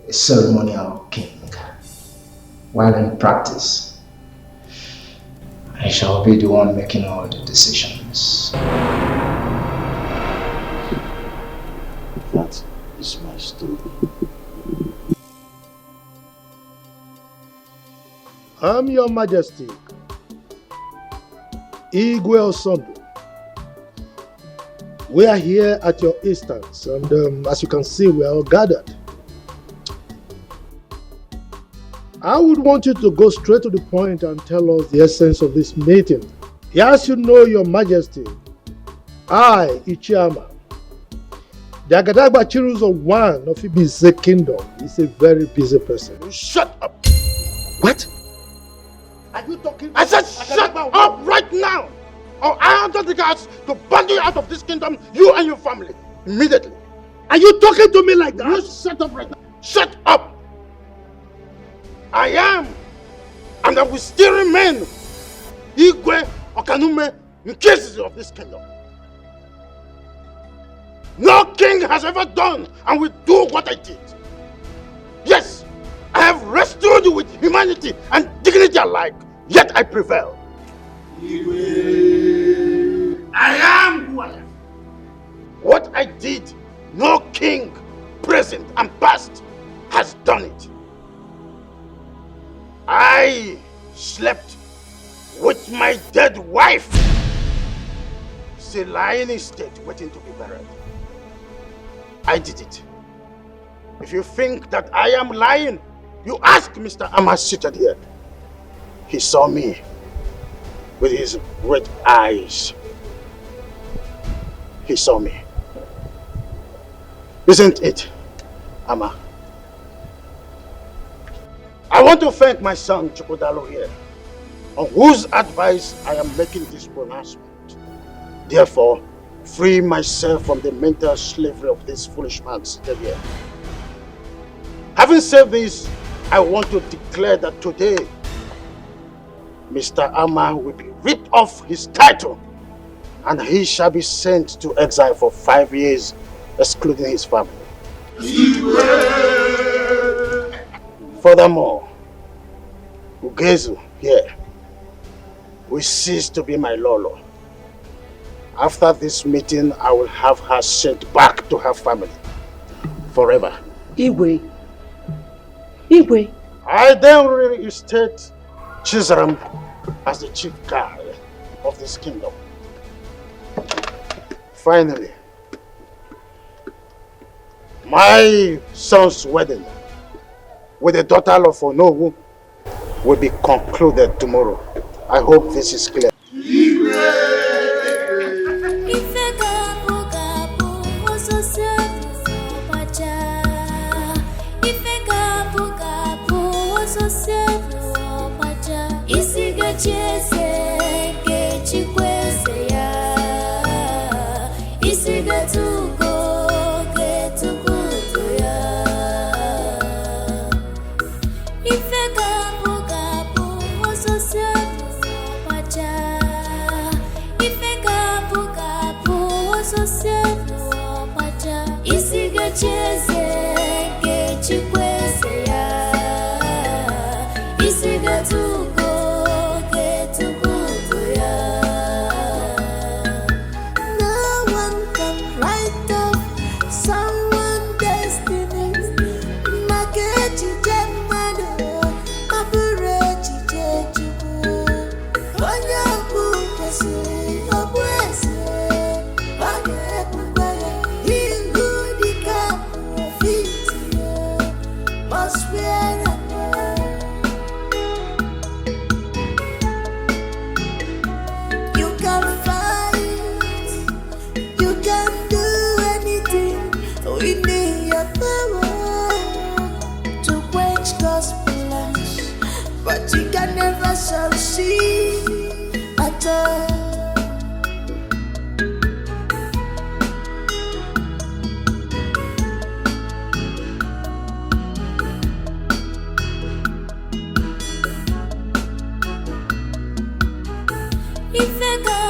a ceremonial king, while in practice, I shall be the one making all the decisions. That is my story. I'm Your Majesty, Igwe Osondo. We are here at your instance, and as you can see, we are all gathered. I would want you to go straight to the point and tell us the essence of this meeting. As you know, Your Majesty, I, Ichiama, the Agadagba Chiruzo one of Ibize Kingdom, is a very busy person. Shut up! What? Are you talking? I said shut up right now! Or I order the guards to band you out of this kingdom, you and your family, immediately. Are you talking to me like that? You shut up right now. Shut up! I am, and I will still remain Igwe Okanume in cases of this kingdom. No king has ever done and will do what I did. Yes, I have restored you with humanity and dignity alike, yet I prevail. Igwe, I am who I am. What I did, no king, present and past, has done it. I slept with my dead wife, still lying in state waiting to be buried. I did it. If you think that I am lying, you ask Mr. Amma seated here. He saw me with his red eyes. He saw me. Isn't it, Amma? I want to thank my son Chukwudalo here, on whose advice I am making this pronouncement. Therefore, free myself from the mental slavery of this foolish man seated here. Having said this, I want to declare that today, Mr. Amma will be ripped off his title and he shall be sent to exile for 5 years, excluding his family. Furthermore, Ugezu here will cease to be my Lolo. After this meeting, I will have her sent back to her family forever. Igwe. I then reinstate Chizaram as the chief guard of this kingdom. Finally, my son's wedding with the daughter of Onowu will be concluded tomorrow. I hope this is clear. Isiga If I